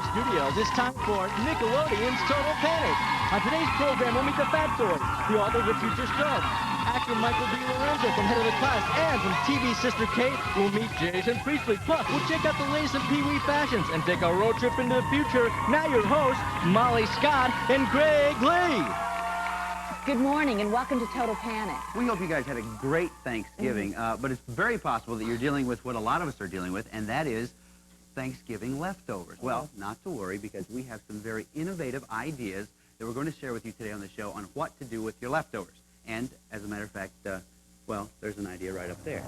our studios, it's time for Nickelodeon's Total Panic. On today's program, we'll meet the Factoid, the author of The Future Scrubs, actor Michael D. Lorenzo from Head of the Class, and from TV Sister Kate, we'll meet Jason Priestley. Plus, we'll check out the latest in Pee Wee fashions and take a road trip into the future. Now your hosts, Molly Scott and Greg Lee. Good morning and welcome to Total Panic. We hope you guys had a great Thanksgiving, but it's very possible that you're dealing with what a lot of us are dealing with, and that is Thanksgiving leftovers. Well, not to worry, because we have some very innovative ideas that we're going to share with you today on the show on what to do with your leftovers. And as a matter of fact, well, there's an idea right up there.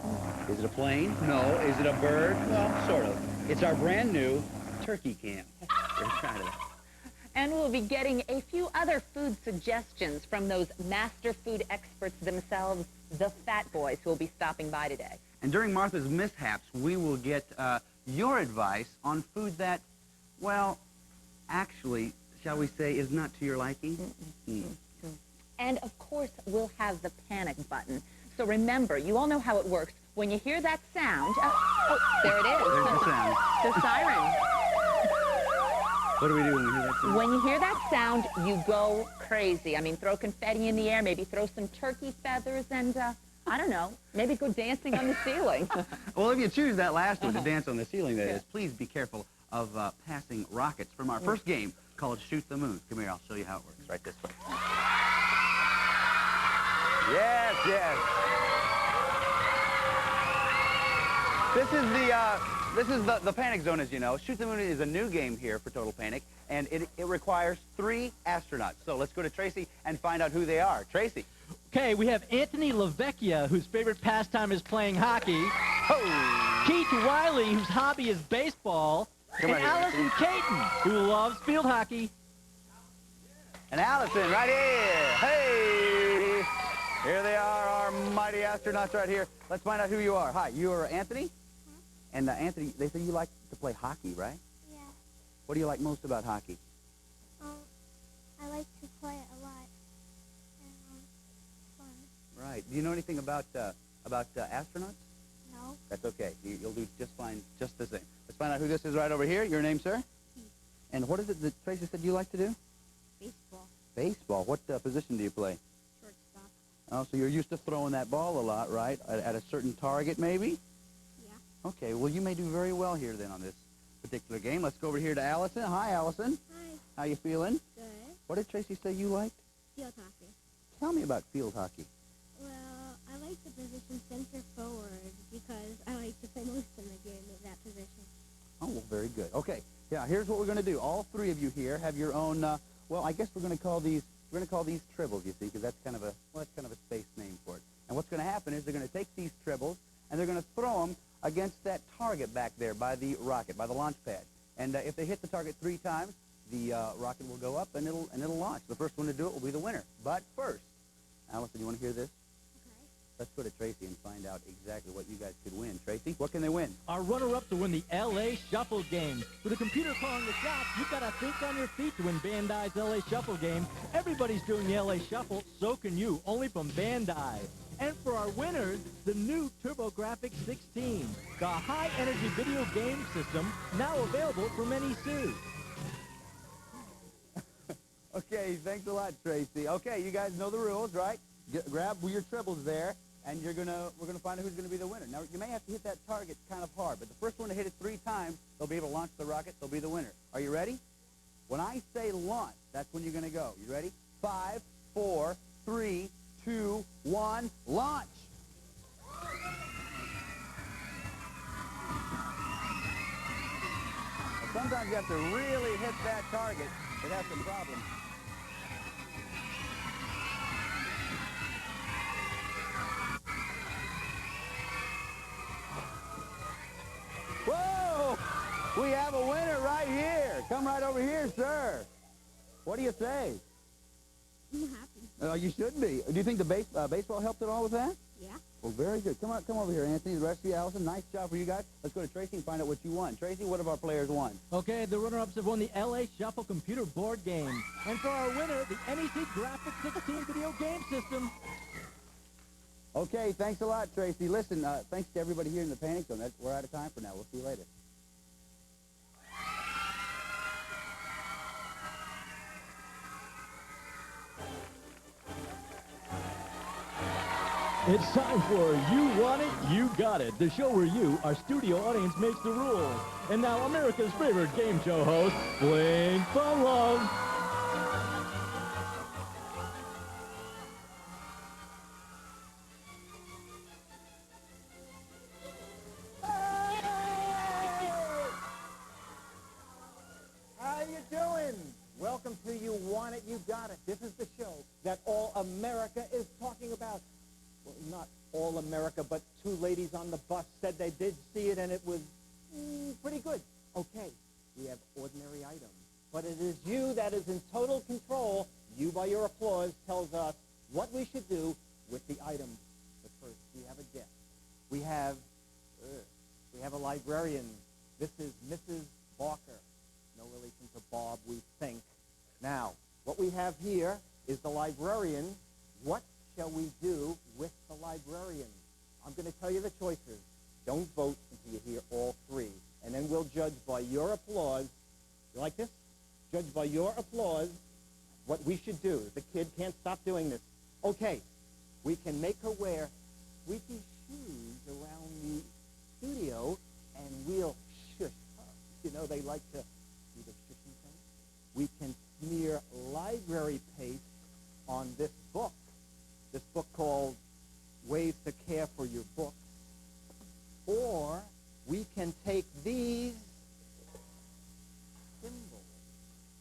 Is it a plane? No. Is it a bird? Well, sort of. It's our brand new turkey camp. We're proud of that. And we'll be getting a few other food suggestions from those master food experts themselves, the Fat Boys, who will be stopping by today. And during Martha's Mishaps, we will get your advice on food that, well, actually, shall we say, is not to your liking? And, of course, we'll have the panic button. So remember, you all know how it works. When you hear that sound, oh, there it is. There's the sound. The siren. What do we do when we hear that sound? When you hear that sound, you go crazy. I mean, throw confetti in the air, maybe throw some turkey feathers, and, I don't know, maybe go dancing on the ceiling. Well, if you choose that last one, to dance on the ceiling, that is, please be careful of passing rockets from our first game called Shoot the Moon. Come here, I'll show you how it works. Right this way. Yes, yes. This is the Panic Zone, as you know. Shoot the Moon is a new game here for Total Panic, and it requires 3 astronauts. So let's go to Tracy and find out who they are. Tracy. Okay, we have Anthony LaVecchia, whose favorite pastime is playing hockey. Oh. Keith Riley, whose hobby is baseball. Come and right here, Allison Caton, who loves field hockey. And Allison, right here. Hey! Here they are, our mighty astronauts right here. Let's find out who you are. Hi, you are Anthony? And Anthony, they say you like to play hockey, right? Yeah. What do you like most about hockey? I like to play it a lot. And, fun. Right. Do you know anything about astronauts? No. That's okay. You'll do just fine, just the same. Let's find out who this is right over here. Your name, sir? Keith. And what is it that Tracy said you like to do? Baseball. Baseball. What position do you play? Shortstop. Oh, so you're used to throwing that ball a lot, right? At a certain target, maybe? Yeah. Okay, well, you may do very well here then on this particular game. Let's go over here to Allison. Hi, Allison. Hi. How you feeling? Good. What did Tracy say you liked? Field hockey. Tell me about field hockey. Well, I like the position center forward because I like to play most of the game at that position. Oh, well, very good. Okay, yeah, here's what we're going to do. All 3 of you here have your own, well, I guess we're going to call these tribbles, you see, because that's kind of a space name for it. And what's going to happen is they're going to take these tribbles and they're going to throw them against that target back there by the rocket, by the launch pad. And if they hit the target 3 times, the rocket will go up and it'll launch. The first one to do it will be the winner. But first, Allison, you want to hear this? Okay. Let's go to Tracy and find out exactly what you guys could win. Tracy, what can they win? Our runner-up to win the L.A. Shuffle game. With a computer calling the shots, you've got to think on your feet to win Bandai's L.A. Shuffle game. Everybody's doing the L.A. Shuffle, so can you, only from Bandai. And for our winners, the new TurboGrafx 16, the high-energy video game system, now available from any suit. Okay, thanks a lot, Tracy. Okay, you guys know the rules, right? Grab your tribbles there, and we're gonna find out who's gonna be the winner. Now, you may have to hit that target kind of hard, but the first one to hit it 3 times, they'll be able to launch the rocket. They'll be the winner. Are you ready? When I say launch, that's when you're gonna go. You ready? 5, 4, 3, 2, 1, launch! Sometimes you have to really hit that target. It has some problems. Whoa! We have a winner right here. Come right over here, sir. What do you say? I'm happy. You should be. Do you think the baseball helped at all with that? Yeah. Well, very good. Come over here, Anthony. The rest of you, Allison. Nice job for you guys. Let's go to Tracy and find out what you won. Tracy, what have our players won? Okay, the runner-ups have won the L.A. Shuffle computer board game. And for our winner, the NEC Graphics 16 video game system. Okay, thanks a lot, Tracy. Listen, thanks to everybody here in the Panic Zone. We're out of time for now. We'll see you later. It's time for You Want It, You Got It, the show where you, our studio audience, makes the rules. And now, America's favorite game show host, Blink for Love. How you doing? Welcome to You Want It, You Got It. This is the show that all America is talking about. Well, not all America, but two ladies on the bus said they did see it, and it was pretty good. Okay, we have ordinary items, but it is you that is in total control. You, by your applause, tells us what we should do with the items. But first, we have a guest. We have a librarian. This is Mrs. Barker. No relation to Bob, we think. Now, what we have here is the librarian. What shall we do with the librarian? I'm going to tell you the choices. Don't vote until you hear all three. And then we'll judge by your applause. You like this? Judge by your applause what we should do. The kid can't stop doing this. Okay, we can make her wear squeaky shoes around the studio, and we'll shush her. You know, they like to do the shushing thing. We can smear library paste on this book called Ways to Care for Your Books. Or we can take these symbols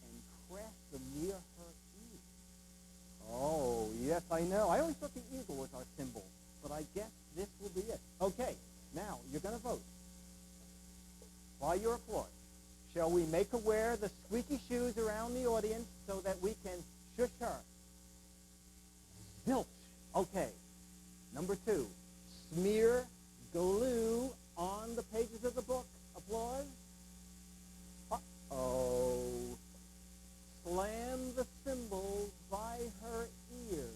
and craft them near her ear. Oh, yes, I know. I always thought the eagle was our symbol, but I guess this will be it. Okay, now you're going to vote. By your applause, shall we make her wear the squeaky shoes around the audience so that we can shush her? Zilch. Okay. Number 2, smear glue on the pages of the book. Applause. Uh-oh. Slam the symbols by her ears.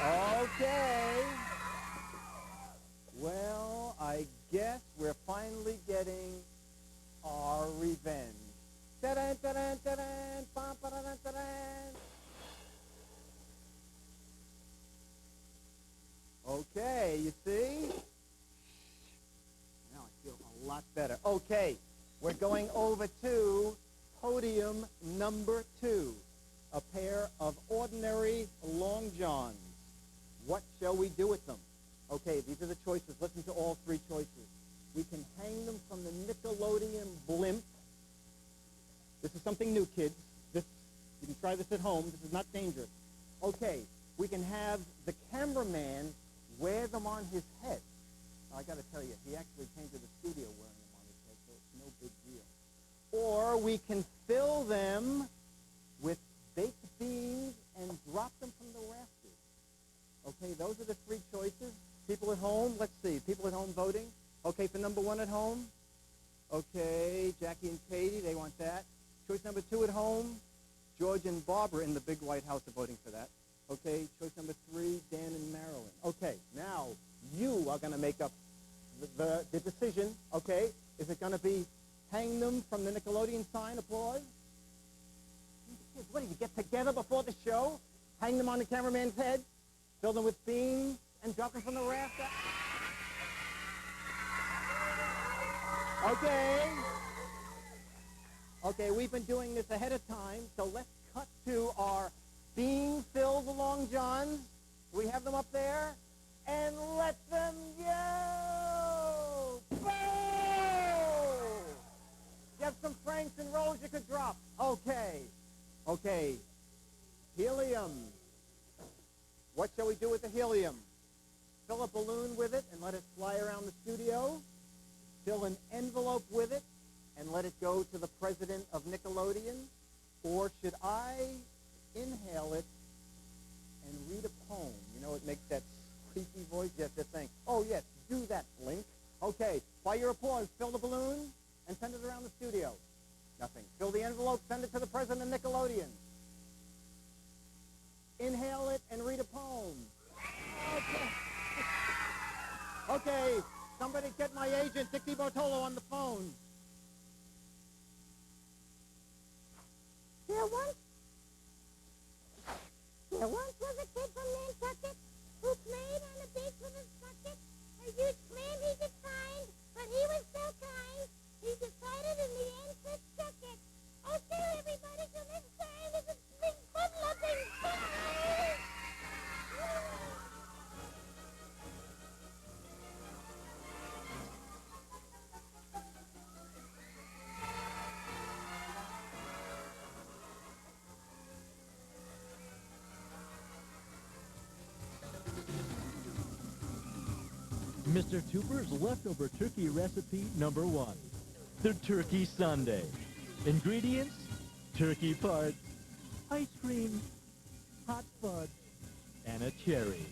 Okay. Well, I guess we're finally getting our revenge. Ta-da, ta-da, ta-da, ba-ba-da-da, ta-da. Okay, you see? Now I feel a lot better. Okay, we're going over to podium number 2, a pair of ordinary long johns. What shall we do with them? Okay, these are the choices. Listen to all 3 choices. We can hang them from the Nickelodeon blimp. This is something new, kids. You can try this at home. This is not dangerous. Okay, we can have the cameraman wear them on his head. Now, I got to tell you, he actually came to the studio wearing them on his head, so it's no big deal. Or we can fill them with baked beans and drop them from the rafters. Okay, those are the 3 choices. People at home, let's see. People at home voting. Okay, for number 1 at home. Okay, Jackie and Katie, they want that. Choice number 2 at home. George and Barbara in the big White House are voting for that. Okay, choice number 3, Dan and Marilyn. Okay, now you are going to make up the decision. Okay, is it going to be hang them from the Nickelodeon sign? Applause. Kids, what do you get together before the show? Hang them on the cameraman's head, fill them with beans, and drop them from the rafter? Okay. Okay, we've been doing this ahead of time, so let's cut to our bean-filled long johns. We have them up there, and let them go! Boom! You have some cranks and rolls you could drop. Okay. Okay. Helium. What shall we do with the helium? Fill a balloon with it and let it fly around the studio. Fill an envelope with it and let it go to the president of Nickelodeon? Or should I inhale it and read a poem? You know, it makes that squeaky voice. Yes, that thing. Oh, yes, do that, Blink. Okay, by your applause, fill the balloon and send it around the studio. Nothing. Fill the envelope, send it to the president of Nickelodeon. Inhale it and read a poem. Okay. Okay, somebody get my agent, DeBartolo, on the phone. There was Mr. Tooper's leftover turkey recipe number 1. The Turkey Sundae. Ingredients, turkey parts, ice cream, hot fudge, and a cherry.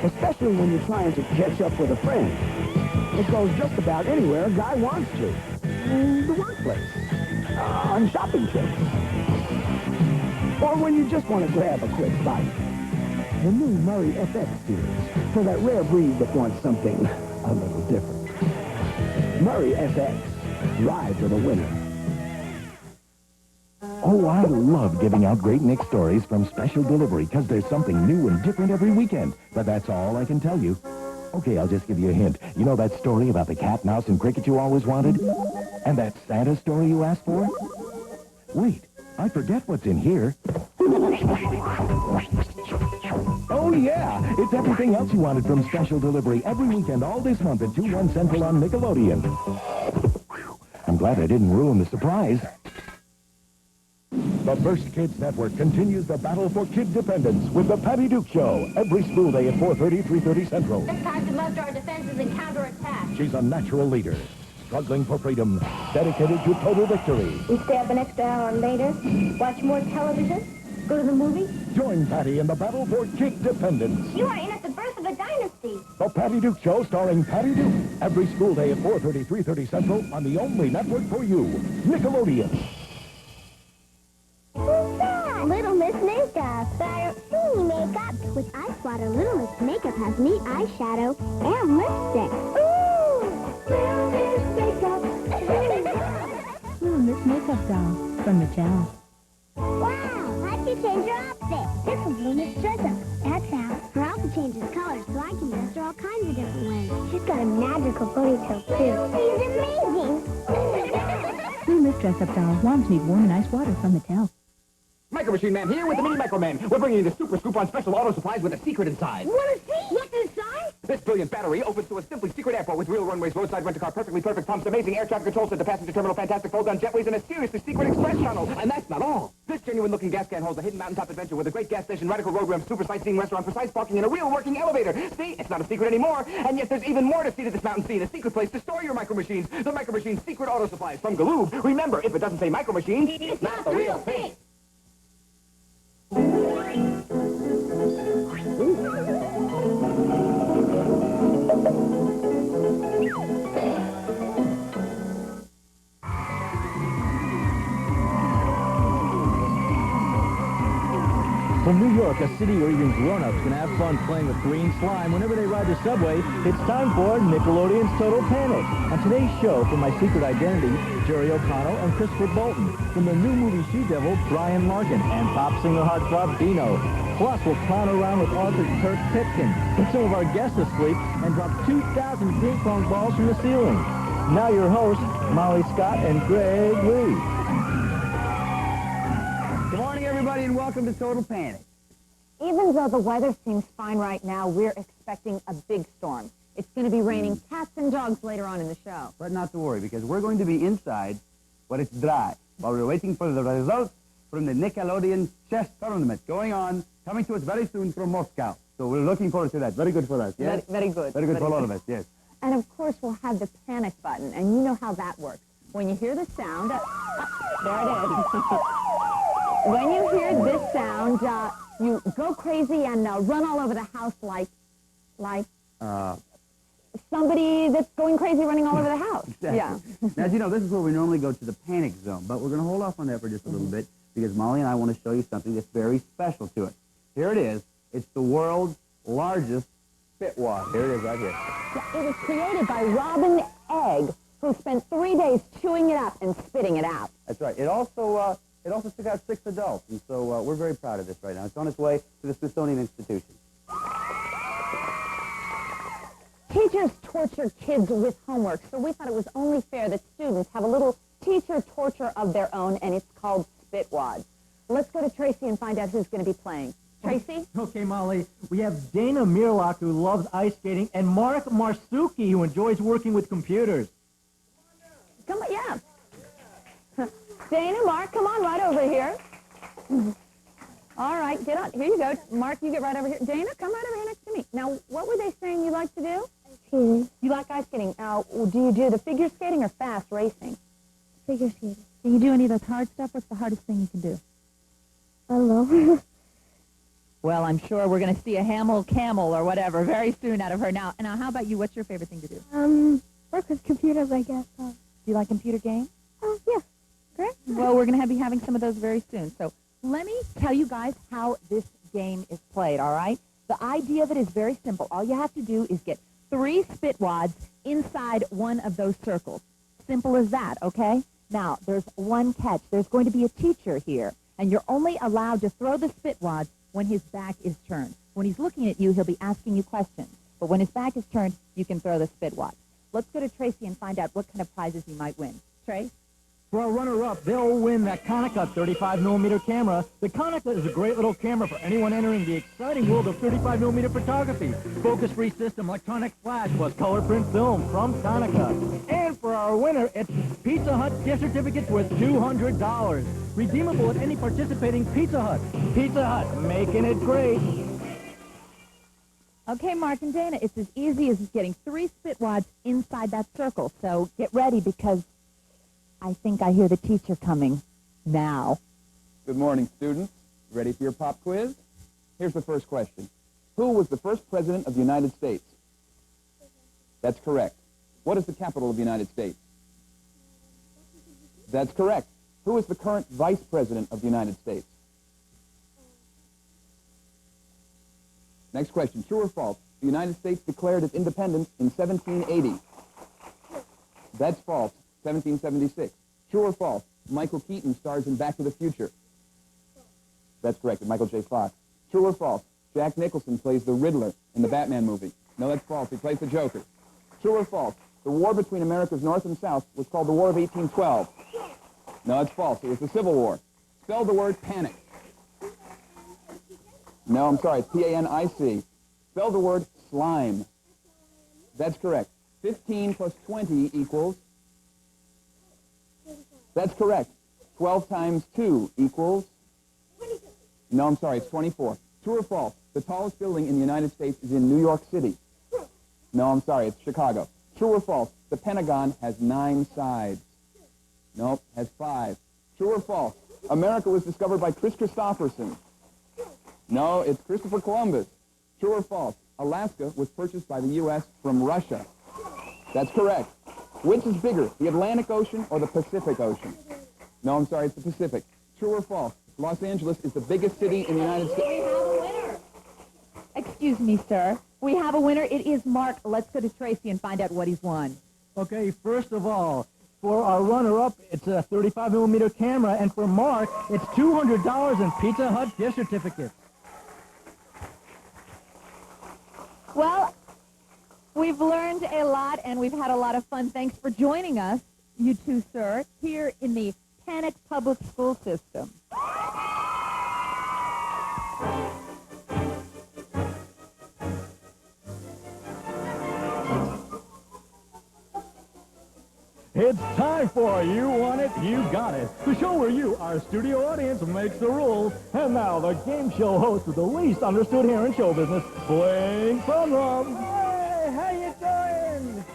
Especially when you're trying to catch up with a friend. It goes just about anywhere a guy wants to. The workplace, on shopping trips, or when you just want to grab a quick bite. The new Murray FX series, for that rare breed that wants something a little different. Murray FX, ride with a winner. Oh, I love giving out great Nick stories from Special Delivery because there's something new and different every weekend. But that's all I can tell you. Okay, I'll just give you a hint. You know that story about the cat, mouse, and cricket you always wanted? And that Santa story you asked for? Wait, I forget what's in here. Oh, yeah, it's everything else you wanted from Special Delivery every weekend all this month at 2/1 Central on Nickelodeon. I'm glad I didn't ruin the surprise. The First Kids Network continues the battle for kid dependence with the Patty Duke Show every school day at 4:30, 3:30 Central. It's time to muster our defenses and counterattack. She's a natural leader, struggling for freedom, dedicated to total victory. We stay up an extra hour later, watch more television, go to the movies. Join Patty in the battle for kid dependence. You are in at the birth of a dynasty. The Patty Duke Show starring Patty Duke every school day at 4:30, 3:30 Central on the only network for you, Nickelodeon. Little Miss Makeup. But I don't see any makeup. With Ice Water, Little Miss Makeup has neat eyeshadow and lipstick. Ooh! Little Miss Makeup. Little Miss Makeup doll from Mattel. Wow! How'd you change your outfit? This is Little Miss Dress-Up. That's how. Her outfit changes colors so I can dress her all kinds of different ways. She's got a magical ponytail, too. She's amazing! Little Miss Dress-Up doll. Wands need warm and ice water from Mattel. Micro Machine Man here with the Mini Micro Man. We're bringing you the super scoop on special auto supplies with a secret inside. What is he? What's inside? This brilliant battery opens to a simply secret airport with real runways, roadside rent-a-car, perfectly perfect pumps, amazing air traffic control center, passenger terminal, fantastic fold-down jetways, and a seriously secret express tunnel. And that's not all. This genuine-looking gas can holds a hidden mountaintop adventure with a great gas station, radical road ramp, super sightseeing restaurant, precise parking, and a real working elevator. See, it's not a secret anymore. And yet there's even more to see to this mountain scene, a secret place to store your Micro Machines. The Micro Machine secret auto supplies from Galoob. Remember, if it doesn't say Micro Machines, it's not the real thing. From New York, a city where even grown-ups can have fun playing with green slime whenever they ride the subway, it's time for Nickelodeon's Total Panic. On today's show, from My Secret Identity, Jerry O'Connell and Christopher Bolton. From the new movie She Devil, Brian Larkin and pop singer heartthrob Dino. Plus, we'll clown around with author Kirk Pipkin, put some of our guests asleep, and drop 2,000 ping pong balls from the ceiling. Now your hosts, Molly Scott and Greg Lee. Good morning, everybody, and welcome to Total Panic. Even though the weather seems fine right now, we're expecting a big storm. It's going to be raining cats and dogs later on in the show. But not to worry, because we're going to be inside where it's dry while we're waiting for the results from the Nickelodeon chess tournament coming to us very soon from Moscow. So we're looking forward to that. Very good for us, yes? Very good. Very good for all of us, yes. And of course, we'll have the panic button, and you know how that works. When you hear the sound, there it is. When you hear this sound, you go crazy and run all over the house like somebody that's going crazy running all over the house. Exactly. Yeah. Now, as you know, this is where we normally go to the panic zone, but we're going to hold off on that for just a little bit because Molly and I want to show you something that's very special to it. Here it is. It's the world's largest spit wad. Here it is right here. Yeah, it was created by Robin Egg, who spent 3 days chewing it up and spitting it out. That's right. It also took out 6 adults, and so we're very proud of this right now. It's on its way to the Smithsonian Institution. Teachers torture kids with homework, so we thought it was only fair that students have a little teacher torture of their own, and it's called Spit Wad. Let's go to Tracy and find out who's going to be playing. Tracy? Okay. Okay, Molly, we have Dana Mirlock, who loves ice skating, and Mark Marsuki, who enjoys working with computers. Come on, yeah. Dana, Mark, come on right over here. All right, get on. Here you go. Mark, you get right over here. Dana, come right over here next to me. Now, what were they saying you like to do? Skating. You like ice skating. Now, do you do the figure skating or fast racing? Figure skating. Can you do any of those hard stuff? What's the hardest thing you can do? I don't know. Well, I'm sure we're going to see a camel or whatever very soon out of her. Now, how about you? What's your favorite thing to do? Work with computers, I guess. Do you like computer games? Oh, yeah. Great. Well, we're going to be having some of those very soon. So let me tell you guys how this game is played, all right? The idea of it is very simple. All you have to do is get 3 spit wads inside one of those circles. Simple as that, okay? Now, there's one catch. There's going to be a teacher here, and you're only allowed to throw the spit wads when his back is turned. When he's looking at you, he'll be asking you questions. But when his back is turned, you can throw the spit wads. Let's go to Tracy and find out what kind of prizes you might win. Trace? For our runner-up, they'll win that Konica 35mm camera. The Konica is a great little camera for anyone entering the exciting world of 35mm photography. Focus-free system, electronic flash, plus color print film from Konica. And for our winner, it's Pizza Hut gift certificates worth $200. Redeemable at any participating Pizza Hut. Pizza Hut, making it great. Okay, Mark and Dana, it's as easy as getting 3 spit wads inside that circle. So get ready because I think I hear the teacher coming now. Good morning, students. Ready for your pop quiz? Here's the first question. Who was the first president of the United States? That's correct. What is the capital of the United States? That's correct. Who is the current vice president of the United States? Next question. True or false? The United States declared its independence in 1780. That's false. 1776. True or false? Michael Keaton stars in Back to the Future. That's correct. Michael J. Fox. True or false? Jack Nicholson plays the Riddler in the Batman movie. No, that's false. He plays the Joker. True or false? The war between America's North and South was called the War of 1812. No, that's false. It was the Civil War. Spell the word panic. No, I'm sorry. It's P-A-N-I-C. Spell the word slime. That's correct. 15 plus 20 equals... That's correct. 12 times 2 equals... No, I'm sorry. It's 24. True or false? The tallest building in the United States is in New York City. No, I'm sorry. It's Chicago. True or false? The Pentagon has 9 sides. Nope, has 5. True or false? America was discovered by Chris Christopherson. No, it's Christopher Columbus. True or false? Alaska was purchased by the U.S. from Russia. That's correct. Which is bigger, the Atlantic Ocean or the Pacific Ocean? No, I'm sorry, it's the Pacific. True or false? Los Angeles is the biggest city in the United States. We have a winner. Excuse me, sir. We have a winner. It is Mark. Let's go to Tracy and find out what he's won. Okay, first of all, for our runner-up, it's a 35mm camera, and for Mark, it's $200 in Pizza Hut gift certificates. Well, we've learned a lot, and we've had a lot of fun. Thanks for joining us, you two, sir, here in the Panic Public School System. It's time for You Want It, You Got It, the show where you, our studio audience, makes the rules. And now, the game show host with the least understood here in show business, Bling Sunrum. Hey, how you doing?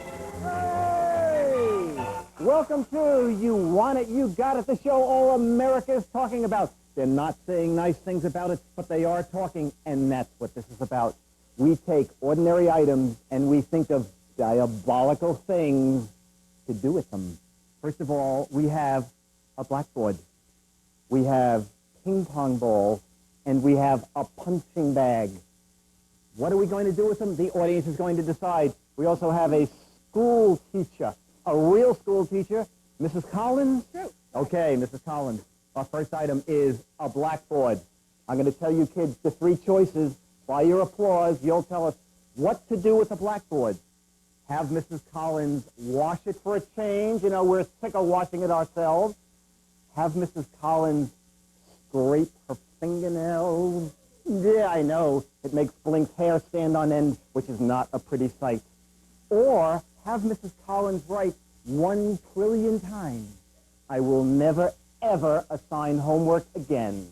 Hey! Welcome to You Want It, You Got It, the show all America's talking about. They're not saying nice things about it, but they are talking, and that's what this is about. We take ordinary items and we think of diabolical things to do with them. First of all, we have a blackboard. We have ping pong balls, and we have a punching bag. What are we going to do with them? The audience is going to decide. We also have a school teacher, a real school teacher. Mrs. Collins? True. Okay, Mrs. Collins. Our first item is a blackboard. I'm going to tell you kids the 3 choices. By your applause, you'll tell us what to do with the blackboard. Have Mrs. Collins wash it for a change. You know, we're sick of washing it ourselves. Have Mrs. Collins scrape her fingernails. Yeah, I know. It makes Blink's hair stand on end, which is not a pretty sight. Or have Mrs. Collins write 1 trillion times, I will never, ever assign homework again.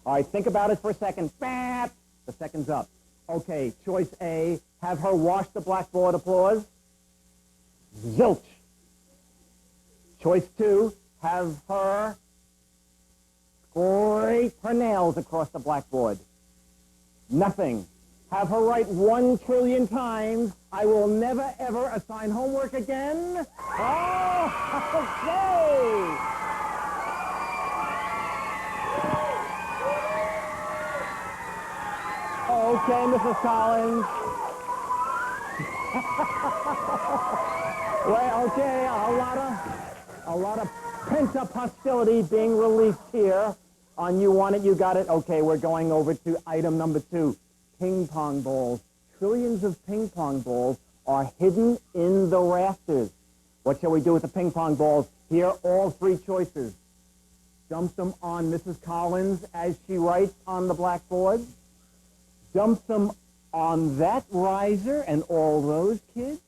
All right, think about it for a second. Bap! The second's up. Okay, choice A, have her wash the blackboard, applause. Zilch. Choice 2, have her scrape her nails across the blackboard. Nothing. Have her write 1 trillion times, I will never, ever assign homework again. Oh, okay. Okay, Mrs. Collins. Well, okay, a lot of pent-up hostility being released here on You Want It, You Got It. Okay, we're going over to item number 2, ping pong balls. Trillions of ping pong balls are hidden in the rafters. What shall we do with the ping pong balls? Here are all 3 choices. Dump them on Mrs. Collins as she writes on the blackboard. Dump them on that riser and all those kids.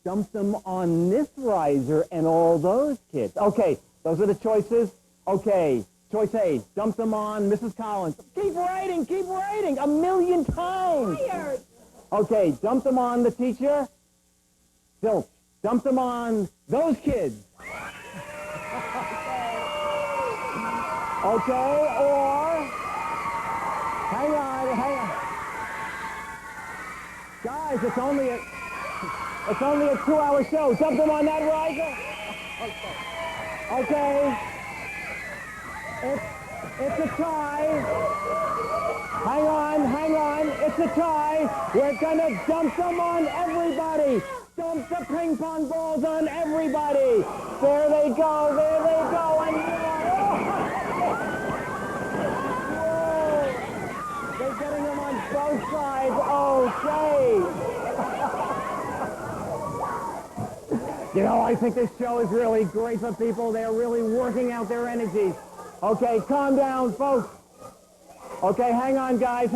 Dump them on this riser and all those kids. Okay, those are the choices. Okay, choice A, dump them on Mrs. Collins. Keep writing, 1,000,000 times. Tired. Okay, dump them on the teacher. Zilch. Dump them on those kids. Okay, or, hang on. Guys, it's only a 2-hour show. Dump them on that riser. Okay. It's a tie. Hang on. It's a tie. We're gonna dump them on everybody. Dump the ping pong balls on everybody. There they go. And whoa. They're getting them on both sides. Okay. You know, I think this show is really great for people. They're really working out their energies. Okay, calm down, folks. Okay, hang on, guys.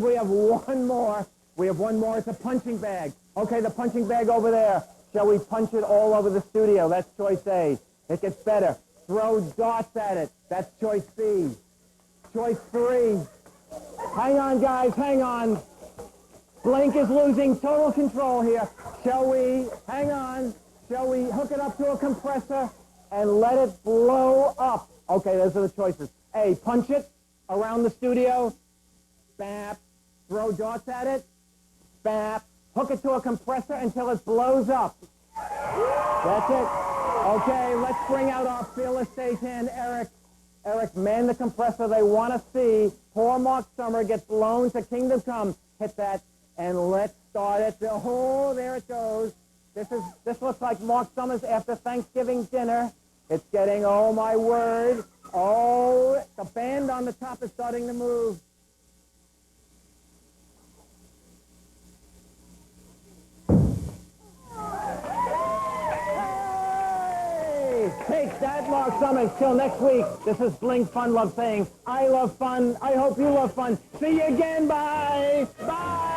We have one more. It's a punching bag. Okay, the punching bag over there. Shall we punch it all over the studio? That's choice A. It gets better. Throw darts at it. That's choice B. Choice 3. Hang on, guys. Blink is losing total control here. Shall we hook it up to a compressor and let it blow up? Okay, those are the choices. A, punch it around the studio. Bap. Throw darts at it. Bap. Hook it to a compressor until it blows up. That's it. Okay, let's bring out our fearless stagehand, Eric. Eric, man the compressor. They want to see poor Mark Summer get blown to Kingdom Come. Hit that, and let's start it. Oh, there it goes. This looks like Mark Summers after Thanksgiving dinner. It's getting, oh my word. Oh, the band on the top is starting to move. Hey! Take that, Mark Summers. Till next week. This is Blink Fun Love saying, I love fun. I hope you love fun. See you again. Bye. Bye.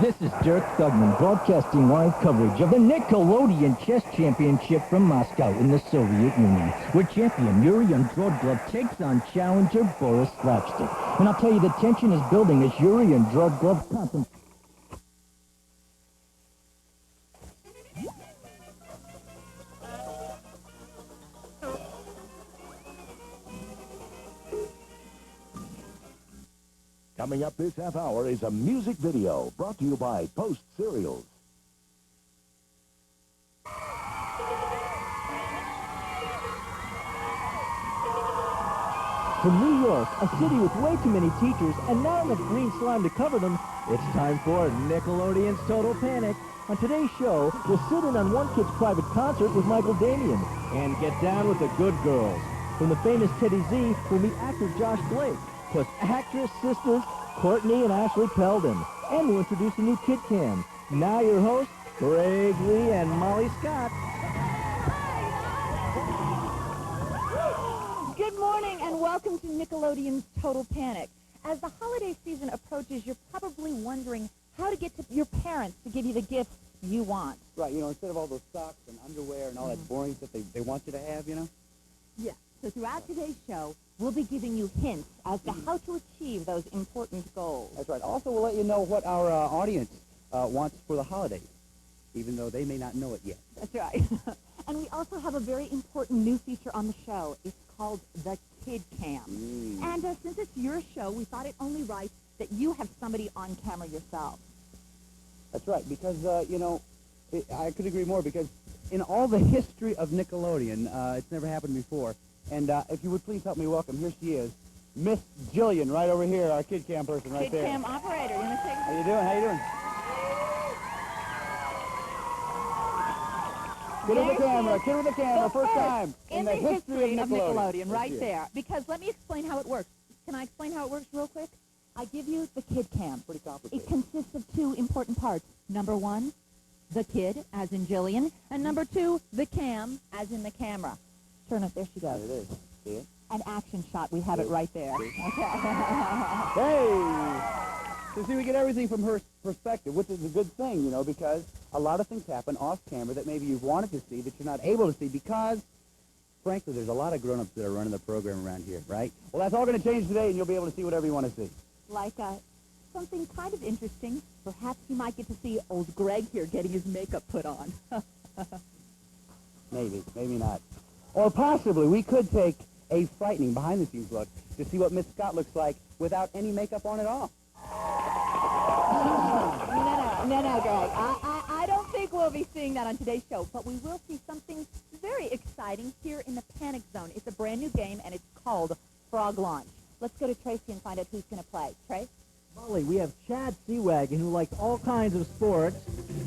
This is Dirk Thugman broadcasting live coverage of the Nickelodeon Chess Championship from Moscow in the Soviet Union, where champion Yuri Androdglov takes on challenger Boris Slapstick. And I'll tell you, the tension is building as Yuri Androdglov contemplates. Coming up this half hour is a music video brought to you by Post Cereals. From New York, a city with way too many teachers and not enough green slime to cover them, it's time for Nickelodeon's Total Panic. On today's show, we'll sit in on one kid's private concert with Michael Damian and get down with the good girls. From the famous Teddy Z, we'll meet actor Josh Blake, plus actress sisters Courtney and Ashley Peldon. And we'll introduce a new Kid Cam. Now your host, Craig Lee and Molly Scott. Good morning and welcome to Nickelodeon's Total Panic. As the holiday season approaches, you're probably wondering how to get to your parents to give you the gifts you want. Right, instead of all those socks and underwear and all that boring stuff they want you to have, Yeah. So throughout today's show, we'll be giving you hints as to how to achieve those important goals. That's right. Also, we'll let you know what our audience wants for the holidays, even though they may not know it yet. That's right. And we also have a very important new feature on the show. It's called the Kid Cam. And since it's your show, we thought it only right that you have somebody on camera yourself. That's right, because, I could agree more, because in all the history of Nickelodeon, it's never happened before. And if you would please help me welcome, here she is, Miss Jillian, right over here, our Kid Cam person right there. Kid Cam operator. You want to take How you doing? How you doing? Kid with the camera, first time in the history of Nickelodeon, Let's right see it. there. Because let me explain how it works. Can I explain how it works real quick? I give you the Kid Cam. Pretty complicated. It consists of two important parts. Number one, the kid, as in Jillian, and number two, the cam, as in the camera. Turn it. There she goes. There it is. See it? An action shot. We have it right there. See? Okay. Hey! So see, we get everything from her perspective, which is a good thing, because a lot of things happen off camera that maybe you've wanted to see that you're not able to see because, frankly, there's a lot of grown-ups that are running the program around here, right? Well, that's all going to change today, and you'll be able to see whatever you want to see. Like something kind of interesting. Perhaps you might get to see old Greg here getting his makeup put on. Maybe not. Or possibly we could take a frightening behind-the-scenes look to see what Miss Scott looks like without any makeup on at all. No, Greg. I don't think we'll be seeing that on today's show, but we will see something very exciting here in the Panic Zone. It's a brand new game, and it's called Frog Launch. Let's go to Tracy and find out who's going to play. Trace? Molly, we have Chad Seawagon, who likes all kinds of sports,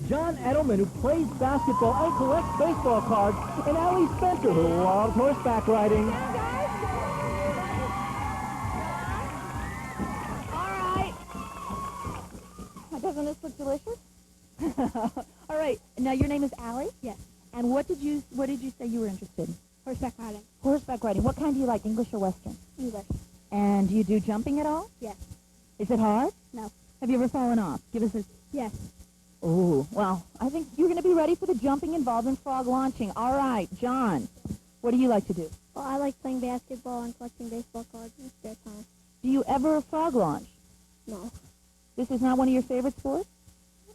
John Edelman, who plays basketball and collects baseball cards, and Allie Spencer, who loves horseback riding. All right. Doesn't this look delicious? All right. Now, your name is Allie? Yes. And what did you say you were interested in? Horseback riding. Horseback riding. What kind do you like, English or Western? English. And do you do jumping at all? Yes. Is it hard? No. Have you ever fallen off? Give us a... Yes. Oh, well, I think you're going to be ready for the jumping involved in frog launching. All right, John, what do you like to do? Well, I like playing basketball and collecting baseball cards in spare time. Do you ever frog launch? No. This is not one of your favorite sports?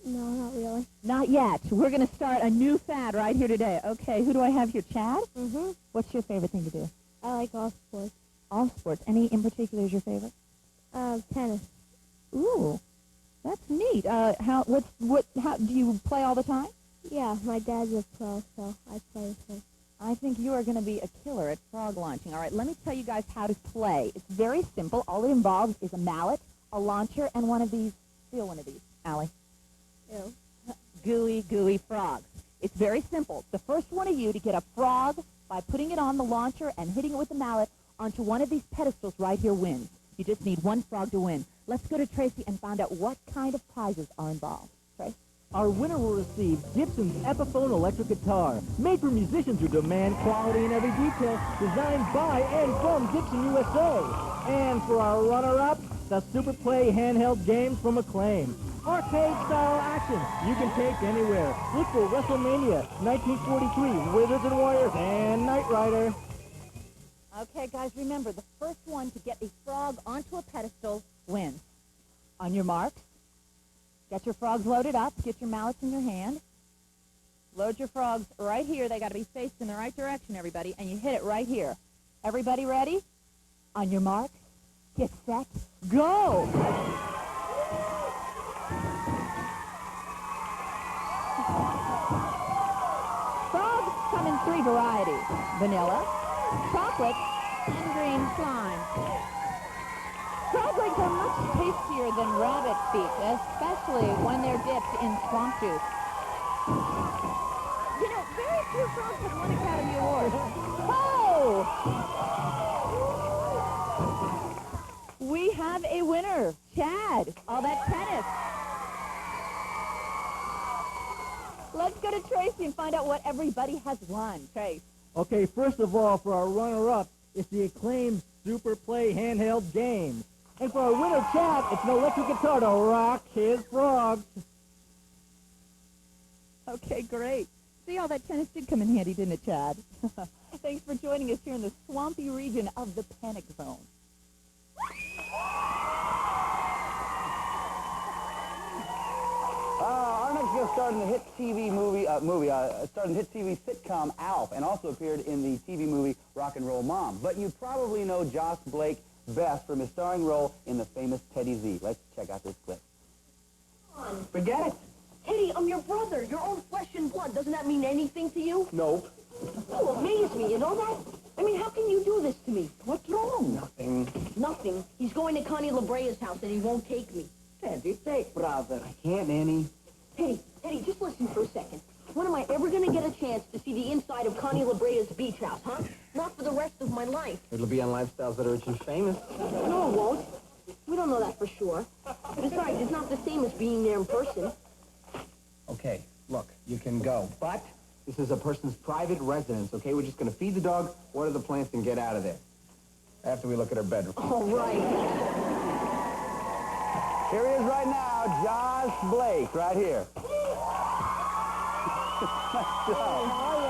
No, not really. Not yet. We're going to start a new fad right here today. Okay, who do I have here? Chad? Mm-hmm. What's your favorite thing to do? I like all sports. All sports. Any in particular is your favorite? Tennis. Ooh, that's neat. How do you play all the time? Yeah, my dad's a pro, so I play with him. I think you are going to be a killer at frog launching. All right, let me tell you guys how to play. It's very simple. All it involves is a mallet, a launcher, and one of these. Feel one of these, Allie. Ew. Gooey frogs. It's very simple. The first one of you to get a frog by putting it on the launcher and hitting it with the mallet onto one of these pedestals right here wins. You just need one frog to win. Let's go to Tracy and find out what kind of prizes are involved. Tracy? Our winner will receive Gibson's Epiphone electric guitar, made for musicians who demand quality in every detail, designed by and from Gibson USA. And for our runner-up, the Super Play handheld games from Acclaim. Arcade-style action you can take anywhere. Look for WrestleMania, 1943, Wizards and Warriors, and Knight Rider. Okay, guys, remember, the first one to get a frog onto a pedestal wins. On your marks, get your frogs loaded up, get your mallets in your hand. Load your frogs right here. They got to be faced in the right direction, everybody, and you hit it right here. Everybody ready? On your marks, get set, go! Frogs come in three varieties: vanilla, chocolate, and green slime. Frog legs are much tastier than rabbit feet, especially when they're dipped in swamp juice. You know, very few frogs have won Academy Awards. Oh! We have a winner, Chad. All that tennis. Let's go to Tracy and find out what everybody has won. Trace. Okay, first of all, for our runner-up, it's the acclaimed Super Play handheld game. And for our winner, Chad, it's an electric guitar to rock his frogs. Okay, great. See how that tennis did come in handy, didn't it, Chad? Thanks for joining us here in the swampy region of the Panic Zone. Our next guest starred in the hit TV starred in hit TV sitcom Alf, and also appeared in the TV movie Rock and Roll Mom. But you probably know Josh Blake best from his starring role in the famous Teddy Z. Let's check out this clip. Forget it. Teddy, I'm your brother, your own flesh and blood. Doesn't that mean anything to you? Nope. You amaze me, you know that? I mean, how can you do this to me? What's wrong? Nothing. Nothing. He's going to Connie LaBrea's house and he won't take me. Teddy, take brother. I can't, Annie. Teddy, just listen for a second. When am I ever going to get a chance to see the inside of Connie LaBrea's beach house, huh? Not for the rest of my life. It'll be on Lifestyles That Are Rich and Famous. No, it won't. We don't know that for sure. Besides, it's not the same as being there in person. Okay, look, you can go, but this is a person's private residence, okay? We're just going to feed the dog, water the plants, and get out of there. After we look at her bedroom. All right. Here he is right now, Josh Blake, right here.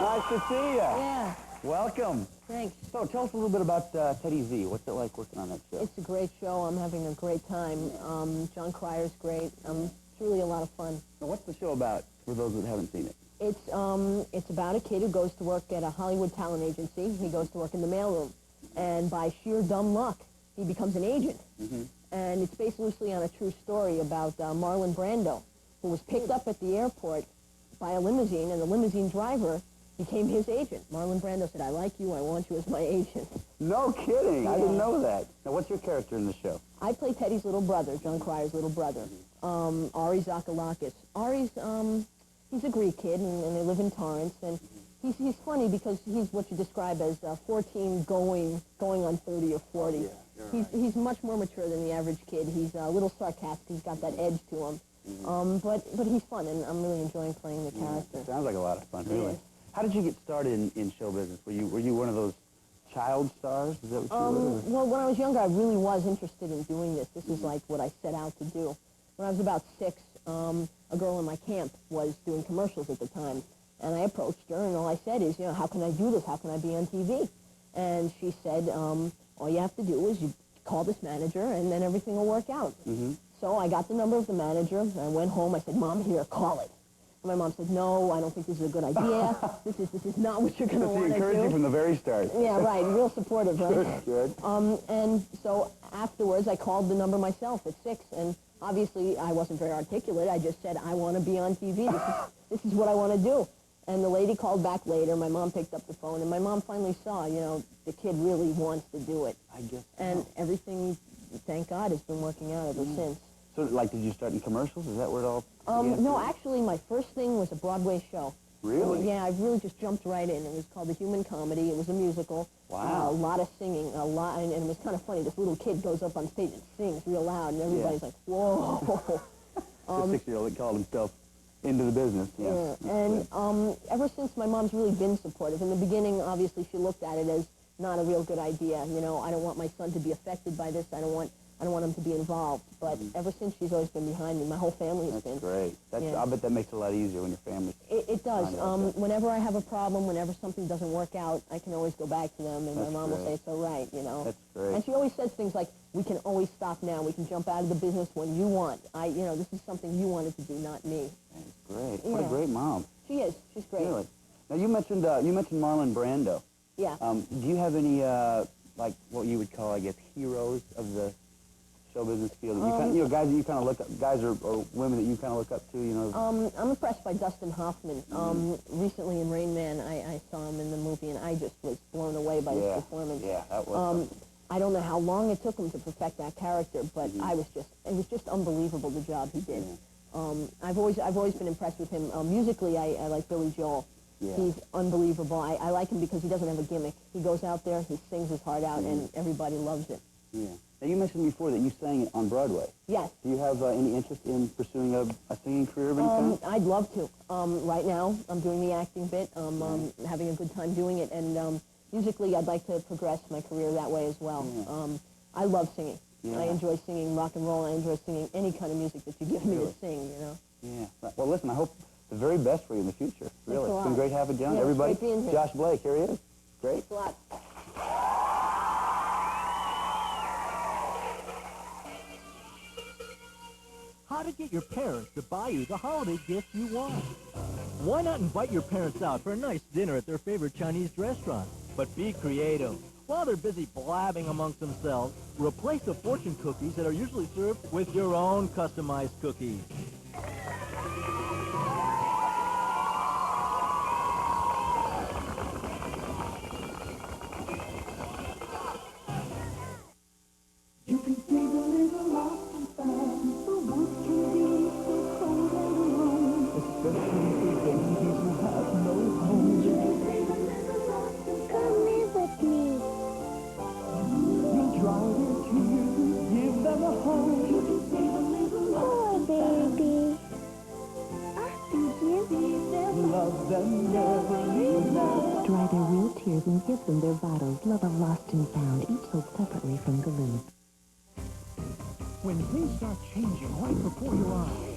Nice to see you. Yeah, Welcome. thanks. So tell us a little bit about Teddy Z. What's it like working on that show? It's a great show. I'm having a great time. John Cryer's great. It's really a lot of fun. Now, what's the show about for those that haven't seen it? It's about a kid who goes to work at a Hollywood talent agency. He goes to work in the mailroom, and by sheer dumb luck, he becomes an agent. Mm-hmm. And it's based loosely on a true story about Marlon Brando, who was picked up at the airport by a limousine, and the limousine driver became his agent. Marlon Brando said, "I like you. I want you as my agent." No kidding. I didn't Yeah. know that. Now, what's your character in the show? I play Teddy's little brother, John Cryer's little brother, Ari Zakalakis. Ari's, he's a Greek kid, and they live in Torrance, and he's funny because he's what you describe as 14 going on 30 or 40. Yeah, you're right. He's much more mature than the average kid. He's a little sarcastic. He's got that edge to him. But he's fun, and I'm really enjoying playing the character. Sounds like a lot of fun, really. Yes. How did you get started in show business? Were you one of those child stars? Is that what you were? Well, when I was younger, I really was interested in doing this. This is like what I set out to do. When I was about 6, a girl in my camp was doing commercials at the time, and I approached her, and all I said is, how can I do this? How can I be on TV? And she said, all you have to do is you call this manager, and then everything will work out. Mm-hmm. So I got the number of the manager, and I went home. I said, "Mom, here, call it." And my mom said, "No, I don't think this is a good idea. This is not what you're going to So she want to encouraged you do." from the very start. Yeah, right. Real supportive, right? Good. And so afterwards, I called the number myself at 6, and obviously I wasn't very articulate. I just said, "I want to be on TV. This is what I want to do." And the lady called back later. My mom picked up the phone, and my mom finally saw, the kid really wants to do it. I guess. And everything, thank God, has been working out ever since. So, did you start in commercials? Is that where it all began? No, actually, my first thing was a Broadway show. Really? Yeah, I really just jumped right in. It was called The Human Comedy. It was a musical. Wow. A lot of singing, and it was kind of funny. This little kid goes up on stage and sings real loud, and everybody's like, whoa. The 6-year-old that called himself into the business. Yeah. Yeah. And ever since, my mom's really been supportive. In the beginning, obviously, she looked at it as not a real good idea. I don't want my son to be affected by this. I don't want him to be involved. But ever since, she's always been behind me. My whole family has been. That's great. Yeah. I bet that makes it a lot easier when your family's... It does. behind it. Whenever I have a problem, whenever something doesn't work out, I can always go back to them, and That's my mom will great. say, "It's all right, That's great. And she always says things like, "We can always stop now. We can jump out of the business when you want. This is something you wanted to do, not me." That's great. What a Yeah. great mom. She is. She's great. Really. Now, you mentioned Marlon Brando. Yeah. Do you have any, like, what you would call, I guess, heroes of the show business field? That guys that you kind of look up, guys or women that you kind of look up to, I'm impressed by Dustin Hoffman. Recently in Rain Man, I saw him in the movie, and I just was blown away by his performance. Yeah, that was I don't know how long it took him to perfect that character, but it was just unbelievable, the job he did. I've always been impressed with him. Musically, I like Billy Joel. Yeah. He's unbelievable. I like him because he doesn't have a gimmick. He goes out there, he sings his heart out, and everybody loves it. Yeah. Now, you mentioned before that you sang on Broadway. Yes. Do you have any interest in pursuing a singing career of any kind? I'd love to. Right now, I'm doing the acting bit. I'm having a good time doing it, and musically, I'd like to progress my career that way as well. Yeah. I love singing. Yeah. I enjoy singing rock and roll. I enjoy singing any kind of music that you give me to sing, you know. Yeah. Well, listen, I hope the very best for you in the future. Really. It's been great having you on. Yeah, Everybody, great being here. Josh Blake, here he is. Great. Thanks a lot. How to get your parents to buy you the holiday gift you want. Why not invite your parents out for a nice dinner at their favorite Chinese restaurant? But be creative. While they're busy blabbing amongst themselves, replace the fortune cookies that are usually served with your own customized cookies. You can see the little lost and found, the woods can be so cold and alone. Especially for babies who have no home. You can see the little lost and come live with me. You dry their tears and give them a home. You can see the little lost. Poor baby. I feed you. Love them, never leave them. Dry their real tears and give them their bottles. Love of lost and found, each sold separately from Galoob. When things start changing right before your eyes.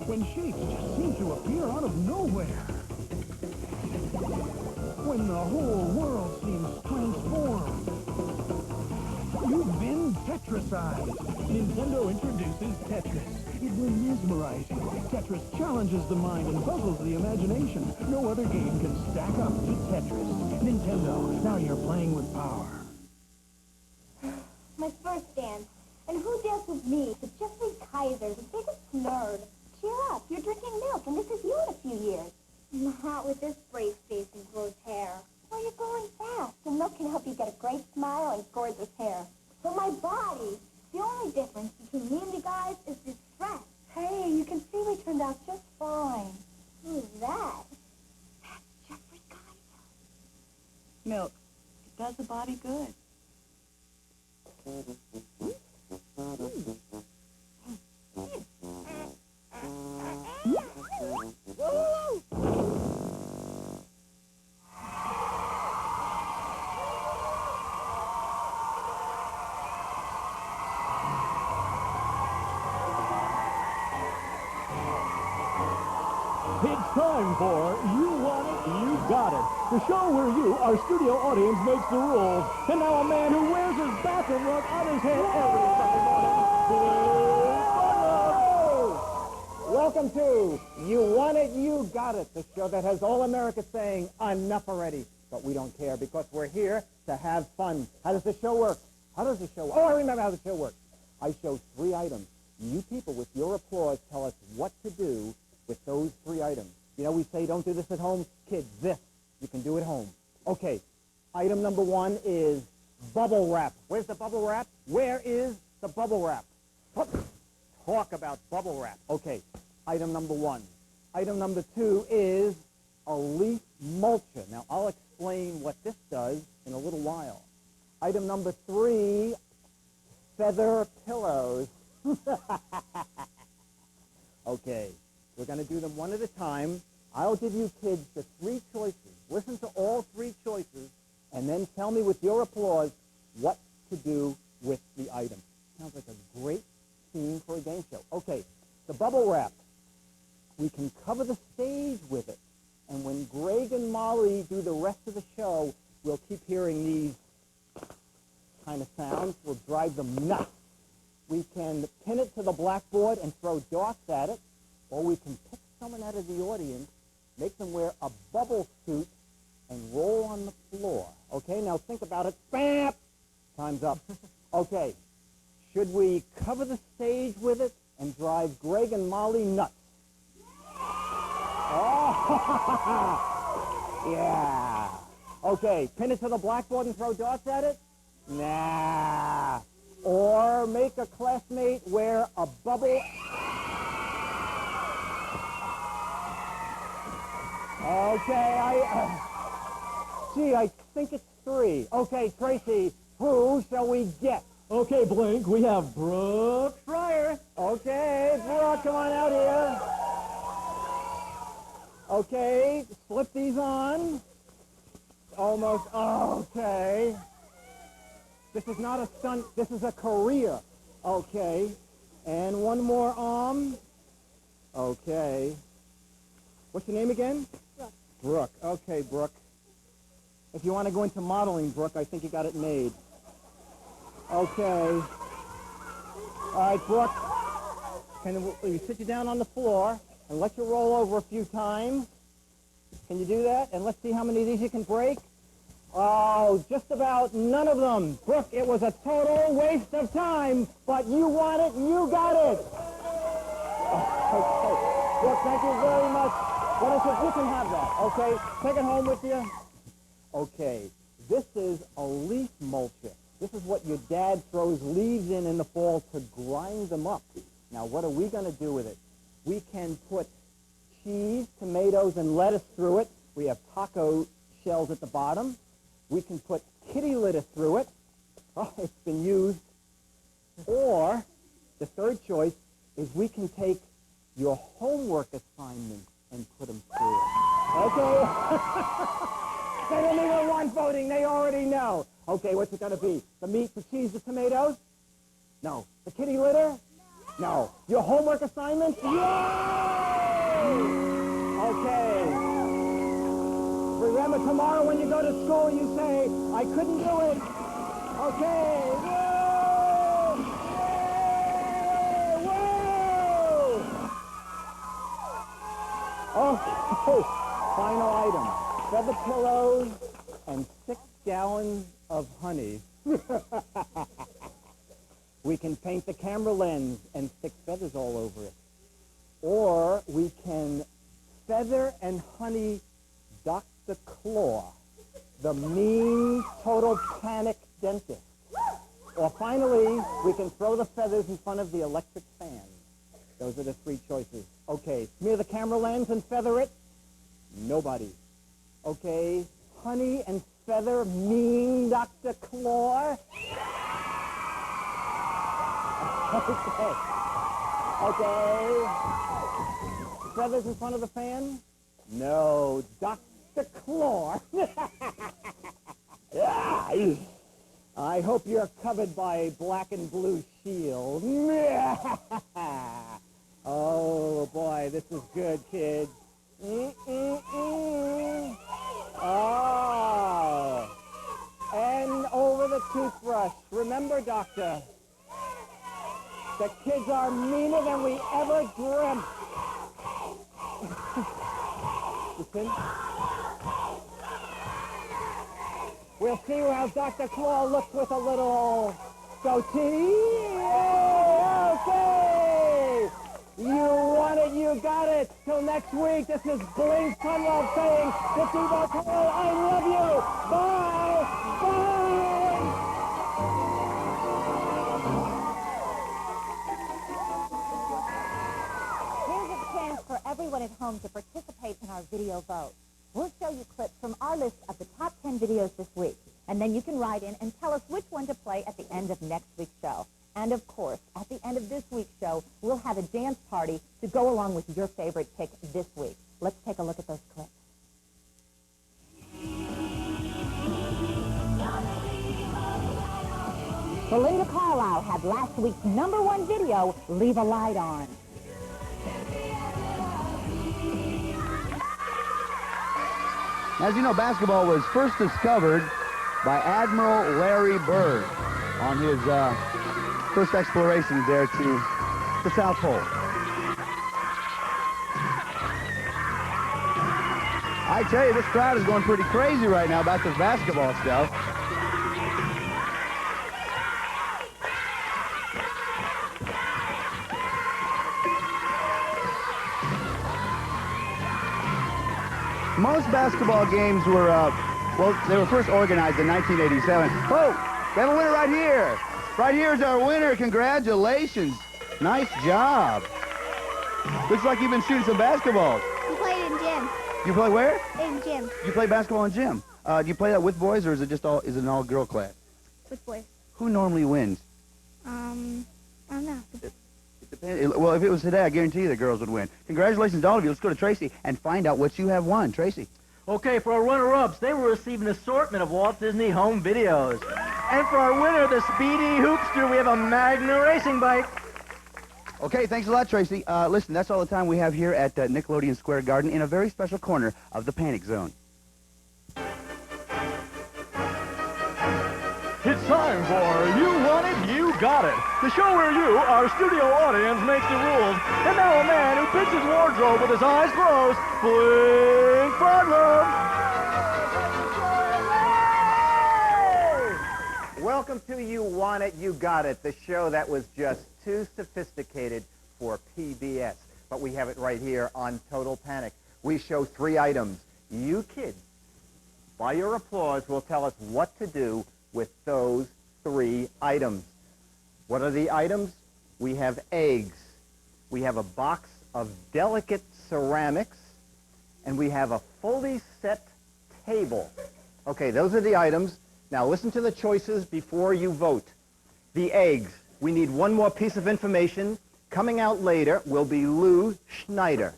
When shapes just seem to appear out of nowhere. When the whole world seems transformed. You've been Tetrisized. Nintendo introduces Tetris. It will mesmerize you. Tetris challenges the mind and puzzles the imagination. No other game can stack up to Tetris. Nintendo, now you're playing with power. My first dance. And who danced with me? The Jeffrey Kaiser, the biggest nerd. Cheer up, you're drinking milk, and this is you in a few years. Not with this brave face and gross hair. Well, you're going fast, and milk can help you get a great smile and gorgeous hair. But my body, the only difference between me and the guys is this dress. Hey, you can see we turned out just fine. Who's that? That's Jeffrey Kaiser. Milk. It does the body good. It's time for You Want It, You Got It, the show where you, our studio audience, makes the rules. And now a man who wears his bathroom rug on his head every Sunday morning. Welcome to You Want It, You Got It, the show that has all America saying enough already. But we don't care because we're here to have fun. How does the show work? How does the show work? Oh, I remember how the show works. I show 3 items. You people, with your applause, tell us what to do with those 3 items. You know, we say don't do this at home. Kids, this you can do at home. Okay, item number 1 is bubble wrap. Where's the bubble wrap? Where is the bubble wrap? Talk about bubble wrap. Okay, item number 1. Item number 2 is a leaf mulcher. Now, I'll explain what this does in a little while. Item number 3, feather pillows. Okay. We're going to do them one at a time. I'll give you kids the 3 choices. Listen to all 3 choices, and then tell me with your applause what to do with the item. Sounds like a great theme for a game show. Okay, the bubble wrap. We can cover the stage with it. And when Greg and Molly do the rest of the show, we'll keep hearing these kind of sounds. We'll drive them nuts. We can pin it to the blackboard and throw darts at it. Or we can pick someone out of the audience, make them wear a bubble suit, and roll on the floor. Okay, now think about it. Bam! Time's up. Okay, should we cover the stage with it and drive Greg and Molly nuts? Oh, yeah. Okay, pin it to the blackboard and throw darts at it? Nah. Or make a classmate wear a bubble... Okay, gee, I think it's 3. Okay, Tracy, Who shall we get? Okay, Blink, we have Brooke Fryer. Okay, Brooke, come on out here. Okay, slip these on. Almost, okay. This is not a stunt, this is a career. Okay, and one more arm. Okay. What's your name again? Brooke. Brooke, okay, Brooke. If you want to go into modeling, Brooke, I think you got it made. Okay. All right, Brooke, can you sit you down on the floor and let you roll over a few times? Can you do that? And let's see how many of these you can break. Oh, just about none of them. Brooke, it was a total waste of time, but you want it, you got it. Okay. Brooke, thank you very much. You can have that, okay? Take it home with you. Okay, this is a leaf mulcher. This is what your dad throws leaves in the fall to grind them up. Now, what are we going to do with it? We can put cheese, tomatoes, and lettuce through it. We have taco shells at the bottom. We can put kitty litter through it. Oh, it's been used. Or, the third choice is we can take your homework assignments and put them through it. Okay? They don't even want voting. They already know. Okay, what's it going to be? The meat, the cheese, the tomatoes? No. The kitty litter? No. Your homework assignments? Yay! Okay. Remember, tomorrow when you go to school, you say, I couldn't do it. Okay. Woo! Yay! Woo! Okay. Final item. Feather pillows and 6 gallons of honey. We can paint the camera lens and stick feathers all over it. Or we can feather and honey Dr. Claw, the mean, total panic dentist. Or finally, we can throw the feathers in front of the electric fan. Those are the 3 choices. Okay, smear the camera lens and feather it. Nobody. Okay, honey and feather, mean Dr. Claw. Okay. Okay. Feathers in front of the fan? No, Dr. Claw. I hope you're covered by a black and blue shield. Oh, boy, this is good, kids. Oh. And over the toothbrush. Remember, Doctor, the kids are meaner than we ever dreamt. Listen. We'll see how Dr. Claw looks with a little goatee. Okay. You want it, you got it. Till next week, this is Blaze Conwell saying to DeBartolo, I love you. Bye. Bye. Here's a chance for everyone at home to participate in our video vote. We'll show you clips from our list of the top 10 videos this week, and then you can write in and tell us which one to play at the end of next week's show. And, of course, at the end of this week's show, we'll have a dance party to go along with your favorite pick this week. Let's take a look at those clips. Belinda Carlisle had last week's #1 video, Leave a Light On. As you know, basketball was first discovered by Admiral Larry Bird on his first explorations there to the South Pole. I tell you, this crowd is going pretty crazy right now about this basketball stuff. Most basketball games were, well, they were first organized in 1987. Oh, we have a winner right here. Right here is our winner. Congratulations. Nice job. Looks like you've been shooting some basketballs. We played in gym. You play where? In gym. You play basketball in gym. Do you play that with boys, or is it just all, is it an all-girl class? with boys. Who normally wins? I don't know. It depends. Well, if it was today, I guarantee you the girls would win. Congratulations to all of you. Let's go to Tracy and find out what you have won. Tracy. Okay, for our runner-ups, they will receive an assortment of Walt Disney home videos. And for our winner, the Speedy Hoopster, we have a Magna racing bike. Okay, thanks a lot, Tracy. Listen, that's all the time we have here at Nickelodeon Square Garden in a very special corner of the Panic Zone. It's time for You Want It, You Got It, the show where you, our studio audience, makes the rules. And now a man who picks his wardrobe with his eyes closed, Blink Problem. Welcome to You Want It, You Got It, the show that was just too sophisticated for PBS. But we have it right here on Total Panic. We show 3 items. You kids, by your applause, will tell us what to do with those 3 items. What are the items? We have eggs. We have a box of delicate ceramics. And we have a fully set table. Okay, those are the items. Now listen to the choices before you vote. The eggs. We need one more piece of information. Coming out later will be Lou Schneider.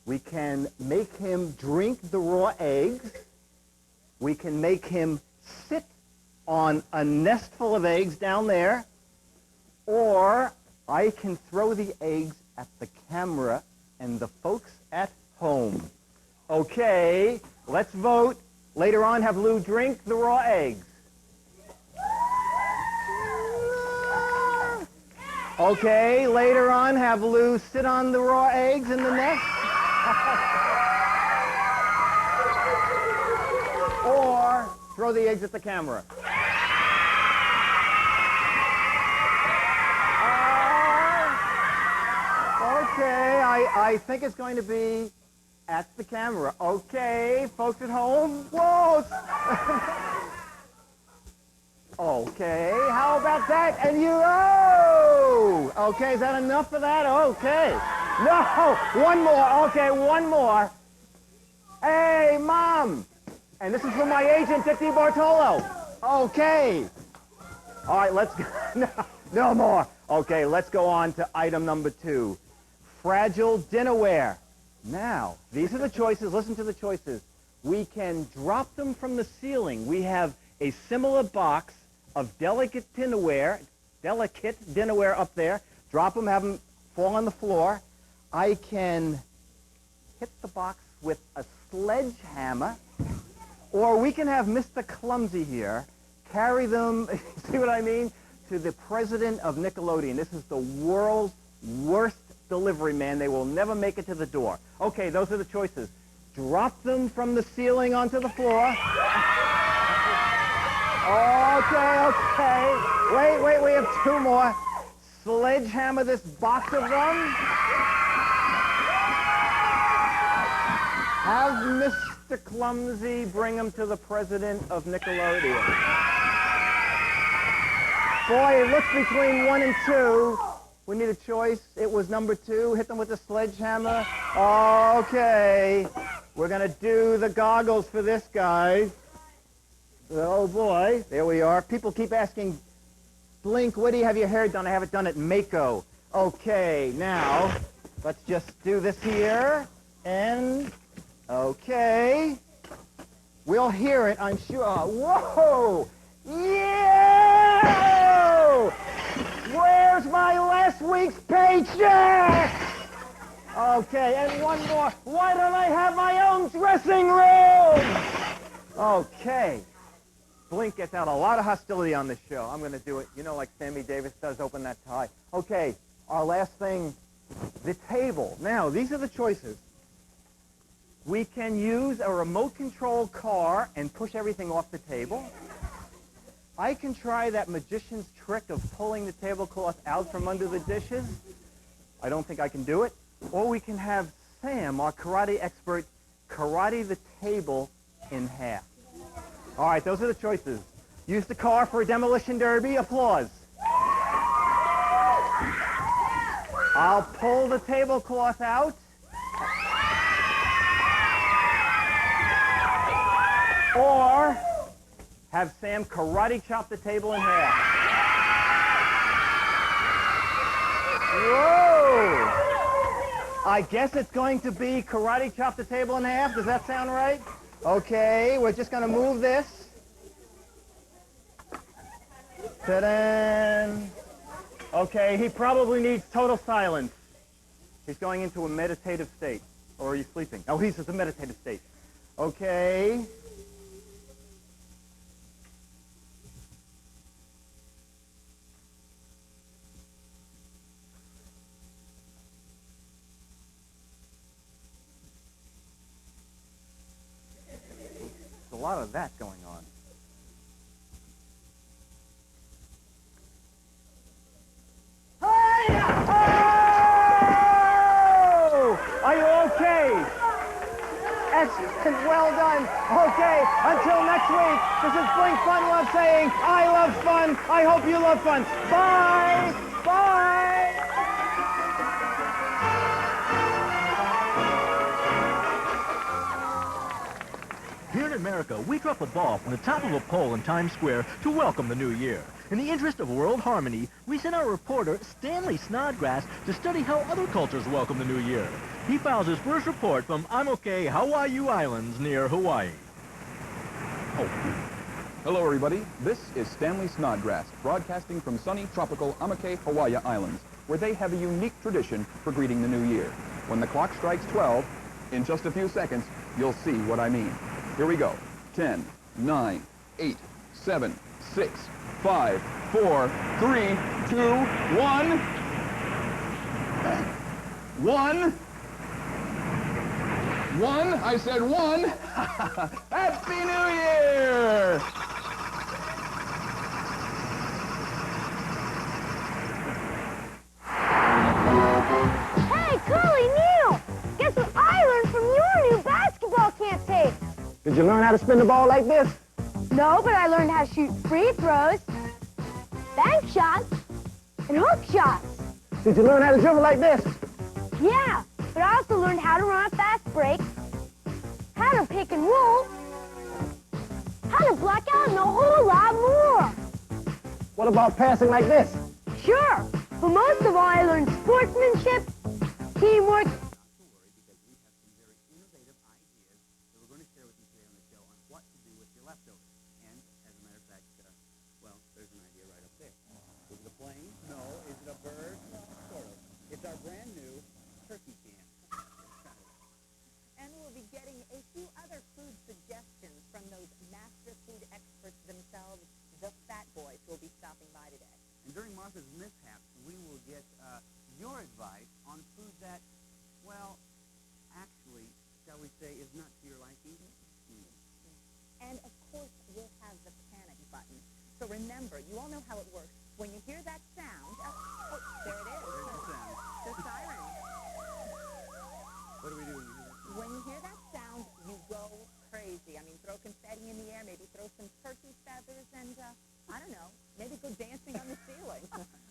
We can make him drink the raw eggs. We can make him sit on a nest full of eggs down there. Or I can throw the eggs at the camera and the folks at home. Okay, let's vote. Later on, have Lou drink the raw eggs. Okay, later on, have Lou sit on the raw eggs in the nest. Or throw the eggs at the camera. Okay, I think it's going to be at the camera. Okay, folks at home, whoa! Okay, how about that? And you, oh! Okay, is that enough for that? Okay. No, one more. Okay, one more. Hey, Mom! And this is from my agent at DeBartolo. Okay. All right, let's go. No more. Okay, let's go on to item number 2. Fragile dinnerware. Now, these are the choices. Listen to the choices. We can drop them from the ceiling. We have a similar box of delicate dinnerware up there. Drop them, have them fall on the floor. I can hit the box with a sledgehammer, or we can have Mr. Clumsy here carry them, see what I mean, to the president of Nickelodeon. This is the world's worst delivery man. They will never make it to the door. Okay, those are the choices. Drop them from the ceiling onto the floor. Okay. Wait, we have 2 more. Sledgehammer this box of them. Have Mr. Clumsy bring them to the president of Nickelodeon. Boy, it looks between 1 and 2. We need a choice. It was number 2. Hit them with the sledgehammer. Okay. We're going to do the goggles for this guy. Oh, boy. There we are. People keep asking, Blink, where do you have your hair done? I have it done at Mako. Okay, now, let's just do this here. And, okay. We'll hear it, I'm sure. Whoa! Yeah! Where's my last week's paycheck? Okay, and one more. Why don't I have my own dressing room? Okay. Blink gets out a lot of hostility on this show. I'm going to do it, like Sammy Davis does, open that tie. Okay, our last thing, the table. Now, these are the choices. We can use a remote control car and push everything off the table. I can try that magician's trick of pulling the tablecloth out from under the dishes. I don't think I can do it. Or we can have Sam, our karate expert, karate the table in half. All right, those are the choices. Use the car for a demolition derby. Applause. I'll pull the tablecloth out. Or have Sam karate chop the table in half. Whoa! I guess it's going to be karate chop the table in half. Does that sound right? Okay, we're just going to move this. Ta-da! Okay, he probably needs total silence. He's going into a meditative state. Or are you sleeping? Oh, he's in a meditative state. Okay. There's a lot of that going on. Are you okay? Excellent. Well done. Okay. Until next week, this is Blink Fun Love saying, I love fun. I hope you love fun. Bye. Bye. Here in America, we drop a ball from the top of a pole in Times Square to welcome the new year. In the interest of world harmony, we sent our reporter, Stanley Snodgrass, to study how other cultures welcome the new year. He files his first report from Amokei, Hawaii Islands near Hawaii. Oh. Hello, everybody. This is Stanley Snodgrass, broadcasting from sunny, tropical Amokei, Hawaii Islands, where they have a unique tradition for greeting the new year. When the clock strikes 12, in just a few seconds, you'll see what I mean. Here we go. 10, 9, 8, 7, 6, 5, 4, 3, 2, 1. 1. 1. I said 1. Happy New Year! Hey, Curly, Neil! Guess what I learned from your new basketball camp tape? Did you learn how to spin the ball like this? No, but I learned how to shoot free throws, bank shots, and hook shots. Did you learn how to dribble like this? Yeah, but I also learned how to run a fast break, how to pick and roll, how to block out, and a whole lot more. What about passing like this? Sure, but most of all, I learned sportsmanship, teamwork. And we'll be getting a few other food suggestions from those master food experts themselves, the Fat Boys, who will be stopping by today. And during Martha's Mishaps, we will get your advice on food that, well, actually, shall we say, is not to your liking. And, of course, we'll have the panic button. So remember, you all know how it works. When you hear that sound, oh, there it is. There's the sound. The siren. What do we do when you hear that? When you hear that sound, you go crazy. I mean, throw confetti in the air, maybe throw some turkey feathers, and, I don't know, maybe go dancing on the ceiling.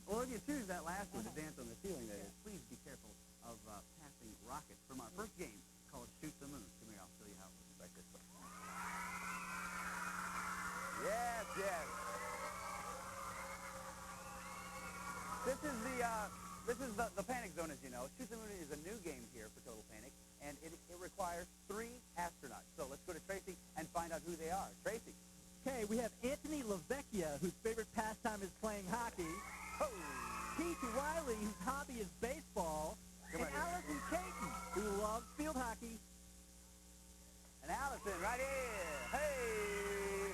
Well, if you choose that last one to dance on the ceiling, that is, please be careful of passing rockets from our first game called Shoot the Moon. Come here, I'll show you how it works right this way. Yes, yes. This is the Panic Zone, as you know. Shoot the Moon is a new game here for Total Panic, and it requires 3 astronauts. So let's go to Tracy and find out who they are. Tracy. Okay, we have Anthony LaVecchia, whose favorite pastime is playing hockey. Oh. Pete Riley, whose hobby is baseball. Come And right here. Allison Caton, who loves field hockey. And Allison, right here. Hey!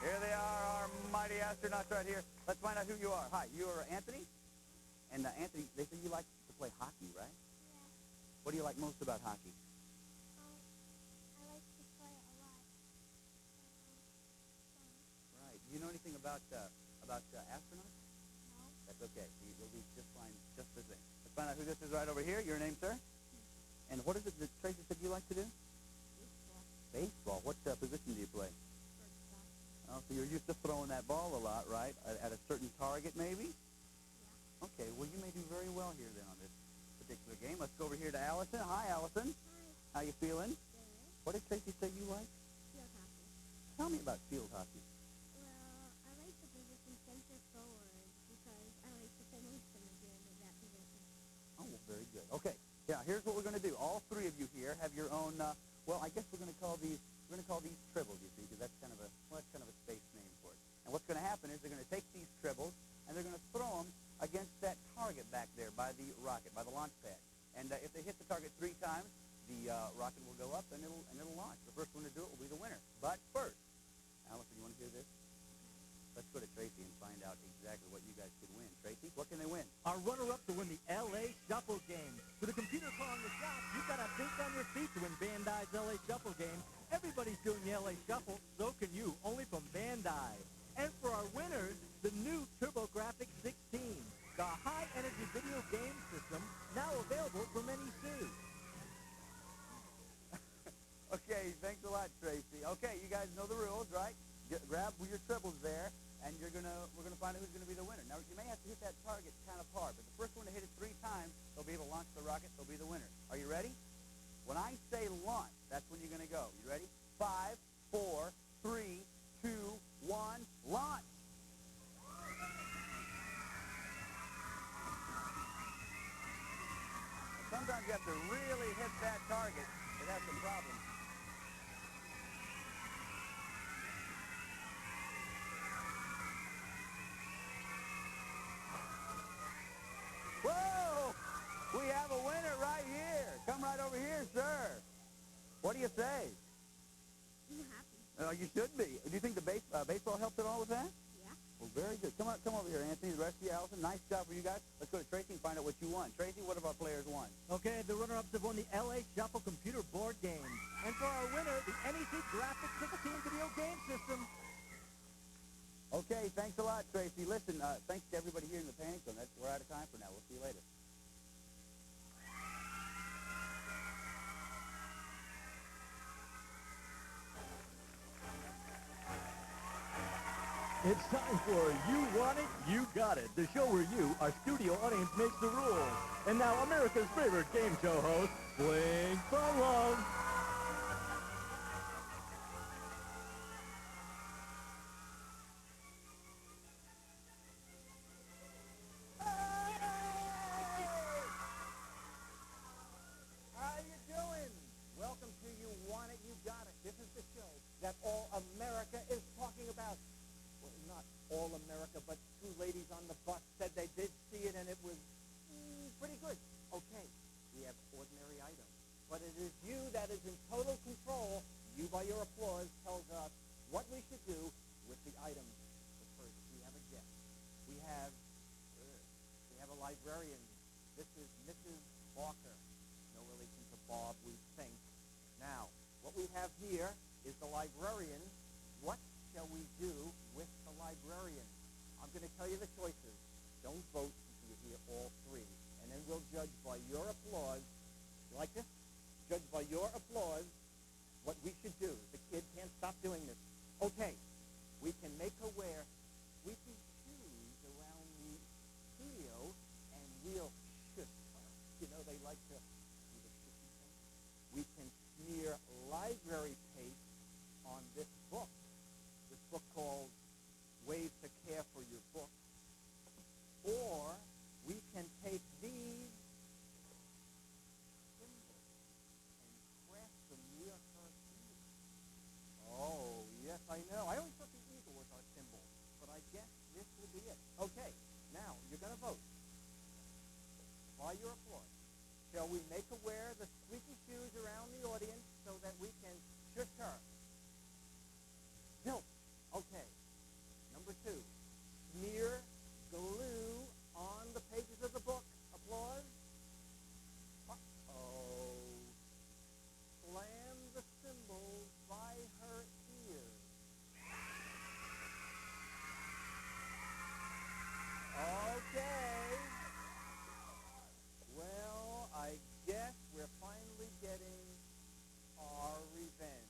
Here they are, our mighty astronauts right here. Let's find out who you are. Hi, you are Anthony? And Anthony, they say you like to play hockey, right? Yeah. What do you like most about hockey? I like to play a lot. Right. Do you know anything about astronauts? No. That's okay. You'll be just fine, just the same. Let's find out who this is right over here. Your name, sir? And what is it that Tracy said you like to do? Baseball. Baseball. What position do you play? Shortstop. Oh, so you're used to throwing that ball a lot, right? At a certain target, maybe? Yeah. Okay, well, you may do very well here then on this particular game. Let's go over here to Allison. Hi, Allison. Hi. How you feeling? Good. What did Tracy say you like? Field hockey. Tell me about field hockey. here have your own, well, I guess we're going to call these tribbles, you see, because that's kind of a space name for it. And what's going to happen is they're going to take these tribbles and they're going to throw them against that target back there by the rocket, by the launch pad. And if they hit the target 3 times, the rocket will go up and it'll launch. The first one to do it will be the winner. But first, Allison, you want to hear this? Let's go to Tracy and find out exactly what you guys could win. Tracy, what can they win? Our runner-up to win the L.A. Shuffle Game. With a computer calling the shots, you've got to think on your feet to win Bandai's L.A. Shuffle Game. Everybody's doing the L.A. Shuffle, so can you, only from Bandai. And for our winners, the new TurboGrafx 16, the high-energy video game system, now available from NEC. Okay, thanks a lot, Tracy. Okay, you guys know the rules, right? Grab your tribbles there, and we're gonna find out who's gonna be the winner. Now, you may have to hit that target kind of hard, but the first one to hit it 3 times, they'll be able to launch the rocket. They'll be the winner. Are you ready? When I say launch, that's when you're gonna go. You ready? 5, 4, 3, 2, 1, launch. Sometimes you have to really hit that target. It has some problems. Whoa! We have a winner right here. Come right over here, sir. What do you say? I'm happy. You should be. Do you think the baseball helped at all with that? Yeah. Well, very good. Come over here, Anthony. The rest of you, Allison. Nice job for you guys. Let's go to Tracy and find out what you won. Tracy, what have our players won? Okay, the runner-ups have won the L.A. Shuffle computer board game. And for our winner, the NEC Graphics 16 video game system. Okay, thanks a lot, Tracy. Listen, thanks to everybody here in the Panic Zone. We're out of time for now. We'll see you later. It's time for You Want It, You Got It, the show where you, our studio audience, makes the rules. And now, America's favorite game show host, Bling for Love. How you doing? Welcome to You Want It, You Got It. This is the show that all America is talking about. Well, not all America, but 2 ladies on the bus said they did see it, and it was pretty good. Okay, we have ordinary items, but it is you that is in total control. You, by your applause, tells us what we should do with the items. But first, we have a guest. We have a librarian. This is Mrs. Walker. No relation to Bob, we think. Now, what we have here is the librarian. What shall we do with the librarian? I'm going to tell you the choices. Don't vote until you hear all 3. And then we'll judge by your applause. You like this? Judge by your applause what we should do. The kid can't stop doing this. Okay, we can make her wear squeaky shoes around the studio, and we'll shush her. You know, they like to do the shushing thing. We can smear library paste on this book called Ways to Care for Your Book. Or we can take these symbols and craft them near her ear. Oh, yes, I know. I always thought the eagle was our symbol, but I guess this will be it. Okay, now you're going to vote. By your applause, shall we make her wear the squeaky shoes around the audience so that we can shush her? No. Okay. Number 2, smear glue on the pages of the book. Applause. Uh-oh. Slam the symbols by her ears. Okay. Well, I guess we're finally getting our revenge.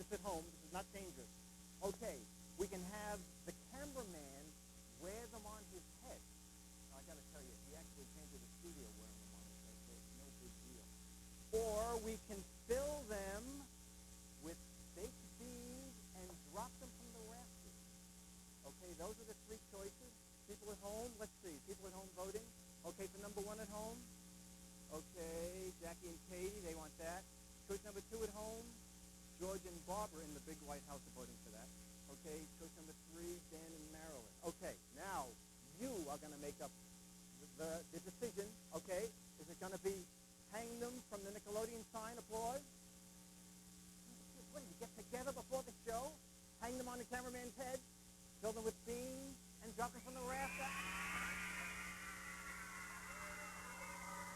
this at home. This is not dangerous. Okay, we can have the cameraman wear them on his head. Now, I got to tell you, he actually came to the studio wearing them on his head, so it's no big deal. Or we can fill them with baked beans and drop them from the rafters. Okay, those are the three choices. People at home, let's see, people at home voting. Okay, for number one at home. Okay, Jackie and Katie, they want that. Choice number two at home, George and Barbara in the big White House are voting for that. Okay, choice number three, Dan and Marilyn. Okay, now you are going to make up the decision. Okay, is it going to be hang them from the Nickelodeon sign, applause? What, do you get together before the show? Hang them on the cameraman's head? Fill them with beans and drop them from the rafter?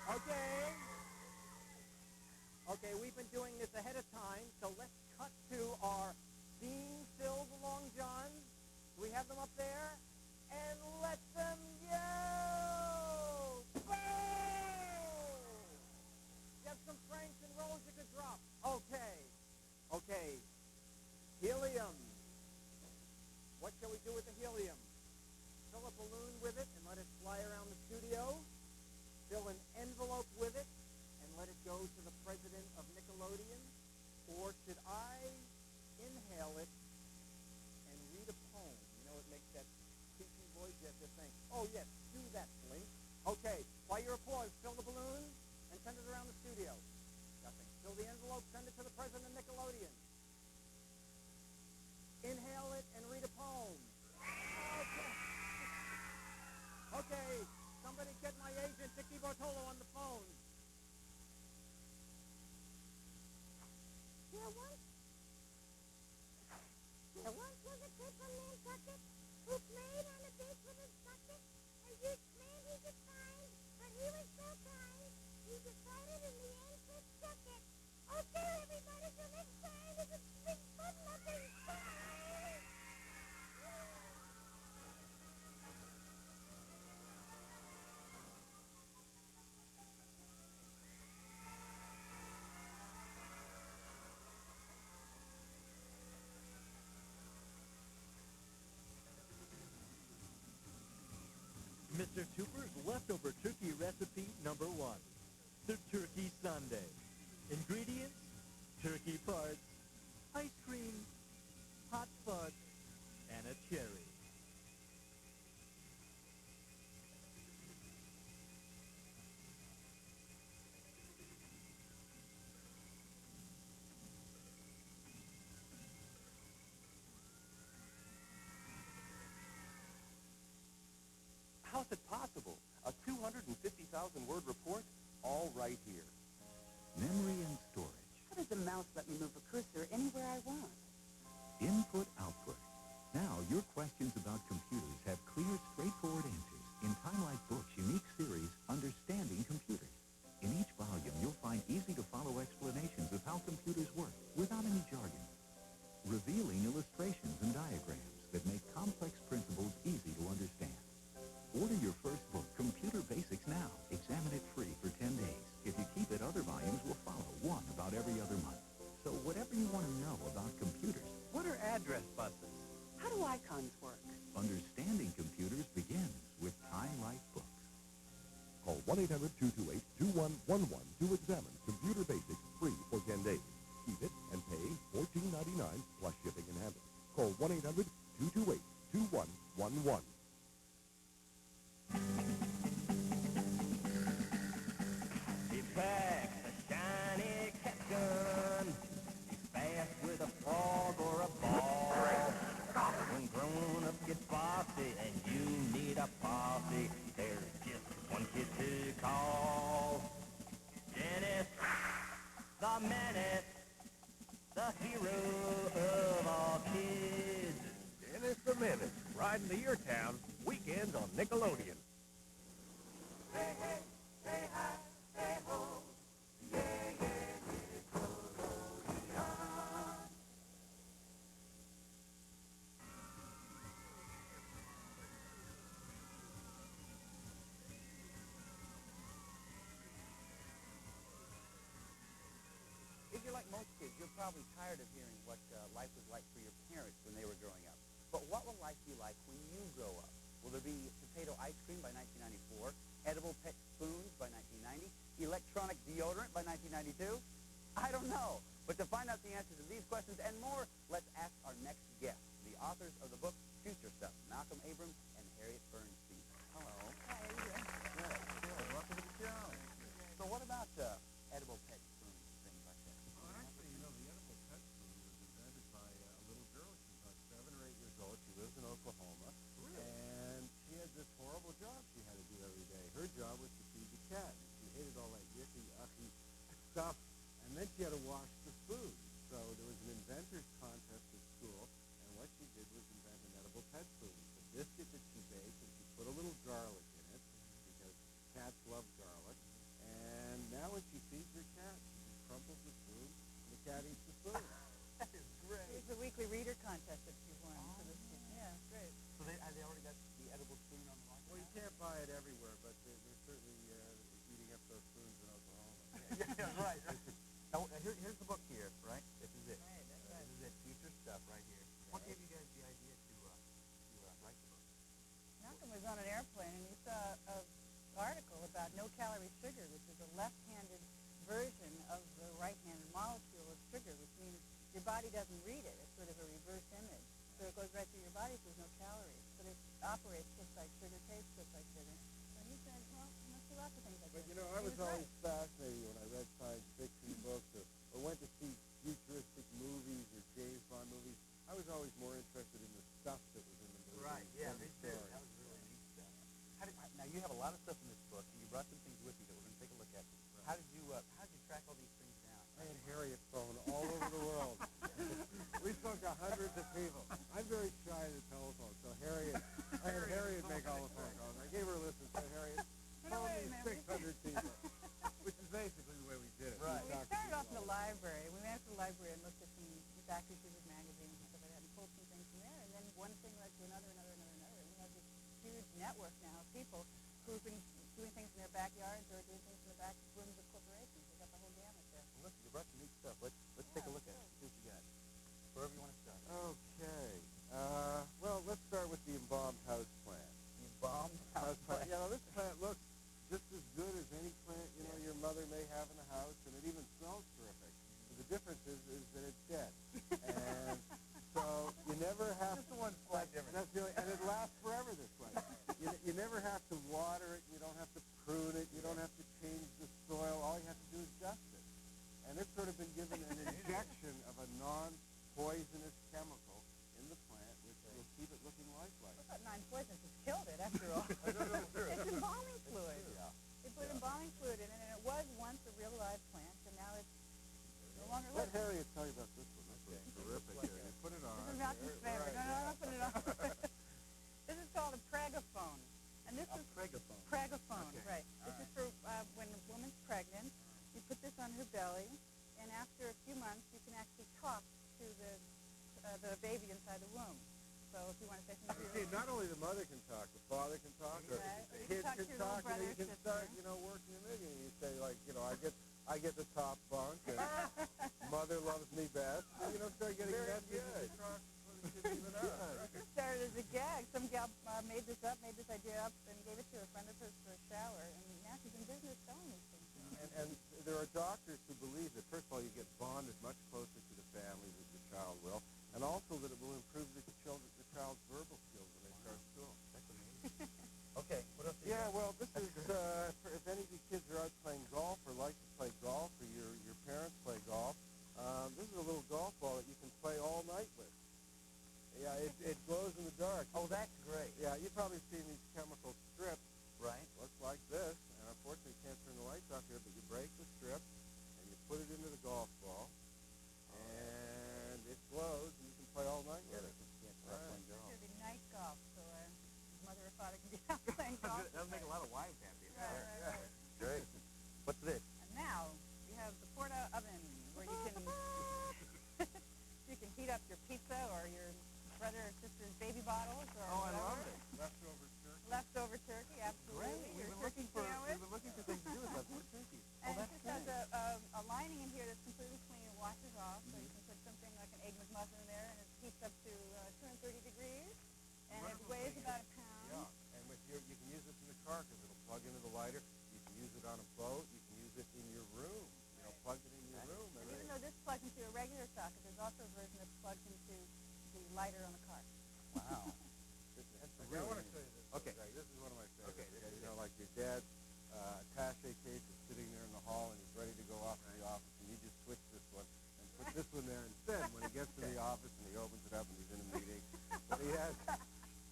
Okay. Okay, we've been doing this ahead of time, so let's cut to our bean-filled long johns. Do we have them up there? And let them yell! Boom! You have some franks and rolls you could drop. Okay. Okay. Helium. What shall we do with the helium? Fill a balloon with it and let it fly around the studio. Fill an envelope with it and let it go to the president of Nickelodeon? Or should I inhale it and read a poem? You know, it makes that creepy voice you have to think, oh, yes, do that, Blink. Okay, by your applause, fill the balloon and send it around the studio. Nothing. Fill the envelope, send it to the president of Nickelodeon. Inhale it and read a poem. Okay. Okay, somebody get my agent, DeBartolo, on the phone. There once was a kid from Nantucket who played on the beach with his bucket. A huge man he could find, but he was so kind, he decided in the end to chuck it. Okay, everybody, till next time, it's a big good-looking time. Mr. Tooper's leftover turkey recipe number 1. The turkey sundae. Ingredients: turkey parts, ice cream, hot fudge, and a cherry. How's it possible? A 250,000-word report, all right here. Memory and storage. How does the mouse let me move a cursor anywhere I want? Input, output. Now, your questions about computers have clear, straightforward answers in Time Life Book's unique series, Understanding Computers. In each volume, you'll find easy-to-follow explanations of how computers work without any jargon. Revealing illustrations and diagrams that make complex principles easy to understand. Order your first book, Computer Basics, now. Examine it free for 10 days. If you keep it, other volumes will follow, one about every other month. So whatever you want to know about computers, What are address buses? How do icons work? understanding computers begins with Time Life Books. Call 1-800-228-2111 to examine Computer Basics free for 10 days. Keep it and pay $14.99 plus shipping and handling. Call 1-800-228-2111. He packs a shiny cat gun. He's fast with a frog or a ball. When grown-ups get bossy and you need a posse, there's just one kid to call. Dennis, the menace, the hero of all kids. Dennis the Menace, riding to your town, weekends on Nickelodeon. Hey, hey, hey, hi, hey, ho. Yeah, yeah, If you like most kids, you're probably tired of hearing what life was like for your parents when they were growing up. But what will life be like when you grow up? Will there be potato ice cream by 1994, edible pet spoons by 1990, electronic deodorant by 1992? I don't know. But to find out the answers to these questions and more, let's ask our next guest, the authors of the book Future Stuff, Malcolm Abrams and Harriet Bernstein. Hello. Hi, how are you doing? Good. Welcome to the show. So what about edible pet spoons, things like that? Well, actually, you know, the edible pet spoon was invented by a little girl. She's about 7 or 8 years old. She lives in Oklahoma. Really? And she had this horrible job she had to do every day. Her job was to feed the cat. And she hated all that yucky, ucky stuff. And then she had to wash the food. So there was an inventor's contest at school, and what she did was invent an edible pet spoon. It's a biscuit that she baked, and she put a little garlic in it, because cats love garlic. And now when she feeds her cat, she just crumples the spoon, and the cat eats the spoon. That is great. It's a weekly reader contest that she's won. For this. Yeah, great. So have they already got the edible spoon on the market? Well, you can't buy it everywhere, but they're certainly eating up those spoons in Oklahoma. Yeah, right. Now, here's the book here, right? This is it. Right, that's right. This is it, Future Stuff right here. What gave you guys the idea to write the book? Malcolm was on an airplane and he saw an article about no-calorie sugar, which is a left-handed version of the right-handed molecule of sugar, which means your body doesn't read it. It's sort of a reverse image. So it goes right through your body, so there's no calories. But it operates just like sugar, tastes just like sugar. So he said, well, there must be lots of things like But this. you know, I was always fascinated when I read science fiction books or went to see futuristic movies or James Bond movies. I was always more interested in the stuff that was in the movie. Right, yeah, than me the too. story. That was really neat stuff. Now, you have a lot of stuff in this book, and you brought some things with you that we're going to take a look at. Right. How did you track all these things down? I had Harriet phone all over the world. We spoke to hundreds of people. I'm very shy of the telephone, so I had Harriet make all the phone calls. I gave her a list and said, Harriet, phone me 600 people, which is basically the way we did it. Right. We started off in the library. We went to the library and looked at some back issues of magazines and stuff like that and pulled some things from there. And then one thing led to another. And we have this huge network now of people who've been doing things in their backyards or doing things in the back rooms of corporations. We've got the whole gamut there. Well, listen, you brought some neat stuff. Let's take a look at it. See what you got. Wherever you want to start. Okay. Well, let's start with the embalmed house plant. The embalmed house plant. Yeah, this plant looks just as good as any plant, you know, your mother may have in the house, and it even smells terrific. But the difference is that it's dead. And so you never have Just the one slight difference. That's the only, and it lasts forever this way. You never have to water it. You don't have to prune it. You don't have to change the soil. All you have to do is dust it. And it's sort of been given an injection of a non-poisonous chemical in the plant, which will keep it looking lifelike. Well, it's not non-poisonous. It's killed it, after all. It's embalming fluid. Yeah. They put embalming fluid in it, and it was once a real live plant, and now it's no longer Let living. Harriet tell you about this one. This one's terrific. Harriet. Put it on. This is Malcolm's favorite. No, I'll put it on. This is called a pregaphone. And this is pregaphone. Pregaphone, Okay. right. This is for when a woman's pregnant. You put this on her belly, and after a few months, you can actually talk to the baby inside the womb. So if you want to say something to See, not only the mother can talk, the father can talk, or Right. the You kids can talk can to your little talk, brother and you or can sister. start, working in it, and you say, like, I get the top bunk, and mother loves me best, and, start getting messages across before the kids even out. This started as a gag. Some gal made this idea up, and gave it to a friend of hers for a shower, and now she's in business selling these things. And there are doctors who believe that, first of all, you get bonded much closer to the family that your child will, and also that it will improve the child's verbal skills when they start school. That's amazing. Okay, what else? Yeah, well, this is, for if any of you kids are out playing golf or like to play golf, or your parents play golf, this is a little golf ball that you can play all night with. Yeah, it glows in the dark. Oh, that's great. Yeah, you've probably seen these chemical strips. Right. Looks like this, and unfortunately you can't turn the lights off here, but you break the strip, and you put it into the golf ball, and it glows, and you can play all night with it. This should be night golf, so his mother or father can be out playing golf. That'll make a lot of wives happy. Right. Great. What's this? And now we have the porta oven, where you can heat up your pizza or your brother or sister's baby bottles or whatever. Love it. Leftover turkey. Leftover turkey, absolutely. Great. We've been looking for things to do with leftover turkey. And it just has a lining in here that's completely clean. It washes cellular socket, there's also a version that's plugged into the lighter on the car. Wow. I want to show you this. Okay. Guy. This is one of my favorites. Okay, Okay, you know, like your dad's attaché case is sitting there in the hall, and he's ready to go off to the office, and you just switch this one and put this one there instead when he gets to the office and he opens it up and he's in a meeting.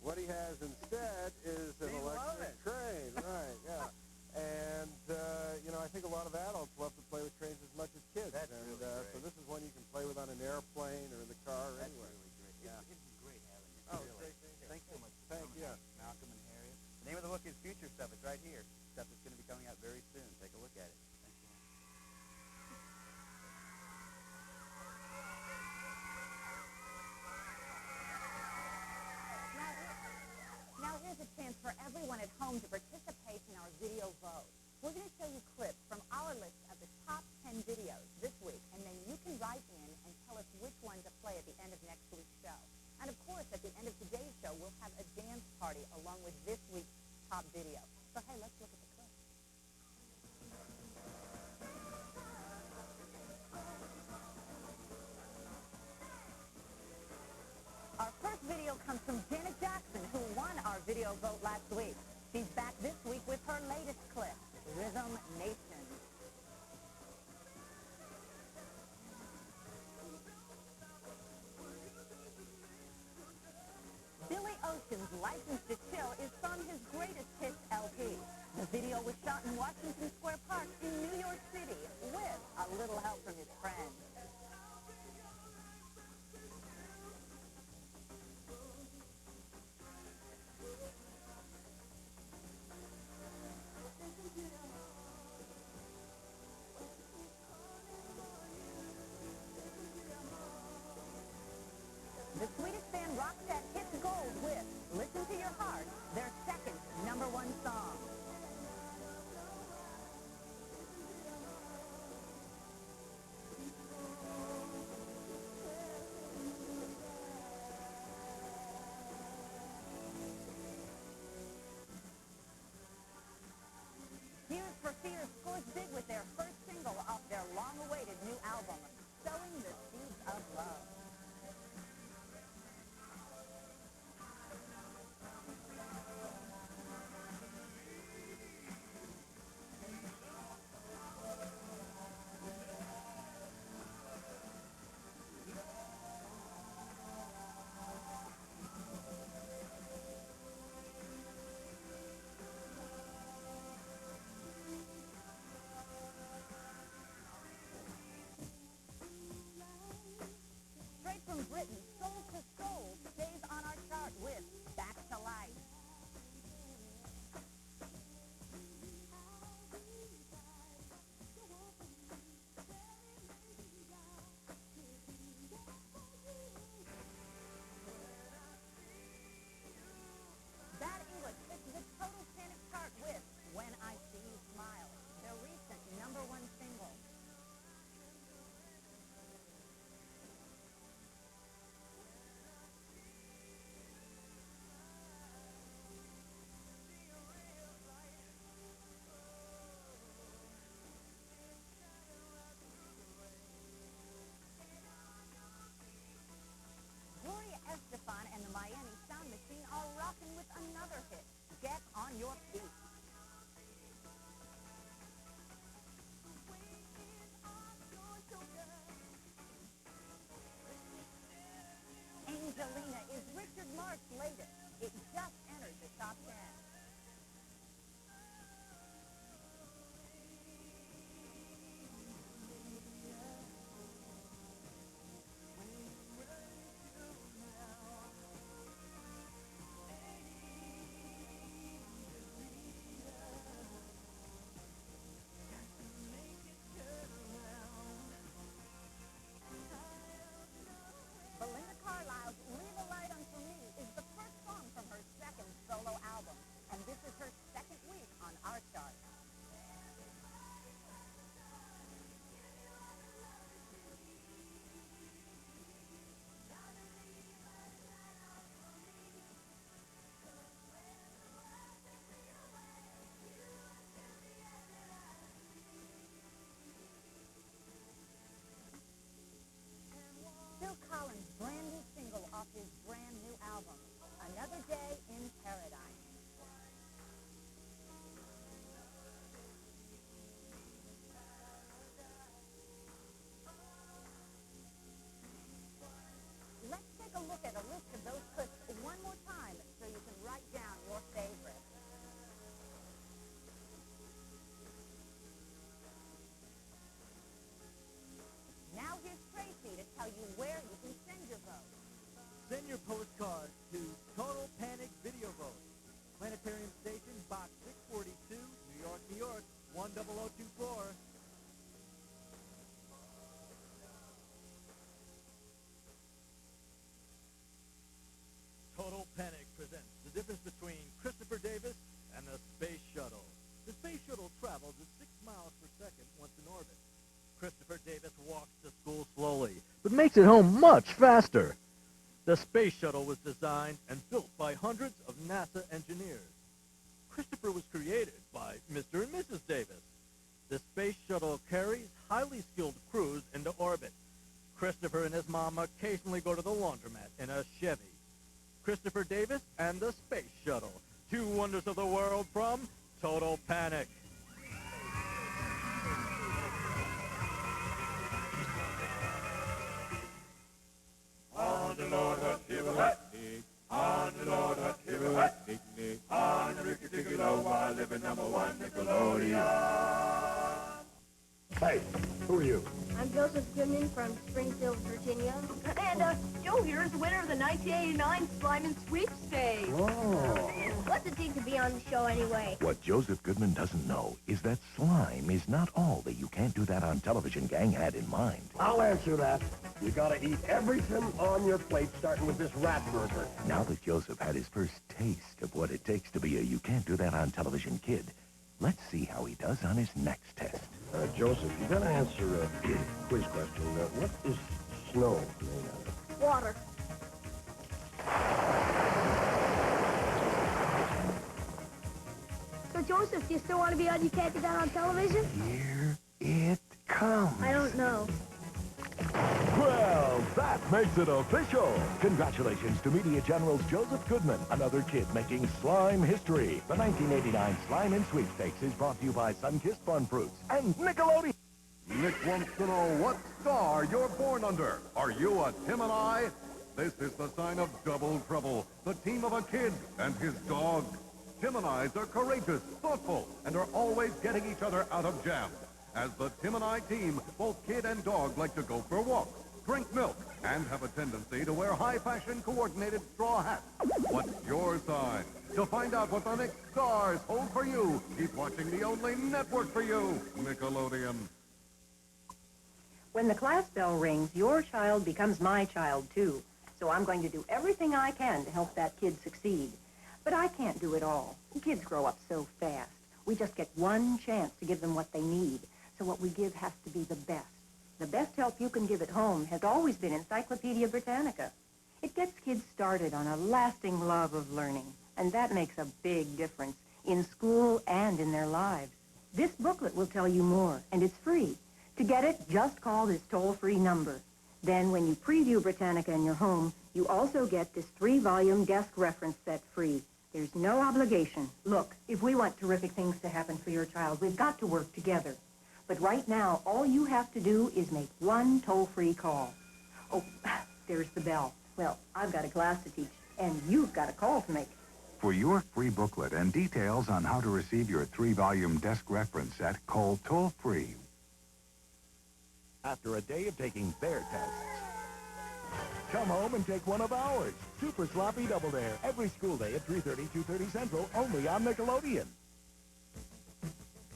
What he has instead is an electric train, right? Yeah. And you know, I think a lot of adults love to play with trains as much as kids. That's and really great. so this is one you can play with on an airplane or in the car or That's anywhere. really great. Yeah. It's great having you. Oh, really. great being here. Thanks so much. Thank you. Malcolm and Harriet. The name of the book is Future Stuff. It's right here. Stuff that's going to be coming out very soon. Take a look at it. Thanks a lot. Now here's a chance for everyone at home to participate in our video vote. We're going to show you clips from our list of the top 10 videos this week, and then you can write in and tell us which one to play at the end of next week's show. And of course, at the end of today's show, we'll have a dance party along with this week's top video. So hey, let's look at the clip. Our first video comes from Janet Jackson, who won our video vote last week. She's back this week with her latest clip, Rhythm Nation. Billy Ocean's License to Chill is from his greatest hits LP. The video was shot in Washington Square Park in New York City with a little help from his friends. The Swedish band Roxette hit gold with Listen to Your Heart, their second #1 song. look at a list of those clips one more time so you can write down your favorite. Now here's Tracy to tell you where you can send your vote. Send your postcards to Total Panic Video Vote. Planetarium Station, Box 642, New York, New York, 10024. Total Panic presents the difference between Christopher Davis and the Space Shuttle. The Space Shuttle travels at 6 miles per second once in orbit. Christopher Davis walks to school slowly, but makes it home much faster. The Space Shuttle was designed and built by hundreds of NASA engineers. Christopher was created by Mr. and Mrs. Davis. The Space Shuttle carries highly skilled crews into orbit. Christopher and his mom occasionally go to the laundromat in a Chevy. Christopher Davis and the Space Shuttle. 2 wonders of the world from Total Panic. On the Lord, on the Lord, on the Ricky-Ticky-Low, while living #1 Nickelodeon. Hey, who are you? I'm Joseph Goodman from Springfield, Virginia. And Joe here is the winner of the 1989 Slime and Sweepstakes. Oh. What's it take to be on the show anyway? What Joseph Goodman doesn't know is that slime is not all that You Can't Do That on Television gang had in mind. I'll answer that. You gotta eat everything on your plate, starting with this rat burger. Now that Joseph had his first taste of what it takes to be a You Can't Do That on Television kid, let's see how he does on his next test. Joseph, you gotta answer a quiz question. What is snow made out of? Water. So, Joseph, do you still want to be on You Can't Do That on Television? Here it comes. I don't know. Well, that makes it official. Congratulations to Media General's Joseph Goodman, another kid making slime history. The 1989 Slime and Sweepstakes is brought to you by Sunkissed Fun Fruits and Nickelodeon. Nick wants to know what star you're born under. Are you a Tim and I? This is the sign of double trouble, the team of a kid and his dog. Tim and I's are courageous, thoughtful, and are always getting each other out of jam. As the Tim and I team, both kid and dog like to go for walks, drink milk, and have a tendency to wear high-fashion coordinated straw hats. What's your sign? To find out what the next stars hold for you, keep watching the only network for you, Nickelodeon. When the class bell rings, your child becomes my child, too. So I'm going to do everything I can to help that kid succeed. But I can't do it all. Kids grow up so fast. We just get one chance to give them what they need. So what we give has to be the best. The best help you can give at home has always been Encyclopedia Britannica. It gets kids started on a lasting love of learning, and that makes a big difference in school and in their lives. This booklet will tell you more, and it's free. To get it, just call this toll-free number. Then when you preview Britannica in your home, you also get this 3-volume desk reference set free. There's no obligation. Look, if we want terrific things to happen for your child, we've got to work together. But right now, all you have to do is make one toll-free call. Oh, there's the bell. Well, I've got a class to teach, and you've got a call to make. For your free booklet and details on how to receive your 3-volume desk reference set, call toll-free. After a day of taking their tests, come home and take one of ours. Super Sloppy Double Dare. Every school day at 3:30, 2:30 Central, only on Nickelodeon.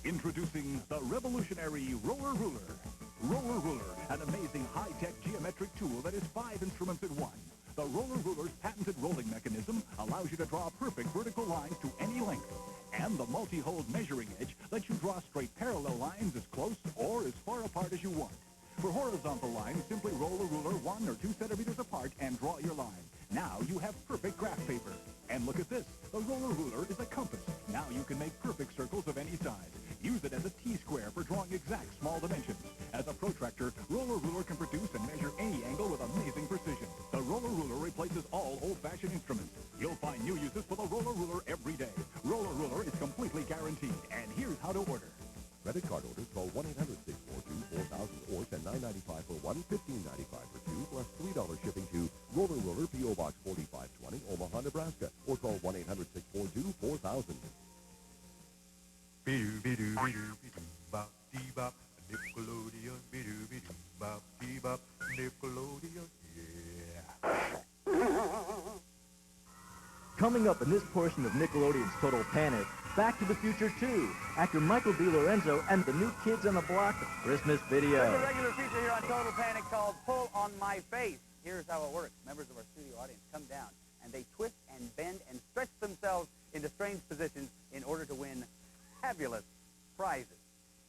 Introducing the revolutionary Roller Ruler. Roller Ruler, an amazing high-tech geometric tool that is 5 instruments in one. The Roller Ruler's patented rolling mechanism allows you to draw perfect vertical lines to any length. And the multi-hold measuring edge lets you draw straight parallel lines as close or as far apart as you want. For horizontal lines, simply roll a ruler 1 or 2 centimeters apart and draw your line. Now you have perfect graph paper. And look at this. The Roller Ruler is a compass. Now you can make perfect circles of any size. Use it as a T-square for drawing exact small dimensions. As a protractor, Roller Ruler can produce and measure any angle with amazing precision. The Roller Ruler replaces all old-fashioned instruments. You'll find new uses for the Roller Ruler every day. Roller Ruler is completely guaranteed. And here's how to order. Credit card orders, call 1-800-642-4000 or send $9.95 for one, $15.95 for two, plus $3 shipping to Roller Ruler, P.O. 2000. Bop, dee-bop, Nickelodeon, bidoo-bidoo, bop, dee-bop, Nickelodeon, yeah. Coming up in this portion of Nickelodeon's Total Panic, Back to the Future 2, actor Michael DeLorenzo and the New Kids on the Block Christmas video. There's a regular feature here on Total Panic called Pull on My Face. Here's how it works. Members of our studio audience come down, and they twist and bend and stretch themselves into strange positions in order to win fabulous prizes.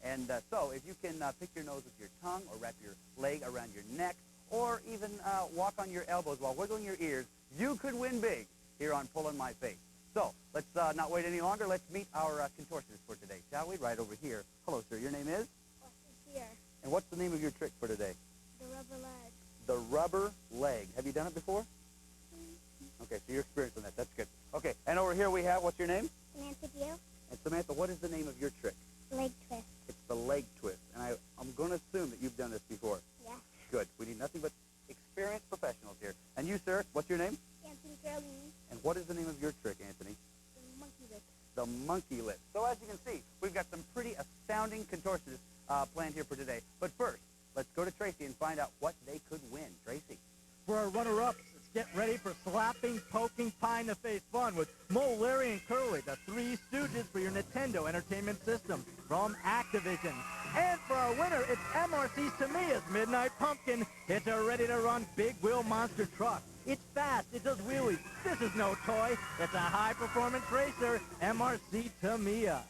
And so if you can pick your nose with your tongue or wrap your leg around your neck or even walk on your elbows while wiggling your ears, you could win big here on Pull on My Face. So let's not wait any longer. Let's meet our contortionist for today, shall we? Right over here. Hello, sir. Your name is? Here. And what's the name of your trick for today? The rubber leg. The rubber leg. Have you done it before? Okay, so you're experienced on that. That's good. Okay, and over here we have, what's your name? Samantha Gill. And Samantha, what is the name of your trick? Leg twist. It's the leg twist. And I'm going to assume that you've done this before. Yeah. Good. We need nothing but experienced professionals here. And you, sir, what's your name? Anthony Carolini. And what is the name of your trick, Anthony? The monkey lip. The monkey lip. So as you can see, we've got some pretty astounding contortionists planned here for today. But first, let's go to Tracy and find out what they could win. Tracy. For our runner-ups, let's get ready for slapping, poking, pie-in-the-face fun with Mo, Larry, and Curly, the Three Stooges for your Nintendo Entertainment System from Activision. And for our winner, it's MRC's Tamiya's Midnight Pumpkin. It's a ready-to-run big-wheel monster truck. It's fast. It does wheelies. This is no toy. It's a high-performance racer, MRC Tamiya.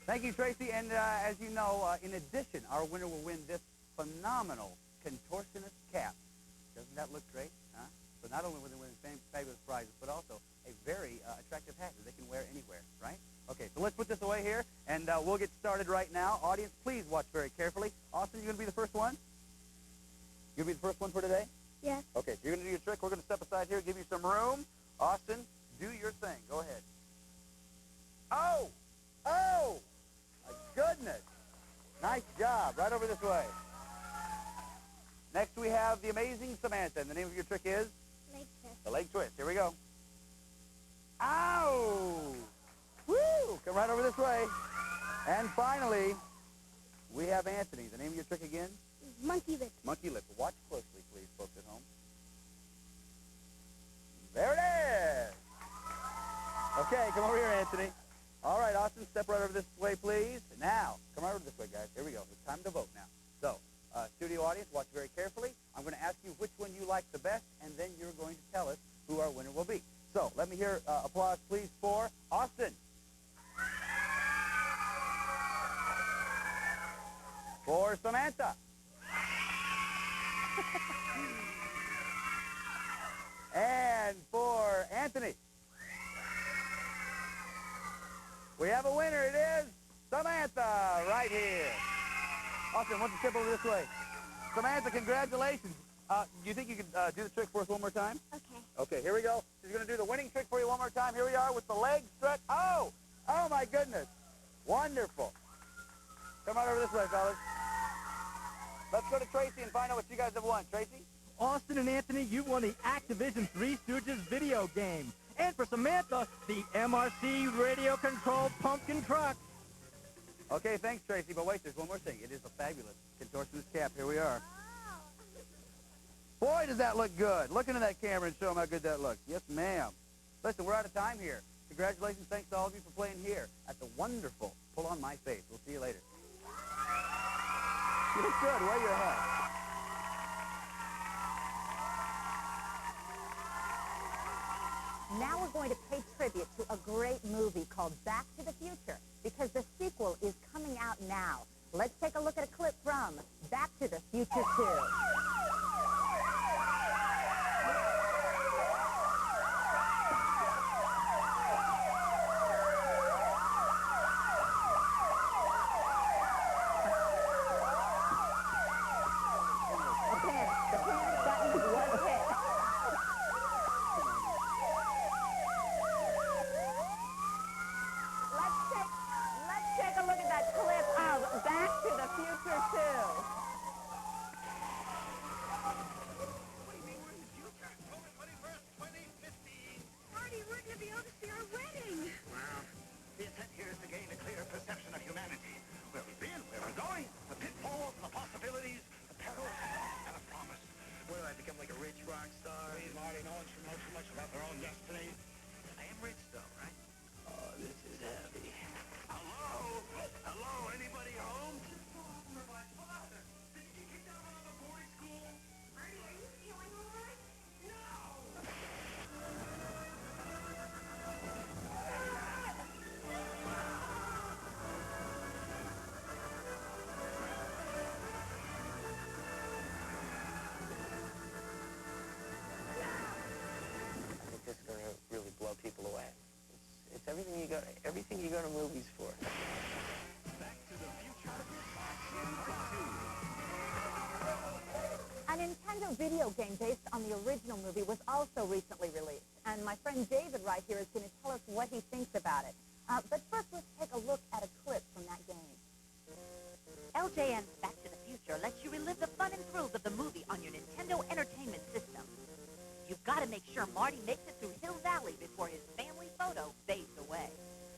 Thank you, Tracy. And as you know, in addition, our winner will win this phenomenal contortionist cap. Doesn't that look great? Huh? So not only will they win fabulous prizes, but also a very attractive hat that they can wear anywhere, right? Okay, so let's put this away here, and we'll get started right now. Audience, please watch very carefully. Austin, you going to be the first one? You going to be the first one for today? Yes. Okay, so you're going to do your trick. We're going to step aside here, give you some room. Austin, do your thing. Go ahead. Oh! Oh! My goodness! Nice job. Right over this way. Next we have the amazing Samantha, and the name of your trick is? Leg twist. The leg twist. Here we go. Ow! Woo! Come right over this way. And finally, we have Anthony. The name of your trick again? Monkey lip. Monkey lip. Watch closely, please, folks at home. There it is! Okay, come over here, Anthony. All right, Austin, step right over this way, please. Now, come right over this way, guys. Here we go. It's time to vote now. So, studio audience, watch very carefully. I'm going to ask you which one you like the best, and then you're going to tell us who our winner will be. So, let me hear applause, please, for Austin. For Samantha. And for Anthony. We have a winner. It is Samantha right here. Austin, why don't you step over this way? Samantha, congratulations. Do you think you could do the trick for us one more time? Okay. Okay, here we go. She's going to do the winning trick for you one more time. Here we are with the leg stretch. Oh! Oh, my goodness. Wonderful. Come right over this way, fellas. Let's go to Tracy and find out what you guys have won. Tracy? Austin and Anthony, you won the Activision Three Stooges video game. And for Samantha, the MRC radio-controlled pumpkin truck. Okay, thanks, Tracy. But wait, there's one more thing. It is a fabulous contortionist cap. Here we are. Boy, does that look good. Look into that camera and show them how good that looks. Yes, ma'am. Listen, we're out of time here. Congratulations. Thanks to all of you for playing here at the wonderful Pull on My Face. We'll see you later. You look good. Wear your hat. Now we're going to pay tribute to a great movie called Back to the Future, because the sequel is coming out now. Let's take a look at a clip from Back to the Future 2. everything you go to movies for. A Nintendo video game based on the original movie was also recently released, and my friend David right here is going to tell us what he thinks about it. But first, let's take a look at a clip from that game. LJN's Back to the Future lets you relive the fun and thrills of the movie on your Nintendo Entertainment System. You've got to make sure Marty makes it through Hill Valley before his family photo fades away.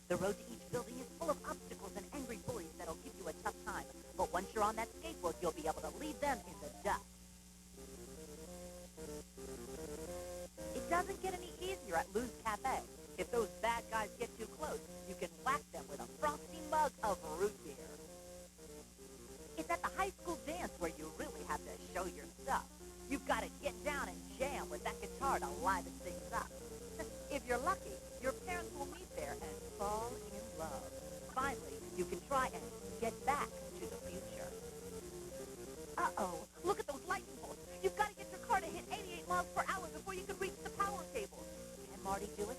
The road to each building is full of obstacles and angry bullies that'll give you a tough time, but once you're on that skateboard, you'll be able to leave them in the dust. It doesn't get any easier at Lou's Cafe. If those bad guys get too close, you can whack them with a frosty mug of root beer. It's at the high school dance where you really have to show your stuff. You've got to get down and jam with that guitar to liven things up. If you're lucky, your parents will meet there and fall in love. Finally, you can try and get back to the future. Uh-oh, look at those lightning bolts. You've got to get your car to hit 88 miles per hour before you can reach the power cables. Can Marty do it?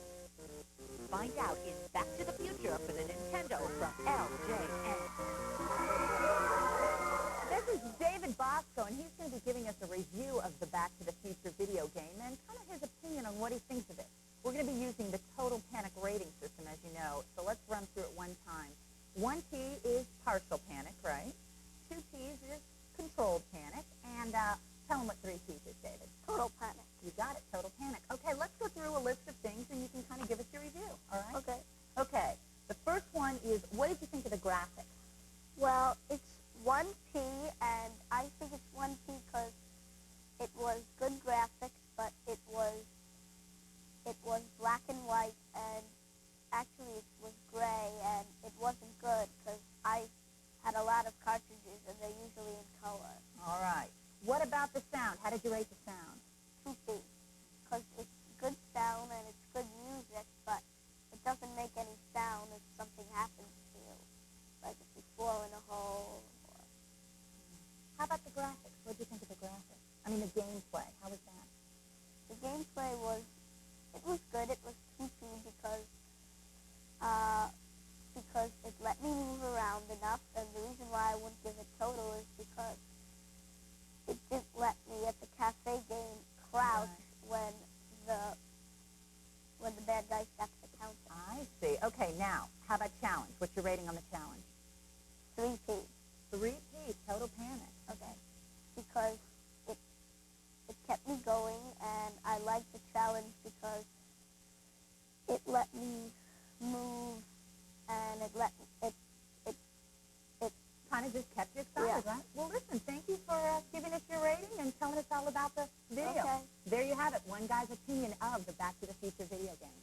Find out in Back to the Future for the Nintendo from LJN. This is David Bosco, and he's going to be giving us a review of the Back to the Future video game and kind of his opinion on what he thinks of it. We're going to be using the Total Panic rating system, as you know, so let's run through it one time. 1 P is partial panic, right? 2 P's is controlled panic, and tell them what 3 P's is, David. Total panic. You got it, total panic. Okay, let's go through a list of things, and you can kind of give us your review, all right? Okay. Okay, the first one is, what did you think of the graphics? Well, it's 1P, and I think it's 1P because it was good graphics, but it was black and white, and actually it was gray, and it wasn't good because I had a lot of cartridges, and they're usually in color. All right. What about the sound? How did you rate the sound? 2P, because it's good sound and it's good music, but it doesn't make any sound if something happens to you, like if you fall in a hole. How about the graphics? What did you think of the graphics? I mean, the gameplay. How was that? The gameplay was good. It was 2P because it let me move around enough, and the reason why I wouldn't give it total is because it didn't let me at the cafe game crouch when the bad guy steps the counter. I see. Okay, now, how about challenge? What's your rating on the challenge? 3P. 3P, total panic. Okay. Because it kept me going, and I liked the challenge because it let me move, and it kind of just kept you excited, right? Well, listen, thank you for giving us your rating and telling us all about the video. Okay. There you have it, one guy's opinion of the Back to the Future video game.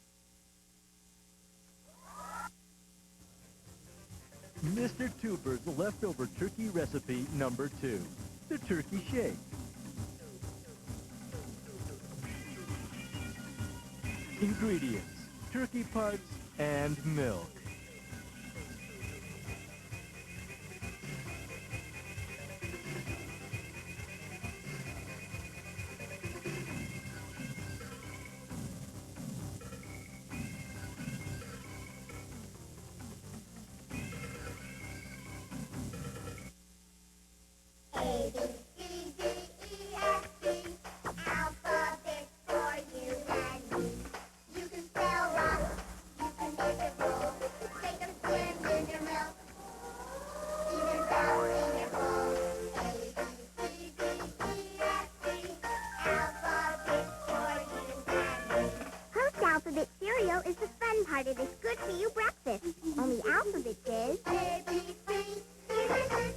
Mr. Tooper's leftover turkey recipe number 2, the turkey shake. Ingredients, turkey parts and milk. Alphabet cereal is the fun part of this good-for-you breakfast. Only alphabet is A, B, C, delicious.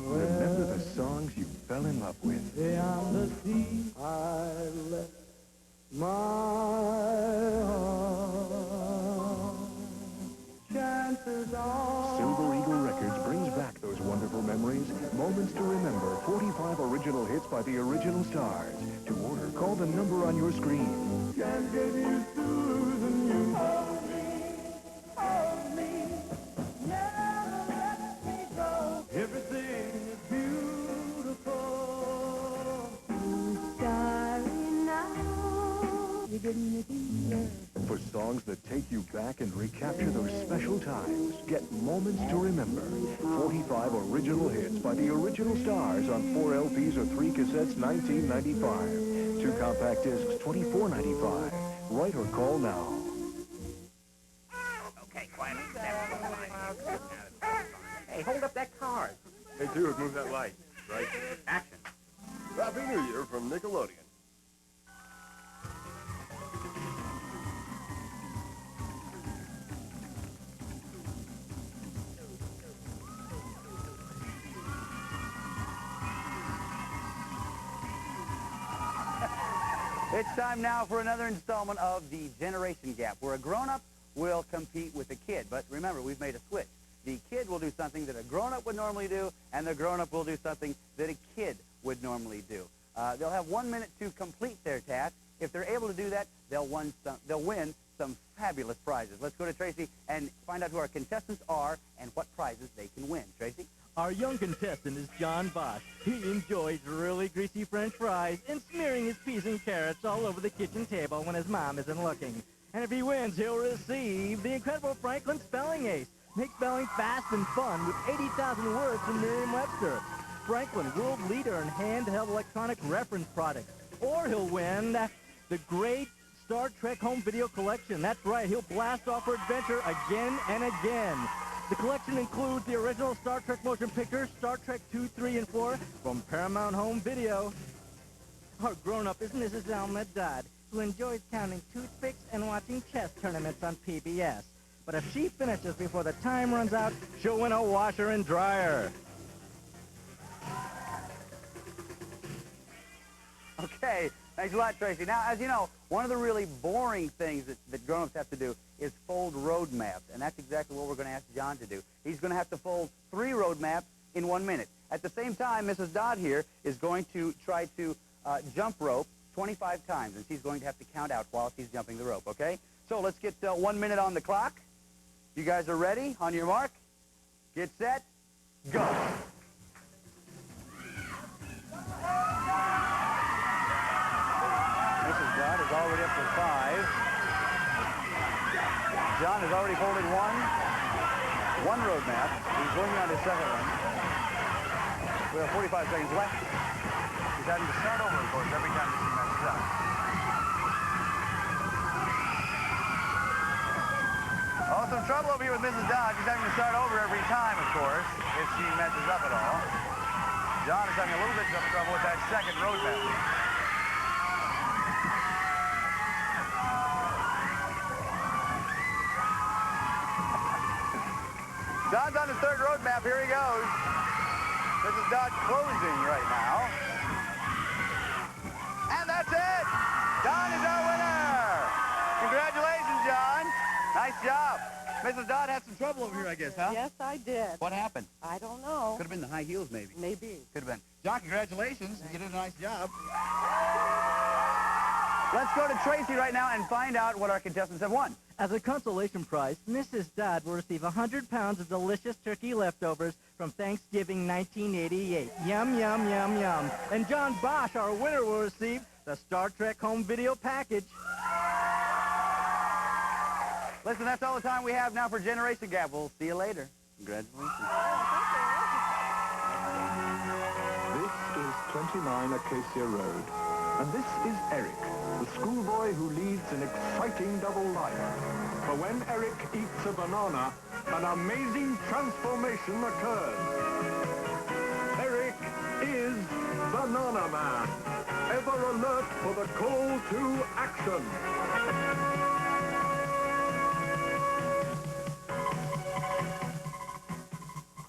Remember the songs you fell in love with. Beyond the sea, I left my heart. Chances are... Silver Eagle Records brings back those wonderful memories, moments to remember, 45 original hits by the original stars. To order, call the number on your screen. Can't get used to losing you. Hold me, never let me go. Everything is beautiful. For songs that take you back and recapture those special times, get Moments to Remember. 45 original hits by the original stars on 4 LPs or 3 cassettes, $19.95. 2 compact discs, $24.95. Write or call now. Okay, quiet. Hey, hold up that card. Hey, dude, move that light. Right? Action. Happy New Year from Nickelodeon. It's time now for another installment of the Generation Gap, where a grown-up will compete with a kid. But remember, we've made a switch. The kid will do something that a grown-up would normally do, and the grown-up will do something that a kid would normally do. They'll have 1 minute to complete their task. If they're able to do that, they'll win some fabulous prizes. Let's go to Tracy and find out who our contestants are and what prizes they can win. Tracy? Our young contestant is John Bosch. He enjoys really greasy French fries and smearing his peas and carrots all over the kitchen table when his mom isn't looking. And if he wins, he'll receive the incredible Franklin Spelling Ace. Make spelling fast and fun with 80,000 words from Merriam-Webster. Franklin, world leader in handheld electronic reference products. Or he'll win the great Star Trek home video collection. That's right, he'll blast off for adventure again and again. The collection includes the original Star Trek motion pictures, Star Trek 2, 3, and 4 from Paramount Home Video. Our grown-up is Mrs. Alma Dodd, who enjoys counting toothpicks and watching chess tournaments on PBS. But if she finishes before the time runs out, she'll win a washer and dryer. Okay, thanks a lot, Tracy. Now, as you know, one of the really boring things that grown-ups have to do is fold road maps, and that's exactly what we're going to ask John to do. He's going to have to fold 3 road maps in 1 minute. At the same time, Mrs. Dodd here is going to try to jump rope 25 times, and she's going to have to count out while she's jumping the rope, okay? So let's get 1 minute on the clock. You guys are ready? On your mark, get set, go. Mrs. Dodd is already up to 5. John has already folded one road map. He's going on his second one. We have 45 seconds left. He's having to start over, of course, every time he messes up. Oh, some trouble over here with Mrs. Dodd. She's having to start over every time, of course, if she messes up at all. John is having a little bit of trouble with that second road map. John's on his third road map. Here he goes. Mrs. Dodd closing right now. And that's it. John is our winner. Congratulations, John. Nice job. Mrs. Dodd had some trouble over here, I guess, huh? Yes, I did. What happened? I don't know. Could have been the high heels, maybe. Maybe. Could have been. John, congratulations. You did a nice job. Let's go to Tracy right now and find out what our contestants have won. As a consolation prize, Mrs. Dodd will receive 100 pounds of delicious turkey leftovers from Thanksgiving 1988. Yum, yum, yum, yum. And John Bosch, our winner, will receive the Star Trek home video package. Listen, that's all the time we have now for Generation Gap. We'll see you later. Congratulations. This is 29 Acacia Road. And this is Eric, the schoolboy who leads an exciting double life. For when Eric eats a banana, an amazing transformation occurs. Eric is Banana Man, ever alert for the call to action.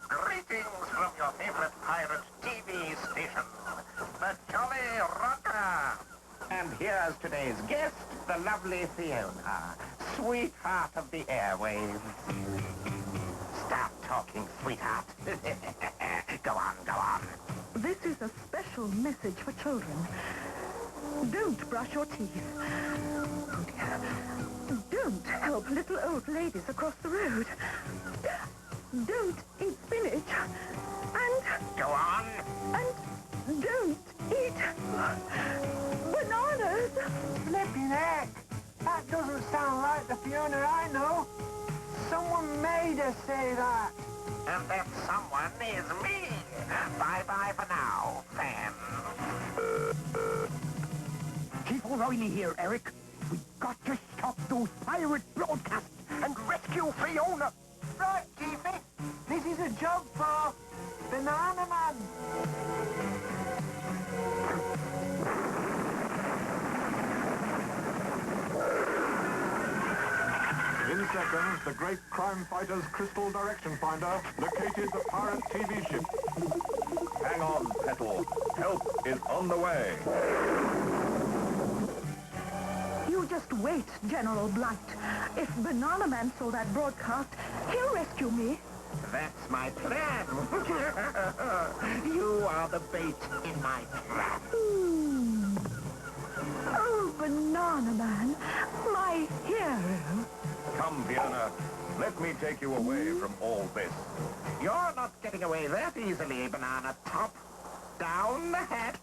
Greetings from your favorite pirate TV station, the Jolly Rocker. And here's today's guest, the lovely Fiona, sweetheart of the airwaves. Stop talking, sweetheart. Go on, go on. This is a special message for children. Don't brush your teeth. Oh dear. Don't help little old ladies across the road. Don't eat spinach. And... Go on. And don't eat bananas. Flipping heck. That doesn't sound like the Fiona I know. Someone made her say that. And that someone is me. Bye-bye for now, fans. Chief O'Reilly here, Eric. We've got to stop those pirate broadcasts and rescue Fiona. Right, Keefy. This is a job for Banana Man. In seconds, the great crime fighter's crystal direction finder located the pirate TV ship. Hang on, Petal. Help is on the way. You just wait, General Blight. If Banana Man saw that broadcast, he'll rescue me. That's my plan. You are the bait in my trap. Oh, Banana Man, my hero. Come, Fiona. Let me take you away from all this. You're not getting away that easily, Banana Top. Down the hatch.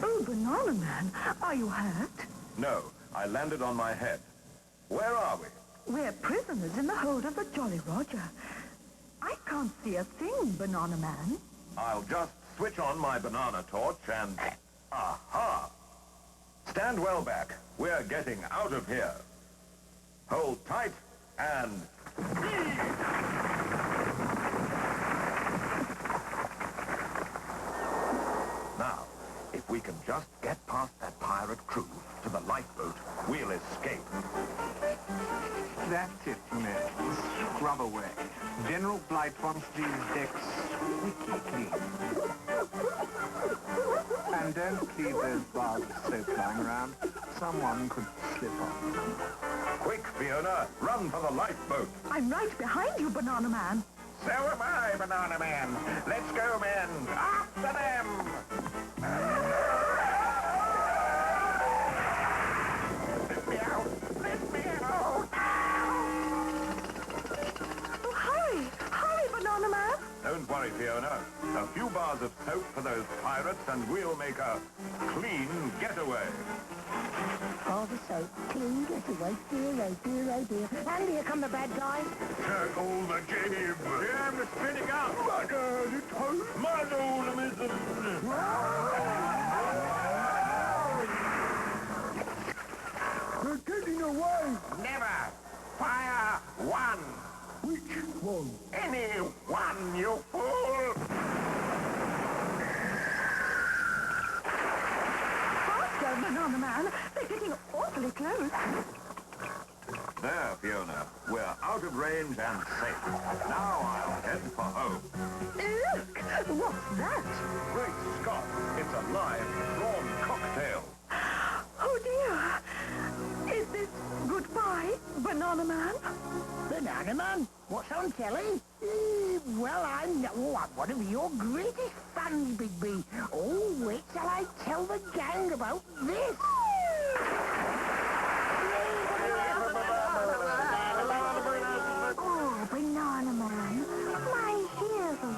Oh, Banana Man, are you hurt? No, I landed on my head. Where are we? We're prisoners in the hold of the Jolly Roger. I can't see a thing, Banana Man. I'll just switch on my banana torch and... Aha! Stand well back. We're getting out of here. Hold tight and... Now, if we can just get past that pirate crew to the lifeboat, we'll escape. That's it, men. Scrub away. General Blight wants these decks squeaky clean. And don't leave those bars of soap lying around. Someone could slip on. Quick, Fiona! Run for the lifeboat! I'm right behind you, Banana Man. So am I, Banana Man. Let's go, men. After them! Let me out! Let me out! Oh, hurry! Hurry, Banana Man! Don't worry, Fiona. A few bars of soap for those pirates and we'll make a clean getaway. All the soap, clean getaway, dear, oh dear, oh dear. And here come the bad guys. Tackle the jib! Jam is spinning out! They're getting away! Never! Fire one! Which one? Any one, you fool! Faster, Banana Man. They're getting awfully close. There, Fiona. We're out of range and safe. Now I'll head for home. Look! What's that? Great Scott! It's a live prawn cocktail. Oh, dear. Is this goodbye, Banana Man? Banana Man? What's on telly? Well, I'm one of your greatest fans, Big B. Oh, wait till I tell the gang about this. Oh, Banana Man, my hero.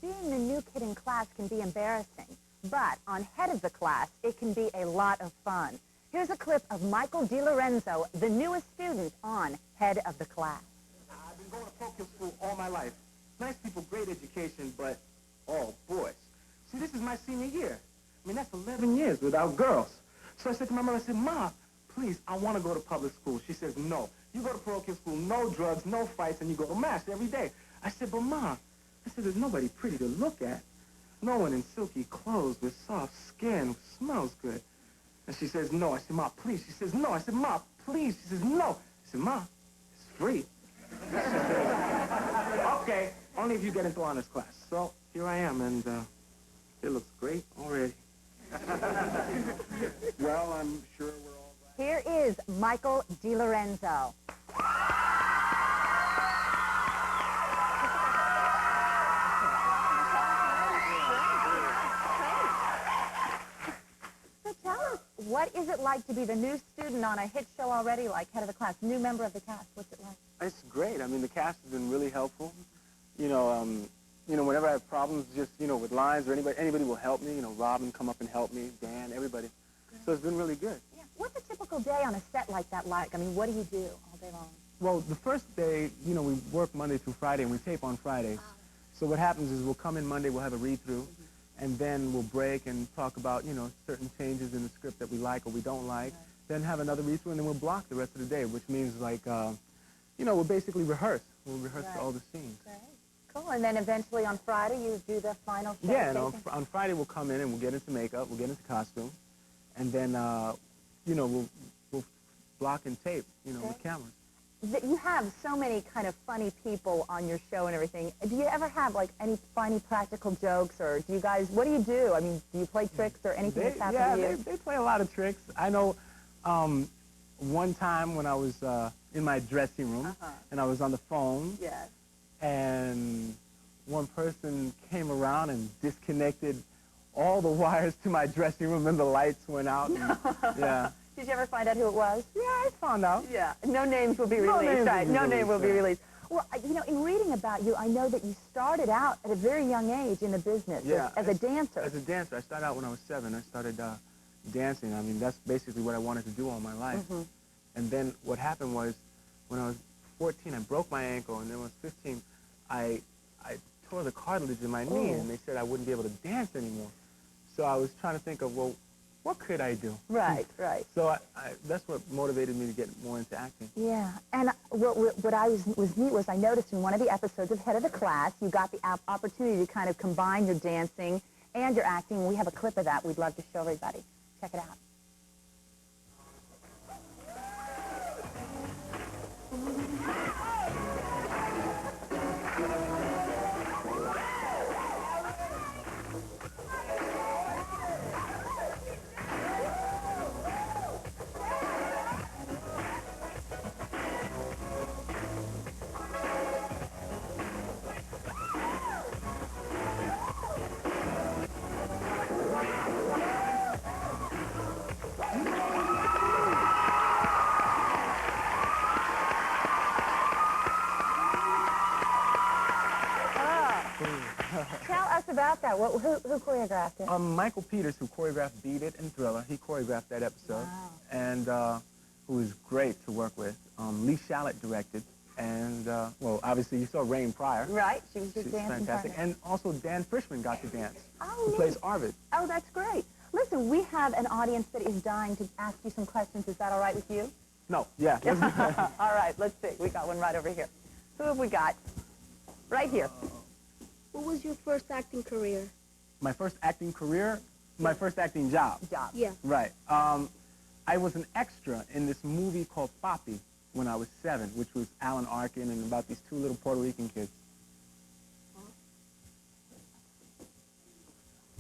Being the new kid in class can be embarrassing, but on head of the class, it can be a lot of fun. Here's a clip of Michael DiLorenzo, the newest student on head of the class. I've been going to parochial school all my life. Nice people, great education, but all boys. See, this is my senior year. I mean, that's 11 years without girls. So I said to my mother, I said, Ma, please, I want to go to public school. She says, no. You go to parochial school, no drugs, no fights, and you go to mass every day. I said, but Ma, I said, there's nobody pretty to look at. No one in silky clothes with soft skin who smells good. And she says, no. I said, Ma, please. She says, no. I said, Ma, please. She says, no. I said, Ma, it's free. She says, okay, only if you get into honors class. So here I am, and It looks great already. Well, I'm sure we're all glad. Here is Michael DiLorenzo. So tell us, what is it like to be the new student on a hit show already, like head of the class, new member of the cast? What's it like? It's great. I mean, the cast has been really helpful. You know, whenever I have problems, just, with lines or anybody will help me. Robin come up and help me, Dan, everybody. Great. So it's been really good. Yeah. What's a typical day on a set like that like? I mean, what do you do all day long? Well, the first day, we work Monday through Friday, and we tape on Fridays. So what happens is we'll come in Monday, we'll have a read-through, and then we'll break and talk about, certain changes in the script that we like or we don't like, then have another read-through, and then we'll block the rest of the day, which means, like, we'll basically rehearse. We'll rehearse all the scenes. Right. Cool. And then eventually on Friday, you do the final show? Yeah, and on Friday we'll come in and we'll get into makeup, we'll get into costume, and then, we'll block and tape, with cameras. You have so many kind of funny people on your show and everything. Do you ever have, like, any funny practical jokes, or do you guys, what do you do? I mean, do you play tricks or anything that's happened to you? Yeah, they play a lot of tricks. I know one time when I was in my dressing room, and I was on the phone, and one person came around and disconnected all the wires to my dressing room, and the lights went out. And, yeah. Did you ever find out who it was? Yeah, I found out. Yeah. No names will be released, right? No name will be released. Well, in reading about you, I know that you started out at a very young age in the business as a dancer. As a dancer. I started out when I was 7. I started dancing. I mean, that's basically what I wanted to do all my life. And then what happened was, when I was 14, I broke my ankle, and then when I was 15, I tore the cartilage in my knee, and they said I wouldn't be able to dance anymore. So I was trying to think of, well, what could I do? Right, right. So that's what motivated me to get more into acting. Yeah, and what was neat was I noticed in one of the episodes of Head of the Class, you got the opportunity to kind of combine your dancing and your acting. We have a clip of that we'd love to show everybody. Check it out. Tell us about that. Who choreographed it? Michael Peters, who choreographed Beat It and Thriller. He choreographed that episode. Wow. And who was great to work with. Lee Shallett directed. And, well, obviously you saw Rain Pryor. Right. She was just She's dancing. fantastic. And also Dan Frischman got to dance. Oh, who plays Arvid. Oh, that's great. Listen, we have an audience that is dying to ask you some questions. Is that all right with you? No. Yeah. All right. Let's see. We got one right over here. Who have we got? Right here. What was your first acting career? My first acting career? My first acting job. Yeah. Right. I was an extra in this movie called Papi when I was 7, which was Alan Arkin and about these 2 little Puerto Rican kids.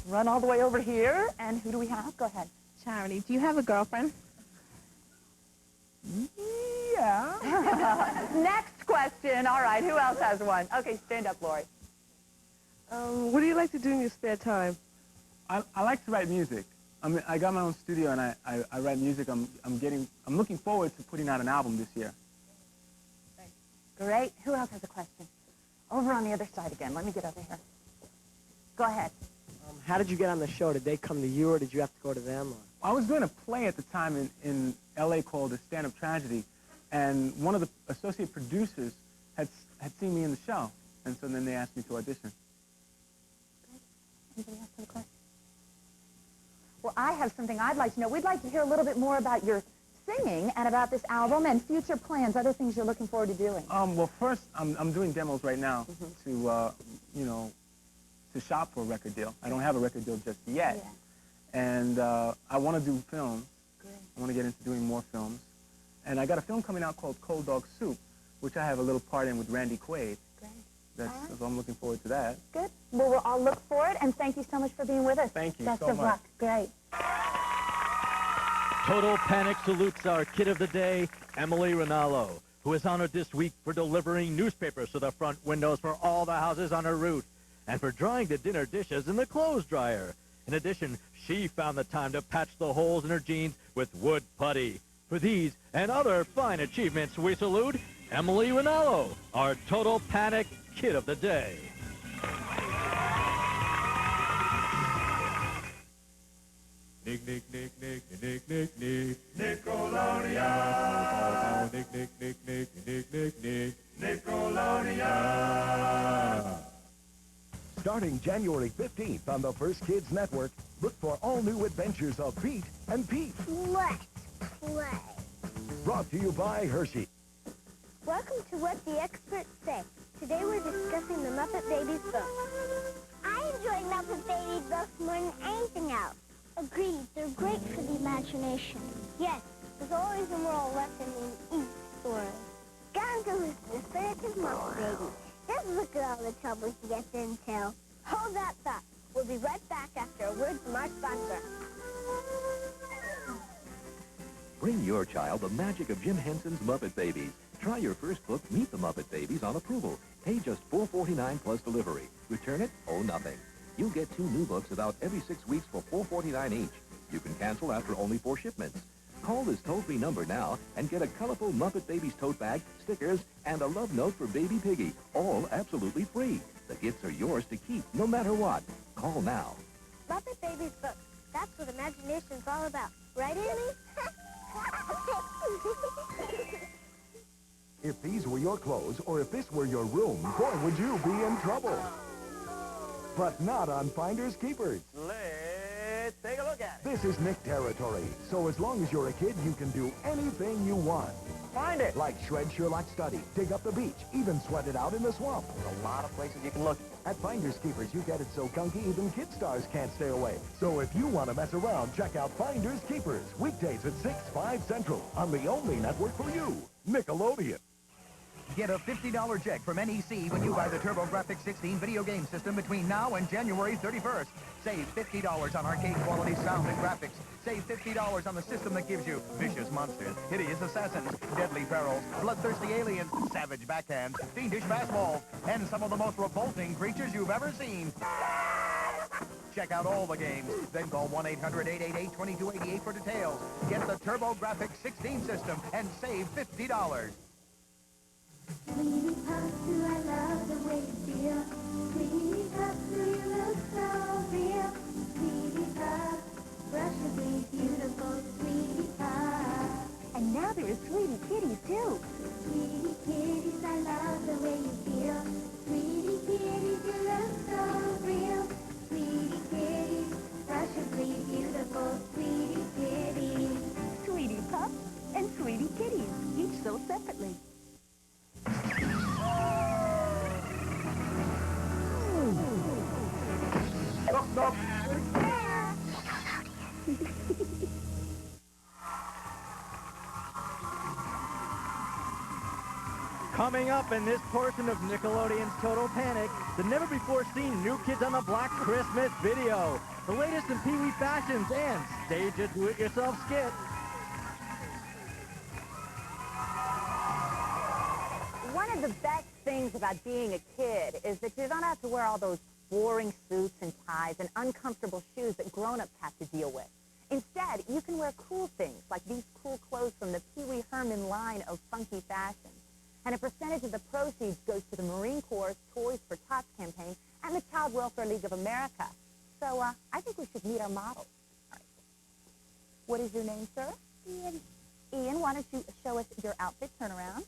Run all the way over here. And who do we have? Go ahead. Charity, do you have a girlfriend? Yeah. Next question. All right. Who else has one? Okay, stand up, Lori. What do you like to do in your spare time? I like to write music. I mean, I got my own studio and I write music. I'm looking forward to putting out an album this year. Great. Who else has a question? Over on the other side again. Let me get over here. Go ahead. How did you get on the show? Did they come to you, or did you have to go to them? Or? I was doing a play at the time in L.A. called A Stand-Up Tragedy, and one of the associate producers had seen me in the show, and so then they asked me to audition. Anybody else have a question? Well, I have something I'd like to know. We'd like to hear a little bit more about your singing and about this album and future plans, other things you're looking forward to doing. Well, first, I'm doing demos right now to, to shop for a record deal. I don't have a record deal just yet. And I want to do films. Great. I want to get into doing more films. And I got a film coming out called Cold Dog Soup, which I have a little part in with Randy Quaid. Great. I'm looking forward to that. Good. Well, we'll all look for it, and thank you so much for being with us. Thank you Best so of much. luck. Great. Total Panic salutes our kid of the day, Emily Rinaldo, who is honored this week for delivering newspapers to the front windows for all the houses on her route and for drying the dinner dishes in the clothes dryer. In addition, she found the time to patch the holes in her jeans with wood putty. For these and other fine achievements, we salute Emily Rinaldo, our Total Panic kid of the day. Nick, Nickelodeon. Nickelodeon. Starting January 15th on the First Kids Network, look for all new adventures of Pete and Pete. Let's play. Brought to you by Hershey. Welcome to What the Experts Say. Today we're discussing the Muppet Babies book. I enjoy Muppet Babies books more than anything else. Agreed, they're great for the imagination. Yes, there's always a moral lesson in each story. Down to his definitive Muppet Baby. Just look at all the trouble he gets into. Hold that thought. We'll be right back after a word from our sponsor. Bring your child the magic of Jim Henson's Muppet Babies. Try your first book, Meet the Muppet Babies, on approval. Pay just $4.49 plus delivery. Return it, owe nothing. You'll get 2 new books about every 6 weeks for $4.49 each. You can cancel after only 4 shipments. Call this toll-free number now and get a colorful Muppet Babies tote bag, stickers, and a love note for Baby Piggy, all absolutely free. The gifts are yours to keep, no matter what. Call now. Muppet Babies books. That's what imagination's all about. Right, Annie? If these were your clothes, or if this were your room, boy, would you be in trouble. But not on Finders Keepers. Let's take a look at it. This is Nick territory, so as long as you're a kid, you can do anything you want. Find it. Like shred Sherlock study, dig up the beach, even sweat it out in the swamp. There's a lot of places you can look. At Finders Keepers, you get it so gunky, even kid stars can't stay away. So if you want to mess around, check out Finders Keepers, weekdays at 6, 5 Central, on the only network for you, Nickelodeon. Get a $50 check from NEC when you buy the TurboGrafx 16 video game system between now and January 31st. Save $50 on arcade-quality sound and graphics. Save $50 on the system that gives you vicious monsters, hideous assassins, deadly perils, bloodthirsty aliens, savage backhands, fiendish fastballs, and some of the most revolting creatures you've ever seen. Check out all the games. Then call 1-800-888-2288 for details. Get the TurboGrafx 16 system and save $50. Sweetie Puff, do I love the way you feel? Sweetie Puff, do you look so real? Sweetie Puff, brush your teeth, beautiful Sweetie Puff. And now there are Sweetie Kitties, too. Sweetie Kitties, I love the way you feel. Sweetie Kitties, you look so real. Sweetie Kitties, brush your teeth, beautiful Sweetie Kitties. Sweetie Puff and Sweetie Kitties, each sold separately. Coming up in this portion of Nickelodeon's Total Panic, the never-before-seen New Kids on the Block Christmas video, the latest in Pee-wee fashions, and stage a do-it-yourself skit. One of the best things about being a kid is that you don't have to wear all those boring suits and ties and uncomfortable shoes that grown-ups have to deal with. Instead, you can wear cool things like these cool clothes from the Pee Wee Herman line of funky fashions. And a percentage of the proceeds goes to the Marine Corps' Toys for Tots campaign and the Child Welfare League of America. So I think we should meet our models. All right. What is your name, sir? Ian. Ian, why don't you show us your outfit? Turn around.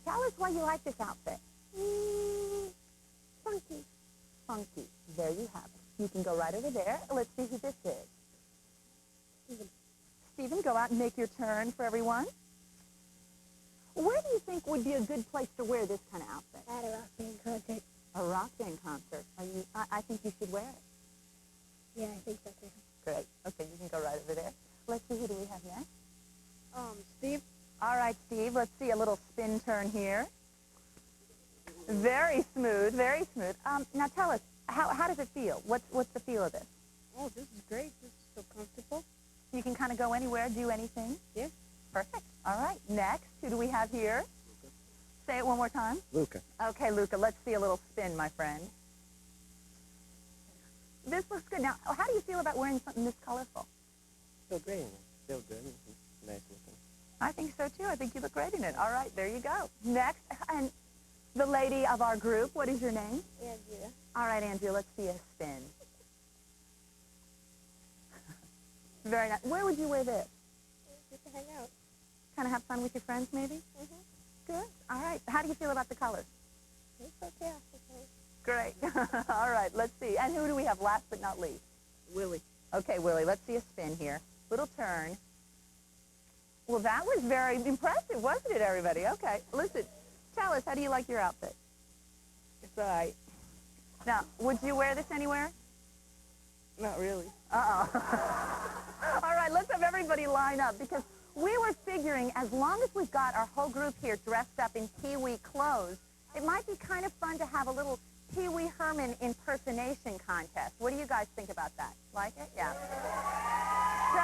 Tell us why you like this outfit. Funky. Funky. There you have it. You can go right over there. Let's see who this is. Steven. Stephen, go out and make your turn for everyone. Where do you think would be a good place to wear this kind of outfit? At a rock band concert. A rock band concert. I think you should wear it. Yeah, I think so too. Great. Okay, you can go right over there. Let's see, who do we have next? Steve. All right, Steve, let's see a little spin turn here. Very smooth, very smooth. Now tell us, how does it feel? What's the feel of this? Oh, this is great. This is so comfortable. You can kind of go anywhere, do anything? Yes. Perfect. All right. Next, who do we have here? Luca. Say it one more time. Luca. Okay, Luca, let's see a little spin, my friend. This looks good. Now, how do you feel about wearing something this colorful? Feel great in it. Feel good. Nice looking. I think so, too. I think you look great in it. All right, there you go. Next, and the lady of our group, what is your name? Andrea. All right, Andrea, let's see a spin. Very nice. Where would you wear this? Just to hang out. Kind of have fun with your friends, maybe? Mm-hmm. Good. All right. How do you feel about the colors? It's okay, I suppose. Great. All right, let's see. And who do we have last but not least? Willie. Okay, Willie, let's see a spin here. Little turn. Well, that was very impressive, wasn't it, everybody? Okay, listen, tell us, how do you like your outfit? It's all right. Now, would you wear this anywhere? Not really. Uh-oh. All right, let's have everybody line up, because we were figuring as long as we've got our whole group here dressed up in Pee-wee clothes, it might be kind of fun to have a little Pee-wee Herman impersonation contest. What do you guys think about that? Like it? Yeah. So,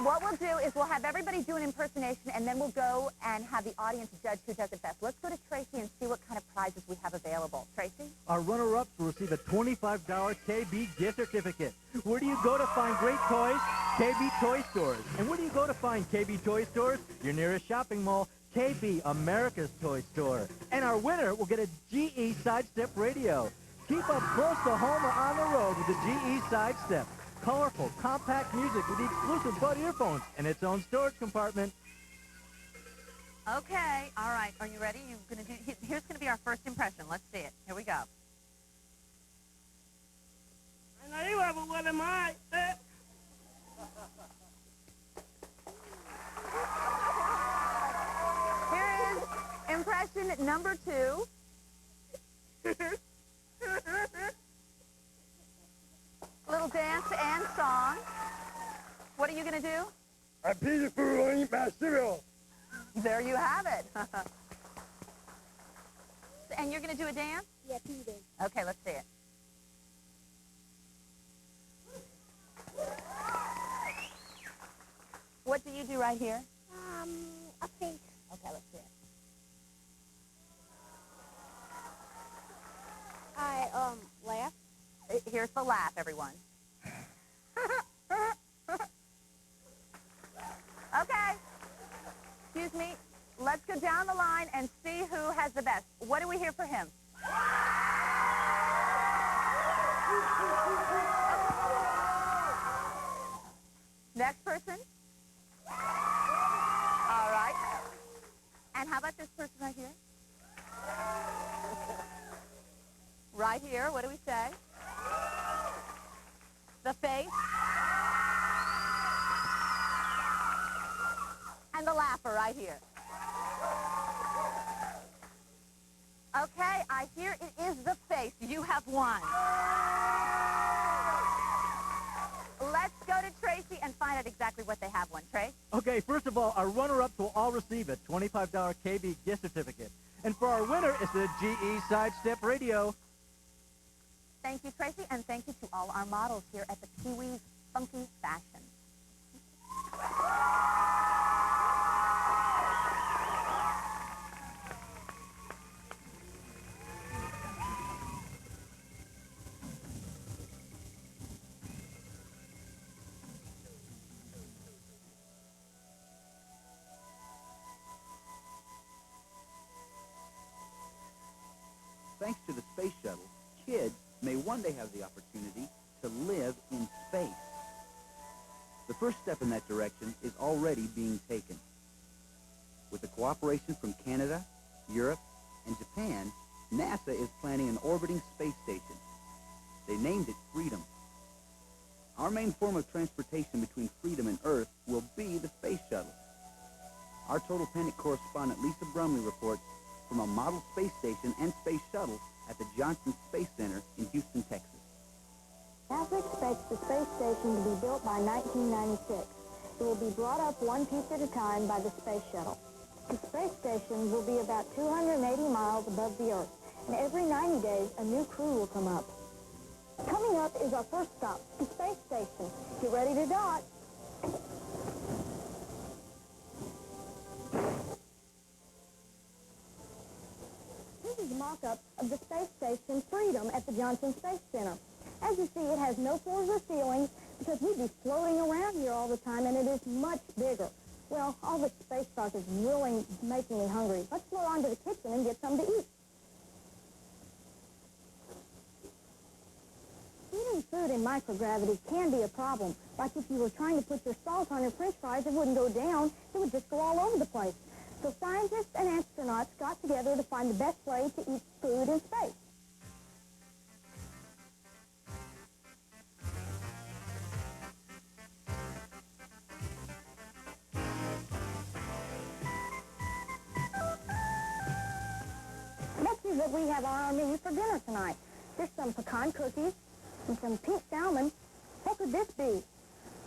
what we'll do is we'll have everybody do an impersonation, and then we'll go and have the audience judge who does it best. Let's go to Tracy and see what kind of prizes we have available. Tracy? Our runner-ups will receive a $25 KB gift certificate. Where do you go to find great toys? KB Toy Stores. And where do you go to find KB Toy Stores? Your nearest shopping mall, KB, America's Toy Store. And our winner will get a GE Sidestep radio. Keep up close to home or on the road with the GE Sidestep. Colorful, compact music with the exclusive Bud earphones and its own storage compartment. Okay, all right. Are you ready? Here's going to be our first impression. Let's see it. Here we go. I know you have, but what am I? Here is impression number 2. Little dance and song. What are you going to do? I pee the food and eat my cereal. There you have it. And you're going to do a dance? Yeah, pee did. Okay, let's see it. What do you do right here? A pink. Okay, let's see it. I, laugh. Here's the laugh, everyone. Okay. Excuse me. Let's go down the line and see who has the best. What do we hear for him? Next person. All right. And how about this person right here? Right here. What do we say? The face. And the laugher right here. Okay, I hear it is the face. You have won. Let's go to Tracy and find out exactly what they have won. Trace? Okay, first of all, our runner-ups will all receive a $25 KB gift certificate. And for our winner, it's the GE Sidestep radio. Thank you, Tracy, and thank you to all our models here at the Pee-wee's Funky Fashion. Thanks to the space shuttle, kids may one day have the opportunity to live in space. The first step in that direction is already being taken. With the cooperation from Canada, Europe, and Japan, NASA is planning an orbiting space station. They named it Freedom. Our main form of transportation between Freedom and Earth will be the space shuttle. Our Total Panic correspondent Lisa Brumley reports from a model space station and space shuttle at the Johnson Space Center in Houston, Texas. NASA expects the space station to be built by 1996. It will be brought up one piece at a time by the space shuttle. The space station will be about 280 miles above the Earth, and every 90 days, a new crew will come up. Coming up is our first stop, the space station. Get ready to dock. This is a mock-up of the space station Freedom at the Johnson Space Center. As you see, it has no floors or ceilings because we'd be floating around here all the time, and it is much bigger. Well, all the space talk is really making me hungry. Let's float on to the kitchen and get something to eat. Eating food in microgravity can be a problem. Like if you were trying to put your salt on your french fries, it wouldn't go down. It would just go all over the place. So scientists and astronauts got together to find the best way to eat food in space. Let's see what we have on our menu for dinner tonight. There's some pecan cookies and some pink salmon. What could this be?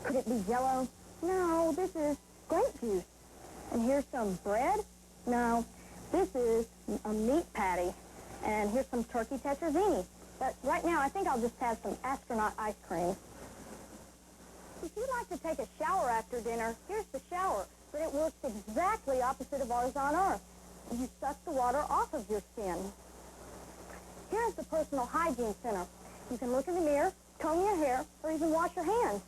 Could it be Jell-O? No, this is grape juice. And here's some bread. No, this is a meat patty. And here's some turkey tetrazzini. But right now, I think I'll just have some astronaut ice cream. If you'd like to take a shower after dinner, here's the shower. But it works exactly opposite of ours on Earth. You suck the water off of your skin. Here's the personal hygiene center. You can look in the mirror, comb your hair, or even wash your hands.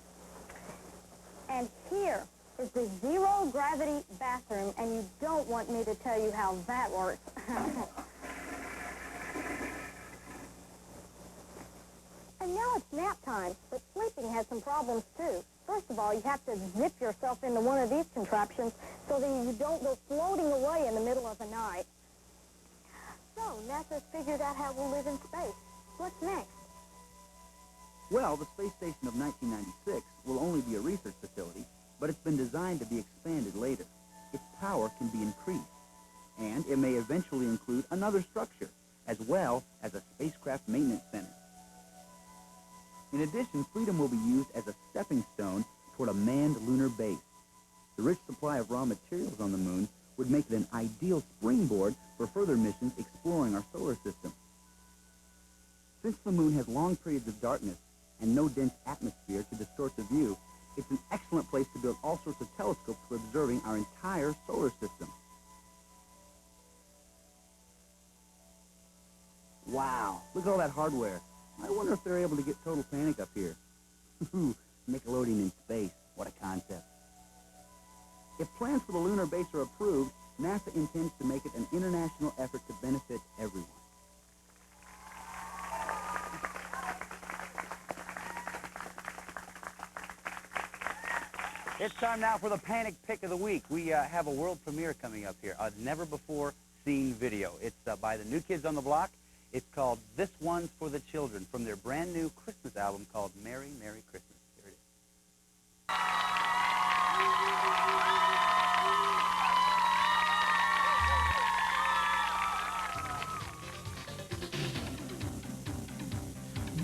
And here is the zero-gravity bathroom, and you don't want me to tell you how that works. And now it's nap time, but sleeping has some problems, too. First of all, you have to zip yourself into one of these contraptions so that you don't go floating away in the middle of the night. So, NASA's figured out how we'll live in space. What's next? Well, the space station of 1996 will only be a research facility, but it's been designed to be expanded later. Its power can be increased, and it may eventually include another structure, as well as a spacecraft maintenance center. In addition, Freedom will be used as a stepping stone toward a manned lunar base. The rich supply of raw materials on the moon would make it an ideal springboard for further missions exploring our solar system. Since the moon has long periods of darkness and no dense atmosphere to distort the view, it's an excellent place to build all sorts of telescopes for observing our entire solar system. Wow, look at all that hardware. I wonder if they're able to get Total Panic up here. Nickelodeon in space. What a concept. If plans for the lunar base are approved, NASA intends to make it an international effort to benefit everyone. It's time now for the Panic Pick of the Week. We have a world premiere coming up here, a never-before-seen video. It's by the New Kids on the Block. It's called This One's for the Children, from their brand new Christmas album called Merry, Merry Christmas. Here it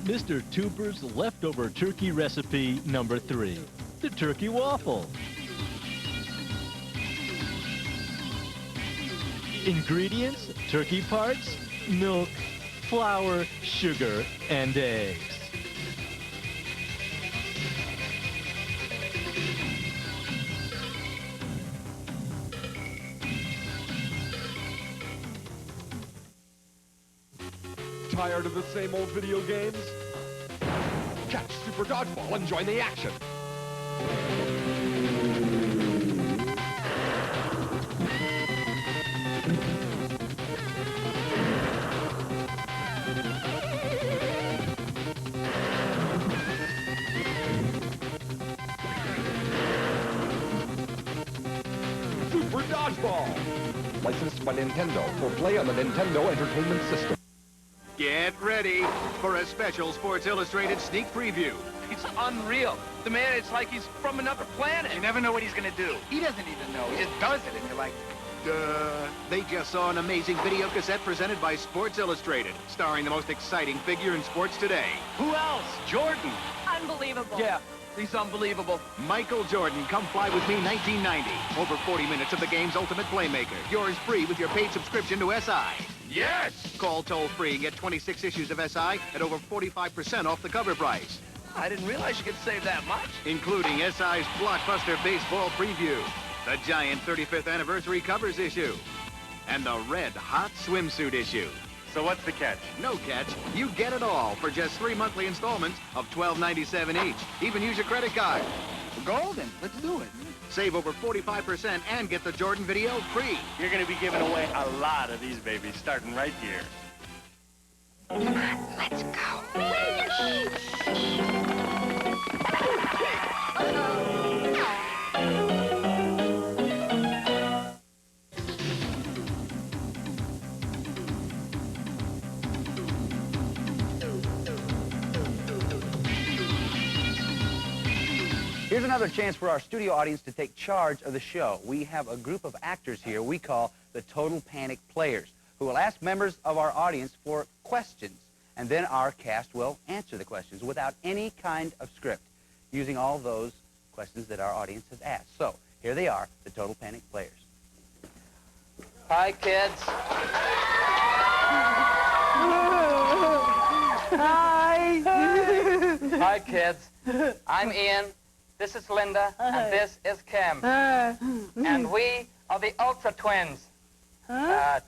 is. Mr. Tooper's leftover turkey recipe number 3, the turkey waffle. Ingredients: turkey parts, milk, flour, sugar, and eggs. Tired of the same old video games? Catch Super Dodgeball and join the action! Super Dodgeball! Licensed by Nintendo for play on the Nintendo Entertainment System. Get ready for a special Sports Illustrated sneak preview. It's unreal. The man, it's like he's from another planet. You never know what he's gonna do. He doesn't even know. He just does it, and you're like, duh. They just saw an amazing video cassette presented by Sports Illustrated, starring the most exciting figure in sports today. who else? Jordan. Unbelievable. Yeah, Simply unbelievable. Michael Jordan, Come Fly With Me 1990. Over 40 minutes of the game's ultimate playmaker. Yours free with your paid subscription to SI. Yes! Call toll-free and get 26 issues of SI at over 45% off the cover price. I didn't realize you could save that much. Including SI's blockbuster baseball preview, the giant 35th anniversary covers issue, and the red hot swimsuit issue. So what's the catch? No catch. You get it all for just 3 monthly installments of $12.97 each. Even use your credit card. Golden. Let's do it. Save over 45% and get the Jordan video free. You're going to be giving away a lot of these babies starting right here. Let's go. Here's another chance for our studio audience to take charge of the show. We have a group of actors here we call the Total Panic Players, who will ask members of our audience for questions, and then our cast will answer the questions without any kind of script, using all those questions that our audience has asked. So, here they are, the Total Panic Players. Hi, kids. Hi. Hi, kids. I'm Ian. This is Linda, and this is Kim. And we are the Ultra Twins. The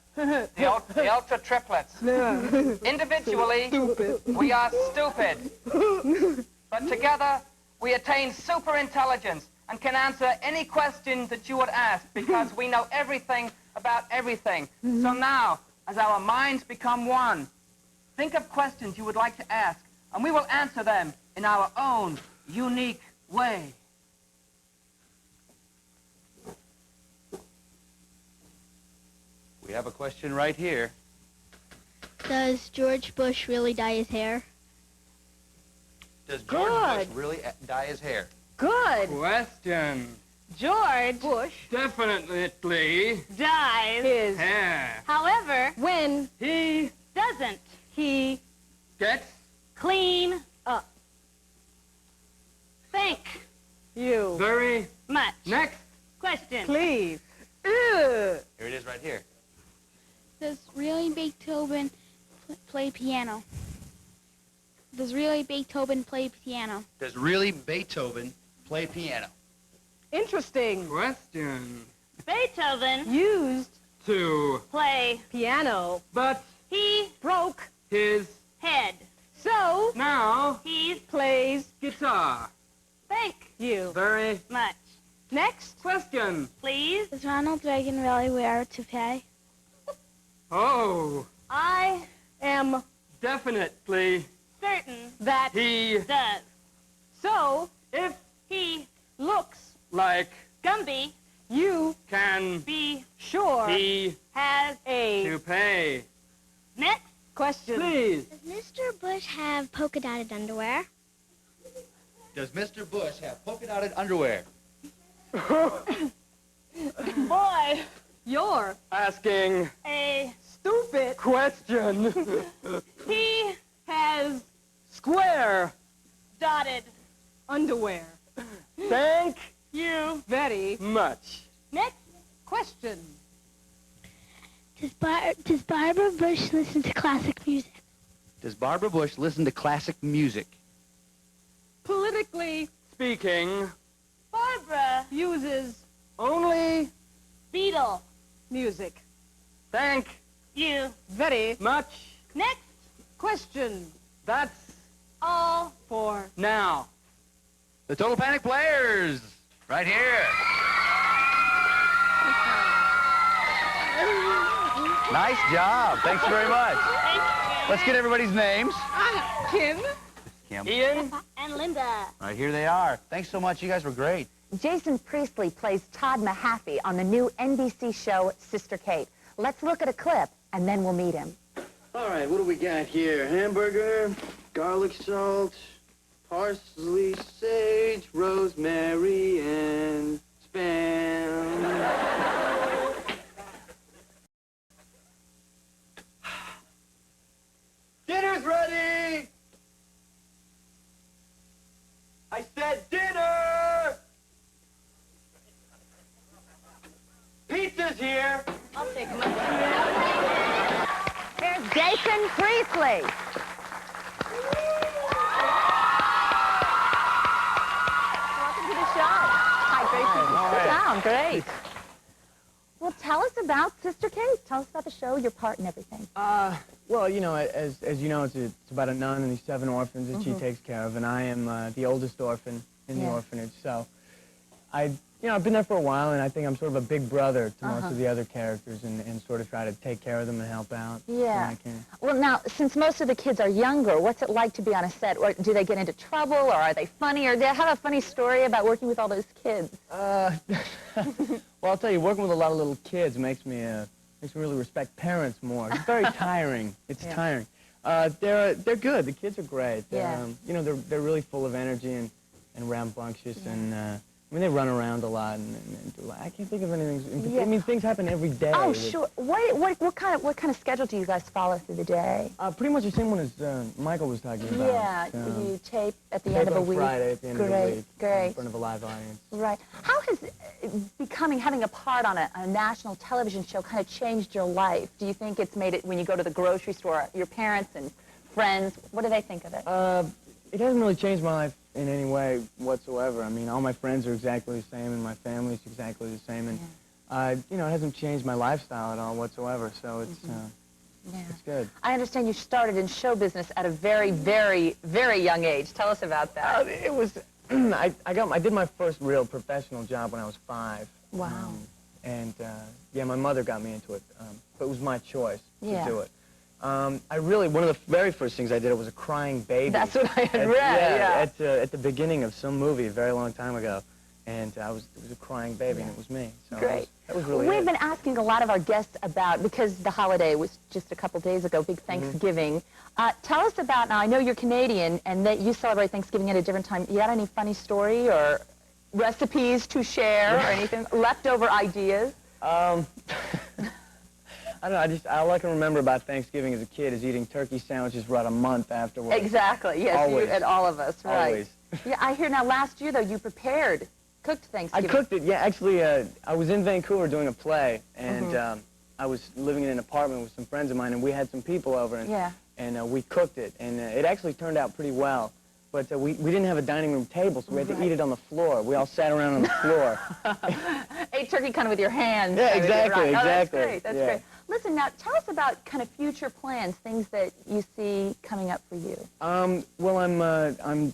Ultra Triplets. Individually, we are stupid. But together, we attain super intelligence and can answer any question that you would ask because we know everything about everything. So now, as our minds become one, think of questions you would like to ask, and we will answer them in our own unique way. We have a question right here. Does George Bush really dye his hair? Does George Bush really dye his hair? Good. Question. George Bush Definitely dyes his hair. However, when He doesn't, he gets clean up. Thank you very much. Next Question. Please. Ew. Here it is right here. Does really Beethoven play piano? Does really Beethoven play piano? Does really Beethoven play piano? Interesting. question. Beethoven used To play piano, but he broke his head. So now he plays. guitar. Thank you Very much. Next, question. please. Does Ronald Reagan really wear a toupee? Oh, I am definitely certain that he does. So if he looks like Gumby. You can be sure he has a to pay. next question. Please. Does Mr. Bush have polka dotted underwear? Does Mr. Bush have polka dotted underwear? Boy, you're Asking a stupid. question. He has Square. dotted underwear. Thank You very much. next question. Does Barbara Bush listen to classic music? Does Barbara Bush listen to classic music? Politically, Speaking Barbara uses only Beatle music. thank You very much. next question. That's All for now. The Total Panic Players, right here. Nice job. Thanks very much. Let's get everybody's names. Kim, Kim. Ian. And Linda. Right here they are. Thanks so much. You guys were great. Jason Priestley plays Todd Mahaffey on the new NBC show Sister Kate. Let's look at a clip, and then we'll meet him. All right, what do we got here? Hamburger, garlic salt, parsley, sage, rosemary, and spam. Dinner's ready! I said dinner! Jason Priestley. Welcome to the show. Hi, Gracie. Sit down. Great. Well, tell us about Sister Kate. Tell us about the show, your part, and everything. Well, you know, as you know, it's about a nun and these 7 orphans that she takes care of, and I am the oldest orphan in the orphanage. So, I've been there for a while, and I think I'm sort of a big brother to most of the other characters, and sort of try to take care of them and help out. Yeah. when I can. Well, now, since most of the kids are younger, what's it like to be on a set? Or do they get into trouble, or are they funny, or do they have a funny story about working with all those kids? Well, I'll tell you, working with a lot of little kids makes me really respect parents more. It's very tiring. It's tiring. They're good. The kids are great. They're, you know, they're really full of energy and rambunctious, and I mean, they run around a lot and do. I can't think of anything. I mean, things happen every day. Oh, sure. What kind of schedule do you guys follow through the day? Pretty much the same one as Michael was talking about. Yeah, you tape at the end of a week. Friday at the end of the week. Great. In front of a live audience. Right. How has having a part on a national television show kind of changed your life? Do you think it's made it, when you go to the grocery store, your parents and friends, what do they think of it? It hasn't really changed my life in any way whatsoever. I mean, all my friends are exactly the same, and my family's exactly the same, and you know, it hasn't changed my lifestyle at all whatsoever. So it's it's good. I understand you started in show business at a very, very, very young age. Tell us about that. It was I did my first real professional job when I was 5. Wow. And yeah, my mother got me into it, but it was my choice to do it. One of the very first things I did, it was a crying baby. That's what I had read, at the beginning of some movie a very long time ago. And it was a crying baby, and it was me. So Great. That was really We've been asking a lot of our guests about, because the holiday was just a couple days ago, big Thanksgiving. Tell us about, now I know you're Canadian, and that you celebrate Thanksgiving at a different time. You got any funny story or recipes to share or anything? Leftover ideas? I don't know, all I can remember about Thanksgiving as a kid is eating turkey sandwiches for about a month afterwards. Exactly, yes, Always. You and all of us, right. Always. Yeah, I hear now last year, though, you cooked Thanksgiving. I cooked it, yeah. Actually, I was in Vancouver doing a play, and I was living in an apartment with some friends of mine, and we had some people over, and we cooked it, and it actually turned out pretty well. But we didn't have a dining room table, so we had to eat it on the floor. We all sat around on the floor. Ate turkey kind of with your hands. Yeah, exactly, right. exactly. Oh, that's great, that's great. Listen, now, tell us about kind of future plans, things that you see coming up for you. Well, I'm,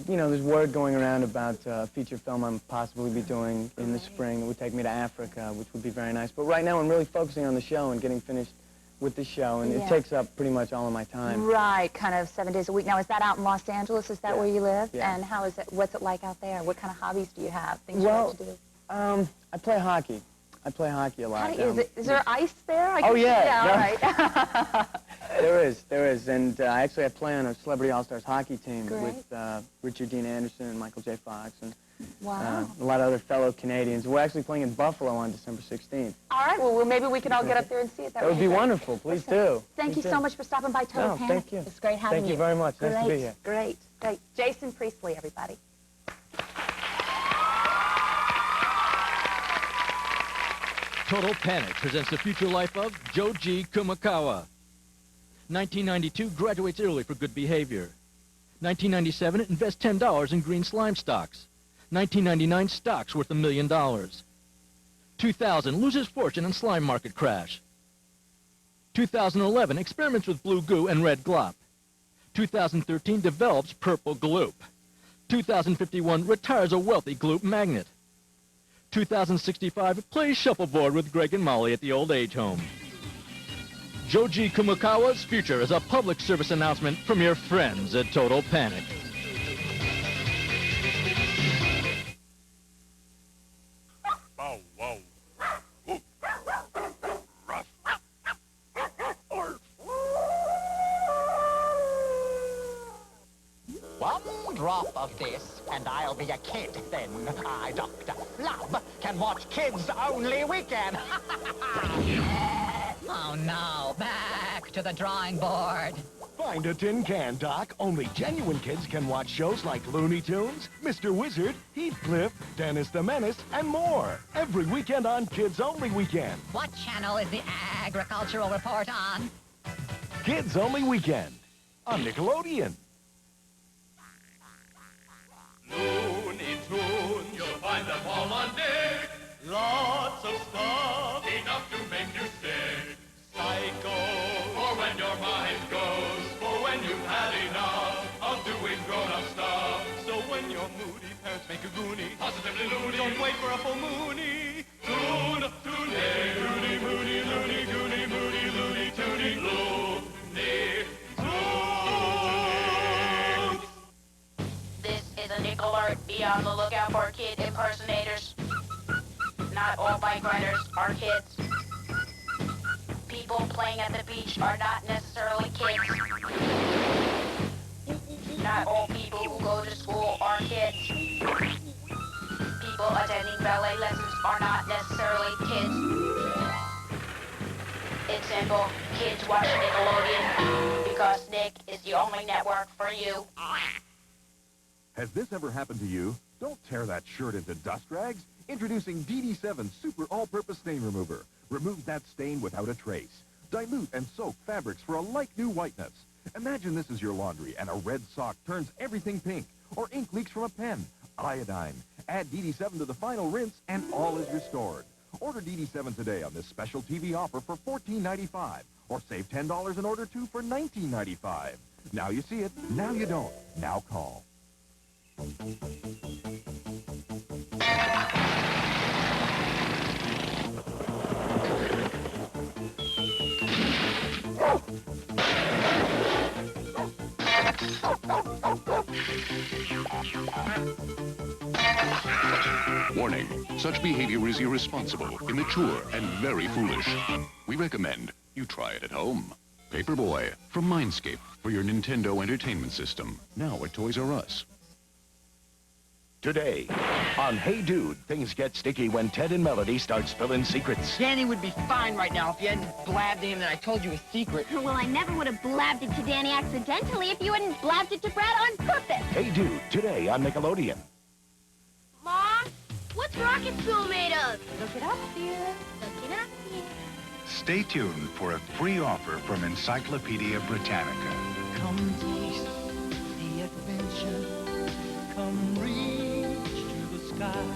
you know, there's word going around about a feature film I'm possibly be doing in the spring that would take me to Africa, which would be very nice. But right now I'm really focusing on the show and getting finished with the show, and it takes up pretty much all of my time. Right, kind of 7 days a week. Now, is that out in Los Angeles? Is that where you live? Yeah. And how is it? What's it like out there? What kind of hobbies do you have? Things you like to do? I play hockey. I play hockey a lot. Is there ice there? Oh, yeah. Yeah, all right. There is. And actually I play on a Celebrity All-Stars hockey team with Richard Dean Anderson and Michael J. Fox and a lot of other fellow Canadians. We're actually playing in Buffalo on December 16th. All right, well, maybe we can all get up there and see it. That would be wonderful. Please do. Thank you so much for stopping by Total Panic. Thank you. It's great having you. Thank you very much. Nice to be here. Great. Jason Priestley, everybody. Total Panic presents the future life of Joji Kumakawa. 1992, graduates early for good behavior. 1997, invest $10 in green slime stocks. 1999, stocks worth $1 million. 2000, loses fortune in slime market crash. 2011, experiments with blue goo and red glop. 2013, develops purple gloop. 2051, retires a wealthy gloop magnate. 2065, plays shuffleboard with Greg and Molly at the old age home. Joji Kumakawa's future is a public service announcement from your friends at Total Panic. Bow wow. One drop of this, and I'll be a kid then. I, Dr. Flub, can watch Kids Only Weekend. Oh no, back to the drawing board. Find a tin can, Doc. Only genuine kids can watch shows like Looney Tunes, Mr. Wizard, Heathcliff, Dennis the Menace, and more. Every weekend on Kids Only Weekend. What channel is the agricultural report on? Kids Only Weekend on Nickelodeon. Looney Tunes, you'll find them all on Nick. Lots of stuff, enough to make you sick. Psycho, for when your mind goes, for when you've had enough of doing grown-up stuff. So when you're moody, parents make a goonie, positively loony. Don't wait for a full moony. Tune, Nick. Loony, moody, loony, goonie, moody, loony, toony, loony. This is a Nick alert. Be on the lookout for kid impersonators. Not all bike riders are kids. People playing at the beach are not necessarily kids. Not all people who go to school are kids. People attending ballet lessons are not necessarily kids. It's simple. Kids watch Nickelodeon because Nick is the only network for you. Has this ever happened to you? Don't tear that shirt into dust rags. Introducing DD7 Super All-Purpose Stain Remover. Removes that stain without a trace. Dilute and soak fabrics for a like-new whiteness. Imagine this is your laundry and a red sock turns everything pink. Or ink leaks from a pen. Iodine. Add DD7 to the final rinse and all is restored. Order DD7 today on this special TV offer for $14.95. Or save $10 in order 2 for $19.95. Now you see it, now you don't. Now call. Warning, such behavior is irresponsible, immature, and very foolish. We recommend you try it at home. Paperboy from Mindscape for your Nintendo Entertainment System. Now at Toys R Us. Today, on Hey Dude, things get sticky when Ted and Melody start spilling secrets. Danny would be fine right now if you hadn't blabbed to him that I told you a secret. Well, I never would have blabbed it to Danny accidentally if you hadn't blabbed it to Brad on purpose. Hey Dude, today on Nickelodeon. Mom, what's rocket fuel made of? Look it up, dear. Look it up, dear. Stay tuned for a free offer from Encyclopedia Britannica. Come taste the adventure. Come reach to the sky.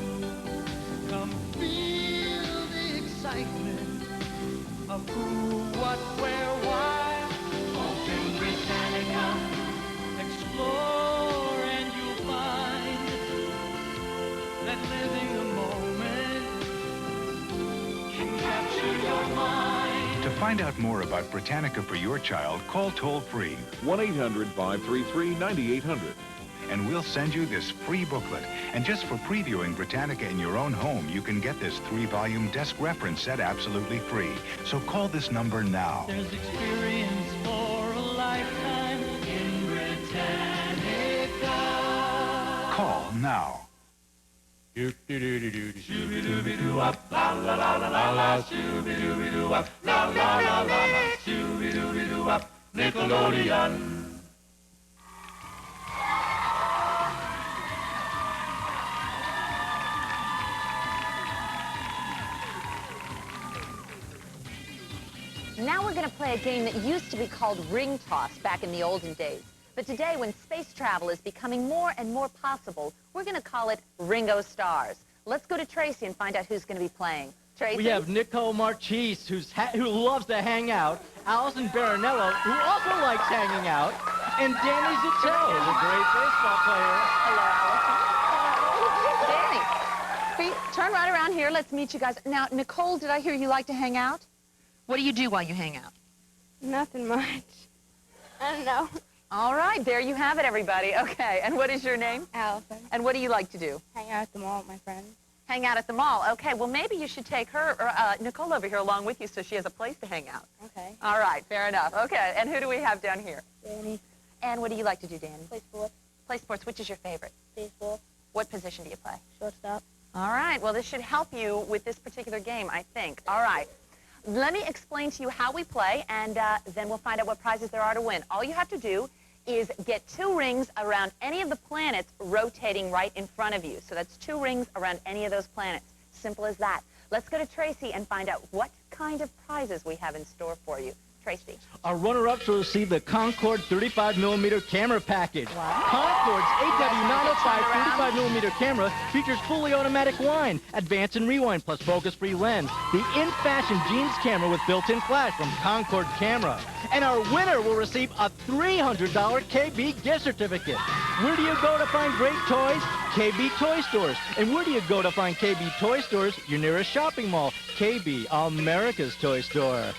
Come feel the excitement of who, what, where, why. Open Britannica. Explore and you'll find that living the moment can capture your mind. To find out more about Britannica for your child, call toll-free 1-800-533-9800. and we'll send you this free booklet. And just for previewing Britannica in your own home, you can get this 3-volume desk reference set absolutely free. So call this number now. There's experience for a lifetime in Britannica. Call now. Shoo-be-dooby-doo-wop, la la la la la la, shoo-be-dooby-doo-wop, la la la la la, shoo-be-dooby-doo-wop, Nickelodeon. Now we're going to play a game that used to be called ring toss back in the olden days. But today, when space travel is becoming more and more possible, we're going to call it Ringo Stars. Let's go to Tracy and find out who's going to be playing. Tracy? We have Nicole Marchese, who loves to hang out, Allison Baronello, who also likes hanging out, and Danny Zuccello, who's a great baseball player. Hello. Danny, turn right around here. Let's meet you guys. Now, Nicole, did I hear you like to hang out? What do you do while you hang out? Nothing much. I don't know. All right, there you have it, everybody. Okay, and what is your name? Allison. And what do you like to do? Hang out at the mall with my friends. Hang out at the mall. Okay, well, maybe you should take her, or Nicole over here along with you so she has a place to hang out. Okay. All right, fair enough. Okay, and who do we have down here? Danny. And what do you like to do, Danny? Play sports. Play sports. Which is your favorite? Baseball. What position do you play? Shortstop. All right, well, this should help you with this particular game, I think. All right. Let me explain to you how we play, and then we'll find out what prizes there are to win. All you have to do is get 2 rings around any of the planets rotating right in front of you. So that's 2 rings around any of those planets. Simple as that. Let's go to Tracy and find out what kind of prizes we have in store for you. Tracy? Our runner-ups will receive the Concorde 35mm camera package. Wow. Concorde's AW905 35mm camera features fully automatic wind, advance and rewind, plus focus-free lens. The in-fashion jeans camera with built-in flash from Concorde Camera. And our winner will receive a $300 KB gift certificate. Where do you go to find great toys? KB Toy Stores. And where do you go to find KB Toy Stores? Your nearest shopping mall. KB, America's Toy Store.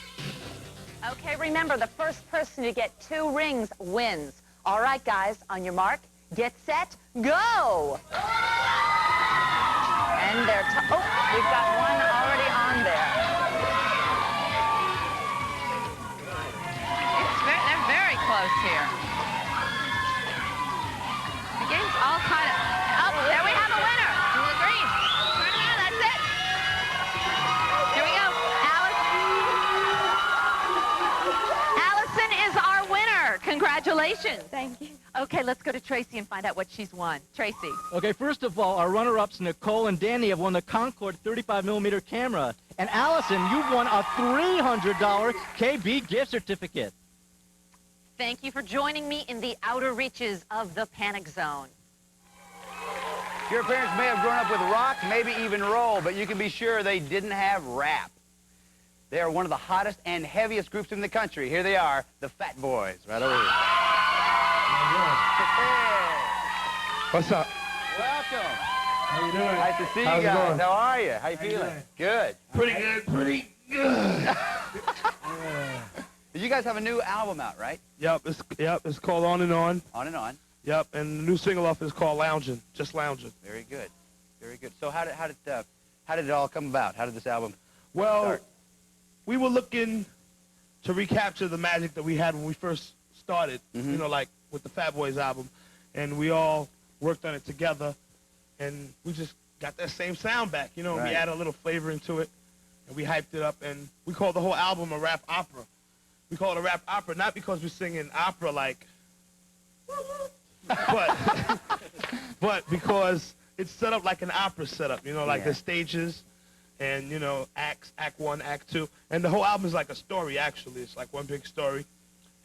Okay, remember, the first person to get 2 rings wins. All right, guys, on your mark, get set, go! And they're... Oh, we've got one already on there. They're very close here. The game's all kind of... Oh, there we have a winner. The green. Turn around, that's it. Here we go. Allison is our winner. Congratulations. Thank you. Okay, let's go to Tracy and find out what she's won. Tracy. Okay, first of all, our runner-ups, Nicole and Danny, have won the Concorde 35mm camera. And Allison, you've won a $300 KB gift certificate. Thank you for joining me in the outer reaches of the panic zone. Your parents may have grown up with rock, maybe even roll, but you can be sure they didn't have rap. They are one of the hottest and heaviest groups in the country. Here they are, the Fat Boys, right over here. What's up? Welcome. How you doing? Nice to see How's you it guys. going? How are you? How you feeling? doing? Good. Pretty good, pretty good. You guys have a new album out, right? Yep, it's called On and On. On and On. Yep, and the new single off is called Loungin', just Loungin'. Very good. Very good. So how did it all come about? How did this album Well, we were looking to recapture the magic that we had when we first started, you know, like with the Fat Boys album, and we all worked on it together, and we just got that same sound back, you know, and we Right. added a little flavor into it, and we hyped it up, and we called the whole album a rap opera. We call it a rap opera, not because we're singing opera like, but because it's set up like an opera setup, you know, like the stages and, you know, acts, act 1, act 2. And the whole album is like a story, actually. It's like one big story.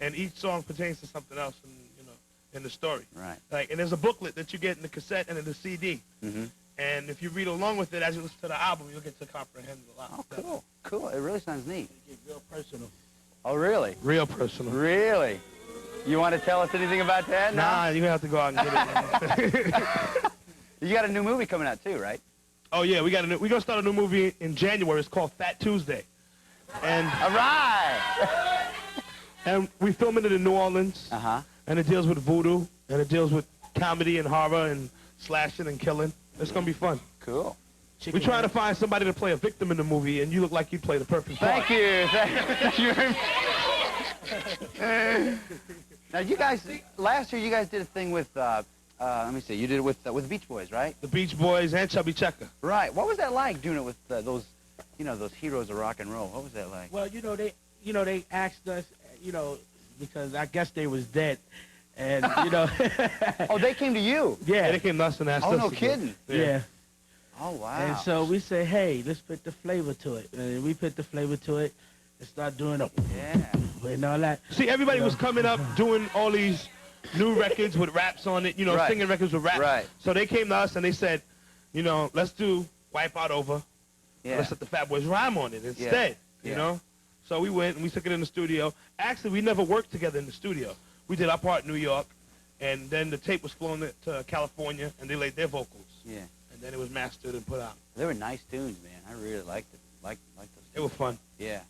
And each song pertains to something else in, you know, in the story. Right. Like, and there's a booklet that you get in the cassette and in the CD. And if you read along with it as you listen to the album, you'll get to comprehend a lot. Oh, cool. Cool. It really sounds neat. It's real personal. Oh, really? Real personal. Really? You want to tell us anything about that? Nah, you're going to have to go out and get it. You got a new movie coming out, too, right? Oh, yeah, we're going to start a new movie in January. It's called Fat Tuesday. And all right. And we filming it in New Orleans. And it deals with voodoo, and it deals with comedy and horror and slashing and killing. It's going to be fun. Cool. We're trying to find somebody to play a victim in the movie, and you look like you'd play the perfect part. Thank you. Thank you very much. Now, you guys, last year you guys did a thing with, let me see, you did it with the Beach Boys, right? The Beach Boys and Chubby Checker. Right. What was that like doing it with those, you know, those heroes of rock and roll? What was that like? Well, they asked us, because I guess they was dead. And, Oh, they came to you? Yeah. They came to us and asked us. Oh, no to kidding? Yeah. Oh, wow. And so we say, hey, let's put the flavor to it. And we put the flavor to it and start doing it. Yeah. And all that. See, everybody was coming up doing all these new records with raps on it, Right. singing records with raps. Right. So they came to us and they said, let's do Wipe Out Over. Yeah. Let's let the Fat Boys rhyme on it instead, you know? So we went and we took it in the studio. Actually, we never worked together in the studio. We did our part in New York, and then the tape was flown to California, and they laid their vocals. Yeah. And then it was mastered and put out. They were nice tunes, man. I really liked it. Liked those tunes. They were fun. Yeah.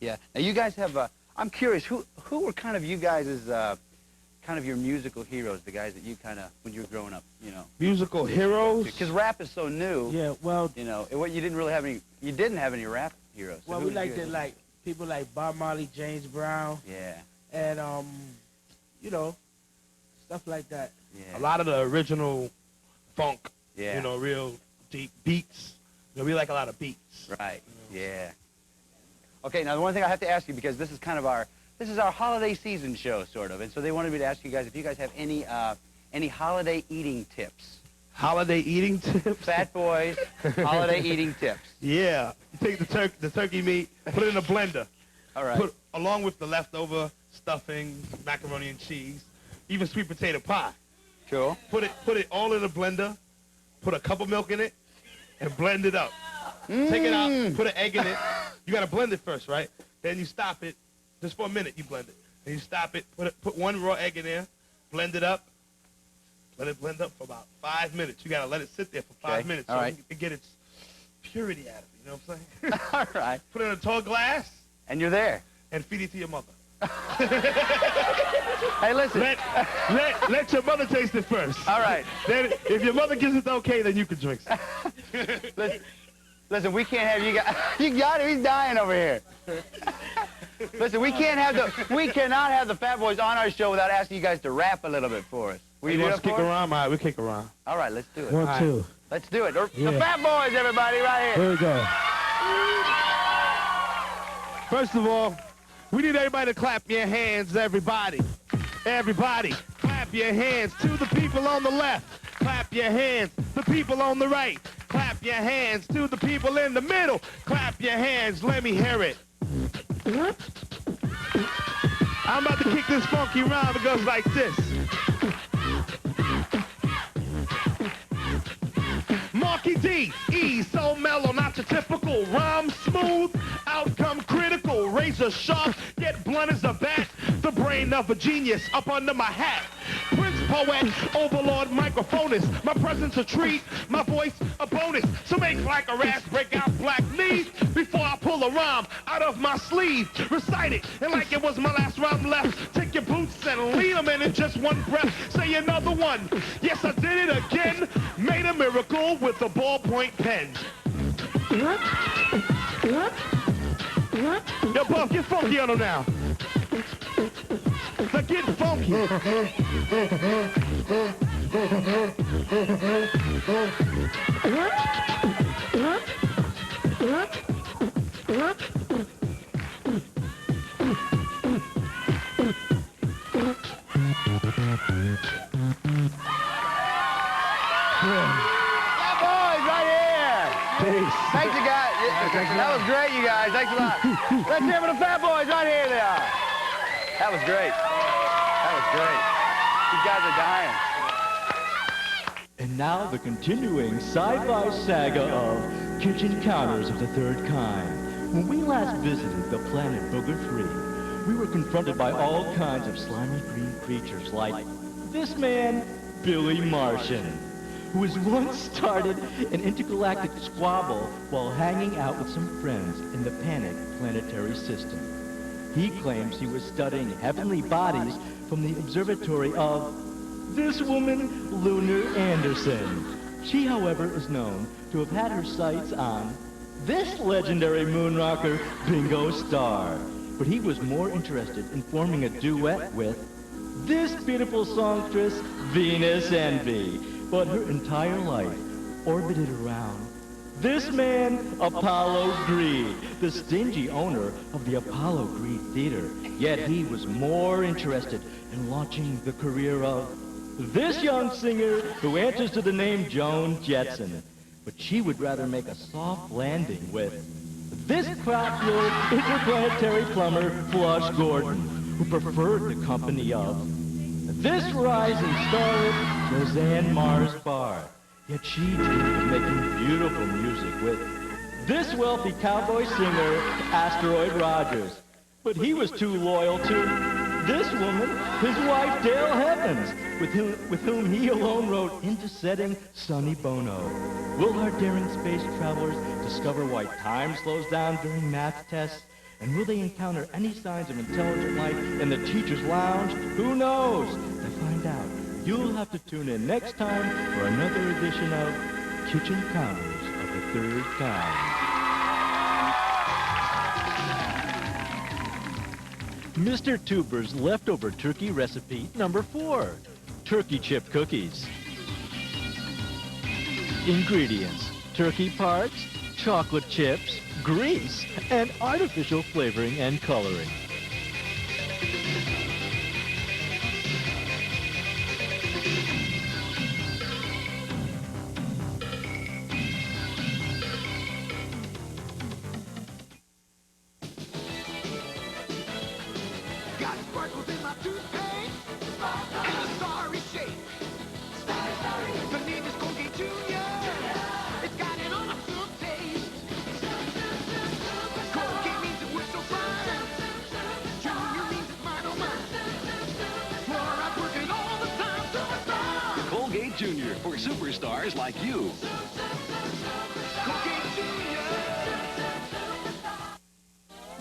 Yeah. Now, you guys have, I'm curious, who were kind of you guys as, kind of your musical heroes, the guys that you kind of, when you were growing up, Musical heroes? Because rap is so new. Yeah, well. You didn't really have any, you didn't have any rap heroes. So Well, who we did like you to, guys- people like Bob Marley, James Brown. Yeah. And, stuff like that. Yeah. A lot of the original funk, Yeah. real deep beats. We like a lot of beats. Right. Yeah. Okay, now the one thing I have to ask you, because this is kind of our holiday season show, sort of, and so they wanted me to ask you guys if you guys have any holiday eating tips. Holiday eating tips? Fat Boys, holiday eating tips. Yeah. You take the turkey meat, put it in a blender, All right. Along with the leftover stuffing, macaroni and cheese, even sweet potato pie. Sure. Put it all in a blender, put a cup of milk in it, and blend it up. Take it out, put an egg in it. You gotta blend it first, right? Then you stop it, just for a minute you blend it. Then you stop it, put one raw egg in there, blend it up, let it blend up for about 5 minutes. You gotta let it sit there for 5 minutes so you can get its purity out of it, you know what I'm saying? All right. Put it in a tall glass. And you're there. And feed it to your mother. Hey, listen. Let your mother taste it first. All right. Then, if your mother gives it okay, then you can drink some. Listen, we can't have you guys. You got him. He's dying over here. Listen, we cannot have the Fat Boys on our show without asking you guys to rap a little bit for us. We want to kick around? All right, we'll kick around. All right, let's do it. 1, 2. Let's do it. The Fat Boys, everybody, right here. Here we go. First of all, we need everybody to clap your hands, everybody. Everybody, clap your hands to the people on the left. Clap your hands, the people on the right. Clap your hands to the people in the middle. Clap your hands, let me hear it. I'm about to kick this funky rhyme. It goes like this. Marky D, E, so mellow, not your typical rhyme smooth, outcome critical, razor sharp, yet blunt as a bat, the brain of a genius up under my hat. Prince poet, overlord microphonist, my presence a treat, my voice a bonus, so make like a rash, break out black knees, before I pull a rhyme out of my sleeve, recite it, and like it was my last rhyme left, take your boots and lean them in just one breath, say another one, yes I did it again, made a miracle with a ballpoint pen. Yo, Buff, get funky on them now. Now get funky. Thanks, you guys. That was great, you guys. Thanks a lot. Let's hear it for the Fat Boys. Right here they are. That was great. That was great. You guys are dying. And now the continuing sci-fi saga of kitchen counters of the third kind. When we last visited the planet Booger 3, we were confronted by all kinds of slimy green creatures like this man, Billy Martian, who has once started an intergalactic squabble while hanging out with some friends in the Panic planetary system. He claims he was studying heavenly bodies from the observatory of this woman, Lunar Anderson. She, however, is known to have had her sights on this legendary moonrocker, Bingo Star. But he was more interested in forming a duet with this beautiful songstress, Venus Envy. But her entire life orbited around this man, Apollo Greed, the stingy owner of the Apollo Greed Theater. Yet he was more interested in launching the career of this young singer who answers to the name Joan Jetson. But she would rather make a soft landing with this popular interplanetary plumber, Flush Gordon, who preferred the company of this rising starlet, Roseanne Mars Barr. Yet she dreamed of making beautiful music with this wealthy cowboy singer, Asteroid Rogers. But he was too loyal to this woman, his wife, Dale Heavens, with whom he alone wrote Into Setting Sonny Bono. Will our daring space travelers discover why time slows down during math tests? And will they encounter any signs of intelligent life in the teacher's lounge? Who knows? To find out, you'll have to tune in next time for another edition of Kitchen Counters of the Third Kind. Mr. Tuber's leftover turkey recipe number 4, turkey chip cookies. Ingredients: turkey parts, chocolate chips, grease, and artificial flavoring and coloring. for superstars like you.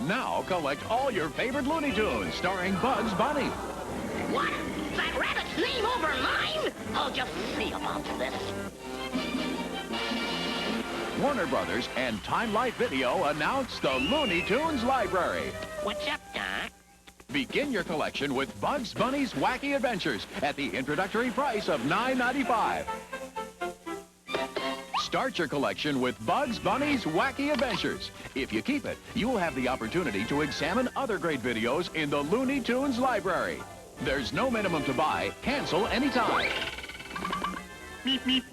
Now collect all your favorite Looney Tunes starring Bugs Bunny. What? That rabbit's name over mine? I'll just see about this. Warner Brothers and Time Life Video announce the Looney Tunes Library. What's up, Doc? Begin your collection with Bugs Bunny's Wacky Adventures at the introductory price of $9.95. Start your collection with Bugs Bunny's Wacky Adventures. If you keep it, you'll have the opportunity to examine other great videos in the Looney Tunes Library. There's no minimum to buy. Cancel anytime. Meep, meep.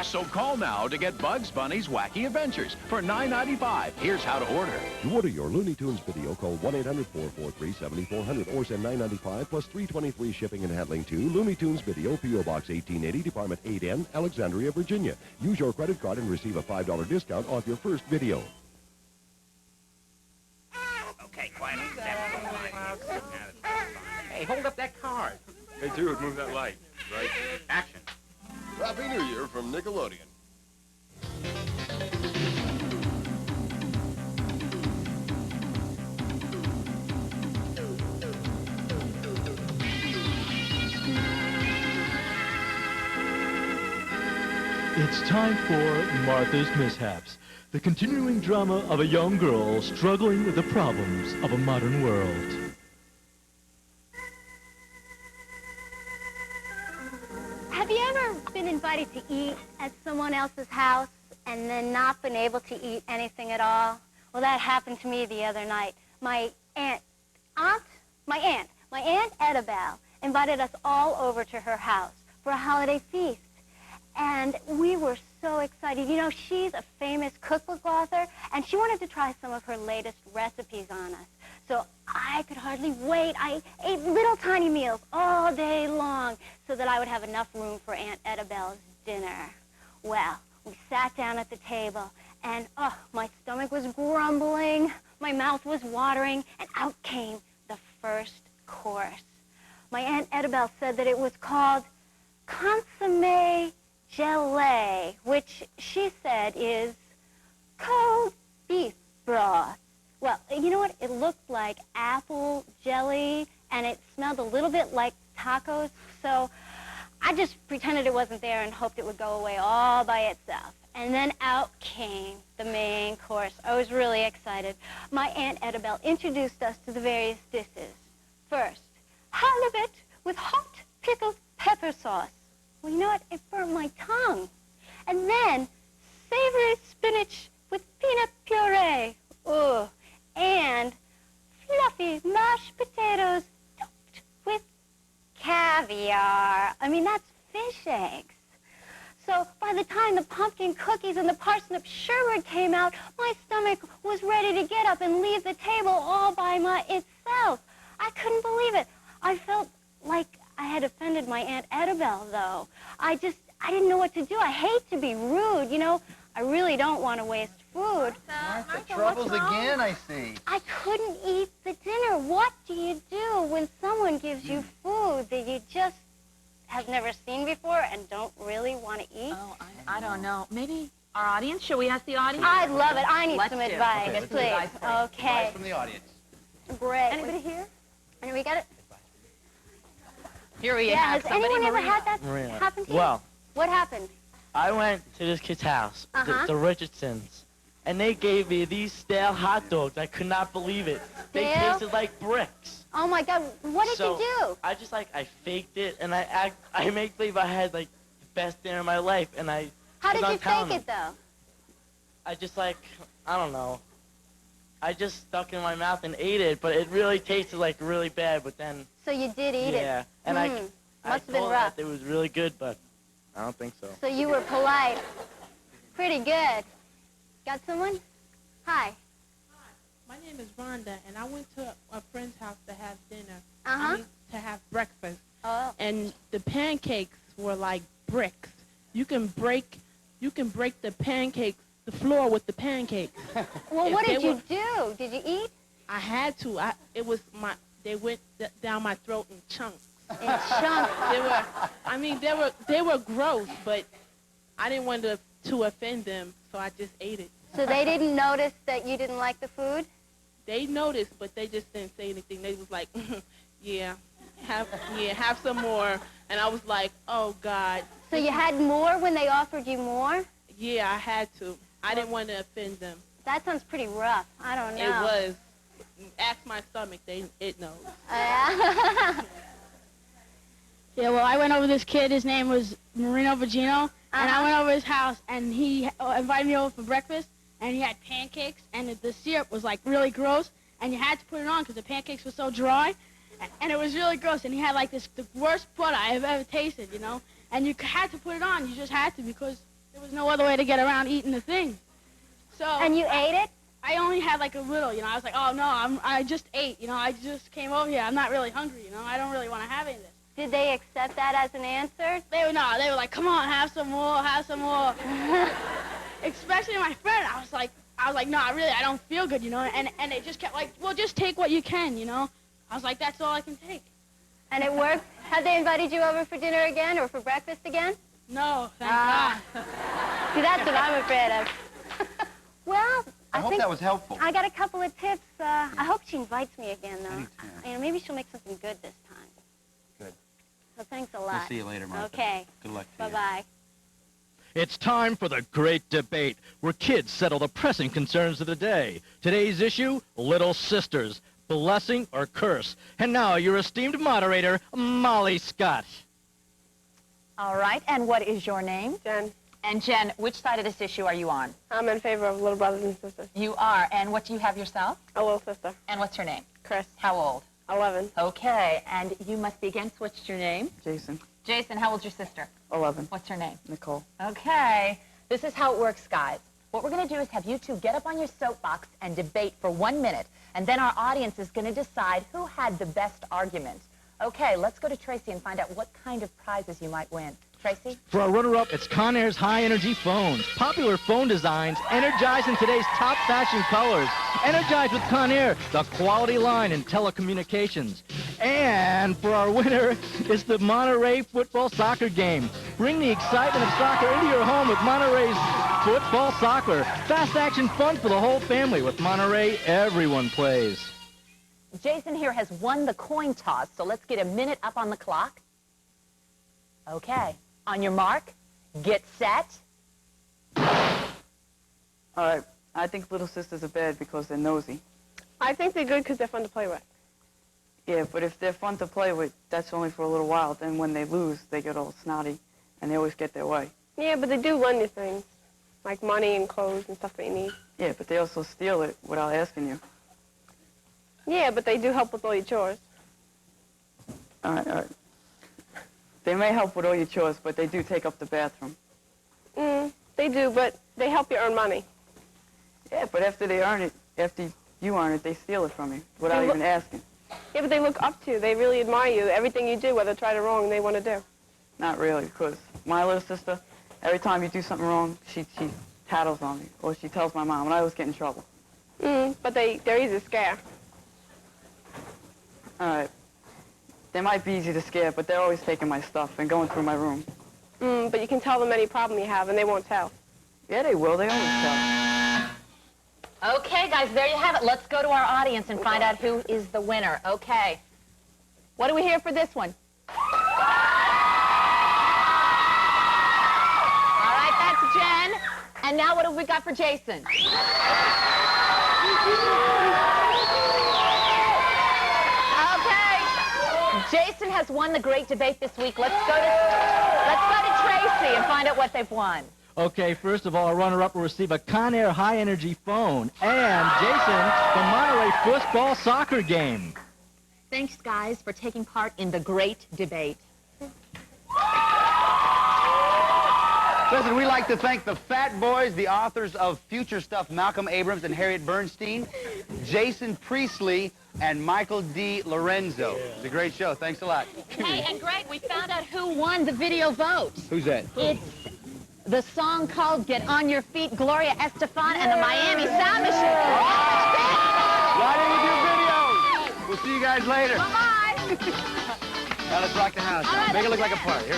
So call now to get Bugs Bunny's Wacky Adventures for $9.95. Here's how to order. To order your Looney Tunes video, call 1-800-443-7400 or send $9.95 plus $3.23 shipping and handling to Looney Tunes Video, P.O. Box 1880, Department 8N, Alexandria, Virginia. Use your credit card and receive a $5 discount off your first video. Okay, quiet. Hey, hold up that card. Hey, dude, move that light. Right. Action. Happy New Year from Nickelodeon. It's time for Martha's Mishaps, the continuing drama of a young girl struggling with the problems of a modern world. Have you ever been invited to eat at someone else's house and then not been able to eat anything at all? Well, that happened to me the other night. My aunt Annabelle invited us all over to her house for a holiday feast. And we were so excited. You know, she's a famous cookbook author, and she wanted to try some of her latest recipes on us. So I could hardly wait. I ate little tiny meals all day long so that I would have enough room for Aunt Annabelle's dinner. Well, we sat down at the table, and my stomach was grumbling, my mouth was watering, and out came the first course. My Aunt Annabelle said that it was called consommé gelée, which she said is cold beef broth. Well, you know what? It looked like apple jelly, and it smelled a little bit like tacos, so I just pretended it wasn't there and hoped it would go away all by itself. And then out came the main course. I was really excited. My Aunt Annabelle introduced us to the various dishes. First, halibut with hot pickled pepper sauce. Well, you know what? It burnt my tongue. And then savory spinach with peanut puree. Ugh. And fluffy mashed potatoes topped with caviar. I mean, that's fish eggs. So by the time the pumpkin cookies and the parsnip sherbet came out, my stomach was ready to get up and leave the table all by itself. I couldn't believe it. I felt like I had offended my Aunt Annabelle, though. I didn't know what to do. I hate to be rude, you know. I really don't want to waste food. Martha, troubles again, I see. I couldn't eat the dinner. What do you do when someone gives you food that you just have never seen before and don't really want to eat? Oh, I don't know. Maybe our audience? Should we ask the audience? I'd love it. I need Let's some do. advice, Okay, please. Okay. Advice from the audience. Great. Anybody here? And we got it? Here we Yeah, have has somebody, anyone ever Maria. had that Maria. happen to you? Well, What happened? I went to this kid's house, Uh-huh. the Richardsons, and they gave me these stale hot dogs. I could not believe it. They Stale? tasted like bricks. Oh, my God. What did So, you do? I just, I faked it, and I make believe I had, the best dinner of my life, and I How did was you not telling fake it, them. though? I just, I don't know. I just stuck it in my mouth and ate it, but it really tasted, really bad, but then... So you did eat it? Yeah, and I Must have been told rough. that it was really good, but I don't think so. So you were polite. Pretty good. Got someone? Hi. My name is Rhonda, and I went to a friend's house to have dinner. Uh-huh. I mean, to have breakfast. Oh. And the pancakes were like bricks. You can break the pancakes, the floor with the pancakes. Well, If what they did you were- do? Did you eat? I had to. They went down my throat in chunks. In chunks. They were gross, but I didn't want to offend them, so I just ate it. So they didn't notice that you didn't like the food? They noticed, but they just didn't say anything. They was like, yeah, have some more. And I was like, oh, God. So you had more when they offered you more? Yeah, I had to. I didn't want to offend them. That sounds pretty rough. I don't know. It was. Ask my stomach. It knows. Yeah, well, I went over this kid. His name was Marino Vagino, and I went over his house, and he invited me over for breakfast, and he had pancakes, and the syrup was, like, really gross, and you had to put it on because the pancakes were so dry, and it was really gross, and he had, like, the worst butter I have ever tasted, you know, and you had to put it on. You just had to because there was no other way to get around eating the thing. So. And you ate it? I only had, like, a little, you know. I was like, oh, no, I just ate, you know. I just came over here. I'm not really hungry, you know. I don't really want to have any of this. Did they accept that as an answer? They were like, come on, have some more, have some more. Especially my friend. I was like, no, I don't feel good, you know. And they just kept like, well, just take what you can, you know. I was like, that's all I can take. And it worked? Have they invited you over for dinner again or for breakfast again? No, thank God. See, that's what I'm afraid of. Well, I hope that was helpful. I got a couple of tips. I hope she invites me again, though. You know, maybe she'll make something good this time. Good. So thanks a lot. We'll see you later, Martha. Okay. Good luck to you. Bye-bye. It's time for the great debate, where kids settle the pressing concerns of the day. Today's issue, Little Sisters, blessing or curse. And now, your esteemed moderator, Molly Scott. All right, and what is your name? Jen. And Jen, which side of this issue are you on? I'm in favor of little brothers and sisters. You are, and what do you have yourself? A little sister. And what's her name? Chris. How old? 11. Okay, and you must be against, what's your name? Jason. Jason, how old's your sister? 11. What's her name? Nicole. Okay, this is how it works, guys. What we're going to do is have you two get up on your soapbox and debate for 1 minute, and then our audience is going to decide who had the best argument. Okay, let's go to Tracy and find out what kind of prizes you might win. Tracy? For our runner-up, it's Conair's high-energy phones. Popular phone designs, energized in today's top fashion colors. Energized with Conair, the quality line in telecommunications. And for our winner, it's the Monterey football soccer game. Bring the excitement of soccer into your home with Monterey's football soccer. Fast action fun for the whole family. With Monterey, everyone plays. Jason here has won the coin toss, so let's get a minute up on the clock. Okay. On your mark, get set. All right. I think little sisters are bad because they're nosy. I think they're good because they're fun to play with. Yeah, but if they're fun to play with, that's only for a little while. Then when they lose, they get all snotty, and they always get their way. Yeah, but they do lend you things, like money and clothes and stuff that you need. Yeah, but they also steal it without asking you. Yeah, but they do help with all your chores. All right, all right. They may help with all your chores, but they do take up the bathroom. They do, but they help you earn money. Yeah, but after they earn it, after you earn it, they steal it from you without even asking. Yeah, but they look up to you. They really admire you. Everything you do, whether it's right or wrong, they want to do. Not really, because my little sister, every time you do something wrong, she tattles on me, or she tells my mom, and I always get in trouble. But they're easy to scare. All right. They might be easy to scare, but they're always taking my stuff and going through my room. But you can tell them any problem you have, and they won't tell. Yeah, they will. They always tell. Okay, guys, there you have it. Let's go to our audience and find out who is the winner. Okay. What do we hear for this one? All right, that's Jen. And now what have we got for Jason? Jason has won the great debate this week. Let's go to Tracy and find out what they've won. Okay, first of all, our runner-up will receive a Conair high-energy phone and Jason, the Monterey football soccer game. Thanks, guys, for taking part in the great debate. Listen, we'd like to thank the Fat Boys, the authors of Future Stuff, Malcolm Abrams and Harriet Bernstein, Jason Priestley, and Michael D. Lorenzo. It was a great show. Thanks a lot. Hey, and Greg, we found out who won the video vote. Who's that? It's the song called Get On Your Feet, Gloria Estefan and the Miami Sound Machine. Why didn't you do videos? We'll see you guys later. Bye-bye. Now let's rock the house. Make it look like a party. Here.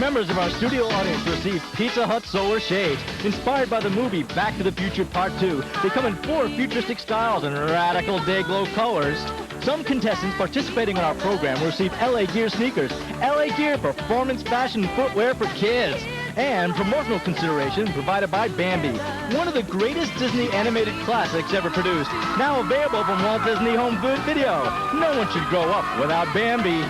Members of our studio audience receive Pizza Hut Solar Shades. Inspired by the movie Back to the Future Part 2, they come in 4 futuristic styles and radical day-glow colors. Some contestants participating in our program receive LA Gear sneakers, LA Gear performance fashion footwear for kids, and promotional consideration provided by Bambi, one of the greatest Disney animated classics ever produced, now available from Walt Disney Home Video. No one should grow up without Bambi.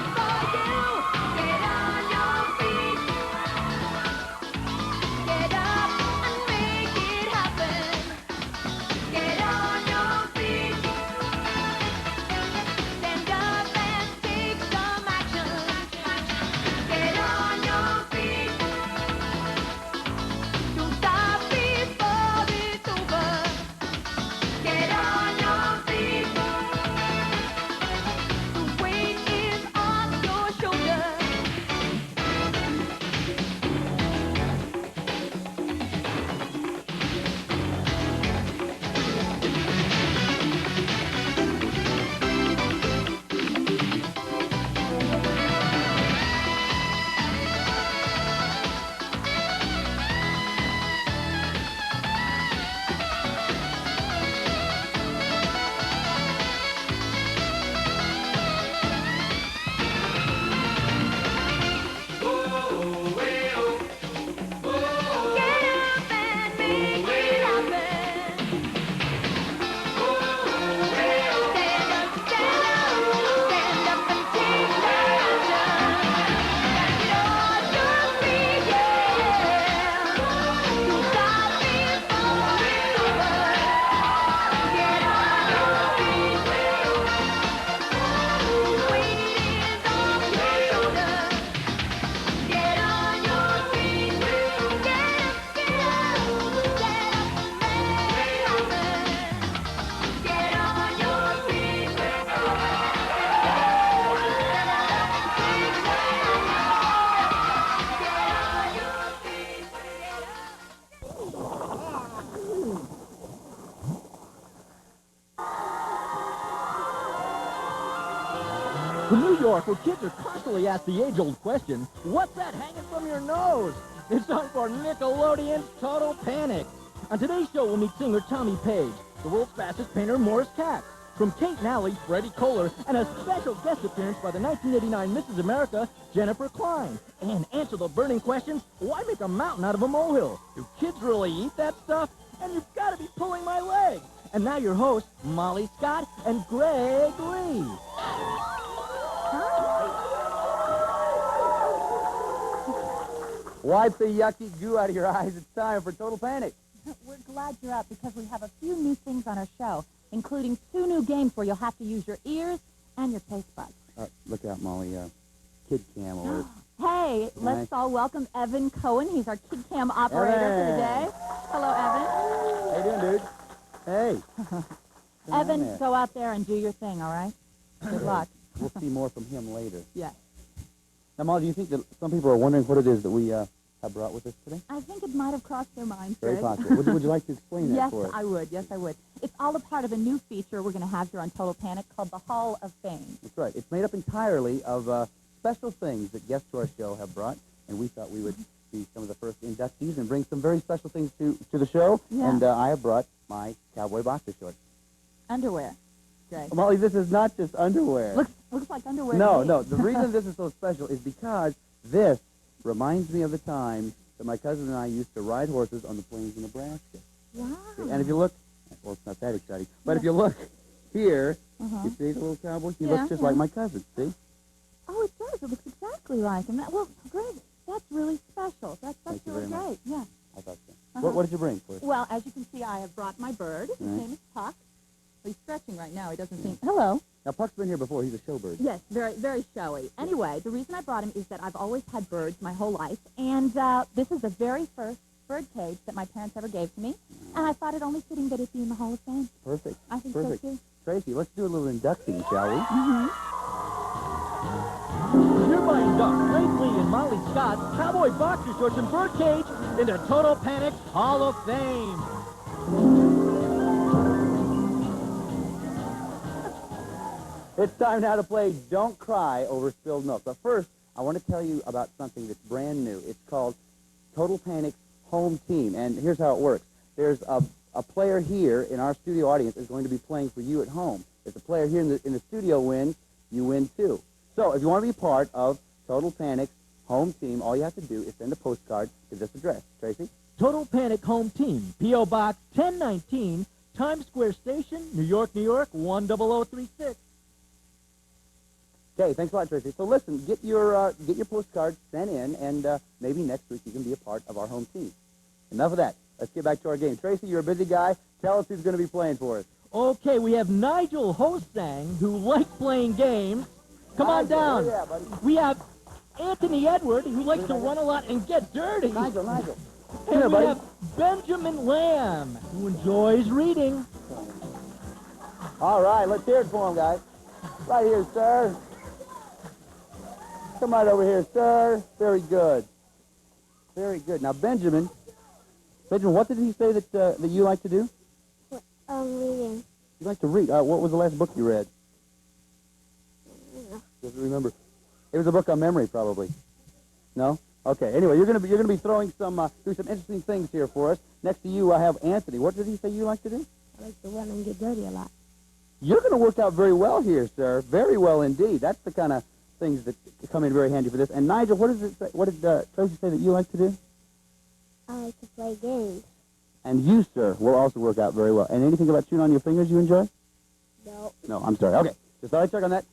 In New York, where kids are constantly asked the age-old question, what's that hanging from your nose? It's time for Nickelodeon's Total Panic. On today's show, we'll meet singer Tommy Page, the world's fastest painter Morris Katz, from Kate and Alley, Freddie Kohler, and a special guest appearance by the 1989 Mrs. America, Jennifer Klein. And answer the burning question, why make a mountain out of a molehill? Do kids really eat that stuff? And you've got to be pulling my leg. And now your hosts, Molly Scott and Greg Lee. Wipe the yucky goo out of your eyes. It's time for Total Panic. We're glad you're up because we have a few new things on our show, including 2 new games where you'll have to use your ears and your taste buds. Look out, Molly. Kid cam alert. Hey, let's all welcome Evan Cohen. He's our Kid Cam operator for the day. Hello, Evan. How you doing, dude? Hey. Evan, go out there and do your thing, all right? Good luck. We'll see more from him later. Yes. Now, Molly, do you think that some people are wondering what it is that we have brought with us today? I think it might have crossed their minds. Very Greg. possible. Would you like to explain that for us? Yes, I would. Yes, I would. It's all a part of a new feature we're going to have here on Total Panic called the Hall of Fame. That's right. It's made up entirely of special things that guests to our show have brought, and we thought we would be some of the first inductees and bring some very special things to the show. Yeah. And I have brought my cowboy boxer shorts. Underwear. Greg. Molly, this is not just underwear. Looks Looks like underwear. No, to me. no. The reason this is so special is because this reminds me of the time that my cousin and I used to ride horses on the plains of Nebraska. Wow. And if you look, well, it's not that exciting, but if you look here, Uh-huh. you see the little cowboy? He Yeah, looks just like my cousin, see? Oh, it does. It looks exactly like him. Well, great. That's really special. That's Thank you really very much. great. Yeah. I thought so. Uh-huh. What did you bring for us? Well, as you can see, I have brought my bird. His Right. name is Puck. He's stretching right now. He doesn't seem... Hello. Now, Puck's been here before. He's a showbird. Yes, very, very showy. Anyway, the reason I brought him is that I've always had birds my whole life, and this is the very first bird cage that my parents ever gave to me, and I thought it only fitting that it be in the Hall of Fame. Perfect. I think Perfect. so, too. Tracy, let's do a little inducting, shall we? Mm-hmm. Hereby induct Grace Lee and Molly Scott, cowboy boxer shorts and birdcage, into Total Panic's Hall of Fame. It's time now to play Don't Cry Over Spilled Milk. But first, I want to tell you about something that's brand new. It's called Total Panic's Home Team, and here's how it works. There's a player here in our studio audience is going to be playing for you at home. If the player here in the studio wins, you win too. So if you want to be part of Total Panic's Home Team, all you have to do is send a postcard to this address. Tracy? Total Panic Home Team, P.O. Box 1019, Times Square Station, New York, New York, 10036. Okay, thanks a lot, Tracy. So listen, get your postcard sent in, and maybe next week you can be a part of our home team. Enough of that. Let's get back to our game. Tracy, you're a busy guy. Tell us who's going to be playing for us. Okay, we have Nigel Hosang, who likes playing games. Come on down. Yeah, buddy. We have Anthony Edward, who likes to run a lot and get dirty. Nigel. And Here, we buddy. have Benjamin Lamb, who enjoys reading. All right, let's hear it for him, guys. Right here, sir. Come right over here, sir. Very good. Very good. Now, Benjamin, what did he say that you like to do? Reading. You like to read. What was the last book you read? Doesn't remember. It was a book on memory, probably. No? Okay. Anyway, you're gonna be throwing through some interesting things here for us. Next to you, I have Anthony. What did he say you like to do? I like to run and get dirty a lot. You're going to work out very well here, sir. Very well indeed. That's the kind of things that come in very handy for this. And Nigel, what did Tracy say that you like to do? I like to play games. And you, sir, will also work out very well. And anything about chewing on your fingers you enjoy? No. No, I'm sorry. Okay, just thought I'd check on that.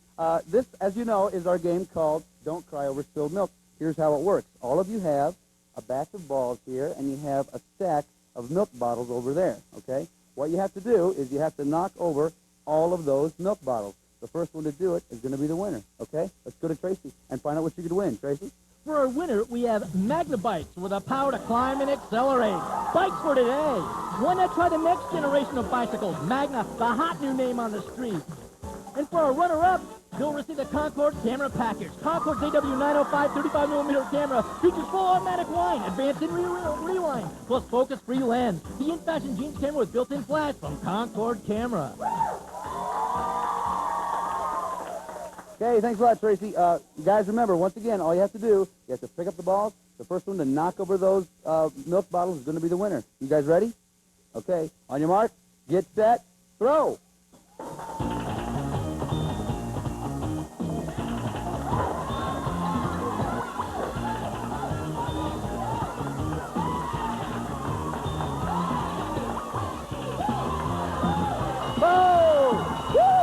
This, as you know, is our game called Don't Cry Over Spilled Milk. Here's how it works. All of you have a batch of balls here, and you have a stack of milk bottles over there, okay? What you have to do is you have to knock over all of those milk bottles. The first one to do it is going to be the winner, okay? Let's go to Tracy and find out what you could win. Tracy? For our winner, we have Magnabikes with the power to climb and accelerate. Bikes for today. Why not try the next generation of bicycles? Magna, the hot new name on the street. And for our runner-up, they'll receive the Concord camera package. Concord's AW905 35mm camera features full automatic wind, advanced in rewind, plus focus-free lens. The in-fashion jeans camera with built-in flash from Concord Camera. Okay, thanks a lot, Tracy. Guys, remember, once again, all you have to do, you have to pick up the balls. The first one to knock over those milk bottles is going to be the winner. You guys ready? Okay, on your mark, get set, throw.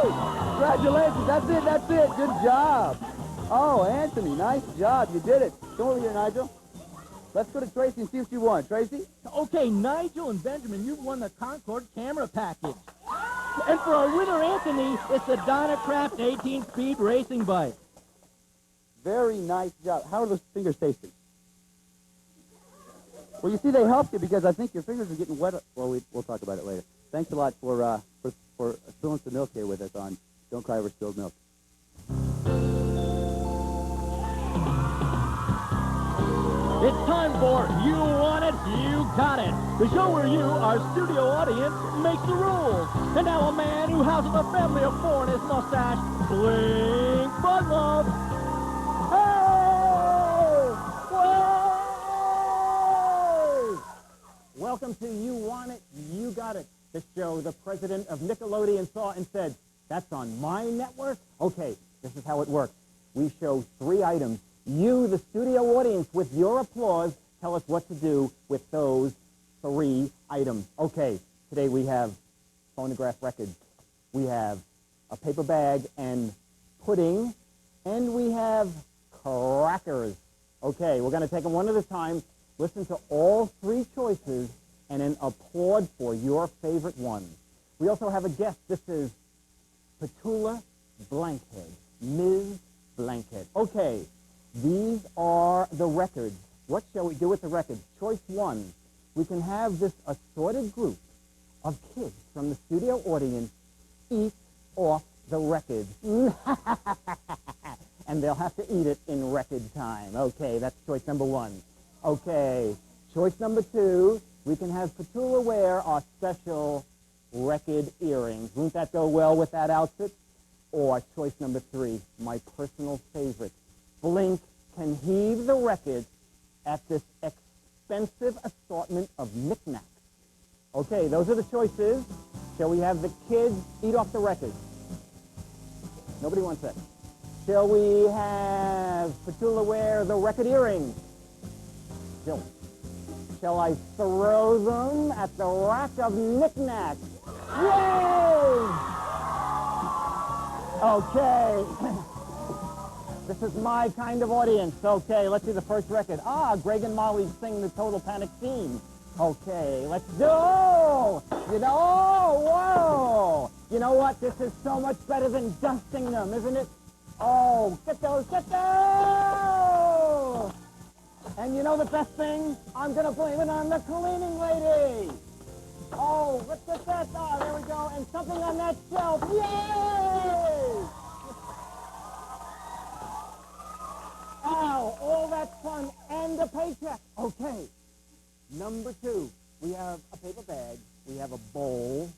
Congratulations. That's it. Good job. Oh, Anthony, nice job. You did it. Come over here, Nigel. Let's go to Tracy and see if she won. Tracy? Okay, Nigel and Benjamin, you've won the Concord camera package. And for our winner, Anthony, it's the Dynacraft 18-speed racing bike. Very nice job. How are those fingers tasting? Well, you see, they helped you because I think your fingers are getting wet. Well, we'll talk about it later. Thanks a lot for spilling some milk here with us on Don't Cry Over Spilled Milk. It's time for You Want It, You Got It, the show where you, our studio audience, makes the rules. And now a man who houses a family of four in his mustache, Blink Budlove. Hey! Welcome to You Want It, You Got It, the show the president of Nickelodeon saw and said, that's on my network? Okay, This is how it works. We show 3 items. You, the studio audience, with your applause, tell us what to do with those 3 items. Okay, today we have phonograph records. We have a paper bag and pudding, and we have crackers. Okay, we're going to take them one at a time, listen to all 3 choices, and then applaud for your favorite one. We also have a guest. This is Petula Blankhead, Ms. Blankhead. Okay, these are the records. What shall we do with the records? Choice 1, we can have this assorted group of kids from the studio audience eat off the records. And they'll have to eat it in record time. Okay, that's choice number 1. Okay, choice number 2, we can have Petula wear our special record earrings. Wouldn't that go well with that outfit? Or choice number 3, my personal favorite. Blink can heave the record at this expensive assortment of knickknacks. Okay, those are the choices. Shall we have the kids eat off the records? Nobody wants that. Shall we have Petula wear the record earrings? Still. Shall I throw them at the rack of knickknacks? Yay! Okay. This is my kind of audience. Okay, let's do the first record. Greg and Molly sing the Total Panic theme. Okay, let's do. Whoa. You know what? This is so much better than dusting them, isn't it? Oh, get those. And you know the best thing? I'm going to blame it on the cleaning lady. Oh, let's get that. Oh, there we go. And something on that shelf. Yay! Ow, all that fun and a paycheck. Okay, number 2, we have a paper bag. We have a bowl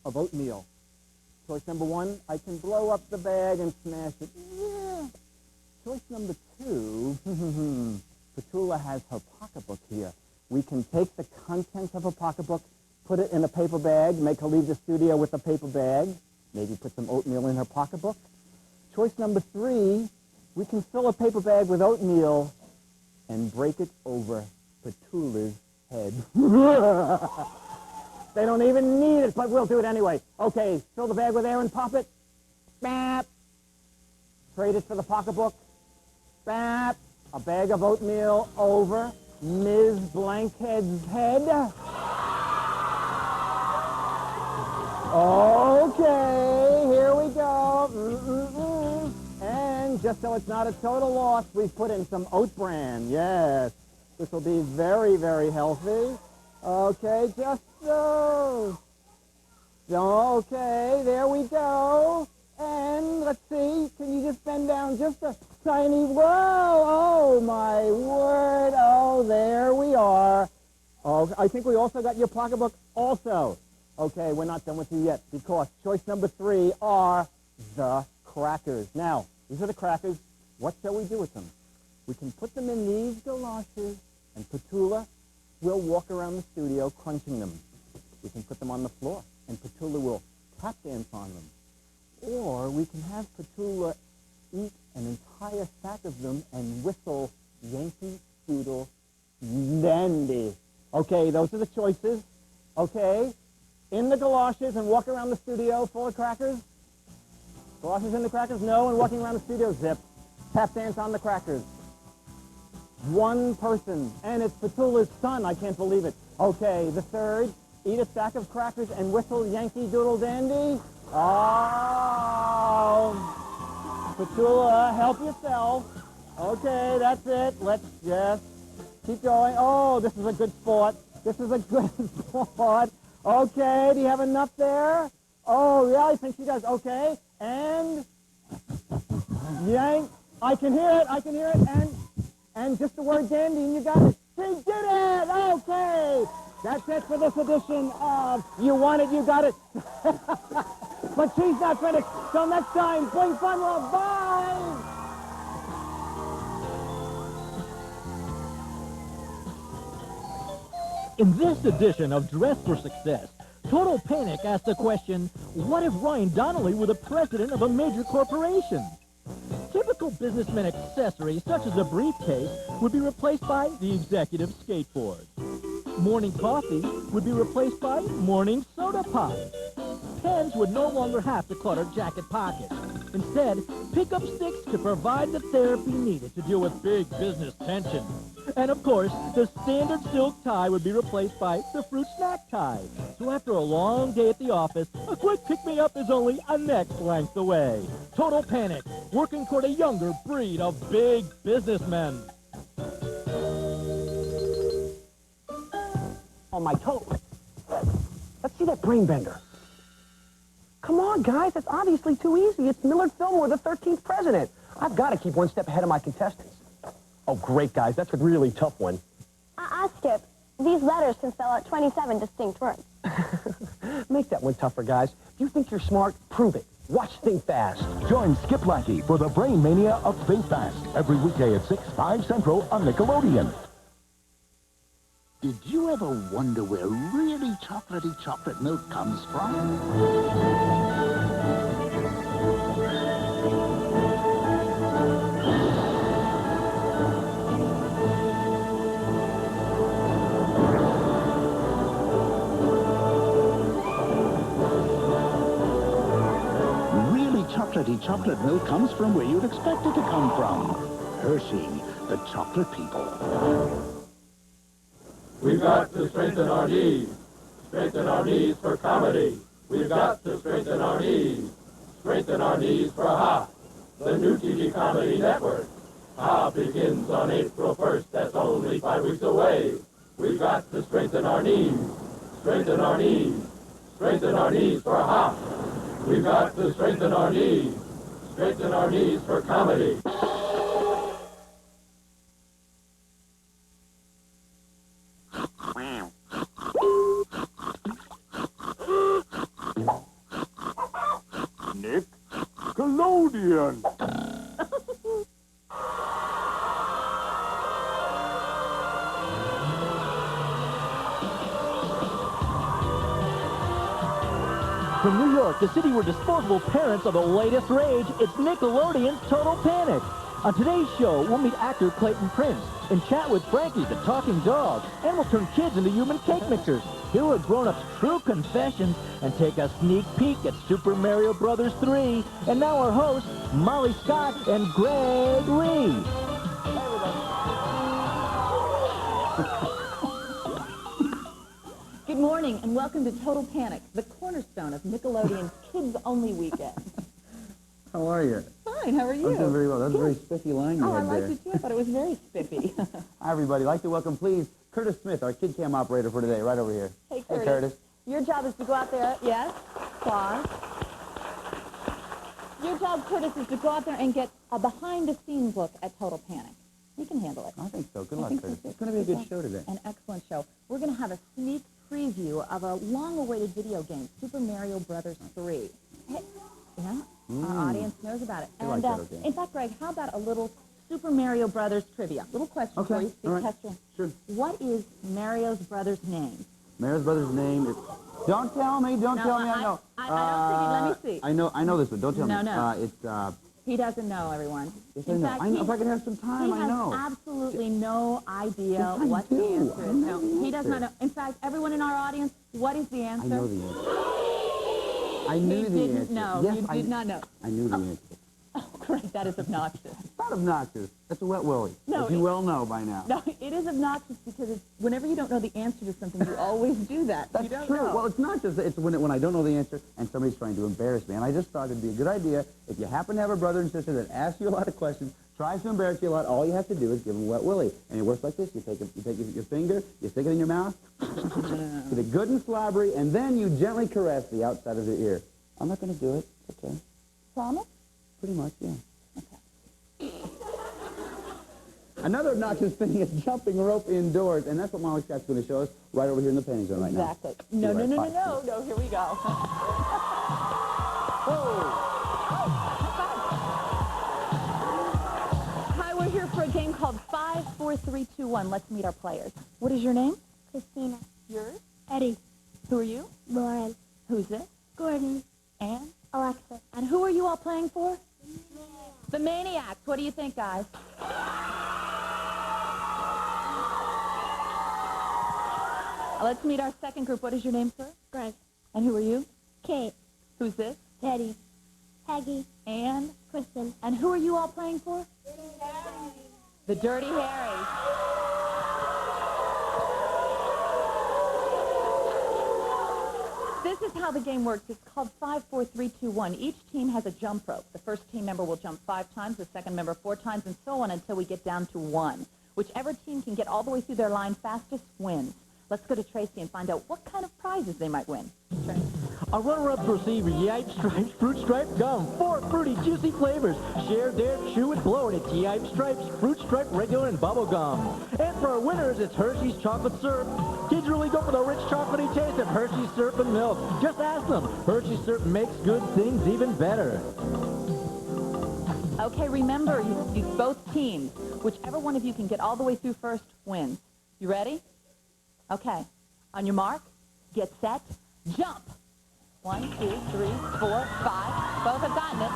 of oatmeal. Choice number 1, I can blow up the bag and smash it. Yeah. Choice number 2, Petula has her pocketbook here. We can take the contents of her pocketbook, put it in a paper bag, make her leave the studio with a paper bag, maybe put some oatmeal in her pocketbook. Choice number 3, we can fill a paper bag with oatmeal and break it over Petula's head. They don't even need it, but we'll do it anyway. Okay, fill the bag with air and pop it. Bap. Trade it for the pocketbook. Bap. A bag of oatmeal over Ms. Blankhead's head. Okay, here we go. And just so it's not a total loss, we've put in some oat bran. Yes, this will be very, very healthy. Okay, just so. Okay, there we go. And let's see, can you just bend down just a tiny, whoa, oh my word, oh, there we are. Oh, I think we also got your pocketbook also. Okay, we're not done with you yet because choice number 3 are the crackers. Now, these are the crackers. What shall we do with them? We can put them in these galoshes, and Petula will walk around the studio crunching them. We can put them on the floor, and Petula will tap dance on them. Or we can have Petula eat an entire sack of them and whistle Yankee Doodle Dandy. Okay, those are the choices. Okay, in the galoshes and walk around the studio full of crackers. Galoshes in the crackers? No, and walking around the studio, zip. Tap dance on the crackers. One person, and it's Petula's son. I can't believe it. Okay, the third, eat a stack of crackers and whistle Yankee Doodle Dandy. Oh, Petula, help yourself. Okay, that's it. Let's just keep going. Oh, this is a good sport. This is a good sport. Okay, do you have enough there? Oh, yeah, I think she does. Okay, and yank. I can hear it, and just the word dandy, and you got it. She did it! Okay! That's it for this edition of You Want It, You Got It. But she's not finished. Till next time, Bling Fun World. Bye! In this edition of Dress for Success, Total Panic asked the question, what if Ryan Donnelly were the president of a major corporation? typical businessman accessory, such as a briefcase, would be replaced by the executive skateboard. Morning coffee would be replaced by morning soda pop. Pens would no longer have to clutter jacket pockets. Instead, pickup sticks could provide the therapy needed to deal with big business tension. And of course, the standard silk tie would be replaced by the fruit snack tie. So after a long day at the office, a quick pick-me-up is only a neck's length away. Total Panic, working toward a younger breed of big businessmen. On my toe. Let's see that brain bender. Come on, guys. That's obviously too easy. It's Millard Fillmore, the 13th president. I've got to keep one step ahead of my contestants. Oh, great, guys. That's a really tough one. Skip. These letters can spell out 27 distinct words. Make that one tougher, guys. If you think you're smart, prove it. Watch Think Fast. Join Skip Lackey for the Brain Mania of Think Fast every weekday at 6, 5 Central on Nickelodeon. Did you ever wonder where really chocolatey chocolate milk comes from? Really chocolatey chocolate milk comes from where you'd expect it to come from. Hershey, the chocolate people. We've got to strengthen our knees for comedy. We've got to strengthen our knees for Ha, the new TV comedy network. Ha begins on April 1st, that's only 5 weeks away. We've got to strengthen our knees for Ha. We've got to strengthen our knees for comedy. Nickelodeon. From New York, the city where disposable parents are the latest rage, it's Nickelodeon's Total Panic. On today's show, we'll meet actor Clayton Prince and chat with Frankie, the talking dog, and we'll turn kids into human cake mixers, hear a grown-up's true confessions, and take a sneak peek at Super Mario Bros. 3. And now our hosts, Molly Scott and Greg Reed. Good morning and welcome to Total Panic, the cornerstone of Nickelodeon's kids-only weekend. How are you? Fine, how are you? I'm doing very well. That's a very spiffy line you Oh, I had there. liked it too. I thought it was very spiffy. Hi, everybody. I'd like to welcome, please, Curtis Smith, our kid cam operator for today, right over here. Hey, Curtis. Hey, Curtis. Your job is to go out there, yes, pause. Your job, Curtis, is to go out there and get a behind-the-scenes look at Total Panic. You can handle it. I think so. Good luck, think Curtis. so. It's going to be a good show today. An excellent show. We're going to have a sneak preview of a long-awaited video game, Super Mario Bros. 3. Hey, yeah, our audience knows about it. I And like that game. in fact, Greg, how about a little Super Mario Brothers trivia? Little question for you. all right. Test your- Sure. What is Mario's brother's name? Mario's brother's name is... Don't tell me. Don't No, tell me. I know. I don't think. Let me see. I know this one. Don't tell No, me. no. It's... He doesn't know, everyone. Yes, In I know. fact, I know. he- If I can have some time, He I know. has absolutely no idea Yes, I what the do. answer I is. know No, the he does not know. answer. In fact, everyone in our audience, what is the answer? I know the answer. I knew He the didn't answer. know. Yes, You did not know. I knew the answer. Oh, great. That is obnoxious. It's not obnoxious. That's a wet willy. No, as you well know by now. No, it is obnoxious because it's, whenever you don't know the answer to something, you always do that. That's you don't true. know. Well, it's not just, it's when I don't know the answer and somebody's trying to embarrass me. And I just thought it'd be a good idea, if you happen to have a brother and sister that asks you a lot of questions, tries to embarrass you a lot, all you have to do is give them a wet willy. And it works like this. You take your finger, you stick it in your mouth, get it good and slobbery, and then you gently caress the outside of the ear. I'm not going to do it. It's okay. Promise? Pretty much, yeah. Another obnoxious thing is jumping rope indoors, and that's what Molly Scott's going to show us right over here in the painting zone right now. Exactly. No, Be no, right no, back. no, no, no. Here we go. Hi, we're here for a game called 5, 4, 3, 2, 1. Let's meet our players. What is your name? Christina. Yours? Eddie. Who are you? Lauren. Who's this? Gordon. And? Alexa. And who are you all playing for? The Maniacs. What do you think, guys? Let's meet our second group. What is your name, sir? Greg. And who are you? Kate. Who's this? Teddy. Peggy. And? Kristen. And who are you all playing for? The Dirty Harrys. This is how the game works. It's called 5, 4, 3, 2, 1. Each team has a jump rope. The first team member will jump 5 times, the second member 4 times, and so on until we get down to 1. Whichever team can get all the way through their line fastest wins. Let's go to Tracy and find out what kind of prizes they might win. Tracy. Our runner-ups receive Yipe Stripes Fruit Stripe Gum. 4 fruity, juicy flavors. Share, dare, chew, and blow it. It's Yipe Stripes, Fruit Stripe, Regular, and Bubble Gum. And for our winners, it's Hershey's Chocolate Syrup. Kids really go for the rich chocolatey taste of Hershey's Syrup and Milk. Just ask them. Hershey's Syrup makes good things even better. Okay, remember, you both teams. Whichever one of you can get all the way through first wins. You ready? Okay. On your mark, get set, jump. 1, 2, 3, 4, 5. Both have gotten it.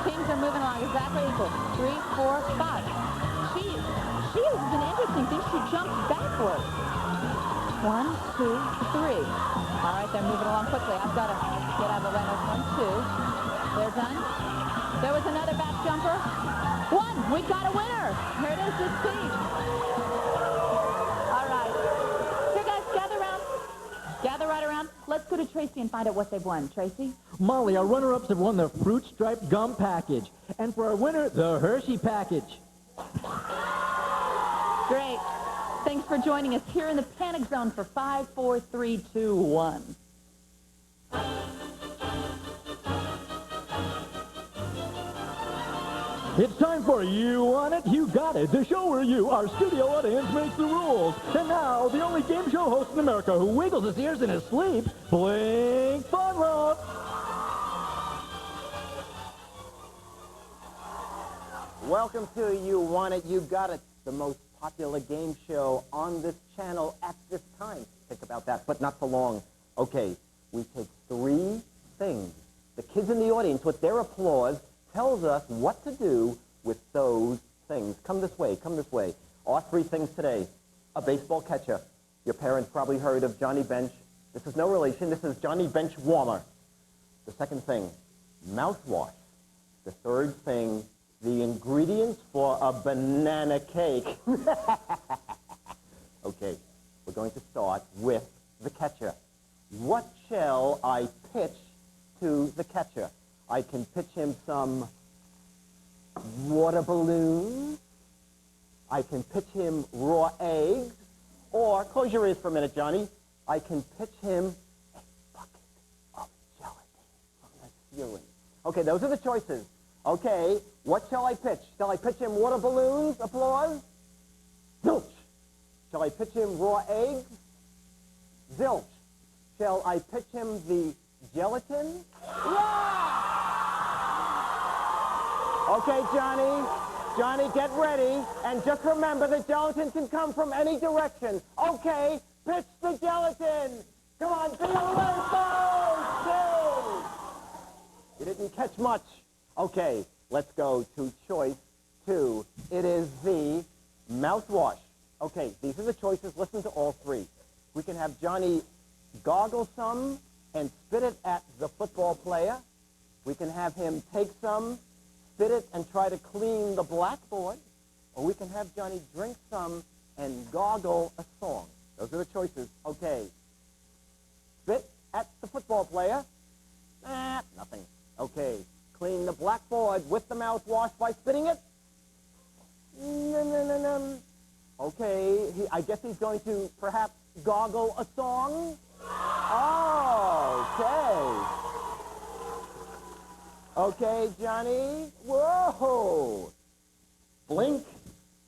Teams are moving along exactly equal. 3, 4, 5. She is an interesting thing. She jumped backwards. 1, 2, 3. All right, they're moving along quickly. I've got to get out of the way. 1, 2. They're done. There was another back jumper. 1. We've got a winner. Here it is, this team. All right. Here, guys, gather around. Gather right around. Let's go to Tracy and find out what they've won. Tracy? Molly, our runner-ups have won the Fruit Stripe Gum package. And for our winner, the Hershey package. Great. Thanks for joining us here in the Panic Zone for 5, 4, 3, 2, 1. It's time for You Want It, You Got It, the show where you, our studio audience, makes the rules. And now, the only game show host in America who wiggles his ears in his sleep, Blink Funlock. Welcome to You Want It, You Got It, the most popular game show on this channel at this time. Think about that, but not for long. Okay, we take 3 things. The kids in the audience, with their applause, tells us what to do with those things. Come this way, come this way. Our 3 things today. A baseball catcher. Your parents probably heard of Johnny Bench. This is no relation. This is Johnny Bench Warmer. The second thing, mouthwash. The third thing, the ingredients for a banana cake. Okay, we're going to start with the catcher. What shall I pitch to the catcher? I can pitch him some water balloons. I can pitch him raw eggs. Or, close your ears for a minute, Johnny. I can pitch him a bucket of gelatin from the ceiling. Okay, those are the choices. Okay, what shall I pitch? Shall I pitch him water balloons? Applause. Zilch. Shall I pitch him raw eggs? Zilch. Shall I pitch him the gelatin? Yeah! Okay, Johnny. Johnny, get ready. And just remember the gelatin can come from any direction. Okay, pitch the gelatin. Come on, be alert, folks. You didn't catch much. Okay, let's go to choice 2. It is the mouthwash. Okay, these are the choices. Listen to all 3. We can have Johnny goggle some and spit it at the football player. We can have him take some, spit it, and try to clean the blackboard. Or we can have Johnny drink some and goggle a song. Those are the choices. Okay. Spit at the football player. Nothing. Okay. Clean the blackboard with the mouthwash by spitting it. Okay. I guess he's going to perhaps goggle a song. Okay, Johnny. Whoa. Blink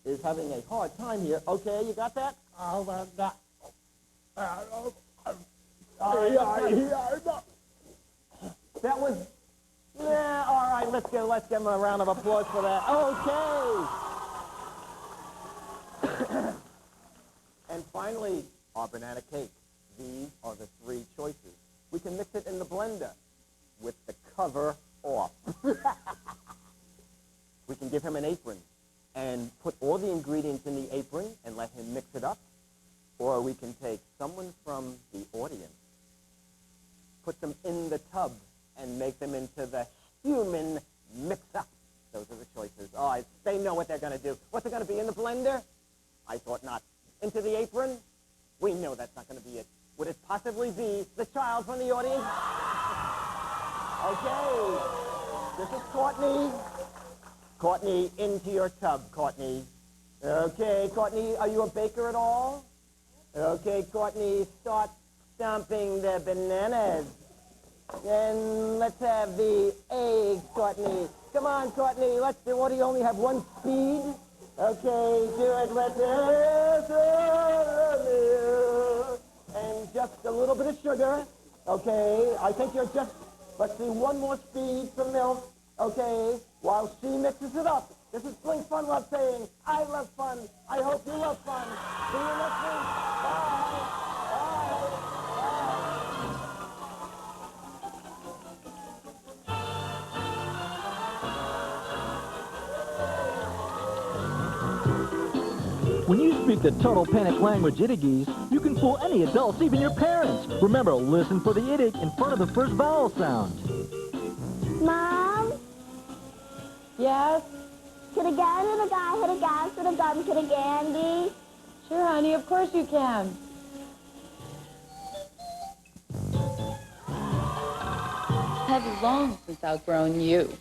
is having a hard time here. Okay, you got that? Oh, my God. That was... Yeah, all right, let's give him a round of applause for that. Okay. And finally, our banana cake. These are the 3 choices. We can mix it in the blender with the cover off. We can give him an apron and put all the ingredients in the apron and let him mix it up. Or we can take someone from the audience, put them in the tub, and make them into the human mix-up. Those are the choices. Oh, they know what they're going to do. What's it going to be in the blender? I thought not. Into the apron? We know that's not going to be it. Would it possibly be the child from the audience? Okay. This is Courtney. Courtney, into your tub, Courtney. Okay, Courtney, are you a baker at all? Okay, Courtney, start stomping the bananas. Then let's have the eggs, Courtney. Come on, Courtney, let's do what? Do you only have one speed? Okay, do it. Let's and just a little bit of sugar. Okay, I think you're just, let's see, one more speed for milk. Okay, while she mixes it up. This is Blink Fun Love saying, I love fun. I hope you love fun. See you next week. Bye. When you speak the Total Panic language Ittigese, you can fool any adults, even your parents. Remember, listen for the Ittig in front of the first vowel sound. Mom? Yes? Could a gal and a guy hit a gas with a gun, could a Gandhi? Sure, honey, of course you can. I've long since outgrown you.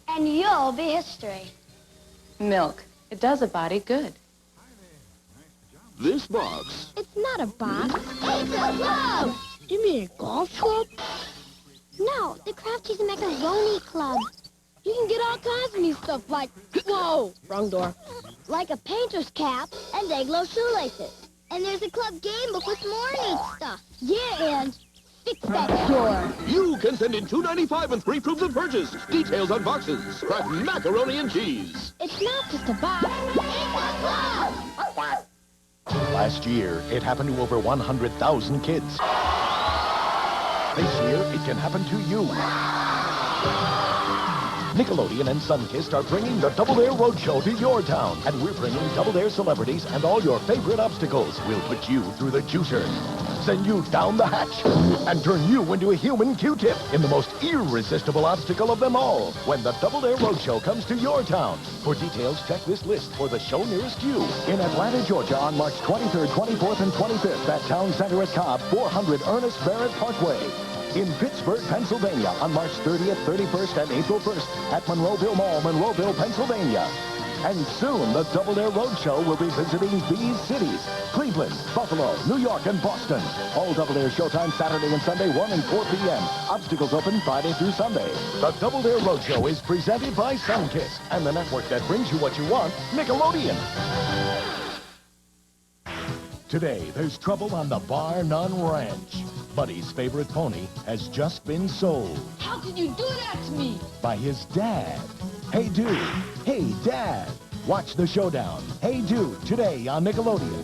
And you'll be history. Milk. It does a body good. This box. It's not a box. It's a club! You mean a golf club? No, the Kraft Cheese and Macaroni Club. You can get all kinds of new stuff like, whoa, wrong door, like a painter's cap and egg-low shoelaces. And there's a club game book with more neat stuff. Yeah, and fix that door. You can send in $2.95 and 3 proofs of purchase. Details on boxes. Kraft macaroni and cheese. It's not just a box. It's a club! Last year, it happened to over 100,000 kids. This year, it can happen to you. Nickelodeon and Sunkist are bringing the Double Dare Roadshow to your town. And we're bringing Double Dare celebrities and all your favorite obstacles. We'll put you through the juicer, send you down the hatch, and turn you into a human Q-tip in the most irresistible obstacle of them all when the Double Dare Roadshow comes to your town. For details, check this list for the show nearest you. In Atlanta, Georgia on March 23rd, 24th, and 25th at Town Center at Cobb, 400 Ernest Barrett Parkway. In Pittsburgh, Pennsylvania on March 30th, 31st, and April 1st at Monroeville Mall, Monroeville, Pennsylvania. And soon, the Double Dare Roadshow will be visiting these cities: Cleveland, Buffalo, New York, and Boston. All Double Dare showtime Saturday and Sunday, 1 and 4 p.m. Obstacles open Friday through Sunday. The Double Dare Roadshow is presented by Sunkist and the network that brings you what you want, Nickelodeon. Today, there's trouble on the Bar None Ranch. Buddy's favorite pony has just been sold How can you do that to me? by his dad. Hey Dude, hey Dad. Watch the showdown. Hey Dude, today on Nickelodeon.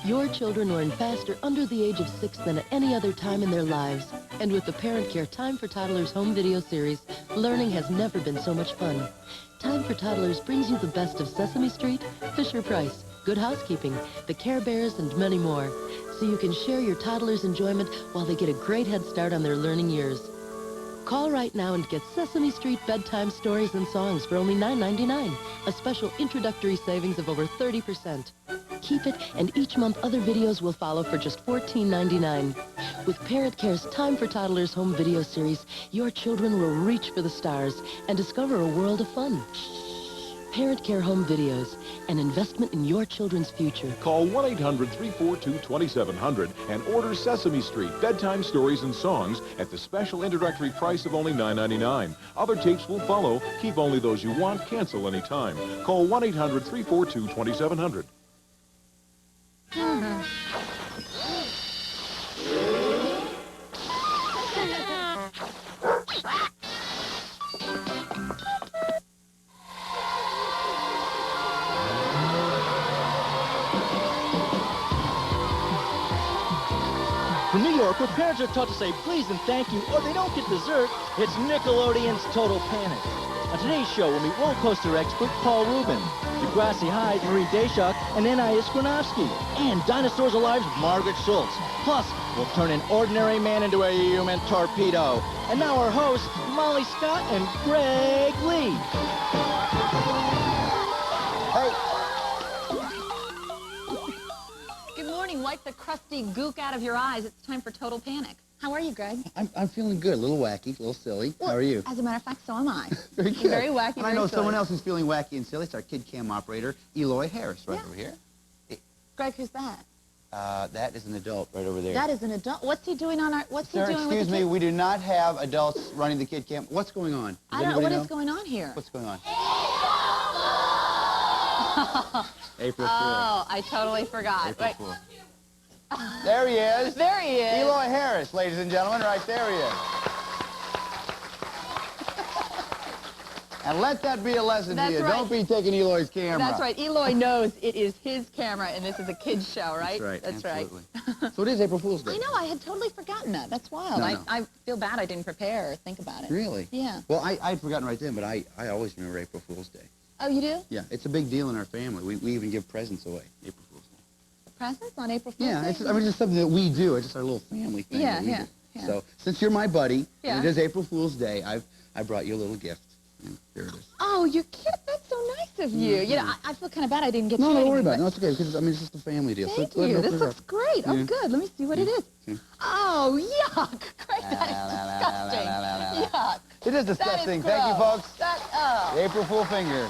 Your children learn faster under the age of 6 than at any other time in their lives. And with the Parent Care Time for Toddlers home video series, learning has never been so much fun. Time for Toddlers brings you the best of Sesame Street, Fisher-Price, Good Housekeeping, The Care Bears, and many more. So you can share your toddler's enjoyment while they get a great head start on their learning years. Call right now and get Sesame Street bedtime stories and songs for only $9.99, a special introductory savings of over 30%. Keep it, and each month other videos will follow for just $14.99. With Parent Care's Time for Toddlers home video series, your children will reach for the stars and discover a world of fun. Parent Care Home Videos, an investment in your children's future. Call 1-800-342-2700 and order Sesame Street bedtime stories and songs at the special introductory price of only $9.99. Other tapes will follow. Keep only those you want. Cancel anytime. Call 1-800-342-2700. From New York, where parents are taught to say please and thank you, or they don't get dessert, it's Nickelodeon's Total Panic. On today's show, we'll meet roller coaster expert Paul Rubin, Degrassi High's Marie Deshock, and Anais Skronowski, and Dinosaurs Alive's Margaret Schultz. Plus, we'll turn an ordinary man into a human torpedo. And now our hosts, Molly Scott and Greg Lee. Good morning. Wipe the crusty gook out of your eyes. It's time for Total Panic. How are you, Greg? I'm feeling good. A little wacky, a little silly. Well, how are you? As a matter of fact, so am I. Very good. Very wacky, And I know someone else who's feeling wacky and silly. It's our kid cam operator, Eloy Harris, right over here. Greg, who's that? That is an adult right over there. That is an adult. What's he doing on our... What's Sir, he doing with the excuse me, kid? we do not have adults running the kid cam. What's going on? I don't know what is going on here. What's going on? April Fool. Oh, I totally forgot. April Wait. Fool. There he is. There he is. Eloy Harris, ladies and gentlemen, right there he is. And let that be a lesson to you. Right. Don't be taking Eloy's camera. That's right. Eloy knows it is his camera, and this is a kid's show, right? That's right. That's absolutely. right. So it is April Fool's Day. I know. I had totally forgotten that. That's wild. No, no. I feel bad I didn't prepare or think about it. Really? Yeah. Well, I'd forgotten right then, but I always remember April Fool's Day. Oh, you do? Yeah, it's a big deal in our family. We even give presents away, April Fool's Day. Presents on April Fool's Yeah, Day? it's just something that we do. It's just our little family thing. Yeah, that we yeah, do. yeah. So since you're my buddy, Yeah. and it is April Fool's Day, I brought you a little gift. And here it is. Oh, you're kidding. That's so nice of you. You know, I feel kind of bad I didn't get No, you don't anything, worry about it. but- No, it's okay, because, I mean, it's just a family deal. Thank So let me you. open This it looks up. great. Oh, Yeah. good. Let me see what it is. Yeah. Oh, yuck. Greg, that is disgusting. Yuck. It is disgusting. Thank you, gross. folks. That, The April Fool finger.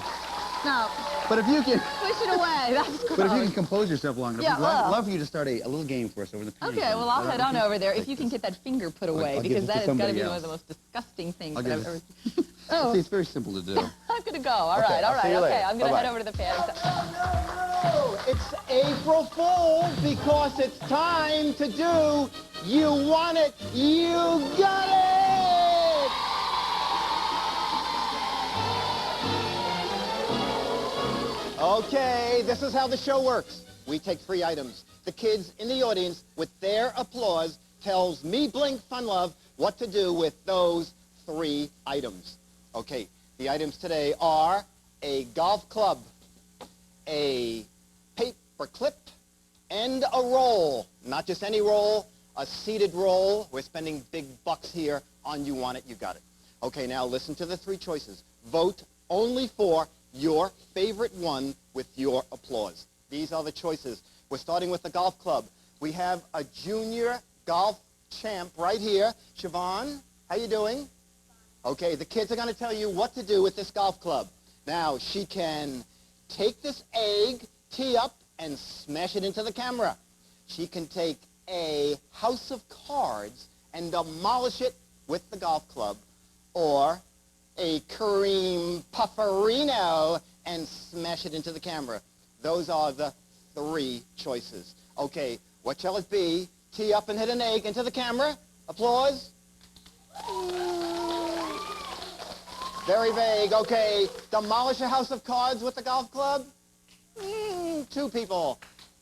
No. But if you can... Push it away. That's gross. But if you can compose yourself long enough, Yeah, I'd love for you to start a little game for us over the panic Okay, room. well, I'll Is that head on okay? over there if you can get that finger put away, I'll give because it to that has got to somebody be one of else. the most disgusting things I'll that give I've it- ever... Oh. See, it's very simple to do. I'm going to go. All Okay, right, I'll see you okay. later. I'm going to Bye-bye. head over to the panic. Oh, it's April Fool because it's time to do You Want It, You Got It! Okay, this is how the show works. We take 3 items. The kids in the audience, with their applause, tells me, Blink Fun Love, what to do with those 3 items. Okay, the items today are a golf club, a paper clip, and a roll. Not just any roll, a seated roll. We're spending big bucks here on You Want It, You Got It. Okay, now listen to the 3 choices. Vote only for your favorite one with your applause. These are the choices. We're starting with the golf club. We have a junior golf champ right here. Siobhan, how you doing? Okay, the kids are going to tell you what to do with this golf club. Now, she can take this egg, tee up, and smash it into the camera. She can take a house of cards and demolish it with the golf club, or a cream pufferino and smash it into the camera. Those are the 3 choices. Okay, what shall it be? Tee up and hit an egg into the camera. Applause. Very vague. Okay, demolish a house of cards with the golf club. 2 people.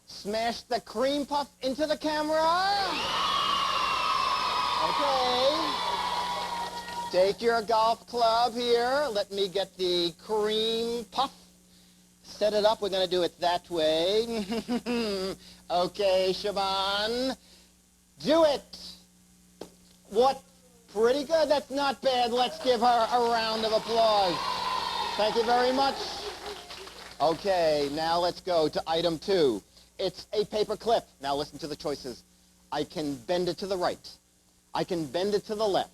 Smash the cream puff into the camera. Okay. Take your golf club here. Let me get the cream puff. Set it up. We're going to do it that way. Okay, Siobhan. Do it. What? Pretty good. That's not bad. Let's give her a round of applause. Thank you very much. Okay, now let's go to item 2. It's a paper clip. Now listen to the choices. I can bend it to the right. I can bend it to the left.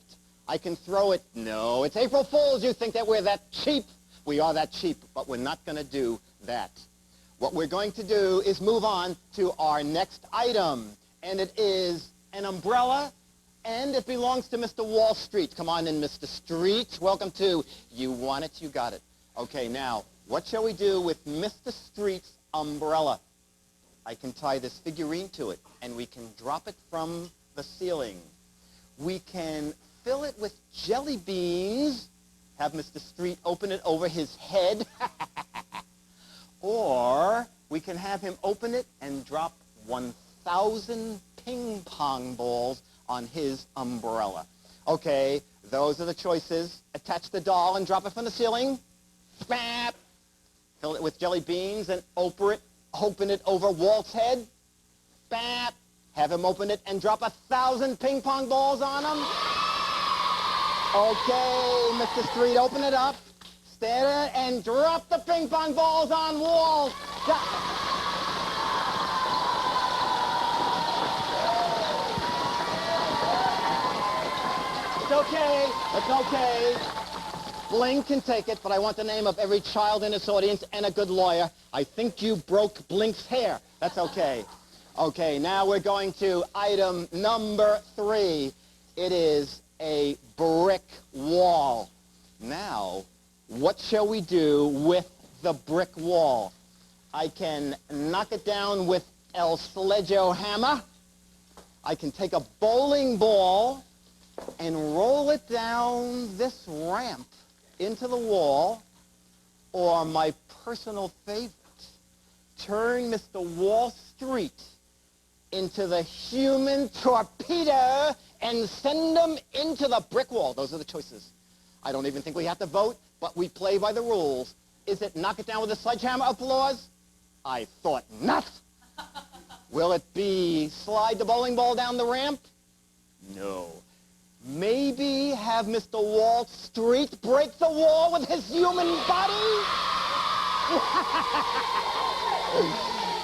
I can throw it. No, it's April Fools. You think that we're that cheap? We are that cheap, but we're not going to do that. What we're going to do is move on to our next item, and it is an umbrella, and it belongs to Mr. Wall Street. Come on in, Mr. Street. Welcome to You Want It, You Got It. Okay, now, what shall we do with Mr. Street's umbrella? I can tie this figurine to it, and we can drop it from the ceiling. We can fill it with jelly beans, have Mr. Street open it over his head, or we can have him open it and drop 1,000 ping pong balls on his umbrella. Okay, those are the choices. Attach the doll and drop it from the ceiling. Bap. Fill it with jelly beans and open it over Walt's head. Bap. Have him open it and drop 1,000 ping pong balls on him. Okay, Mr. Street, open it up. Stand it and drop the ping pong balls on Walt. It's okay. It's okay. Blink can take it, but I want the name of every child in this audience and a good lawyer. I think you broke Blink's hair. That's okay. Okay, now we're going to item number 3. It is a brick wall. Now, what shall we do with the brick wall? I can knock it down with El Sledgehammer. I can take a bowling ball and roll it down this ramp into the wall, or my personal favorite, turn Mr. Wall Street into the human torpedo and send them into the brick wall. Those are the choices. I don't even think we have to vote, but we play by the rules. Is it knock it down with a sledgehammer applause? I thought not. Will it be slide the bowling ball down the ramp? No. Maybe have Mr. Wall Street break the wall with his human body?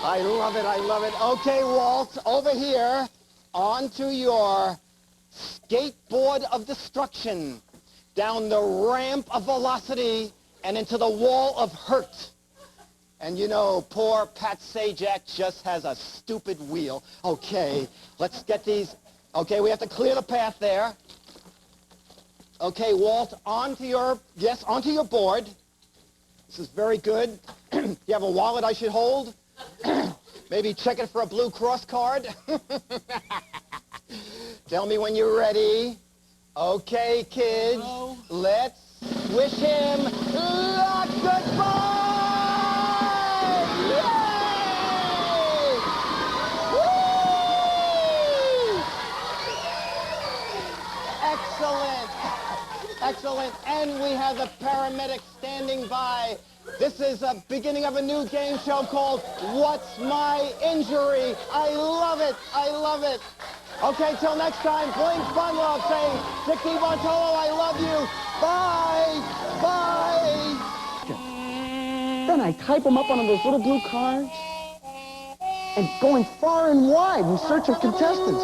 I love it, I love it. Okay, Walt, over here, onto your skateboard of destruction, down the ramp of velocity, and into the wall of hurt. And you know, poor Pat Sajak just has a stupid wheel. Okay, let's get these. Okay, we have to clear the path there. Okay, Walt, onto your board. This is very good. You have a wallet I should hold? Maybe check it for a Blue Cross card? Tell me when you're ready. Okay, kids, let's wish him luck. Goodbye! Yay! Woo! Excellent. Excellent. And we have the paramedic standing by. This is the beginning of a new game show called What's My Injury? I love it. I love it. Okay, till next time, Blink Fun Love saying, Dick DeBartolo, I love you. Bye. Bye. Then I type them up on those little blue cards and going far and wide in search of contestants.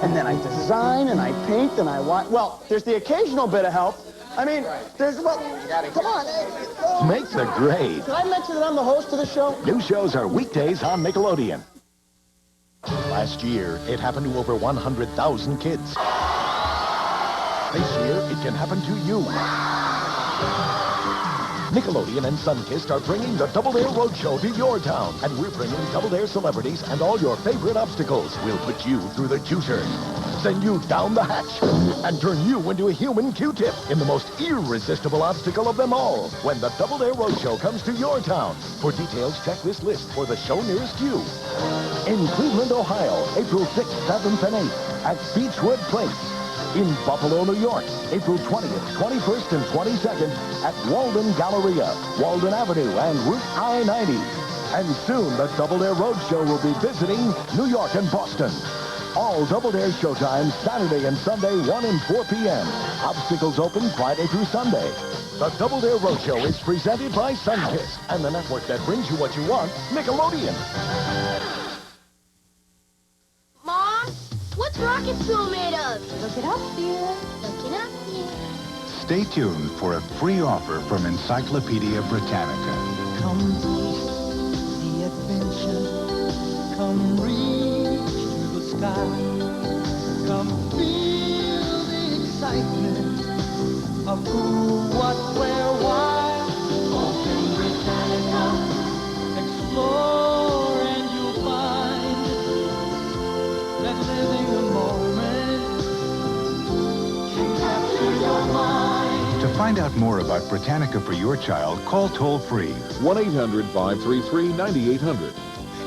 And then I design and I paint and I watch. Well, there's the occasional bit of help. I mean, there's, well, come on. Make the grade. Did I mention that I'm the host of the show? New shows are weekdays on Nickelodeon. Last year, it happened to over 100,000 kids. This year, it can happen to you. Nickelodeon and Sunkist are bringing the Double Dare Roadshow to your town. And we're bringing Double Dare celebrities and all your favorite obstacles. We'll put you through the juicer, send you down the hatch, and turn you into a human Q-tip in the most irresistible obstacle of them all. When the Double Dare Roadshow comes to your town. For details, check this list for the show nearest you. In Cleveland, Ohio, April 6th, 7th, and 8th at Beechwood Place. In Buffalo, New York, April 20th, 21st, and 22nd at Walden Galleria, Walden Avenue, and Route I-90. And soon, the Double Dare Roadshow will be visiting New York and Boston. All Double Dare showtimes Saturday and Sunday, 1 and 4 p.m. Obstacles open Friday through Sunday. The Double Dare Roadshow is presented by Sunkist and the network that brings you what you want, Nickelodeon. Mom, what's rocket fuel made of? Look it up, dear. Look it up, dear. Stay tuned for a free offer from Encyclopedia Britannica. Come taste the adventure. Come reach to the sky. Come feel the excitement of who, what, where, why. Open Britannica. Explore and you'll find that living the moment can capture your mind. To find out more about Britannica for your child, call toll-free 1-800-533-9800.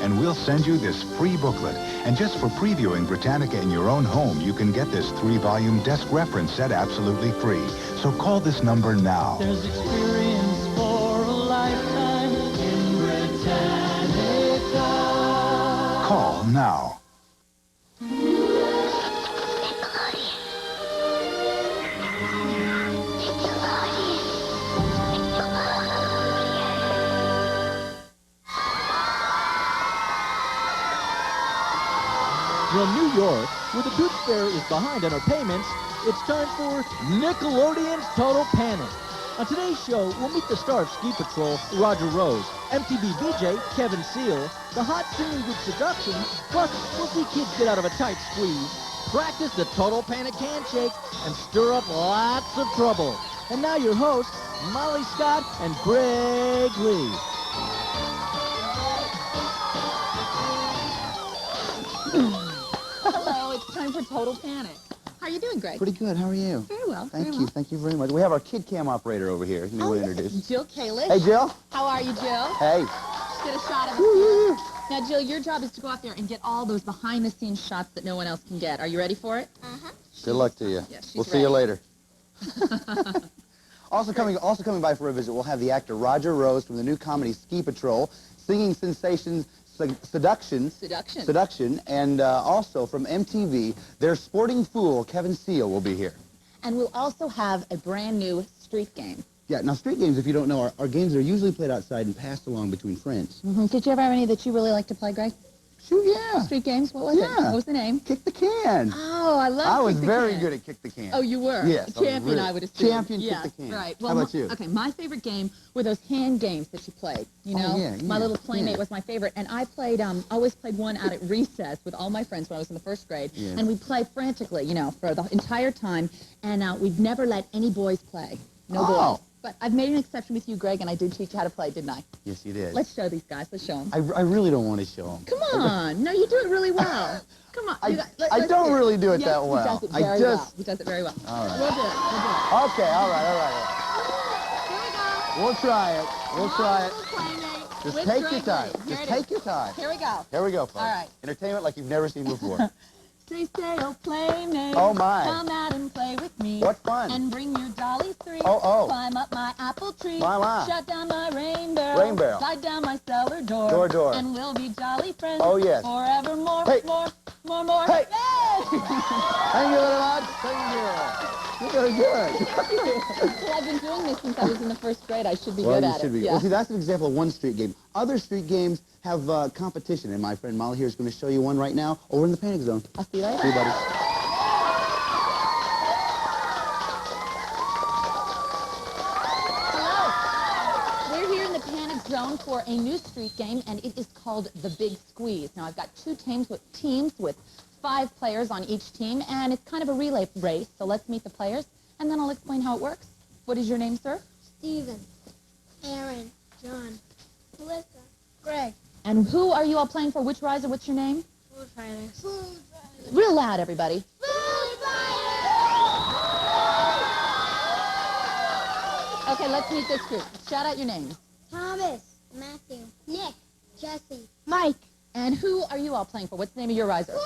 and we'll send you this free booklet. And just for previewing Britannica in your own home, you can get this 3-volume desk reference set absolutely free. So call this number now. There's experience for a lifetime in Britannica. Call now. From New York, where the Tooth Fairy is behind on her payments, it's time for Nickelodeon's Total Panic. On today's show, we'll meet the star of Ski Patrol, Roger Rose, MTV VJ, Kevin Seal, the hot singing group Seduction, plus we'll see kids get out of a tight squeeze, practice the Total Panic handshake, and stir up lots of trouble. And now your hosts, Molly Scott and Greg Lee. Hello, it's time for Total Panic. How are you doing, Greg? Pretty good. How are you? Very well. Thank you. Thank you very much. We have our kid cam operator over here. You want to introduce? Jill Kalish. Hey, Jill. How are you, Jill? Hey. Just get a shot of it. Now, Jill, your job is to go out there and get all those behind-the-scenes shots that no one else can get. Are you ready for it? Uh-huh. Good luck to you. Yeah, she's We'll see you ready. later. Also coming by for a visit, we'll have the actor Roger Rose from the new comedy Ski Patrol, singing sensations Seduction, and also from MTV, their sporting fool Kevin Seal will be here. And we'll also have a brand new street game. Yeah, now street games, if you don't know, are games that are usually played outside and passed along between friends. Did you ever have any that you really like to play, Greg? Shoot, yeah. Street games? What was it? What was the name? Kick the Can. Oh, I love I was Kick the very Can. good at Kick the Can. Oh, you were? Yes. Champion, I would assume. Champion Yeah, Kick the Can. Right. How about you? Okay, my favorite game were those hand games that you played. You know, My Little Playmate was my favorite, and I played. Always played one out at recess with all my friends when I was in the first grade, and we'd play frantically, you know, for the entire time, and we'd never let any boys play. No boys. But I've made an exception with you, Greg, and I did teach you how to play, didn't I? Yes, you did. Let's show these guys. Let's show them. I really don't want to show them. Come on. No, you do it really well. Come on. I don't really do it that well. He does it very well. He does it very well. All right. We'll do it. Okay, all right. Here we go. We'll try it. We'll try it. Just With take your Greg time. Lee. Here Just it take is. your time. Here we go. Here we go, folks. All right. Entertainment like you've never seen before. Say, oh, playmate. Oh, my. Come out and play with me. What fun. And bring your dolly 3. Oh. Climb up my apple tree. My. Shut down my rain barrel. Rain barrel. Slide down my cellar door. Door. And we'll be jolly friends. Oh, yes. Forevermore. Hey. More. Hey. Yay! Thank you very much. Thank you. You're very good. Well, I've been doing this since I was in the first grade. I should be Well, good you at should it. be. Yeah. Well, see, that's an example of one street game. Other street games have competition, and my friend Molly here is going to show you one right now over in the Panic Zone. I'll see you later. See you, buddy. We're here in the Panic Zone for a new street game, and it is called The Big Squeeze. Now, I've got two teams with 5 players on each team, and it's kind of a relay race, so let's meet the players, and then I'll explain how it works. What is your name, sir? Steven, Aaron, John, Melissa, Greg. And who are you all playing for? Which riser? What's your name? Food Fighters. Food Fighters. Real loud, everybody. Food Fighters! Okay, let's meet this group. Shout out your names. Thomas, Matthew, Nick, Jesse, Mike. And who are you all playing for? What's the name of your riser? Food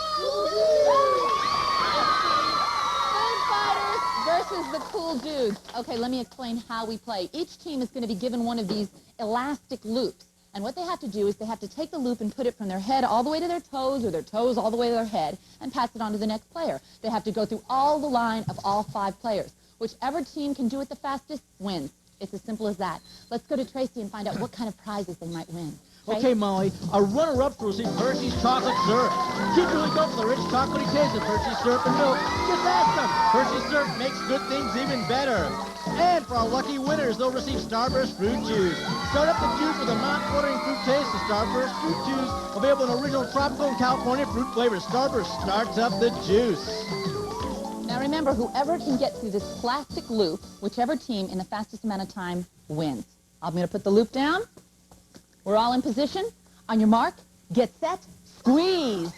Fighters versus the Cool Dudes. Okay, let me explain how we play. Each team is going to be given one of these elastic loops. And what they have to do is they have to take the loop and put it from their head all the way to their toes, or their toes all the way to their head, and pass it on to the next player. They have to go through all the line of all 5 players. Whichever team can do it the fastest wins. It's as simple as that. Let's go to Tracy and find out what kind of prizes they might win. Okay, Molly, our runner-ups will receive Hershey's chocolate syrup. Kids really go for the rich chocolatey taste of Hershey's syrup and milk. Just ask them. Hershey's syrup makes good things even better. And for our lucky winners, they'll receive Starburst fruit juice. Start up the juice with a mouth-watering fruit taste of Starburst fruit juice. Available in original tropical and California fruit flavors. Starburst starts up the juice. Now remember, whoever can get through this plastic loop, whichever team in the fastest amount of time wins. I'm going to put the loop down. We're all in position. On your mark, get set, squeeze.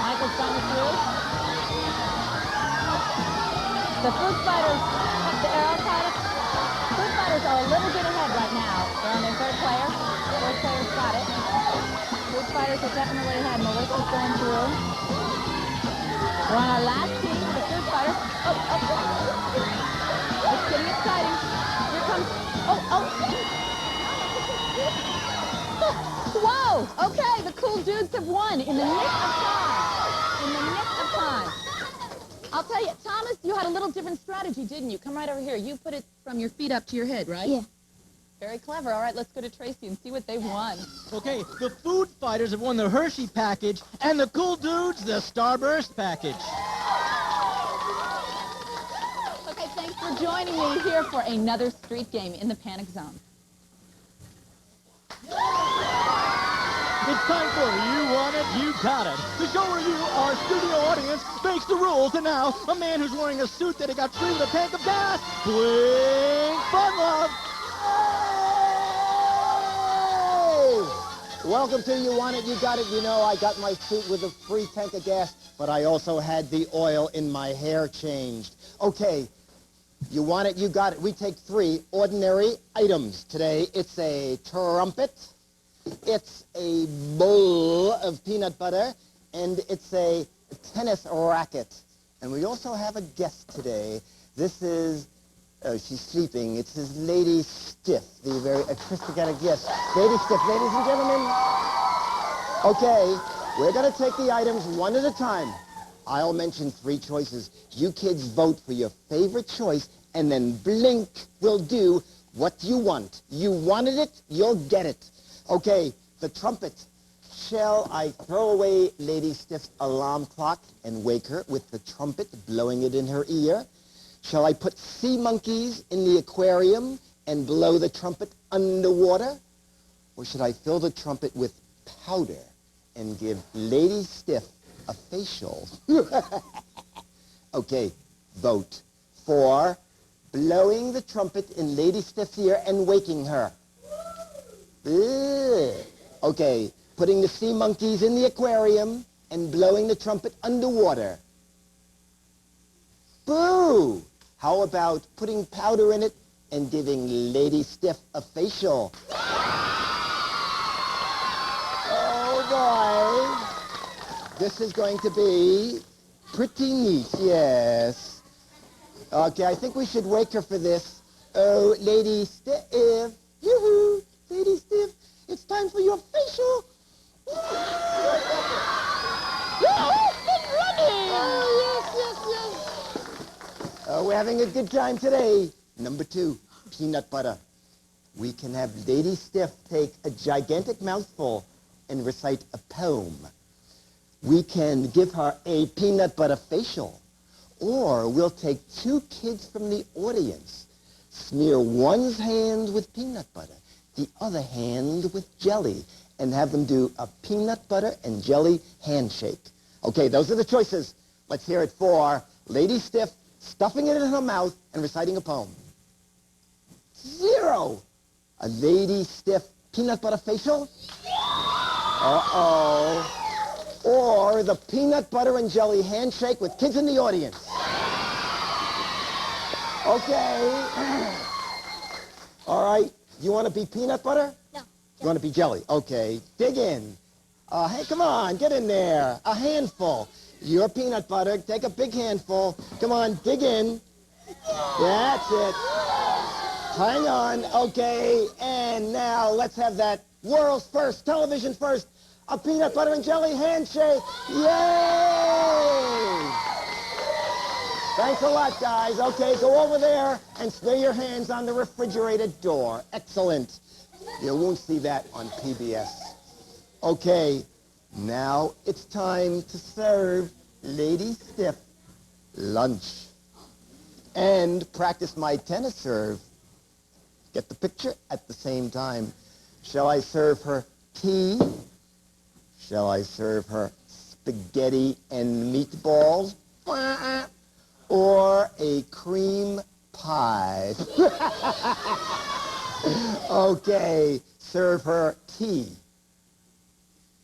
Michael's coming through. The Food Fighters, the Food Fighters So a little bit ahead right now. They're on their third player. Fourth player's got it. Food fighters are definitely ahead. Melissa's going through. We're on our last team with the food fighter. Oh, oh, oh. It's getting exciting. Here comes, Whoa! Okay, the cool dudes have won in the nick of time. In the nick of time. I'll tell you, Thomas, you had a little different strategy, didn't you? Come right over here. You put it from your feet up to your head, right? Yeah. Very clever. All right, let's go to Tracy and see what they've won. Okay, the food fighters have won the Hershey package, and the cool dudes, the Starburst package. Okay, thanks for joining me here for another street game in the Panic Zone. It's time for You Want It, You Got It. The show where you, our studio audience, makes the rules. And now, a man who's wearing a suit that he got free with a tank of gas. Bling Fun Love. Hey! Welcome to You Want It, You Got It. You know, I got my suit with a free tank of gas, but I also had the oil in my hair changed. Okay, you want it, you got it. We take 3 ordinary items today. It's a trumpet. It's a bowl of peanut butter, and it's a tennis racket. And we also have a guest today. This is, she's sleeping. It's his Lady Stiff, the very aristocratic guest. Lady Stiff, ladies and gentlemen. Okay, we're going to take the items one at a time. I'll mention 3 choices. You kids vote for your favorite choice, and then Blink will do what you want. You wanted it, you'll get it. Okay, the trumpet. Shall I throw away Lady Stiff's alarm clock and wake her with the trumpet, blowing it in her ear? Shall I put sea monkeys in the aquarium and blow the trumpet underwater? Or should I fill the trumpet with powder and give Lady Stiff a facial? Okay, vote for blowing the trumpet in Lady Stiff's ear and waking her. Okay, putting the sea monkeys in the aquarium and blowing the trumpet underwater. Boo! How about putting powder in it and giving Lady Stiff a facial? Oh boy! This is going to be pretty neat, yes. Okay, I think we should wake her for this. Oh, Lady Stiff. Yoo-hoo! Lady Stiff, it's time for your facial. We're having a good time today. Number 2, peanut butter. We can have Lady Stiff take a gigantic mouthful and recite a poem. We can give her a peanut butter facial. Or we'll take 2 kids from the audience, smear one's hand with peanut butter, the other hand with jelly, and have them do a peanut butter and jelly handshake. Okay, those are the choices. Let's hear it for Lady Stiff stuffing it in her mouth and reciting a poem. 0. A Lady Stiff peanut butter facial? Uh-oh. Or the peanut butter and jelly handshake with kids in the audience. Okay. All right. You want to be peanut butter? No. You want to be jelly? Okay. Dig in. Hey, come on. Get in there. A handful. You're peanut butter. Take a big handful. Come on. Dig in. That's it. Hang on. Okay. And now let's have that world's first, television first, a peanut butter and jelly handshake. Yay! Thanks a lot, guys. Okay, go over there and smear your hands on the refrigerator door. Excellent. You won't see that on PBS. Okay, now it's time to serve Lady Stiff lunch and practice my tennis serve. Get the picture at the same time. Shall I serve her tea? Shall I serve her spaghetti and meatballs? Or a cream pie? Okay, serve her tea.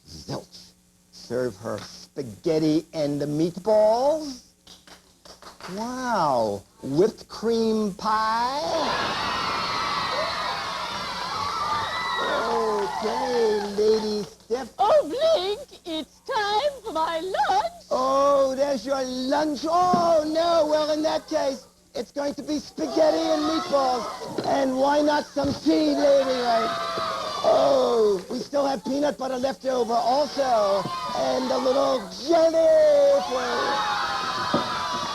Zilch. Serve her spaghetti and the meatballs. Wow, whipped cream pie. Okay, Lady Steph. Oh, Blink, it's time for my lunch. Oh, there's your lunch. Oh, no. Well, in that case, it's going to be spaghetti and meatballs. And why not some tea, lady, right? Oh, we still have peanut butter left over also. And a little jelly for...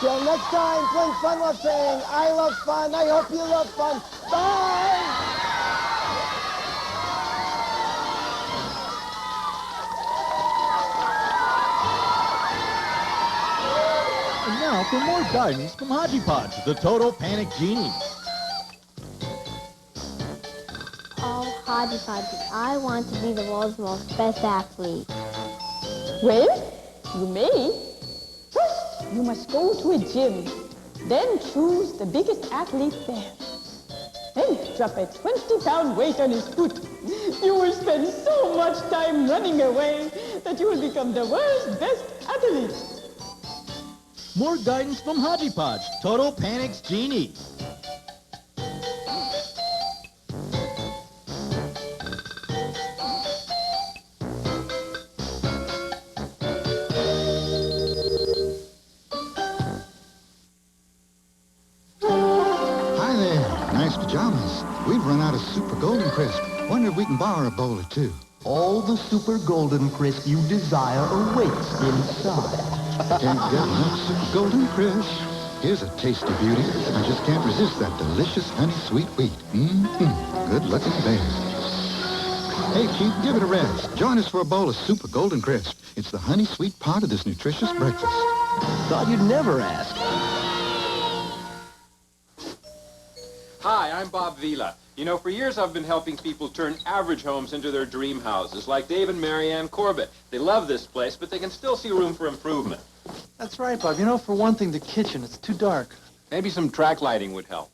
Till next time, Blink Fun Love saying, I love fun. I hope you love fun. Bye! And now for more guidance from Haji Podge, the Total Panic Genie. Oh, Haji Podge, I want to be the world's most best athlete. Well, you may. First, you must go to a gym. Then choose the biggest athlete there. Then drop a 20-pound weight on his foot. You will spend so much time running away that you will become the world's best athlete. More guidance from Haji Podge, Total Panic's Genie. Hi there. Nice pajamas. We've run out of Super Golden Crisp. Wonder if we can borrow a bowl or two. All the Super Golden Crisp you desire awaits inside. Can't get enough Super Golden Crisp. Here's a tasty beauty. I just can't resist that delicious honey sweet wheat. Good looking bear. Hey, Chief, give it a rest. Join us for a bowl of Super Golden Crisp. It's the honey sweet part of this nutritious breakfast. Thought you'd never ask. Hi, I'm Bob Vila. You know, for years I've been helping people turn average homes into their dream houses, like Dave and Marianne Corbett. They love this place, but they can still see room for improvement. That's right, Bob. You know, for one thing, the kitchen, it's too dark. Maybe some track lighting would help.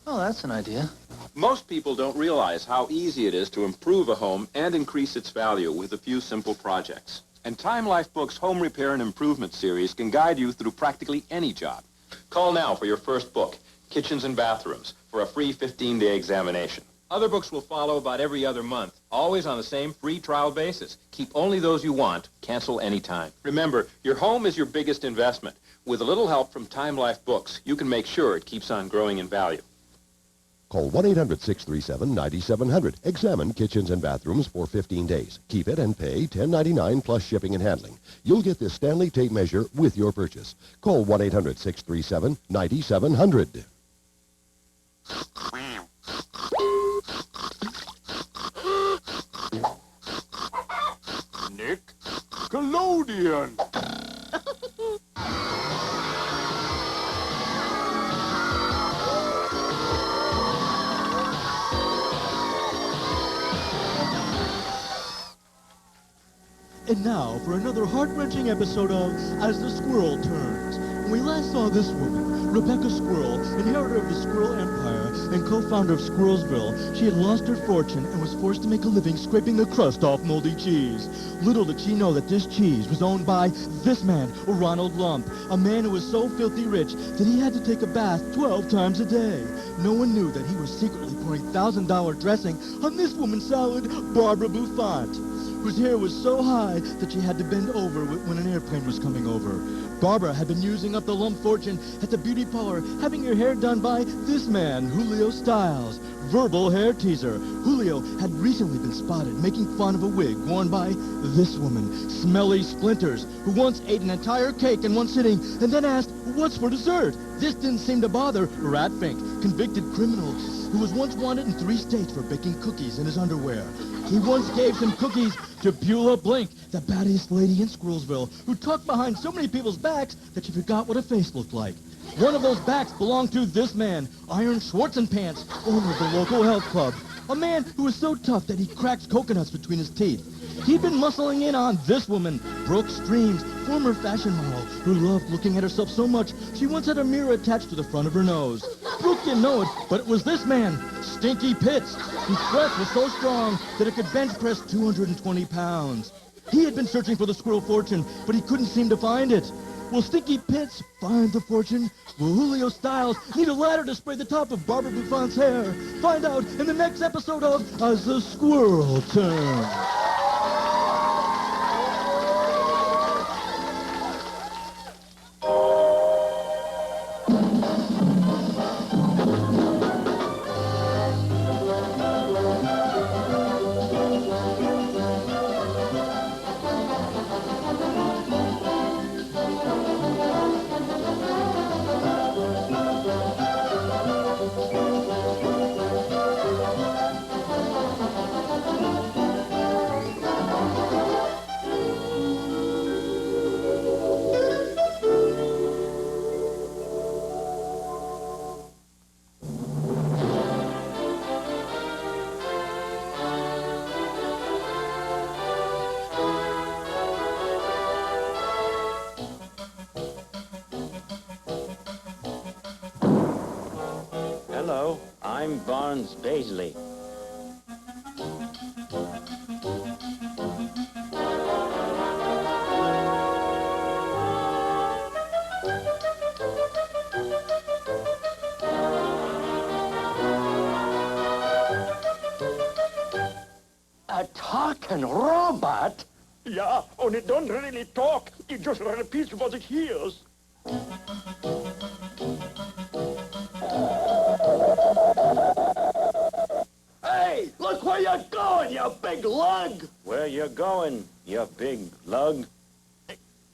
Oh, that's an idea. Most people don't realize how easy it is to improve a home and increase its value with a few simple projects. And Time Life Book's Home Repair and Improvement series can guide you through practically any job. Call now for your first book, Kitchens and Bathrooms, for a free 15-day examination. Other books will follow about every other month, always on the same free trial basis. Keep only those you want, cancel anytime. Remember, your home is your biggest investment. With a little help from Time Life Books, you can make sure it keeps on growing in value. Call 1-800-637-9700. Examine Kitchens and Bathrooms for 15 days. Keep it and pay $10.99 plus shipping and handling. You'll get this Stanley tape measure with your purchase. Call 1-800-637-9700. Nick Collodion. And now for another heart-wrenching episode of As the Squirrel Turns. When we last saw this woman, Rebecca Squirrel, inheritor of the Squirrel Empire and co-founder of Squirrelsville, she had lost her fortune and was forced to make a living scraping the crust off moldy cheese. Little did she know that this cheese was owned by this man, Ronald Lump, a man who was so filthy rich that he had to take a bath 12 times a day. No one knew that he was secretly pouring $1,000 dressing on this woman's salad, Barbara Buffant, whose hair was so high that she had to bend over when an airplane was coming over. Barbara had been using up the Lump fortune at the beauty parlor, having her hair done by this man, Julio Stiles, verbal hair teaser. Julio had recently been spotted making fun of a wig worn by this woman, Smelly Splinters, who once ate an entire cake in one sitting and then asked, "What's for dessert?" This didn't seem to bother Ratfink, convicted criminal who was once wanted in 3 states for baking cookies in his underwear. He once gave some cookies to Beulah Blink, the baddest lady in Squirrelsville, who talked behind so many people's backs that she forgot what a face looked like. One of those backs belonged to this man, Iron Schwarzenpants, owner of the local health club. A man who was so tough that he cracked coconuts between his teeth. He'd been muscling in on this woman, Brooke Streams, former fashion model, who loved looking at herself so much she once had a mirror attached to the front of her nose. Brooke didn't know it, but it was this man, Stinky Pitts, whose breath was so strong that it could bench press 220 pounds. He had been searching for the squirrel fortune, but he couldn't seem to find it. Will Stinky Pitts find the fortune? Will Julio Styles need a ladder to spray the top of Barbara Buffon's hair? Find out in the next episode of As the Squirrel Turns. Hello, I'm Barnes Baisley. A talking robot? Yeah, and it don't really talk. It just repeats what it hears. Hey, look where you're going, you big lug! Where you going, you big lug?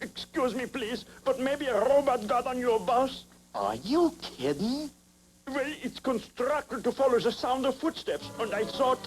Excuse me, please, but maybe a robot got on your bus? Are you kidding? Well, it's constructed to follow the sound of footsteps, and I thought...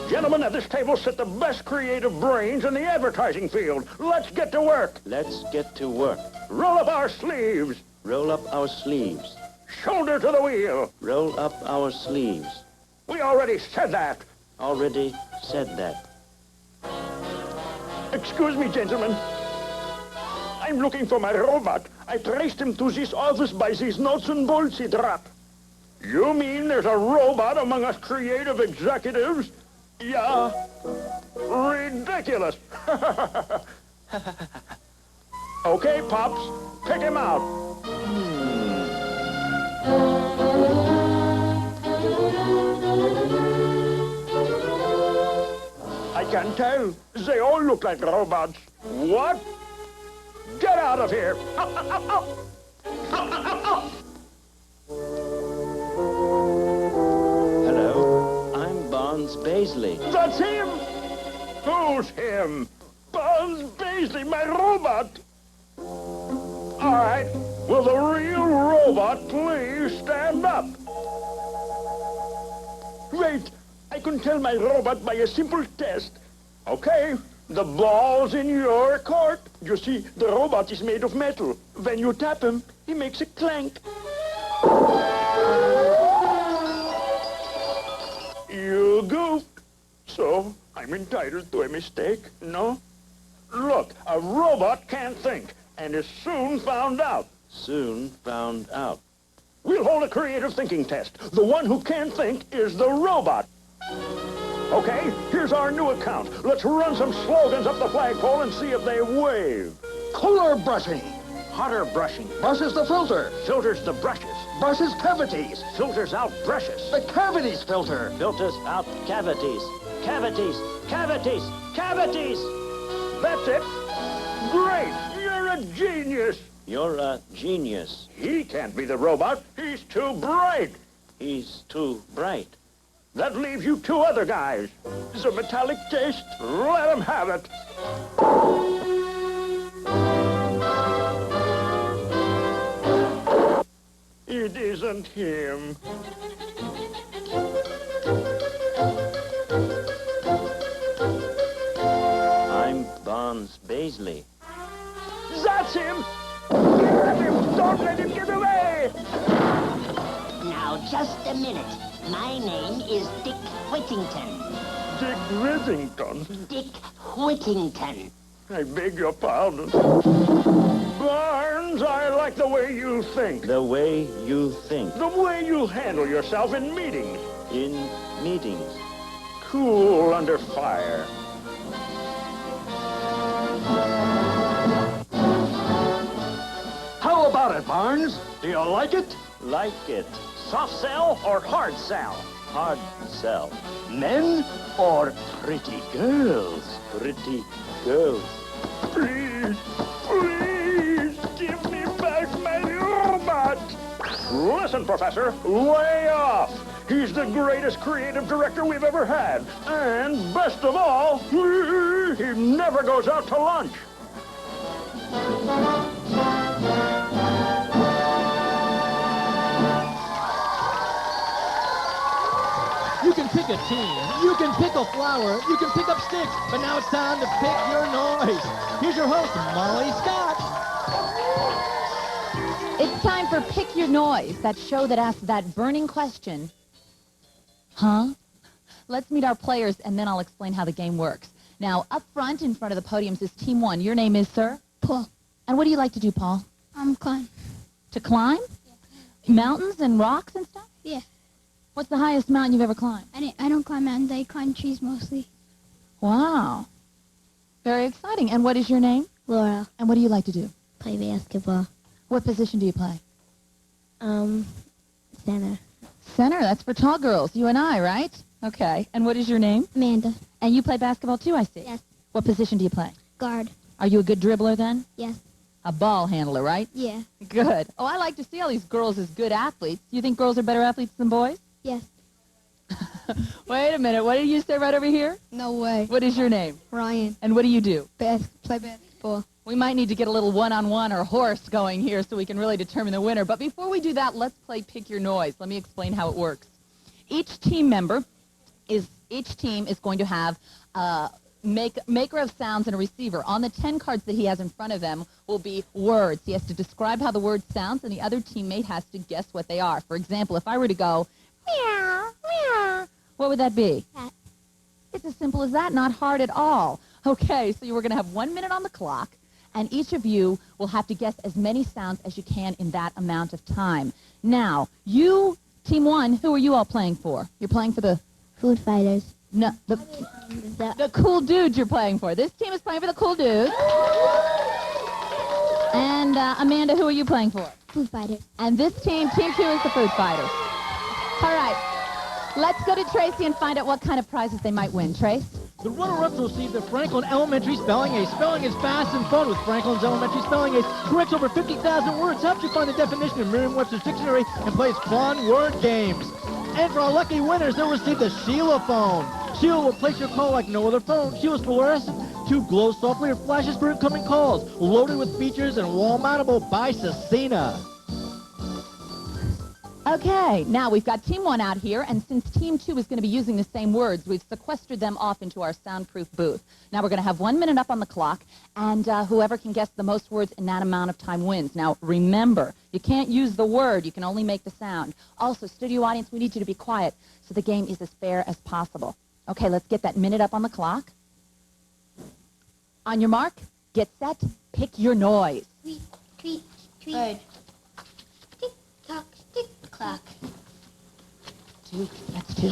Gentlemen at this table sit the best creative brains in the advertising field. Let's get to work. Let's get to work. Roll up our sleeves. Roll up our sleeves. Shoulder to the wheel. Roll up our sleeves. We already said that. Already said that. Excuse me, gentlemen. I'm looking for my robot. I traced him to this office by these notes and bolts he dropped. You mean there's a robot among us creative executives? Yeah. Ridiculous. Okay, Pops, pick him out. I can tell. They all look like robots. What? Get out of here. Hello, I'm Barnes Baisley. That's him! Who's him? Barnes Baisley, my robot! All right, will the real robot please stand up? Wait, I can tell my robot by a simple test. Okay, the ball's in your court. You see, the robot is made of metal. When you tap him, he makes a clank. You goofed. So, I'm entitled to a mistake, no? Look, a robot can't think, and is soon found out. Soon found out. We'll hold a creative thinking test. The one who can't think is the robot. Okay, here's our new account. Let's run some slogans up the flagpole and see if they wave. Cooler brushing. Hotter brushing. Brushes the filter. Filters the brushes. Brushes cavities. Filters out brushes. The cavities filter. Filters out cavities. Cavities. Cavities. Cavities. That's it. Great. You're a genius. You're a genius. He can't be the robot. He's too bright. He's too bright. That leaves you two other guys. It's a metallic taste. Let him have it. It isn't him. I'm Barnes Baisley. That's him! Grab him! Don't let him get away! Now, just a minute. My name is Dick Whittington. Dick Whittington? Dick Whittington. I beg your pardon. Barnes, I like the way you think. The way you think. The way you handle yourself in meetings. In meetings. Cool under fire. How about it, Barnes? Do you like it? Like it. Soft sell or hard sell? Hard sell. Men or pretty girls? Pretty girls. Please, please, give me back my robot. Listen, Professor, way off. He's the greatest creative director we've ever had. And best of all, he never goes out to lunch. You can pick a team, you can pick a flower, you can pick up sticks, but now it's time to pick your noise. Here's your host, Molly Scott. It's time for Pick Your Noise, that show that asks that burning question. Huh? Let's meet our players, and then I'll explain how the game works. Now, up front, in front of the podiums, is Team 1. Your name is, sir? Paul. And what do you like to do, Paul? Climb. To climb? Yeah. Mountains and rocks and stuff? Yeah. What's the highest mountain you've ever climbed? I don't climb mountains. I climb trees mostly. Wow. Very exciting. And what is your name? Laura. And what do you like to do? Play basketball. What position do you play? Center. Center. That's for tall girls. You and I, right? Okay. And what is your name? Amanda. And you play basketball too, I see. Yes. What position do you play? Guard. Are you a good dribbler then? Yes. A ball handler, right? Yeah. Good. Oh, I like to see all these girls as good athletes. You think girls are better athletes than boys? Yes. Wait a minute. What did you say right over here? No way. What is your name? Ryan. And what do you do? Play basketball. We might need to get a little one-on-one or horse going here so we can really determine the winner. But before we do that, let's play Pick Your Noise. Let me explain how it works. Each team is going to have maker of sounds and a receiver. On the 10 cards that he has in front of them will be words. He has to describe how the word sounds, and the other teammate has to guess what they are. For example, if I were to go, meow, meow, what would that be? Cat. It's as simple as that, not hard at all. Okay, so we're going to have 1 minute on the clock, and each of you will have to guess as many sounds as you can in that amount of time. Now, you, Team 1, who are you all playing for? You're playing for the... Food Fighters. No, the cool dudes you're playing for. This team is playing for the cool dudes. And Amanda, who are you playing for? Food Fighters. And this team, Team 2, is the Food Fighters. All right, let's go to Tracy and find out what kind of prizes they might win. Trace? The runner-ups receive the Franklin Elementary Spelling Ace. Spelling is fast and fun with Franklin's Elementary Spelling Ace. Corrects over 50,000 words, helps you find the definition in Merriam-Webster's dictionary, and plays fun word games. And for our lucky winners, they'll receive the Sheila phone. Sheila will place your call like no other phone. Sheila's fluorescent tube glows softly and flashes for incoming calls. Loaded with features and wall-mountable by Cecina. Okay, now we've got Team 1 out here, and since Team 2 is going to be using the same words, we've sequestered them off into our soundproof booth. Now we're going to have 1 minute up on the clock, and whoever can guess the most words in that amount of time wins. Now remember, you can't use the word, you can only make the sound. Also, studio audience, we need you to be quiet so the game is as fair as possible. Okay, let's get that minute up on the clock. On your mark, get set, pick your noise. Tweet, tweet, tweet. Bird. Tick, tock, tick, clock. 2, that's 2.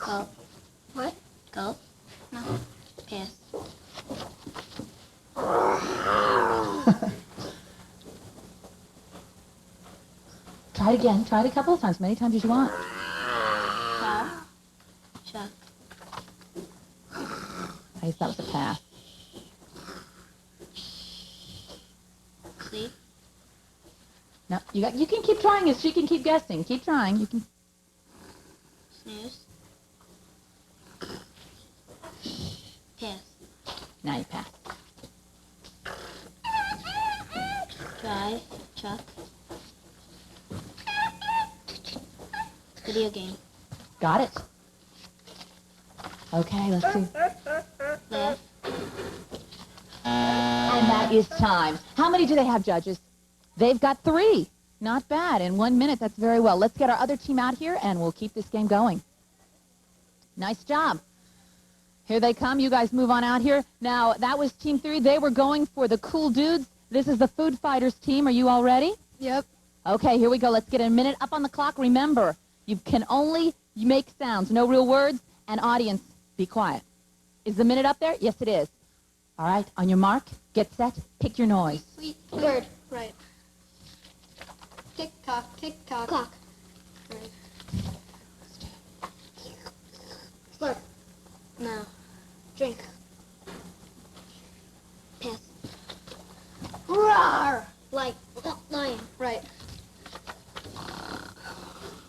Go. What? Go. No. Pass. Try it again. Try it a couple of times, many times as you want. Chuck. I guess that was a pass. No, you can keep trying it. She can keep guessing. Keep trying. You can. Snooze. Pass. Now you pass. Drive. Chuck. Video game. Got it. Okay, let's see. Laugh. And that is time. How many do they have, judges? They've got 3. Not bad. In 1 minute, that's very well. Let's get our other team out here, and we'll keep this game going. Nice job. Here they come. You guys move on out here. Now, that was Team 3. They were going for the cool dudes. This is the Food Fighters team. Are you all ready? Yep. Okay, here we go. Let's get a minute up on the clock. Remember, you can only make sounds, no real words, and audience, be quiet. Is the minute up there? Yes, it is. All right, on your mark, get set, pick your noise. Sweet bird. Right. Tick-tock, tick-tock. Clock. Right. Slurp. No. Drink. Pass. Roar! Light. Lion. Right.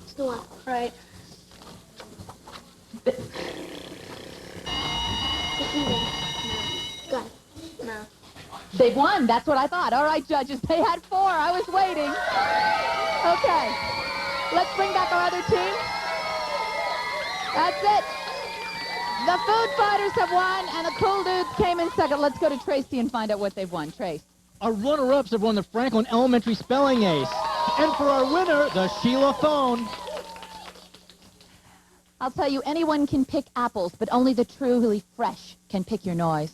Snore. Right. Gun. No. They've won. That's what I thought. All right, judges. They had 4. I was waiting. Okay. Let's bring back our other team. That's it. The Food Fighters have won, and the Cool Dudes came in second. Let's go to Tracy and find out what they've won. Trace. Our runner-ups have won the Franklin Elementary Spelling Ace. And for our winner, the Sheila Phone. I'll tell you, anyone can pick apples, but only the truly fresh can pick your noise.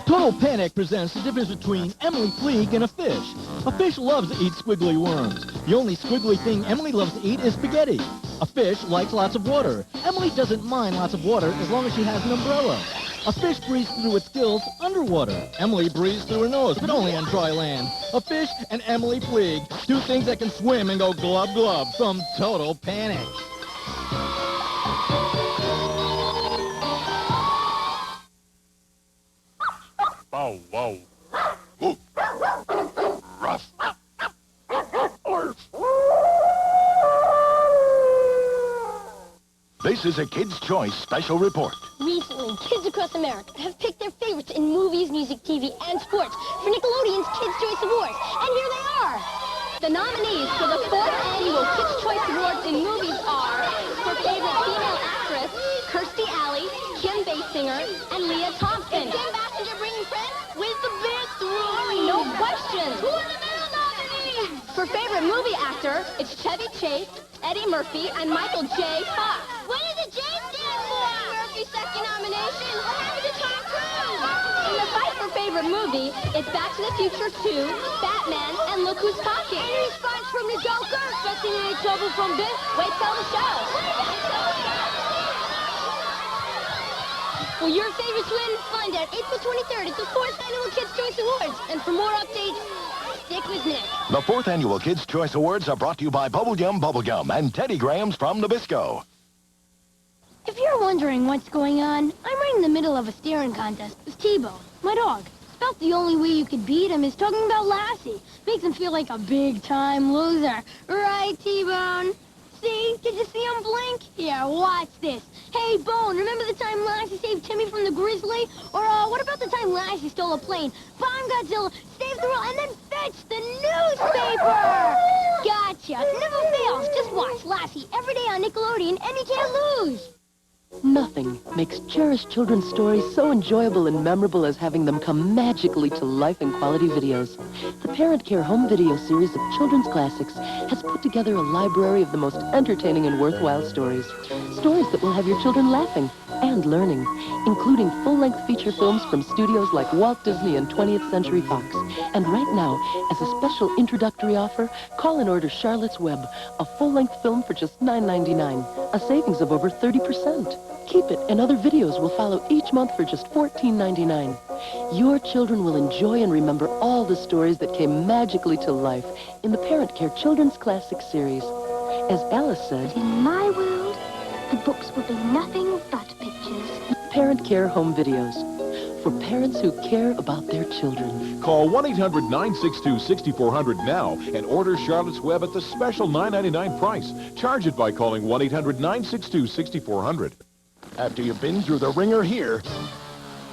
Total Panic presents the difference between Emily Fleeg and a fish. A fish loves to eat squiggly worms. The only squiggly thing Emily loves to eat is spaghetti. A fish likes lots of water. Emily doesn't mind lots of water as long as she has an umbrella. A fish breathes through its gills underwater. Emily breathes through her nose, but only on dry land. A fish and Emily Fleeg, 2 things that can swim and go glub glub from Total Panic. Bow wow. Ruff. This is a Kids' Choice special report. Recently, kids across America have picked their favorites in movies, music, TV, and sports for Nickelodeon's Kids' Choice Awards. And here they are. The nominees for the 4th annual Kids' Choice Awards in movies are, for favorite female actress, Kirstie Alley, Kim Basinger, and Leah Thompson. Is Kim Basinger bringing friends? With the best room. No questions. Who are the male nominees? For favorite movie actor, it's Chevy Chase, Eddie Murphy, and Michael J. Fox. What does the J stand for? Murphy's second nomination. What happened to Tom Cruise? In the fight for favorite movie, it's Back to the Future 2, Batman, and Look Who's Talking. Any response from the Joker? Expecting any trouble from Biff? Wait till the show. For your favorites win, find out April 23rd at the 4th Annual Kids' Choice Awards. And for more updates, stick with Nick. The 4th Annual Kids' Choice Awards are brought to you by Bubblegum and Teddy Grahams from Nabisco. If you're wondering what's going on, I'm right in the middle of a staring contest with T-Bone, my dog. About the only way you could beat him is talking about Lassie. Makes him feel like a big-time loser. Right, T-Bone? See? Did you see him blink? Yeah, watch this. Hey, Bone, remember the time Lassie saved Timmy from the grizzly? Or, what about the time Lassie stole a plane, bombed Godzilla, saved the world, and then fetched the newspaper? Gotcha. Never fails. Just watch Lassie every day on Nickelodeon, and you can't lose. Nothing makes cherished children's stories so enjoyable and memorable as having them come magically to life in quality videos. The Parent Care home video series of children's classics has put together a library of the most entertaining and worthwhile stories. Stories that will have your children laughing and learning, including full-length feature films from studios like Walt Disney and 20th Century Fox. And right now, as a special introductory offer, call and order Charlotte's Web, a full-length film for just $9.99, a savings of over 30%. Keep It and other videos will follow each month for just $14.99. Your children will enjoy and remember all the stories that came magically to life in the Parent Care Children's Classic series. As Alice said, In my world, the books will be nothing but pictures. Parent Care Home Videos. For parents who care about their children. Call 1-800-962-6400 now and order Charlotte's Web at the special $9.99 price. Charge it by calling 1-800-962-6400. After you've been through the ringer here,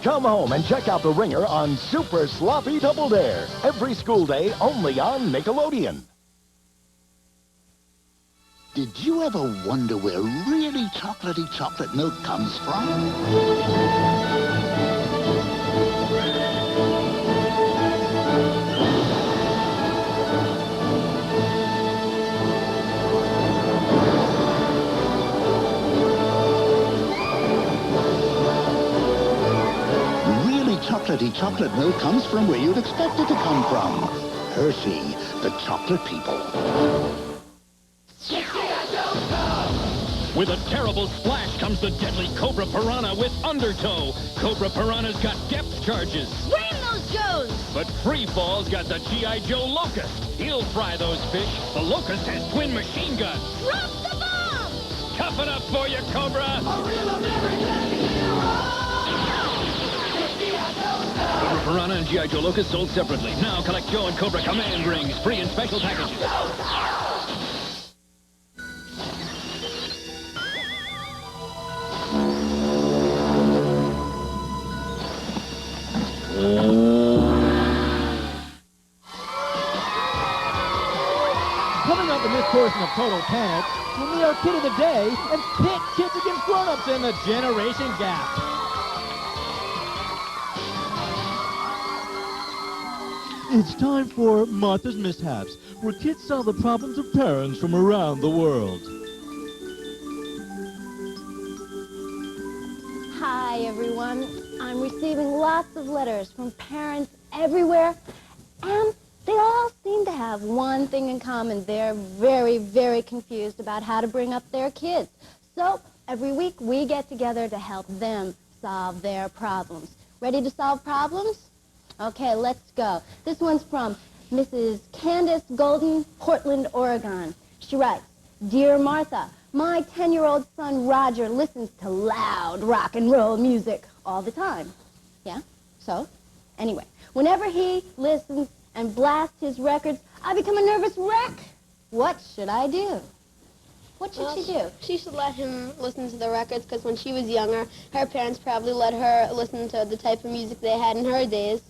come home and check out the ringer on Super Sloppy Double Dare. Every school day, only on Nickelodeon. Did you ever wonder where really chocolatey chocolate milk comes from? Really chocolatey chocolate milk comes from where you'd expect it to come from. Hershey, the chocolate people. With a terrible splash comes the deadly Cobra Piranha with Undertow. Cobra Piranha's got depth charges. Ram those Joes! But Freefall's got the G.I. Joe Locust. He'll fry those fish. The Locust has twin machine guns. Drop the bomb! Tough enough for you, Cobra! A real American hero! Cobra Piranha and G.I. Joe Locust sold separately. Now collect Joe and Cobra command rings, free in special packages. Coming up in this portion of Total Panic, we'll meet our kid of the day and pit kids against grown-ups in the generation gap. It's time for Martha's Mishaps, where kids solve the problems of parents from around the world. Hi, everyone. I'm receiving lots of letters from parents everywhere, and they all seem to have one thing in common. They're very, very confused about how to bring up their kids. So every week we get together to help them solve their problems. Ready to solve problems? Okay, let's go. This one's from Mrs. Candace Golden, Portland, Oregon. She writes, Dear Martha, my 10-year-old son Roger listens to loud rock and roll music all the time. Yeah? So? Anyway, whenever he listens and blasts his records, I become a nervous wreck. What should I do? What should she do? She should let him listen to the records, because when she was younger, her parents probably let her listen to the type of music they had in her days.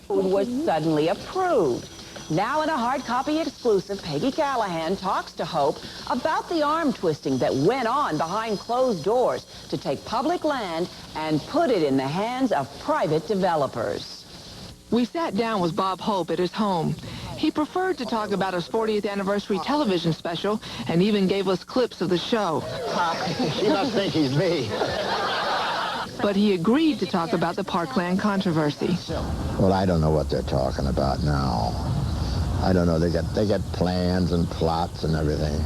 Food was suddenly approved. Now in a hard copy exclusive, Peggy Callahan talks to Hope about the arm twisting that went on behind closed doors to take public land and put it in the hands of private developers. We sat down with Bob Hope at his home. He preferred to talk about his 40th anniversary television special and even gave us clips of the show. She must think he's me. But he agreed to talk about the parkland controversy. Well, I don't know what they're talking about now. I don't know. They get plans and plots and everything.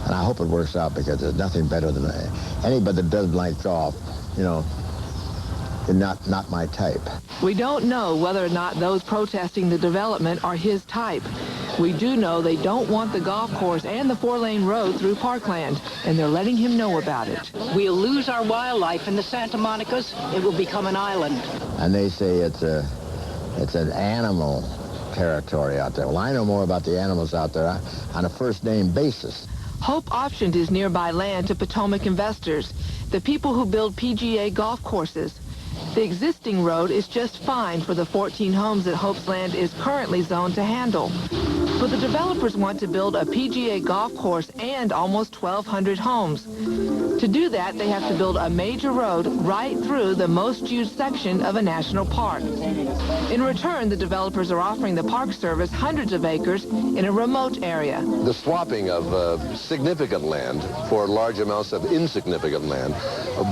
And I hope it works out, because there's nothing better than anybody that doesn't like golf, you know, is not my type. We don't know whether or not those protesting the development are his type. We do know they don't want the golf course and the 4-lane road through parkland, and they're letting him know about it. We'll lose our wildlife in the Santa Monicas. It will become an island. And they say it's an animal territory out there. Well, I know more about the animals out there on a first-name basis. Hope optioned his nearby land to Potomac investors, the people who build PGA golf courses. The existing road is just fine for the 14 homes that Hope's land is currently zoned to handle. But the developers want to build a PGA golf course and almost 1,200 homes. To do that, they have to build a major road right through the most used section of a national park. In return, the developers are offering the Park Service hundreds of acres in a remote area. The swapping of significant land for large amounts of insignificant land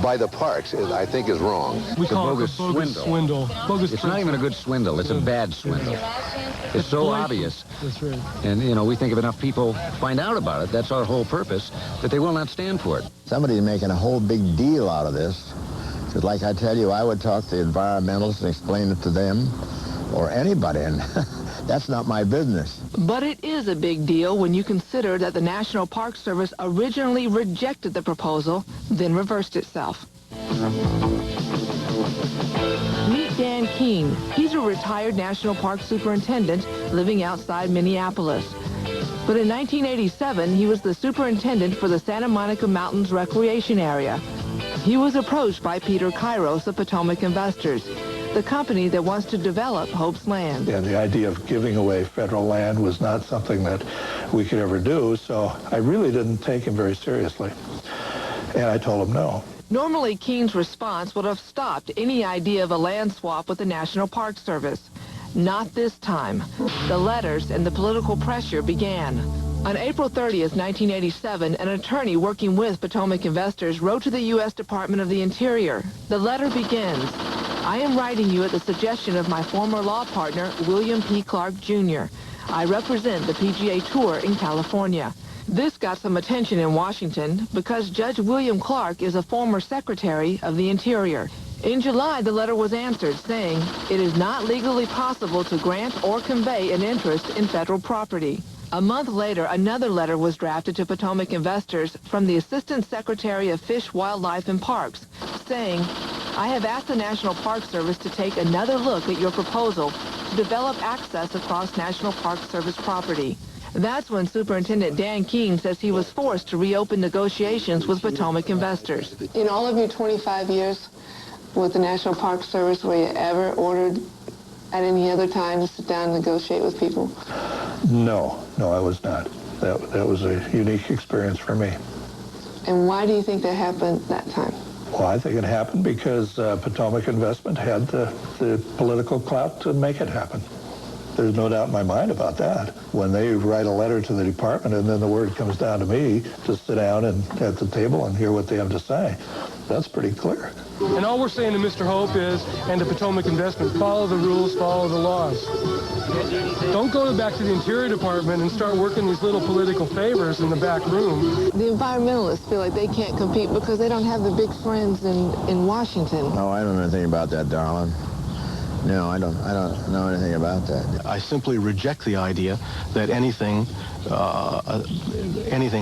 by the parks, I think, is wrong. We call it a bogus swindle. It's not even a good swindle. It's a bad swindle. It's so obvious. That's right. And, you know, we think if enough people find out about it, that's our whole purpose, that they will not stand for it. Somebody's making a whole big deal out of this. Because like I tell you, I would talk to the environmentalists and explain it to them, or anybody, and that's not my business. But it is a big deal when you consider that the National Park Service originally rejected the proposal, then reversed itself. Dan Keene. He's a retired National Park superintendent living outside Minneapolis. But in 1987, he was the superintendent for the Santa Monica Mountains Recreation Area. He was approached by Peter Kairos of Potomac Investors, the company that wants to develop Hope's Land. And the idea of giving away federal land was not something that we could ever do, so I really didn't take him very seriously. And I told him no. Normally, Keene's response would have stopped any idea of a land swap with the National Park Service. Not this time. The letters and the political pressure began. On April 30th, 1987, an attorney working with Potomac Investors wrote to the U.S. Department of the Interior. The letter begins, "I am writing you at the suggestion of my former law partner, William P. Clark, Jr. I represent the PGA Tour in California." This got some attention in Washington because Judge William Clark is a former Secretary of the Interior. In July, the letter was answered, saying, "It is not legally possible to grant or convey an interest in federal property." A month later, another letter was drafted to Potomac Investors from the Assistant Secretary of Fish, Wildlife, and Parks, saying, "I have asked the National Park Service to take another look at your proposal to develop access across National Park Service property." That's when Superintendent Dan Keene says he was forced to reopen negotiations with Potomac Investors. In all of your 25 years with the National Park Service, were you ever ordered at any other time to sit down and negotiate with people? No, I was not. That was a unique experience for me. And why do you think that happened that time? Well, I think it happened because Potomac Investment had the political clout to make it happen. There's no doubt in my mind about that. When they write a letter to the department and then the word comes down to me to sit down and at the table and hear what they have to say, that's pretty clear. And all we're saying to Mr. Hope is, and to Potomac Investment, follow the rules, follow the laws. Don't go back to the Interior Department and start working these little political favors in the back room. The environmentalists feel like they can't compete because they don't have the big friends in Washington. No, I don't know anything about that, darling. No, I don't know anything about that. I simply reject the idea that anything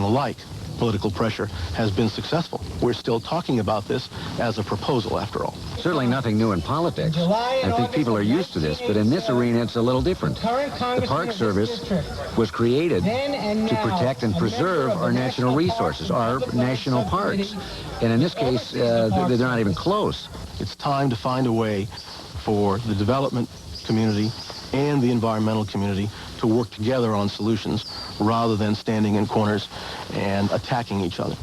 like political pressure has been successful. We're still talking about this as a proposal, after all. Certainly nothing new in politics. I think people are used to this, but in this arena it's a little different. The Park Service was created to protect and preserve our national resources, our national parks. And in this case, they're not even close. It's time to find a way for the development community and the environmental community to work together on solutions rather than standing in corners and attacking each other.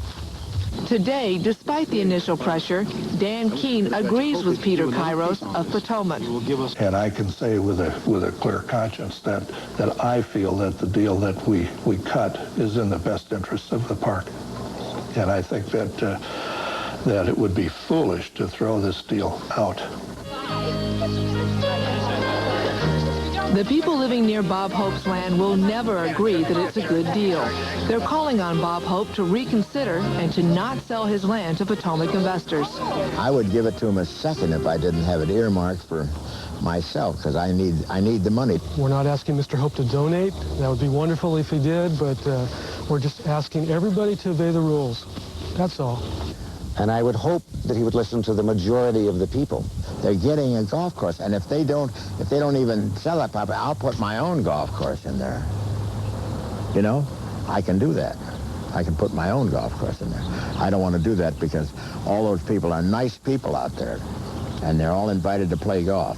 Today, despite the initial pressure, Dan Keene agrees with Peter Kairos of Potomac. And I can say with a clear conscience that I feel that the deal that we cut is in the best interest of the park. And I think that it would be foolish to throw this deal out. The people living near Bob Hope's land will never agree that it's a good deal. They're calling on Bob Hope to reconsider and to not sell his land to Potomac Investors. I would give it to him a second if I didn't have it earmarked for myself, because I need the money. We're not asking Mr. Hope to donate. That would be wonderful if he did, but we're just asking everybody to obey the rules. That's all. And I would hope that he would listen to the majority of the people. They're getting a golf course, and if they don't even sell it, Papa, I'll put my own golf course in there. You know, I can do that. I can put my own golf course in there. I don't want to do that because all those people are nice people out there, and they're all invited to play golf.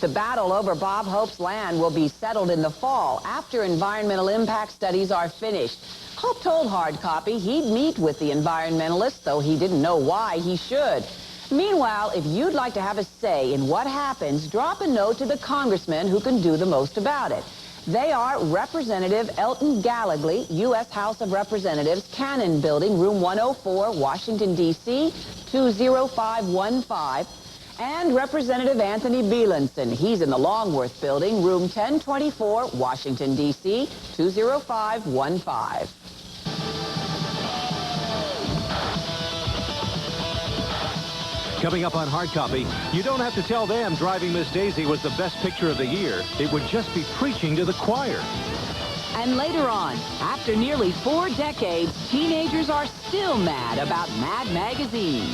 The battle over Bob Hope's land will be settled in the fall after environmental impact studies are finished. Hope told Hard Copy he'd meet with the environmentalists, though he didn't know why he should. Meanwhile, if you'd like to have a say in what happens, drop a note to the congressman who can do the most about it. They are Representative Elton Gallegly, U.S. House of Representatives, Cannon Building, Room 104, Washington, D.C., 20515, and Representative Anthony Bielenson. He's in the Longworth Building, Room 1024, Washington, D.C., 20515. Coming up on Hard Copy, you don't have to tell them Driving Miss Daisy was the best picture of the year. It would just be preaching to the choir. And later on, after nearly 4 decades, teenagers are still mad about Mad Magazine.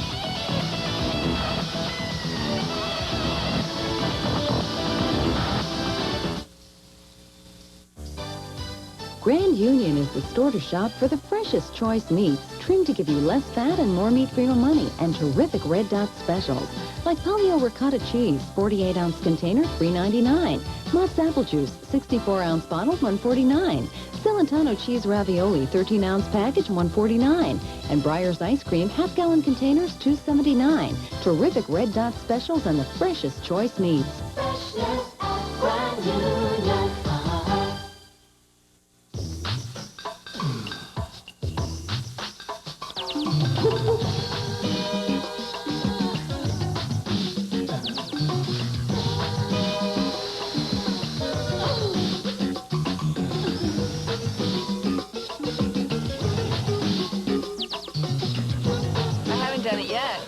Grand Union is the store to shop for the freshest choice meats, trimmed to give you less fat and more meat for your money, and terrific Red Dot specials, like Polio ricotta cheese, 48-ounce container, $3.99. Mott's apple juice, 64-ounce bottle, $1.49. Celentano cheese ravioli, 13-ounce package, $1.49. And Breyer's ice cream, half-gallon containers, $2.79. Terrific Red Dot specials and the freshest choice meats. Freshness at Grand Union. Done it yet,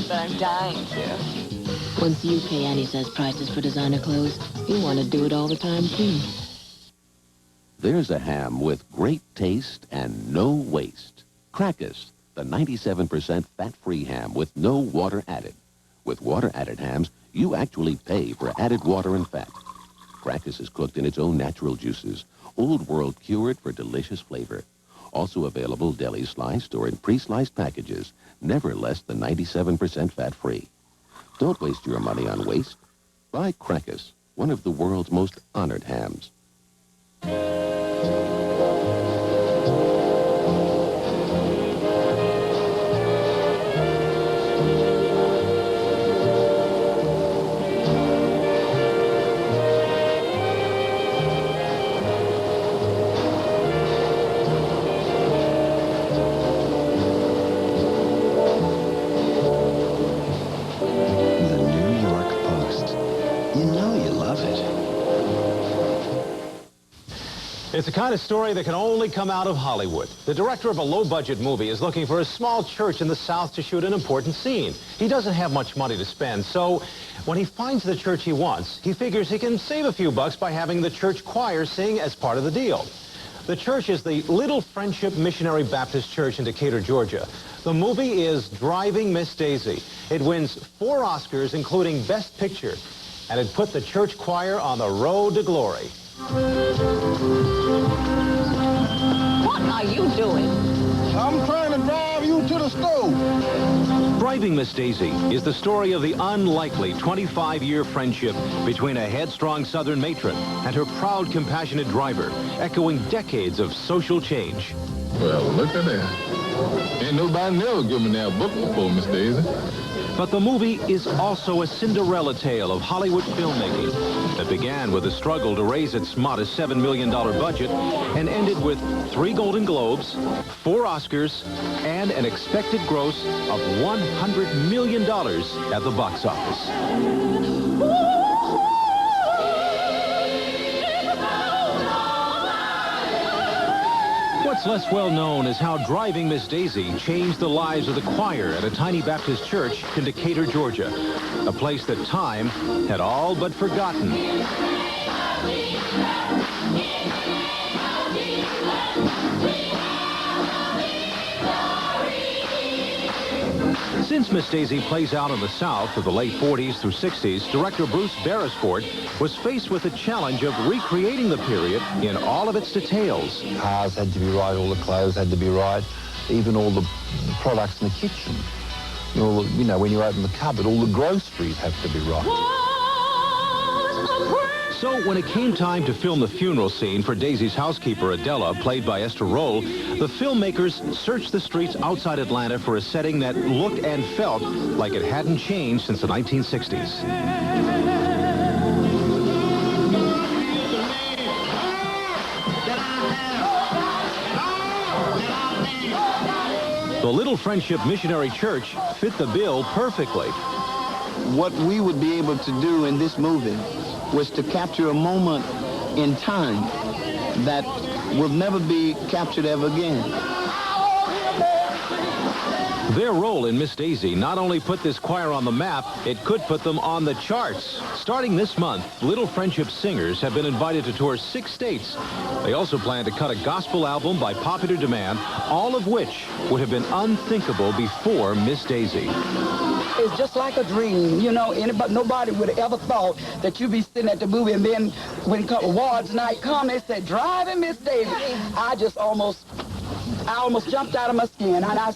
but I'm dying to. Once you pay Annie says prices for designer clothes, you want to do it all the time, too. There's a ham with great taste and no waste. Crackus, the 97% fat-free ham with no water added. With water-added hams, you actually pay for added water and fat. Crackus is cooked in its own natural juices, old world cured for delicious flavor. Also available deli sliced or in pre-sliced packages, never less than 97% fat-free. Don't waste your money on waste. Buy Crackus, one of the world's most honored hams. It's the kind of story that can only come out of Hollywood. The director of a low-budget movie is looking for a small church in the South to shoot an important scene. He doesn't have much money to spend, so when he finds the church he wants, he figures he can save a few bucks by having the church choir sing as part of the deal. The church is the Little Friendship Missionary Baptist Church in Decatur, Georgia. The movie is Driving Miss Daisy. It wins 4 Oscars, including Best Picture, and it put the church choir on the road to glory. What are you doing? I'm trying to drive you to the stove. Driving Miss Daisy is the story of the unlikely 25-year friendship between a headstrong Southern matron and her proud, compassionate driver, echoing decades of social change. Well, look at that. Ain't nobody never given me that book before, Miss Daisy. But the movie is also a Cinderella tale of Hollywood filmmaking that began with a struggle to raise its modest $7 million budget and ended with 3 Golden Globes, 4 Oscars, and an expected gross of $100 million at the box office. What's less well known is how Driving Miss Daisy changed the lives of the choir at a tiny Baptist church in Decatur, Georgia, a place that time had all but forgotten. Since Miss Daisy plays out in the South of the late 40s through 60s, director Bruce Beresford was faced with the challenge of recreating the period in all of its details. The cars had to be right, all the clothes had to be right, even all the products in the kitchen. You know, when you open the cupboard, all the groceries have to be right. So when it came time to film the funeral scene for Daisy's housekeeper, Adela, played by Esther Roll, the filmmakers searched the streets outside Atlanta for a setting that looked and felt like it hadn't changed since the 1960s. The Little Friendship Missionary Church fit the bill perfectly. What we would be able to do in this movie was to capture a moment in time that will never be captured ever again. Their role in Miss Daisy not only put this choir on the map, it could put them on the charts. Starting this month, Little Friendship singers have been invited to tour 6 states. They also plan to cut a gospel album by popular demand, all of which would have been unthinkable before Miss Daisy. It's just like a dream, you know. Nobody would have ever thought that you'd be sitting at the movie, and then when awards night come, they said, "Driving Miss Davis." I almost jumped out of my skin, and I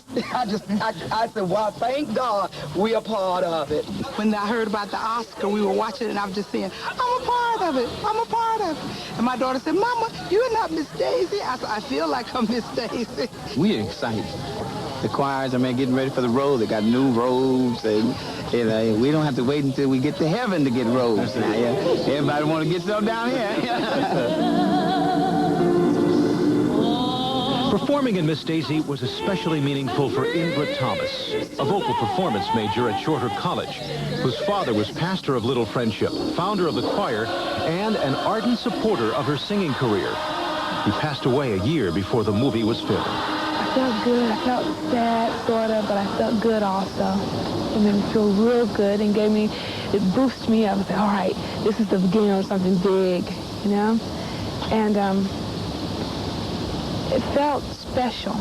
said, "Well, thank God we're a part of it." When I heard about the Oscar, we were watching it, and I was just saying, "I'm a part of it. I'm a part of it." And my daughter said, "Mama, you're not Miss Daisy." I said, "I feel like I'm Miss Daisy." We're excited. The choirs are getting ready for the road. They got new robes, and we don't have to wait until we get to heaven to get robes now. Yeah. Everybody want to get some down here. Performing in Miss Daisy was especially meaningful for Ingrid Thomas, a vocal performance major at Shorter College, whose father was pastor of Little Friendship, founder of the choir, and an ardent supporter of her singing career. He passed away a year before the movie was filmed. I felt good. I felt sad, sort of, but I felt good also. It made me feel real good and it boosted me up. I said, all right, this is the beginning of something big, you know? And it felt special,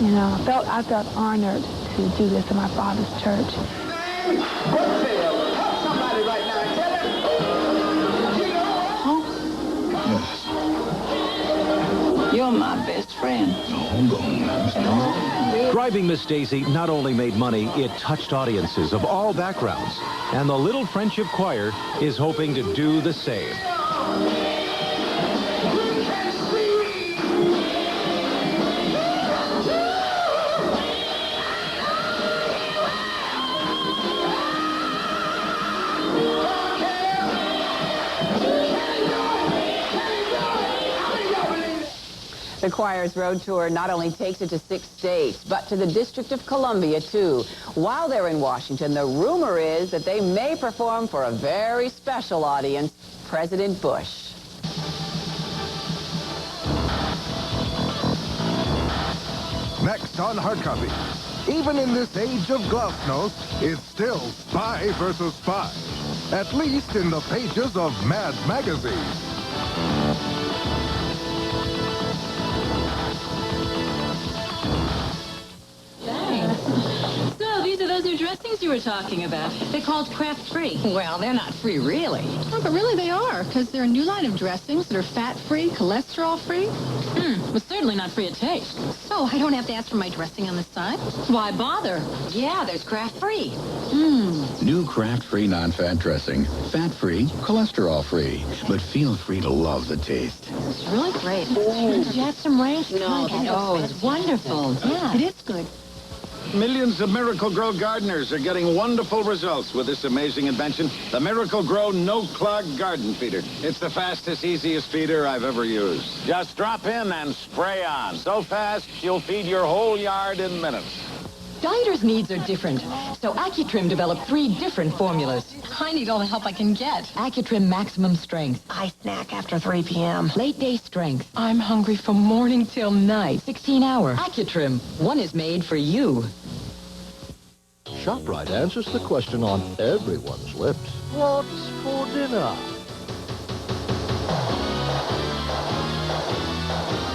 you know. I felt honored to do this in my father's church. Somebody right now, tell him. You know? Yes. You're my best friend. Driving Miss Daisy not only made money, it touched audiences of all backgrounds. And the Little Friendship Choir is hoping to do the same. The choir's road tour not only takes it to 6 states, but to the District of Columbia, too. While they're in Washington, the rumor is that they may perform for a very special audience, President Bush. Next on Hard Copy. Even in this age of glasnost, it's still spy versus spy. At least in the pages of Mad magazine. So, these are those new dressings you were talking about. They're called craft-free. Well, they're not free, really. Oh, but really they are, because they're a new line of dressings that are fat-free, cholesterol-free. But certainly not free of taste. So, I don't have to ask for my dressing on the side? Why bother? Yeah, there's craft-free. New craft-free non-fat dressing. Fat-free, cholesterol-free. But feel free to love the taste. It's really great. Did you have some ranch? No. Oh, it's wonderful. Yeah, it is good. Millions of Miracle Grow gardeners are getting wonderful results with this amazing invention, the Miracle Grow No-Clog Garden Feeder. It's the fastest, easiest feeder I've ever used. Just drop in and spray on. So fast, you'll feed your whole yard in minutes. Dieters' needs are different, so AccuTrim developed 3 different formulas. I need all the help I can get. AccuTrim Maximum Strength. I snack after 3 p.m. Late Day Strength. I'm hungry from morning till night. 16-hour. AccuTrim. One is made for you. ShopRite answers the question on everyone's lips. What's for dinner?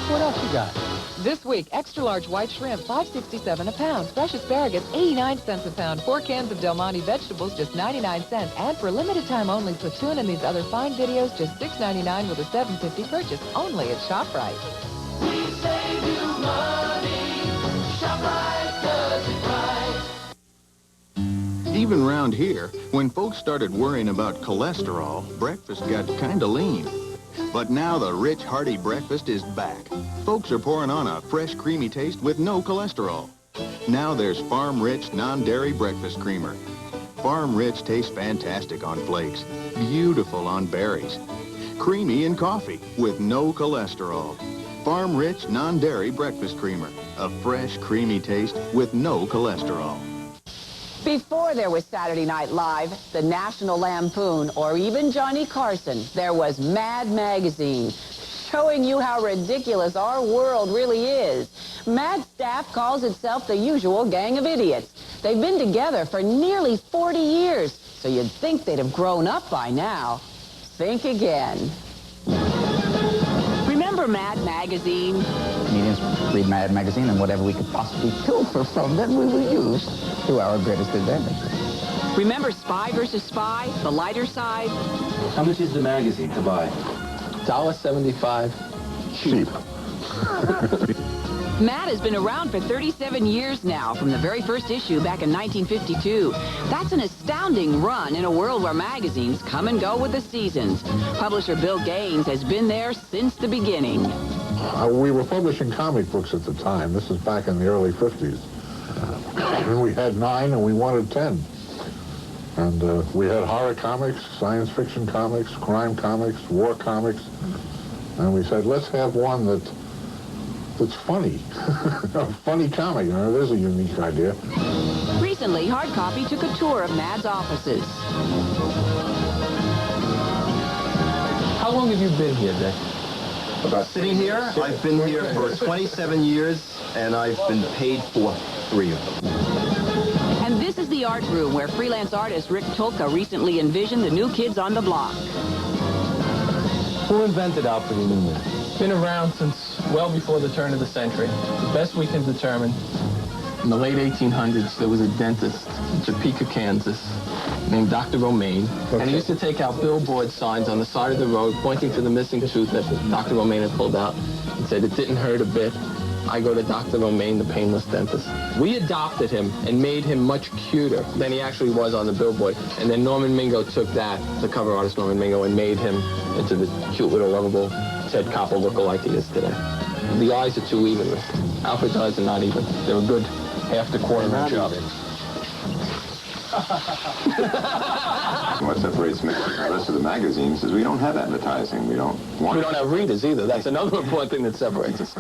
What else you got? This week, extra large white shrimp, $5.67 a pound. Fresh asparagus, 89 cents a pound. 4 cans of Del Monte vegetables, just 99 cents. And for limited time only, Platoon and these other fine videos, just $6.99 with a $7.50 purchase. Only at ShopRite. We save you money. ShopRite does it right. Even round here, when folks started worrying about cholesterol, breakfast got kinda lean. But now the rich, hearty breakfast is back. Folks are pouring on a fresh, creamy taste with no cholesterol. Now there's Farm Rich Non-Dairy Breakfast Creamer. Farm Rich tastes fantastic on flakes, beautiful on berries, creamy in coffee with no cholesterol. Farm Rich Non-Dairy Breakfast Creamer. A fresh, creamy taste with no cholesterol. Before there was Saturday Night Live, the National Lampoon, or even Johnny Carson, there was Mad Magazine, showing you how ridiculous our world really is. Mad staff calls itself the usual gang of idiots. They've been together for nearly 40 years, so you'd think they'd have grown up by now. Think again. Remember Mad Magazine? comedians read Mad magazine, and whatever we could possibly pilfer from them, we will use to our greatest advantage. Remember Spy versus Spy, the lighter side? How much is the magazine to buy? $1.75. Cheap. Mad has been around for 37 years now, from the very first issue back in 1952. That's an astounding run in a world where magazines come and go with the seasons. Publisher Bill Gaines has been there since the beginning. We were publishing comic books at the time. This is back in the early 50s. And we had 9 and we wanted 10. And we had horror comics, science fiction comics, crime comics, war comics. And we said, let's have one that's funny. A funny comic. You know, there's a unique idea. Recently, Hard Copy took a tour of Mad's offices. How long have you been here, Dick? About sitting here? I've been here for 27 years, and I've been paid for 3 of them. And this is the art room where freelance artist Rick Tolka recently envisioned the New Kids on the Block. Who invented Alfred E. Newman? Been around since well before the turn of the century. The best we can determine. In the late 1800s, there was a dentist in Topeka, Kansas, named Dr. Romaine. Okay. And he used to take out billboard signs on the side of the road pointing to the missing tooth that Dr. Romaine had pulled out. He said it didn't hurt a bit. I go to Dr. Romaine, the painless dentist. We adopted him and made him much cuter than he actually was on the billboard. And then Norman Mingo took that, the cover artist Norman Mingo, and made him into the cute little lovable Ted Koppel lookalike he is today. The eyes are too even. Alfred's eyes are not even. They're a good half to quarter inch up. What separates me from the rest of the magazines is we don't have advertising. We don't have readers either. That's another important thing that separates us.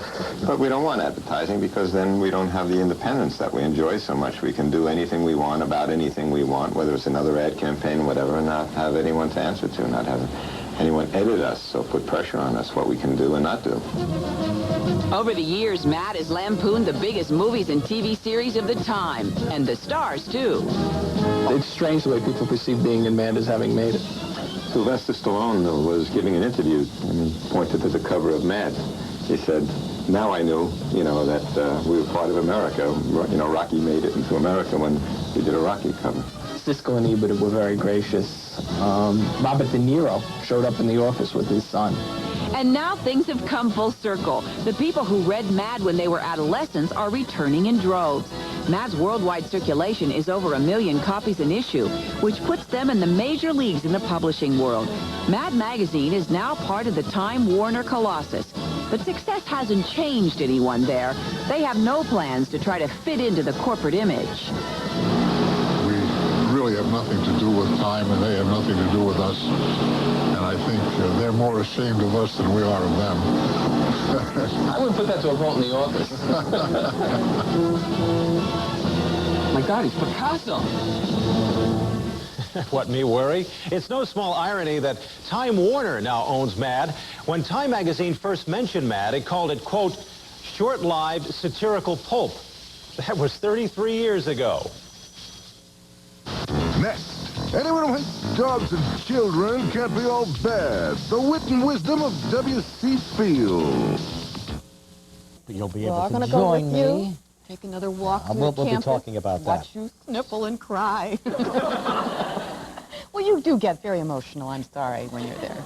But we don't want advertising because then we don't have the independence that we enjoy so much. We can do anything we want about anything we want, whether it's another ad campaign, whatever, and not have anyone to answer to, not have anyone edit us or put pressure on us what we can do and not do. Over the years, Mad has lampooned the biggest movies and TV series of the time, and the stars, too. It's strange the way people perceive being in Mad as having made it. Sylvester Stallone was giving an interview and he pointed to the cover of Mad. He said, now I knew, that we were part of America. Rocky made it into America when we did a Rocky cover. Siskel and Ebert were very gracious. Robert De Niro showed up in the office with his son. And now things have come full circle. The people who read Mad when they were adolescents are returning in droves. Mad's worldwide circulation is over 1 million copies an issue, which puts them in the major leagues in the publishing world. Mad magazine is now part of the Time Warner Colossus. But success hasn't changed anyone there. They have no plans to try to fit into the corporate image. We really have nothing to do with Time, and they have nothing to do with us. And I think they're more ashamed of us than we are of them. I wouldn't put that to a vote in the office. My God, he's Picasso. What, me worry? It's no small irony that Time Warner now owns Mad. When Time magazine first mentioned Mad, it called it, quote, short-lived satirical pulp. That was 33 years ago. Next, anyone who hates dogs and children can't be all bad. The wit and wisdom of W.C. Fields. You'll be able to join me. Take another walk through We'll the be campus, talking about that. watch you sniffle and cry. Well, you do get very emotional, I'm sorry, when you're there.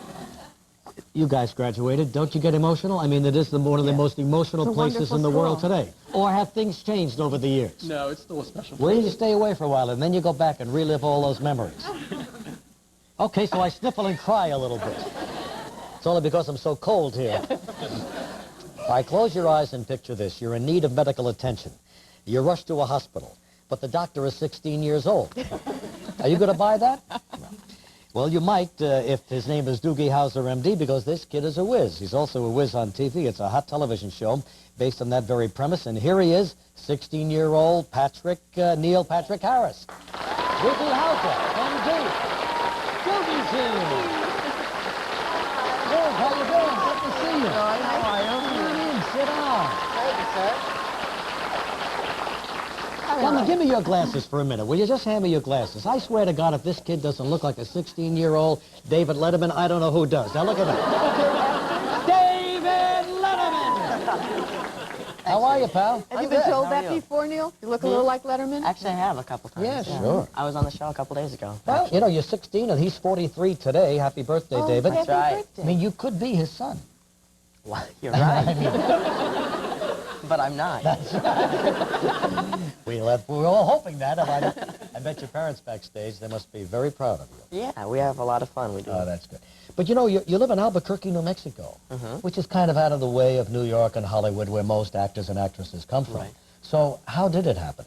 You guys graduated. Don't you get emotional? I mean, it is one of the most emotional places in the world today. Or have things changed over the years? No, it's still a special place. Well, you stay away for a while, and then you go back and relive all those memories. Okay, so I sniffle and cry a little bit. It's only because I'm so cold here. All right, close your eyes and picture this. You're in need of medical attention. You're rushed to a hospital, but the doctor is 16 years old. Are you going to buy that? No. Well, you might if his name is Doogie Howser, MD, because this kid is a whiz. He's also a whiz on TV. It's a hot television show based on that very premise. And here he is, 16-year-old Neil Patrick Harris. Doogie Howser, MD. Doogie's here. Good, how you doing? Good to see you. How are you? Come on in, sit down. Thank you, sir. Tell me, give me your glasses for a minute. Will you just hand me your glasses? I swear to God, if this kid doesn't look like a 16-year-old David Letterman, I don't know who does. Now look at that. David Letterman! How are you, pal? Have you been told that before, Neil? You look a little like Letterman? Actually, I have a couple times. Yeah, sure. I was on the show a couple days ago. Well, you know, you're 16 and he's 43 today. Happy birthday, David. That's right. I mean, you could be his son. Well, you're right. But I'm not. We were all hoping that. I bet your parents backstage, they must be very proud of you. Yeah, we have a lot of fun. We do. Oh, that's good. But you know, you live in Albuquerque, New Mexico, which is kind of out of the way of New York and Hollywood, where most actors and actresses come from. Right. So how did it happen?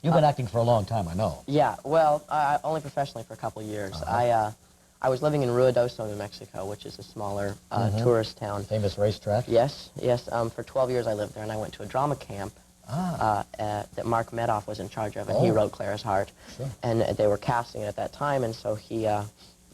You've been acting for a long time, I know. Yeah, well, only professionally for a couple of years. I was living in Ruidoso, New Mexico, which is a smaller tourist town. Famous racetrack? Yes, yes. For 12 years I lived there, and I went to a drama camp that Mark Medoff was in charge of, and he wrote Clara's Heart. Sure. And they were casting it at that time, and so he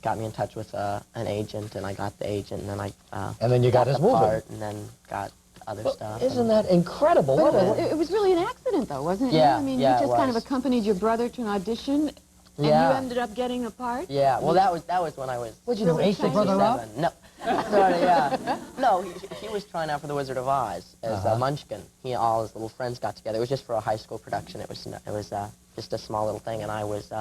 got me in touch with an agent, and I got the agent, and then I and then you got his the movie. part, and then got other stuff. Isn't that incredible? But What it was really an accident, though, wasn't it? Yeah, I mean, yeah, you it just kind of was. accompanied your brother to an audition, and Yeah. you ended up getting a part? Yeah, well, that was when I was. What'd you do, ace your brother out? 27. No, sorry, yeah. No, he was trying out for The Wizard of Oz as Munchkin. All his little friends got together. It was just for a high school production. It was just a small little thing, and I was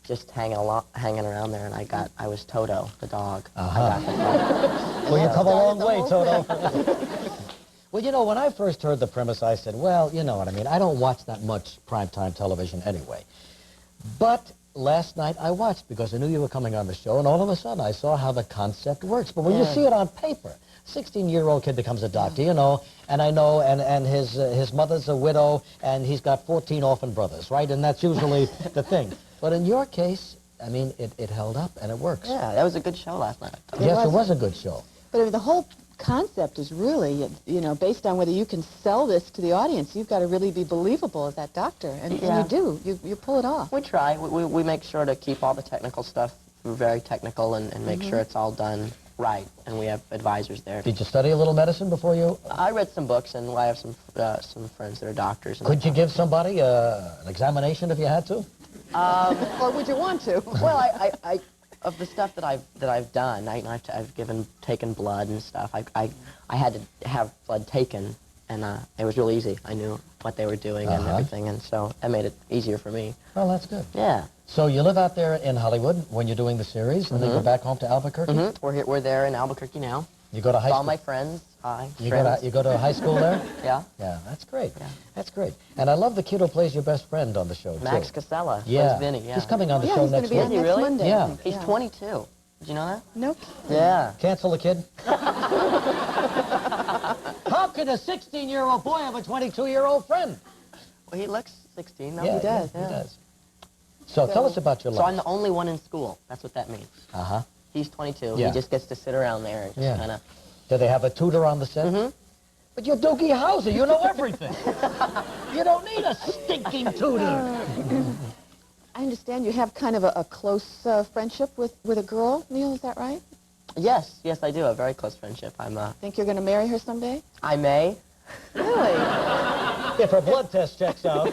just hanging around there, and I was Toto, the dog. I got the part. Well, you come a long way, Toto. Well, you know, when I first heard the premise, I said, well, you know what I mean. I don't watch that much primetime television anyway. But last night I watched because I knew you were coming on the show, and all of a sudden I saw how the concept works. But when you see it on paper, 16-year-old kid becomes a doctor, you know, and I know, and his mother's a widow, and he's got 14 orphan brothers, right? And that's usually the thing. But in your case, I mean, it held up, and it works. Yeah, that was a good show last night. Yes, it was a good show. But the whole concept is really, you know, based on whether you can sell this to the audience. You've got to really be believable as that doctor, and you do. You pull it off. We try. We make sure to keep all the technical stuff very technical and make sure it's all done right, and we have advisors there. Did you study a little medicine before you? I read some books, and I have some friends that are doctors. And Could you give somebody an examination if you had to? Or would you want to? Well, I of the stuff that I've done, I've taken blood and stuff. I had to have blood taken, and it was real easy. I knew what they were doing and everything, and so that made it easier for me. Well, that's good. Yeah. So you live out there in Hollywood when you're doing the series, and then go back home to Albuquerque? We're there in Albuquerque now. You go to high With school? all my friends. Hi. You go to high school there? Yeah. Yeah, that's great. Yeah. That's great. And I love the kid who plays your best friend on the show, Max too. Casella. Yeah. Plays Vinny, yeah. He's coming on the Yeah, show he's gonna next be week. on next really? Monday, I Yeah. think. He's Yeah. 22. Did you know that? Nope. Yeah. Cancel the kid. How could a 16-year-old boy have a 22-year-old friend? Well, he looks 16. No, Yeah, he does. He does. So tell us about your life. So I'm the only one in school. That's what that means. Uh-huh. He's 22. Yeah. He just gets to sit around there and just kind of... Do they have a tutor on the set? Mm-hmm. But you're Doogie Howser. You know everything. You don't need a stinking tutor. I understand you have kind of a close friendship with a girl, Neil, is that right? Yes, yes, I do. A very close friendship. Think you're going to marry her someday? I may. Really? If her blood test checks out.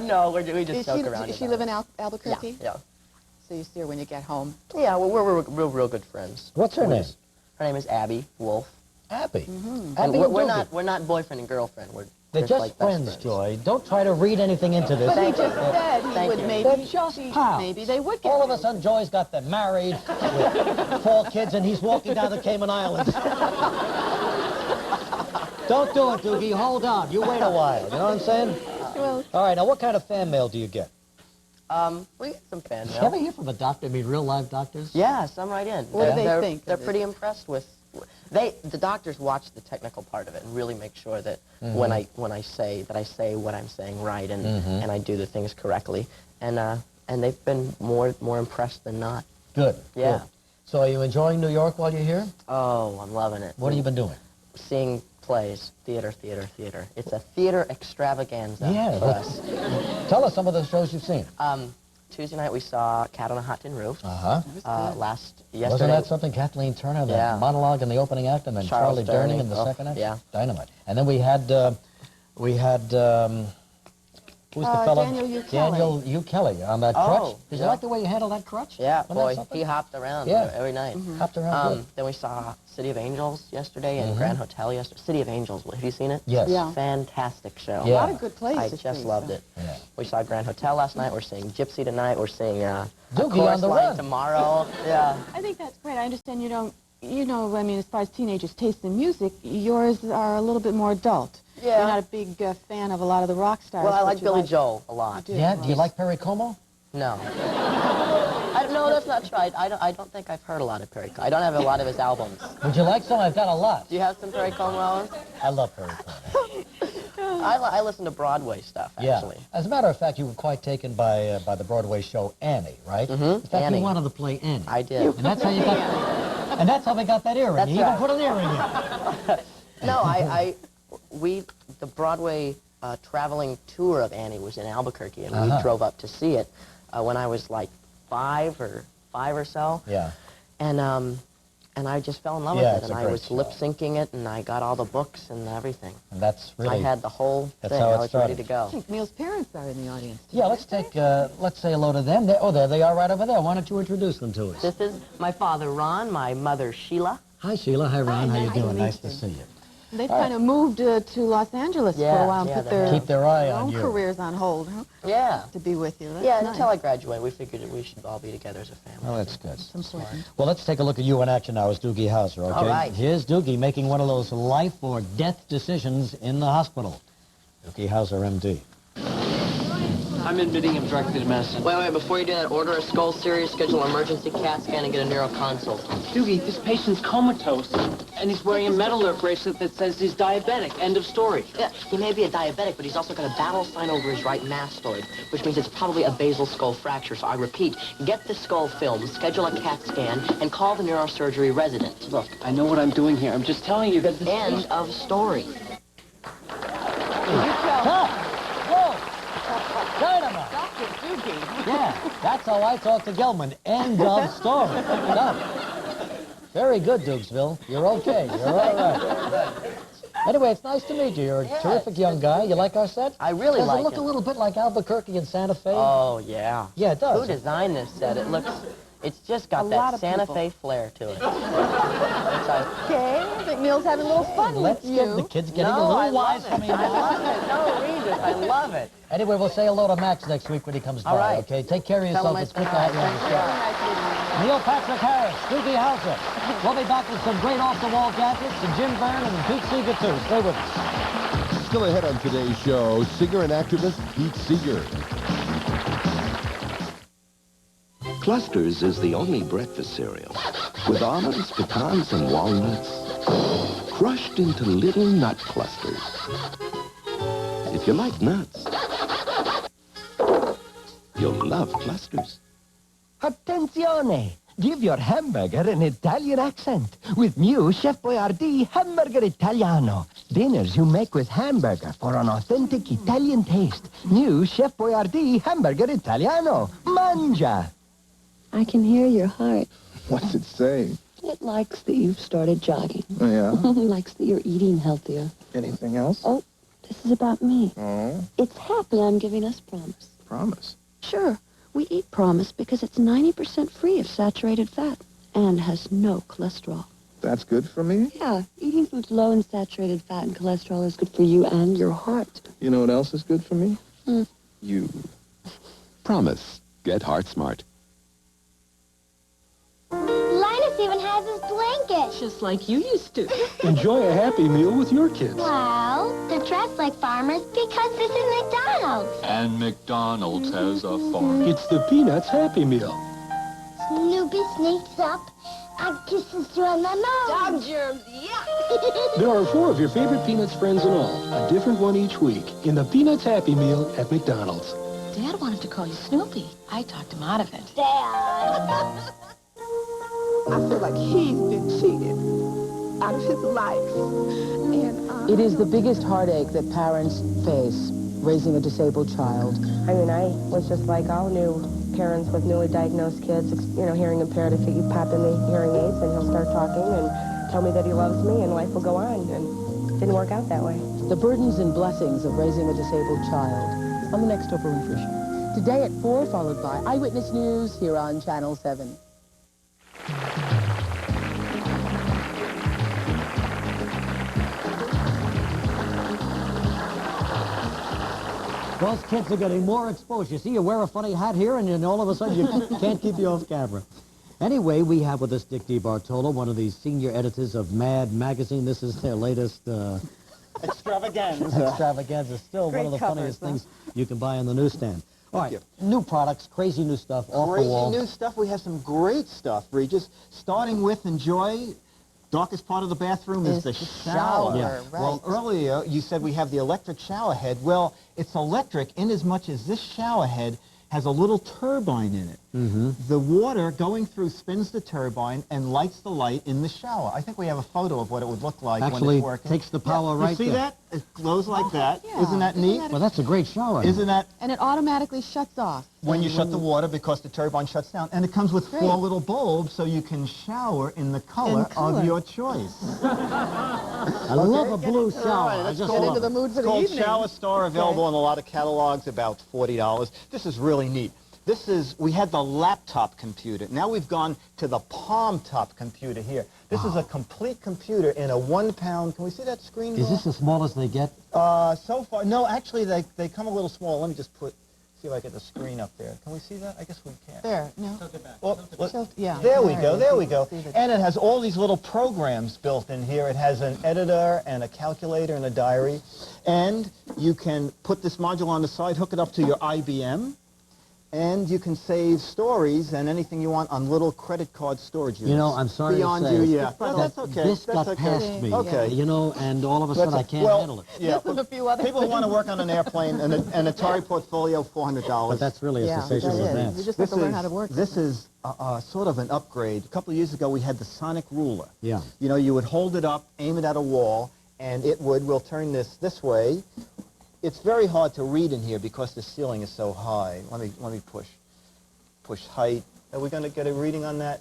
No, we just joke around. Does she live in Albuquerque? Yeah. So you see her when you get home? Yeah, well, we're real good friends. What's her name? Her name is Abby Wolf. Abby. And Abby we're not boyfriend and girlfriend. They're just like best friends, Joy. Don't try to read anything into this. But he just said he would maybe... They're just pals. Maybe they would get All of a sudden, Joy's got them married with 4 kids, and he's walking down the Cayman Islands. Don't do it, Doogie. Hold on. You wait a while. You know what I'm saying? Well, all right, now what kind of fan mail do you get? We get some fan mail. You ever hear from a doctor, I mean real live doctors? Yeah, some right in. What do they think? They're pretty impressed with... The doctors watch the technical part of it and really make sure that when I say what I'm saying right and I do the things correctly. And they've been more impressed than not. Good. Yeah. Good. So are you enjoying New York while you're here? Oh, I'm loving it. What have you been doing? Seeing plays, theater. It's a theater extravaganza for us. Tell us some of the shows you've seen. Tuesday night we saw Cat on a Hot Tin Roof. Yesterday. Yesterday. Wasn't that something? Kathleen Turner, the monologue in the opening act, and then Charlie Durning in the second act? Yeah. Dynamite. And then we had Who's the fellow? Daniel U. Kelly. Daniel U. Kelly on that crutch. Did you yeah. like the way you handled that crutch? Yeah, Wasn't that boy, something? he hopped around every night. Hopped around good. Then we saw City of Angels yesterday and Grand Hotel yesterday. City of Angels, have you seen it? Yes. Yeah. Fantastic show. A lot of good plays. I this just week, loved so. it. Yeah. We saw Grand Hotel last night. We're seeing Gypsy tonight. We're seeing Doogie Chorus on the Line Run. tomorrow. Yeah. I think that's great. I understand you don't, I mean, as far as teenagers' taste in music, yours are a little bit more adult. Yeah. You're not a big fan of a lot of the rock stars. Well, I but like you Billy Joel a lot. do, Yeah, right. do you like Perry Como? No. No, that's not true. I don't think I've heard a lot of Perry Como. I don't have a lot of his albums. Would you like some? I've got a lot. Do you have some Perry Como? I love Perry Como. I listen to Broadway stuff, actually. Yeah. As a matter of fact, you were quite taken by the Broadway show Annie, right? Mm-hmm. In fact, Annie. you wanted to play Annie. I did. And that's how you got. And that's how they got that earring. That's You right. even put an earring in. No, the Broadway traveling tour of Annie was in Albuquerque, and we drove up to see it when I was like five or so. Yeah. And I just fell in love with it, and I was lip-syncing it, and I got all the books and everything. And that's really... I had the whole that's thing. how I it was started. ready to go. I think Neil's parents are in the audience. Yeah, let's say hello to them. There they are right over there. Why don't you introduce them to us? This is my father, Ron, my mother, Sheila. Hi, Sheila. Hi, Ron. How you doing? Nice to see you. They've kind of moved to Los Angeles for a while and put their keep their eye on own you. careers on hold. Huh? Yeah. To be with you. That's Yeah, nice. until I graduate, we figured that we should all be together as a family. Well, that's good. It's important. Well, let's take a look at you in action now as Doogie Howser, okay? All right. Here's Doogie making one of those life or death decisions in the hospital. Doogie Howser, MD. I'm admitting him directly to medicine. Wait, before you do that, order a skull series, schedule an emergency CAT scan, and get a neuro consult. Doogie, this patient's comatose, and he's wearing a metal alert bracelet that says he's diabetic. End of story. Yeah, he may be a diabetic, but he's also got a battle sign over his right mastoid, which means it's probably a basal skull fracture. So I repeat, get the skull film, schedule a CAT scan, and call the neurosurgery resident. Look, I know what I'm doing here. I'm just telling you that this End of story. Dynamite. Dr. Doogie. Yeah, that's how I talk to Gelman. End of story. Done. Very good, Dukesville. You're okay. You're all right. Anyway, it's nice to meet you. You're a terrific young guy. You like our set? I really like it. Does it look a little bit like Albuquerque and Santa Fe? Oh, yeah. Yeah, it does. Who designed this set? It's just got A lot that of Santa people. Fe flair to it. Okay, I think Neil's having a little fun Let's with get you. the kids getting No, a little I wise love from it. me I now. love it. No, Regis, I love it. Anyway, we'll say hello to Max next week when he comes by, All right. okay? Take care of Tell him yourself. I It's good said to have you hi. on the show. Neil Patrick Harris, Doogie Howser. We'll be back with some great off-the-wall gadgets and Jim Byrne and Pete Seeger, too. Stay with us. Still ahead on today's show, singer and activist Pete Seeger. Clusters is the only breakfast cereal with almonds, pecans, and walnuts crushed into little nut clusters. If you like nuts, you'll love clusters. Attenzione! Give your hamburger an Italian accent with new Chef Boyardee Hamburger Italiano. Dinners you make with hamburger for an authentic Italian taste. New Chef Boyardee Hamburger Italiano. Mangia! I can hear your heart. What's it saying? It likes that you've started jogging. Oh, yeah? Likes that you're eating healthier. Anything else? Oh, this is about me. Oh, It's happy I'm giving us Promise. promise. Sure, we eat Promise because it's 90% free of saturated fat and has no cholesterol. That's good for me? Yeah, eating foods low in saturated fat and cholesterol is good for you and your heart. You know what else is good for me? You. Promise. Get Heart Smart. Linus even has his blanket. Just like you used to. Enjoy a Happy Meal with your kids. Well, they're dressed like farmers because this is McDonald's. And McDonald's has a farm. It's the Peanuts Happy Meal. Snoopy sneaks up and kisses you on the nose. Dog germs, yeah. There are 4 of your favorite Peanuts friends in all, a different one each week, in the Peanuts Happy Meal at McDonald's. Dad wanted to call you Snoopy. I talked him out of it. Dad. I feel like he's been cheated out of his life. And It is the biggest heartache that parents face, raising a disabled child. I mean, I was just like all new parents with newly diagnosed kids, hearing impaired. If you pop in the hearing aids and he'll start talking and tell me that he loves me and life will go on. And it didn't work out that way. The burdens and blessings of raising a disabled child. on the next Oprah Winfrey Show. Today at 4, followed by Eyewitness News here on Channel 7. Those kids are getting more exposure. See, you wear a funny hat here, and then all of a sudden you can't keep you off camera. Anyway, we have with us Dick DeBartolo, one of the senior editors of Mad magazine. This is their latest extravaganza. Extravaganza. Still Great one of the covers, funniest huh? things you can buy on the newsstand. All right, you. new products, crazy new stuff, off the wall. Crazy new stuff. We have some great stuff, Regis. Starting with, enjoy, darkest part of the bathroom is the shower. Yeah. Right. Well, earlier you said we have the electric shower head. Well, it's electric in as much as this shower head has a little turbine in it. Mm-hmm. The water going through spins the turbine and lights the light in the shower. I think we have a photo of what it would look like when Actually, it's working. takes the power right You see there. that? It glows like that. yeah. Isn't that neat? Well, that's a great shower. Isn't that? And it automatically shuts off. When you shut the water because the turbine shuts down. And it comes with Great. 4 little bulbs so you can shower in the color of your choice. I love a blue shower. Right, I let's just get love into it. the mood for the evening. It's called Shower Star, available in a lot of catalogs, about $40. This is really neat. We had the laptop computer. Now we've gone to the palm top computer here. This is a complete computer in a 1-pound, can we see that screen? Is this the smallest they get? So far, no, actually they come a little small. Let me just see if I get the screen up there. Can we see that? I guess we can't. There, no. Yeah. There we go, there we go. And it has all these little programs built in here. It has an editor and a calculator and a diary. And you can put this module on the side, hook it up to your IBM, and you can save stories and anything you want on little credit card storage units. You know, I'm sorry Beyond to say, you, yeah. That's okay. This That's got okay. past me. Okay. You know, and all of a sudden I can't handle it. Yeah, A few other people who want to work on an airplane, an Atari Portfolio, $400. But that's really a sensational advance. You just have to learn how to work. This is sort of an upgrade. A couple of years ago, we had the sonic ruler. Yeah. You know, you would hold it up, aim it at a wall, and we'll turn this way. It's very hard to read in here because the ceiling is so high. Let me push height. Are we going to get a reading on that?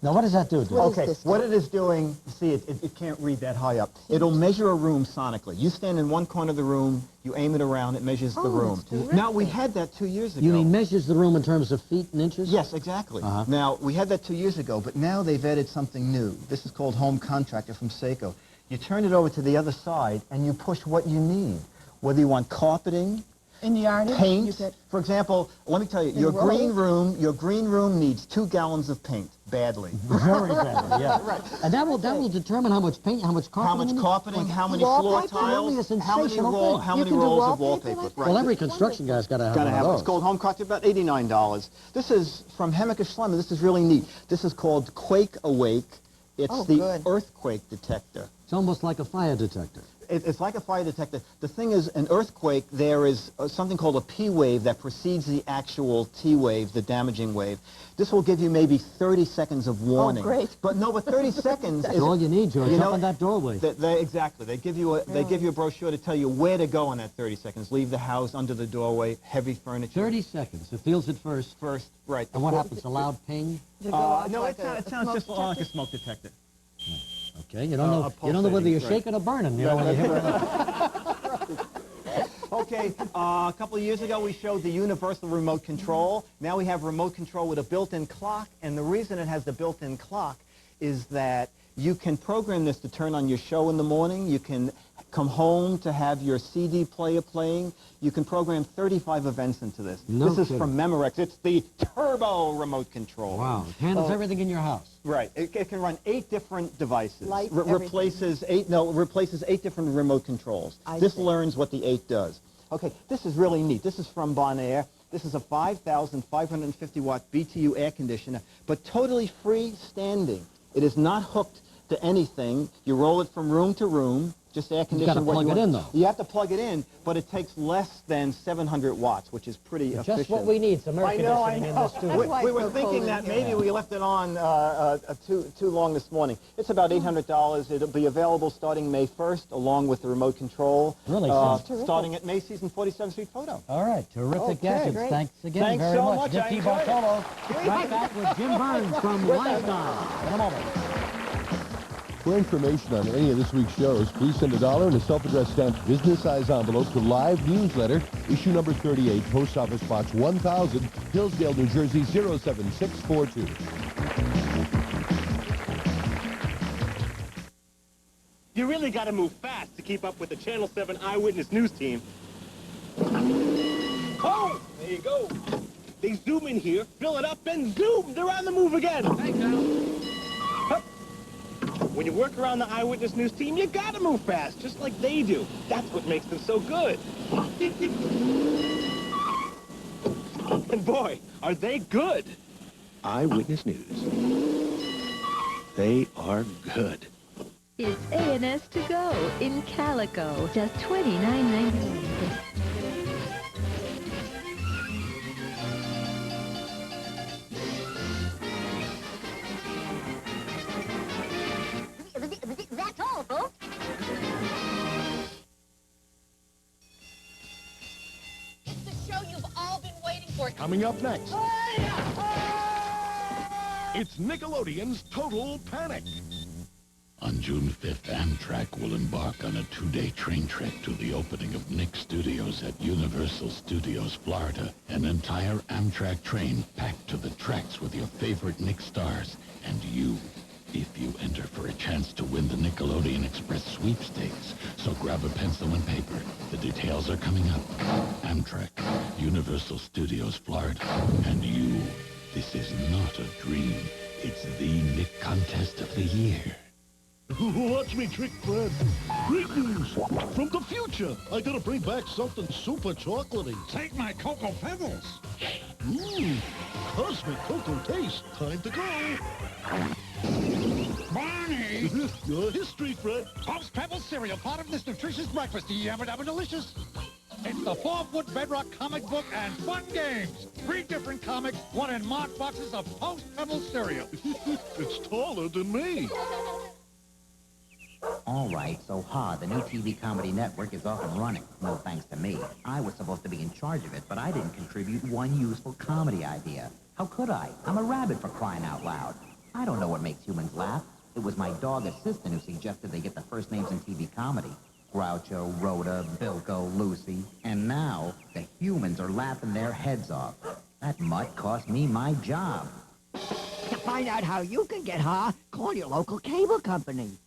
Now, what does that do? Okay, what it is doing, see, it can't read that high up. It'll measure a room sonically. You stand in one corner of the room, you aim it around, it measures the room. Now, we had that 2 years ago. You mean measures the room in terms of feet and inches? Yes, exactly. Now, we had that 2 years ago, but now they've added something new. This is called Home Contractor from Seiko. You turn it over to the other side, and you push what you need. Whether you want carpeting, in the yard, paint. For example, let me tell you, your green room needs 2 gallons of paint badly. Very badly, yeah. Right. And that will determine how much paint, how much carpeting. How many floor tiles, how many rolls of wallpaper. Right. Well, every construction guy's got to have one of those. It's called Home Contractor, about $89. This is from Hemmick Schlemmer. This is really neat. This is called Quake Awake. It's the earthquake detector. It's almost like a fire detector. It's like a fire detector. The thing is, an earthquake, there is something called a P wave that precedes the actual T wave, the damaging wave. This will give you maybe 30 seconds of warning. Oh, great. But 30 seconds That's all you need, George. Open that doorway. Exactly. They give you a brochure to tell you where to go in that 30 seconds. Leave the house, under the doorway, heavy furniture. 30 seconds. It feels it first. Right. And what happens? A loud ping? No, it sounds just like a smoke detector. Okay, you don't know whether you're shaking or burning. You know, when you hit it. Okay, a couple of years ago we showed the universal remote control. Now we have remote control with a built-in clock, and the reason it has the built-in clock is that you can program this to turn on your show in the morning. You can come home to have your CD player playing. You can program 35 events into this. This is from Memorex. It's the turbo remote control. Wow, it handles everything in your house. Right. It can run 8 different devices. Lights, replaces 8 different remote controls. This learns what the 8 does. Okay, this is really neat. This is from Bonaire. This is a 5,550 watt BTU air conditioner, but totally freestanding. It is not hooked to anything. You roll it from room to room. Just air condition. You got to plug it in, though. You have to plug it in, but it takes less than 700 watts, which is pretty efficient. Just what we need, some air conditioning in this studio. We were thinking that maybe we left it on too long this morning. It's about $800. It'll be available starting May 1st, along with the remote control. Really? Starting at Macy's and 47th Street Photo. All right, terrific gadgets. Great. Thanks again Thanks very so much. Dick DeBartolo. Right back with Jim Burns from Lifestyle in a moment. For information on any of this week's shows, please send $1 in a self-addressed stamped business-size envelope to Live Newsletter, issue number 38, Post Office Box 1000, Hillsdale, New Jersey 07642. You really got to move fast to keep up with the Channel 7 Eyewitness News team. Oh, there you go. They zoom in here, fill it up, and zoom! They're on the move again. Thanks, Al. Hup. When you work around the Eyewitness News team, you got to move fast, just like they do. That's what makes them so good. And boy, are they good. Eyewitness News. They are good. It's A&S to go in Calico, just $29.99. That's all, folks. It's the show you've all been waiting for. Coming up next, it's Nickelodeon's Total Panic. On June 5th, Amtrak will embark on a 2-day train trek to the opening of Nick Studios at Universal Studios, Florida. An entire Amtrak train packed to the tracks with your favorite Nick stars and you, if you enter for a chance to win the Nickelodeon Express sweepstakes. So grab a pencil and paper. The details are coming up. Amtrak, Universal Studios, Florida. And you, this is not a dream. It's the Nick contest of the year. Watch me trick Fred. Great news from the future. I gotta bring back something super chocolatey. Take my Cocoa Pebbles. Cosmic cocoa taste. Time to go. Barney! Your history, Fred. Pops Pebbles cereal, part of this nutritious breakfast. Yabba dabba delicious. It's the 4-foot bedrock comic book and fun games. 3 different comics, 1 in marked boxes of Post Pebbles cereal. It's taller than me. All right, so the new TV comedy network is off and running. No thanks to me. I was supposed to be in charge of it, but I didn't contribute one useful comedy idea. How could I? I'm a rabbit, for crying out loud. I don't know what makes humans laugh. It was my dog assistant who suggested they get the first names in TV comedy. Groucho, Rhoda, Bilko, Lucy. And now, the humans are laughing their heads off. That mutt cost me my job. To find out how you can get call your local cable company.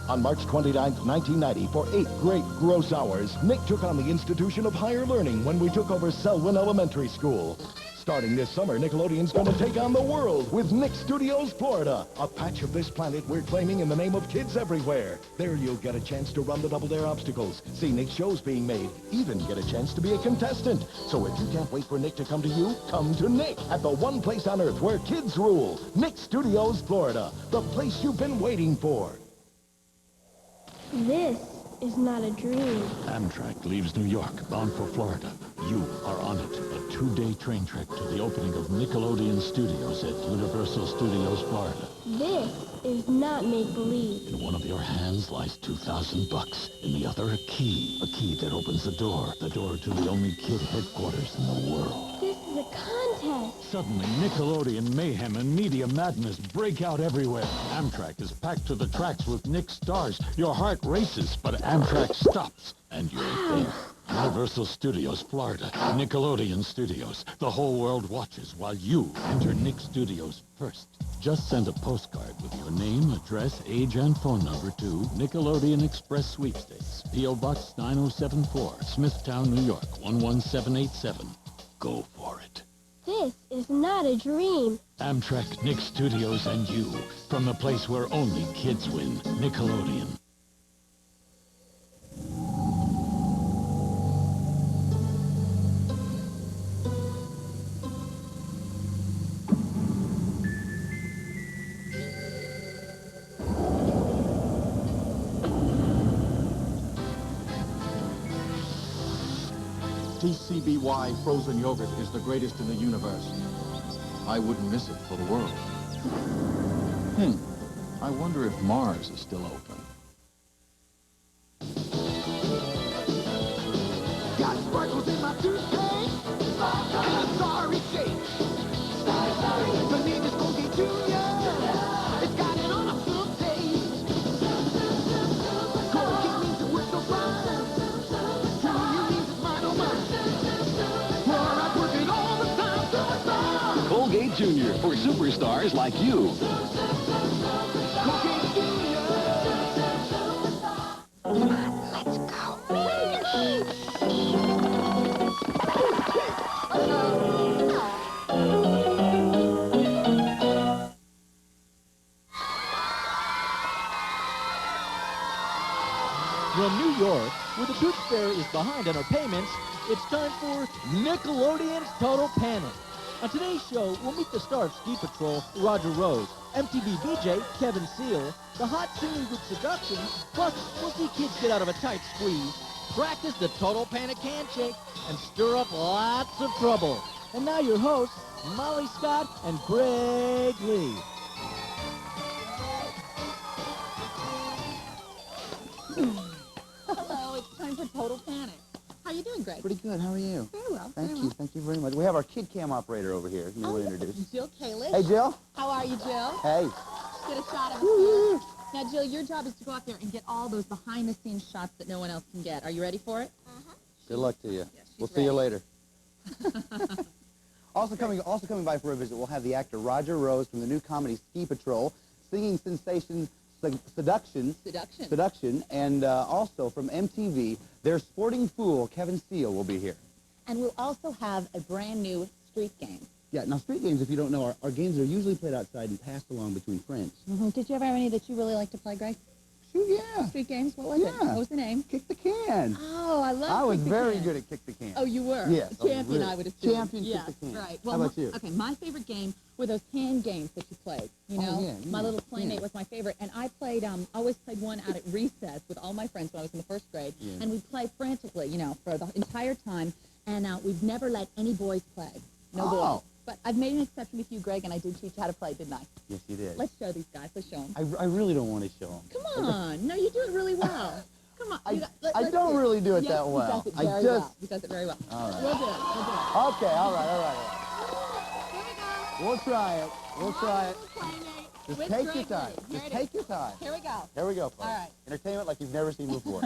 On March 29th, 1990, for 8 great gross hours, Nick took on the institution of higher learning when we took over Selwyn Elementary School. Starting this summer, Nickelodeon's going to take on the world with Nick Studios, Florida, a patch of this planet we're claiming in the name of kids everywhere. There you'll get a chance to run the Double Dare obstacles, see Nick's shows being made, even get a chance to be a contestant. So if you can't wait for Nick to come to you, come to Nick at the one place on earth where kids rule. Nick Studios, Florida, the place you've been waiting for. This is not a dream. Amtrak leaves New York, bound for Florida. You are on it. A 2-day train trek to the opening of Nickelodeon Studios at Universal Studios, Florida. This is not make-believe. In one of your hands lies $2,000. In the other, a key that opens the door to the only kid headquarters in the world. This is a contest. Suddenly, Nickelodeon mayhem and media madness break out everywhere. Amtrak is packed to the tracks with Nick stars. Your heart races, but Amtrak stops, and you're there. Universal Studios, Florida. Nickelodeon Studios. The whole world watches while you enter Nick Studios first. Just send a postcard with your name, address, age, and phone number to Nickelodeon Express Sweepstakes, P.O. Box 9074, Smithtown, New York, 11787. Go for it. This is not a dream. Amtrak, Nick Studios, and you. From the place where only kids win. Nickelodeon. TCBY frozen yogurt is the greatest in the universe. I wouldn't miss it for the world. I wonder if Mars is still open. Got sparkles in my toothpaste. And a sorry shake. The name is Colgate Junior. It's got an awesome taste. Jr. for superstars like you. Come on, let's go. From New York, where the Tooth Fairy is behind on her payments, it's time for Nickelodeon's Total Panic. On today's show, we'll meet the star of Ski Patrol, Roger Rose, MTV VJ, Kevin Seal, the hot singing group Seduction, plus we'll see kids get out of a tight squeeze, practice the Total Panic handshake, and stir up lots of trouble. And now your hosts, Molly Scott and Greg Lee. Hello, it's time for Total Panic. How you doing, Greg? Pretty good. How are you? Very well. Thank you very much. We have our kid cam operator over here. You want to introduce? Jill Kalish. Hey, Jill. How are you, Jill? Hey. Get a shot of us here. Now, Jill, your job is to go out there and get all those behind-the-scenes shots that no one else can get. Are you ready for it? Good luck to you. Yes, We'll see you later. Also coming by for a visit, we'll have the actor Roger Rose from the new comedy Ski Patrol, singing sensation Seduction, and also from MTV, their sporting fool Kevin Seal will be here. And we'll also have a brand new street game. Yeah, now street games, if you don't know, are games that are usually played outside and passed along between friends. Did you ever have any that you really like to play, Greg? Shoot, yeah. Street games? What was it? What was the name? Kick the Can. Oh, I love I was Kick the very Can. good at Kick the Can. Oh, you were? Yes. Champion, I would assume. Champion Yeah, Kick the Can. right. How about you? Okay, my favorite game were those hand games that you played. You know, My Little Playmate was my favorite, and I played. Always played one out at recess with all my friends when I was in the first grade, and we played frantically, you know, for the entire time. And we've never let any boys play. No boys. But I've made an exception with you, Greg, and I did teach you how to play, didn't I? Yes, you did. Let's show these guys. Let's show them. I really don't want to show them. Come on. No, you do it really well. Come on. I don't really do it that well. He does it very well. He does it very well. All right. We'll do it. Okay, all right. We'll try it. We'll try it. Just With take your Greg time. Lee. Just take your time. Here we go. Here we go, folks. All right. Entertainment like you've never seen before.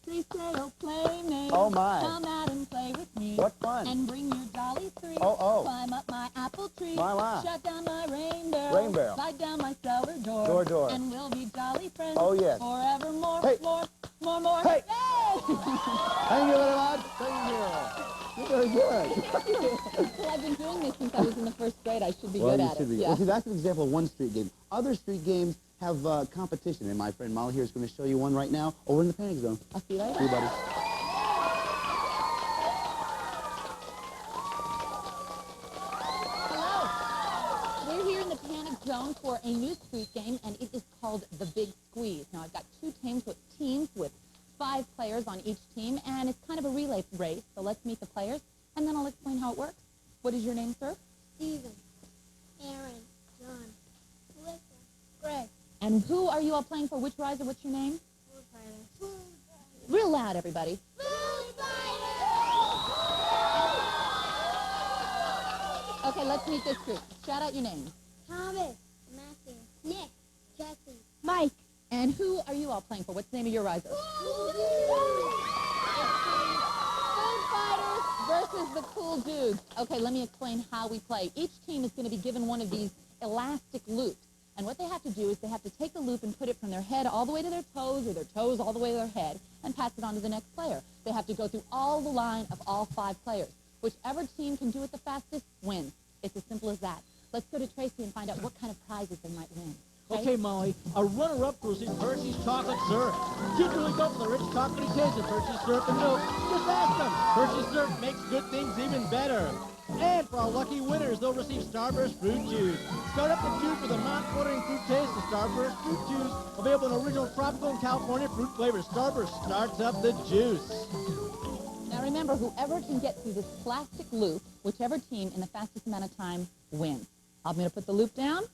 They say, oh, playmate, Oh, my. come out and play with me. What fun. And bring your dolly three. Oh. Climb up my apple tree. My. Shut down my rain barrel. Rain barrel. Slide down my cellar door. Door. And we'll be jolly friends. Oh, yes. Forevermore. Hey. More. Hey. Yay! Thank you very much. Thank you. You're very good. Well, I've been doing this since I was in the first grade. I should be Well, good you at should it. be. Yeah. Well, see, that's an example of one street game. Other street games have competition, and my friend Molly here is going to show you one right now over in the Panic Zone. I'll see you later. See you, buddy. Hello. We're here in the Panic Zone for a new street game, and it is called The Big Squeeze. Now, I've got two teams with 5 players on each team, and it's kind of a relay race. So let's meet the players, and then I'll explain how it works. What is your name, sir? Steven, Aaron, John, Melissa, Greg. And who are you all playing for? Which riser? What's your name? Food Fighter. Real loud, everybody. Food Fighter! Okay, let's meet this group. Shout out your names. Thomas, Matthew, Nick, Jesse, Mike. And who are you all playing for? What's the name of your riser? Food Fighters versus the Cool Dudes. Okay, let me explain how we play. Each team is going to be given one of these elastic loops. And what they have to do is they have to take a loop and put it from their head all the way to their toes, or their toes all the way to their head, and pass it on to the next player. They have to go through all the line of all 5 players. Whichever team can do it the fastest wins. It's as simple as that. Let's go to Tracy and find out what kind of prizes they might win. Okay, Molly, our runner-up was in Hershey's chocolate syrup. Kids really go for the rich chocolatey taste of Hershey's syrup and milk. Just ask them. Hershey's syrup makes good things even better. And for our lucky winners, they'll receive Starburst fruit juice. Start up the juice with a mouth-watering fruit taste of Starburst fruit juice. Available in original tropical and California fruit flavors. Starburst starts up the juice. Now remember, whoever can get through this plastic loop, whichever team in the fastest amount of time wins. I'm going to put the loop down.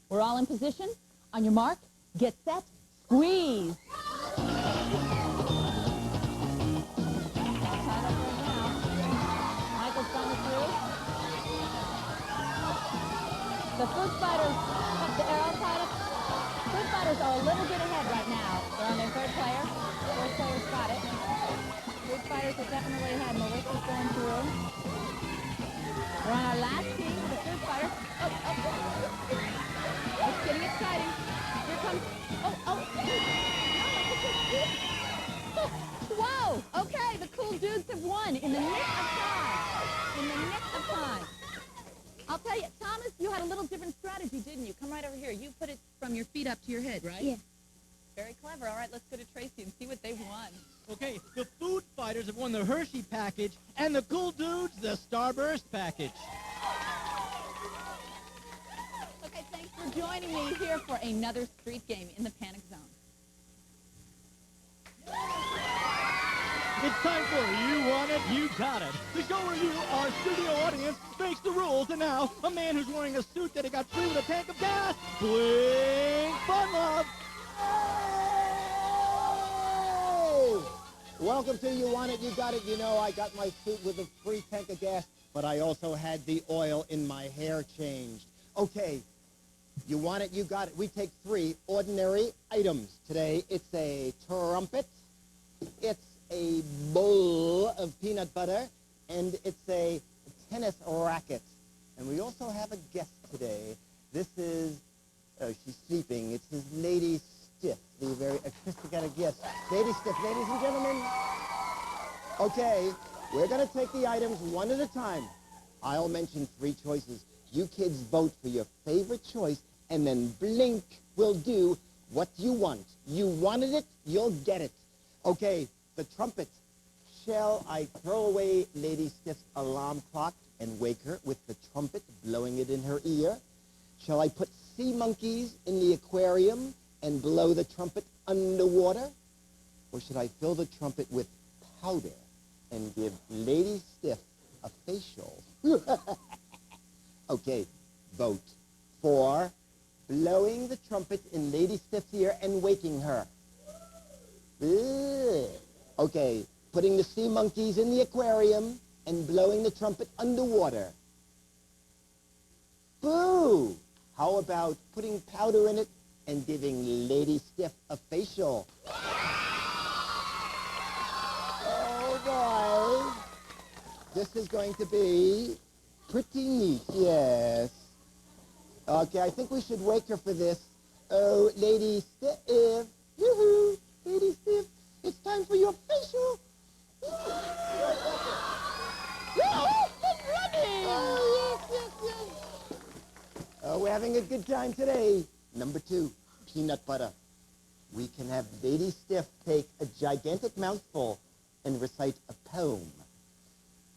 We're all in position. On your mark, get set, squeeze. Michael's gone through. The Food Fighters have the arrow tied up. Food Fighters are a little bit ahead right now. They're on their 3rd player. 4th player's got it. Food Fighters are definitely ahead. Melissa's going through. We're on our last team with the third fighter. It's getting exciting. Here comes, whoa, okay, the cool dudes have won in the nick of time. In the nick of time. I'll tell you, Thomas, you had a little different strategy, didn't you? Come right over here. You put it from your feet up to your head, right? Yeah. Very clever. All right, let's go to Tracy and see what they've won. Okay, the food fighters have won the Hershey package, and the cool dudes, the Starburst package. Okay, thanks for joining me here for another street game in the Panic Zone. It's time for You Want It, You Got It. The show where you, our studio audience, makes the rules. And now, a man who's wearing a suit that he got free with a tank of gas, Bling Fun Love. Hey! Welcome to You Want It, You Got It. You know, I got my suit with a free tank of gas, but I also had the oil in my hair changed. Okay, you want it, you got it. We take 3 ordinary items today. It's a trumpet, it's a bowl of peanut butter, and it's a tennis racket. And we also have a guest today. This is, she's sleeping. It's his Lady Stiff, the very artistic guest. Lady Stiff, ladies and gentlemen. Okay, we're going to take the items one at a time. I'll mention 3 choices. You kids vote for your favorite choice, and then Blink will do what you want. You wanted it, you'll get it. Okay, the trumpet. Shall I throw away Lady Stiff's alarm clock and wake her with the trumpet, blowing it in her ear? Shall I put sea monkeys in the aquarium and blow the trumpet underwater? Or should I fill the trumpet with powder and give Lady Stiff a facial? Okay, vote for blowing the trumpet in Lady Stiff's ear and waking her. Ugh. Okay, putting the sea monkeys in the aquarium and blowing the trumpet underwater. Boo! How about putting powder in it and giving Lady Stiff a facial? Oh, boy. This is going to be pretty neat, yes. Okay, I think we should wake her for this. Oh, Lady Stiff. Yoo-hoo! Lady Stiff, it's time for your facial. Oh, we're having a good time today. Number 2, peanut butter. We can have Lady Stiff take a gigantic mouthful and recite a poem.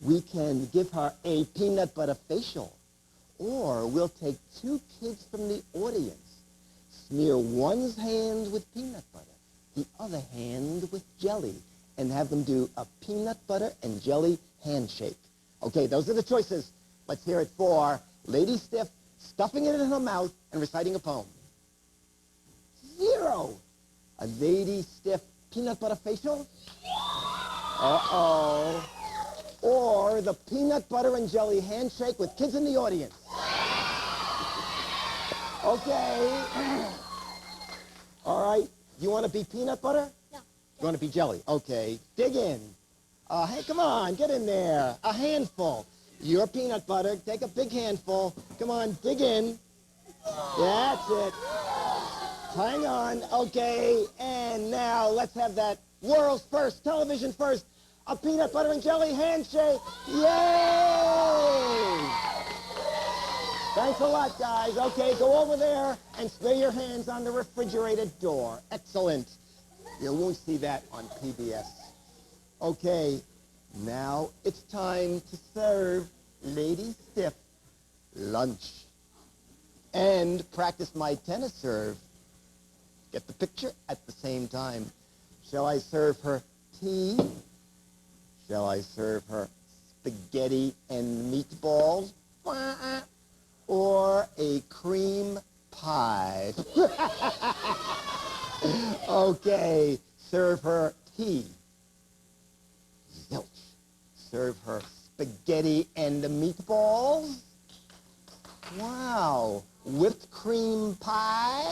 We can give her a peanut butter facial. Or we'll take 2 kids from the audience, smear one's hand with peanut butter, the other hand with jelly, and have them do a peanut butter and jelly handshake. Okay, those are the choices. Let's hear it for Lady Stiff stuffing it in her mouth and reciting a poem. 0. A Lady Stiff peanut butter facial? Uh-oh. Or the peanut butter and jelly handshake with kids in the audience. Okay. All right. You want to be peanut butter? No. You want to be jelly? Okay. Dig in. Hey, come on. Get in there. A handful. You're peanut butter. Take a big handful. Come on. Dig in. That's it. Hang on. Okay. And now let's have that world's first, television first, a peanut butter and jelly handshake. Yay! Thanks a lot, guys. Okay, go over there and smear your hands on the refrigerator door. Excellent. You won't see that on PBS. Okay, now it's time to serve Lady Stiff lunch and practice my tennis serve. Get the picture at the same time. Shall I serve her tea? Shall I serve her spaghetti and meatballs? Or a cream pie? Okay, serve her tea. Zilch. Serve her spaghetti and meatballs. Wow, whipped cream pie.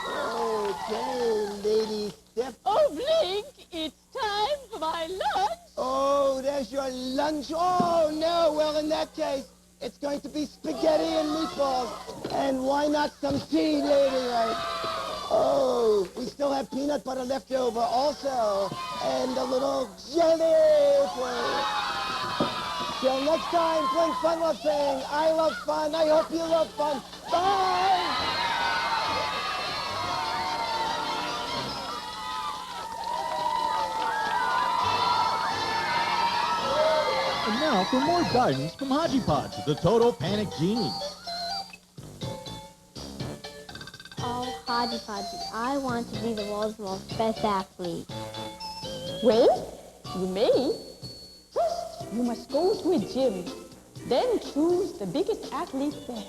Okay, Lady Stiff. Oh, Blink, it's time for my lunch. Oh, there's your lunch. Oh, no. Well, in that case, it's going to be spaghetti and meatballs. And why not some tea later, right? Oh, we still have peanut butter left over also. And a little jelly for you. Till next time, Blink Fun Love saying, I love fun. I hope you love fun. Bye! And now for more guidance from Hodgepodge, the Total Panic Genie. Oh, Hodgepodge, I want to be the world's most best athlete. Well, you may. First, you must go to a gym. Then choose the biggest athlete there.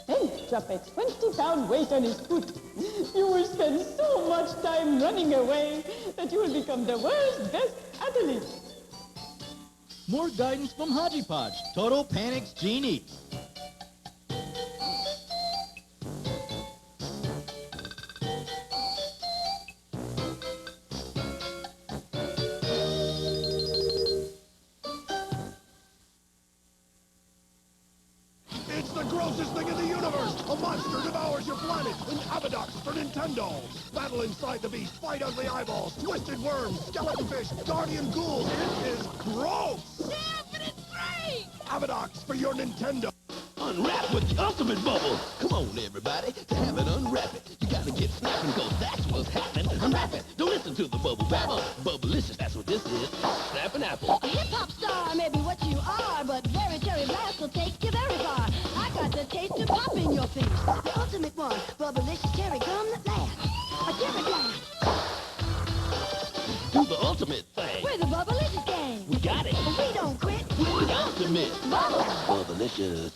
Then drop a 20-pound weight on his foot. You will spend so much time running away that you will become the world's best athlete. More guidance from Hodgepodge, Total Panic's Genie. It's the grossest thing in the universe! A monster devours your planet in Avadox for Nintendo! Battle inside the beast, fight ugly eyeballs, twisted worms, skeleton fish, guardian ghouls. It is gross! Yeah, but it's great! Avadox for your Nintendo! Unwrap with the ultimate bubble. Come on, everybody, to have it, unwrap it. You gotta get snapping, cause that's what's happening. Unwrap it. Don't listen to the bubble babble. Bubblicious, that's what this is. Snap an apple. A hip-hop star may be what you are, but very cherry blast will take you very far. I got the taste to pop in your face. The ultimate one, Bubblicious cherry gum that lasts. A cherry blast. Do the ultimate thing. We're the Bubblicious gang. We got it. We don't quit. We're the ultimate. Bubble. Bubblicious.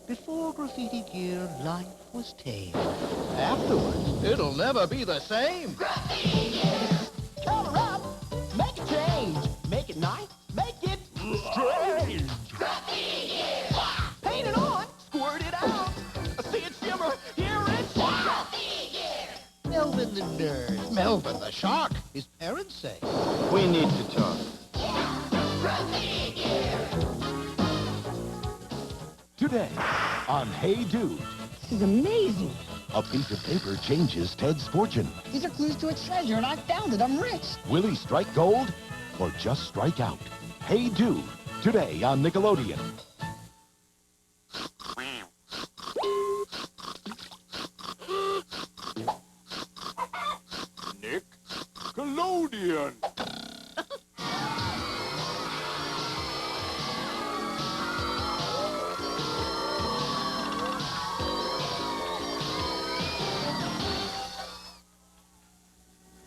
Before graffiti gear, life was tame. Afterwards, it'll never be the same. Color up. Make a change. Make it nice. Make it strange. Paint it on, squirt it out. See it shimmer, hear it shout. Melvin the nerd. Melvin the shark, his parents say. We need to talk. Today on Hey Dude. This is amazing. A piece of paper changes Ted's fortune. These are clues to a treasure, and I found it. I'm rich. Will he strike gold or just strike out? Hey Dude, today on Nickelodeon. Nickelodeon.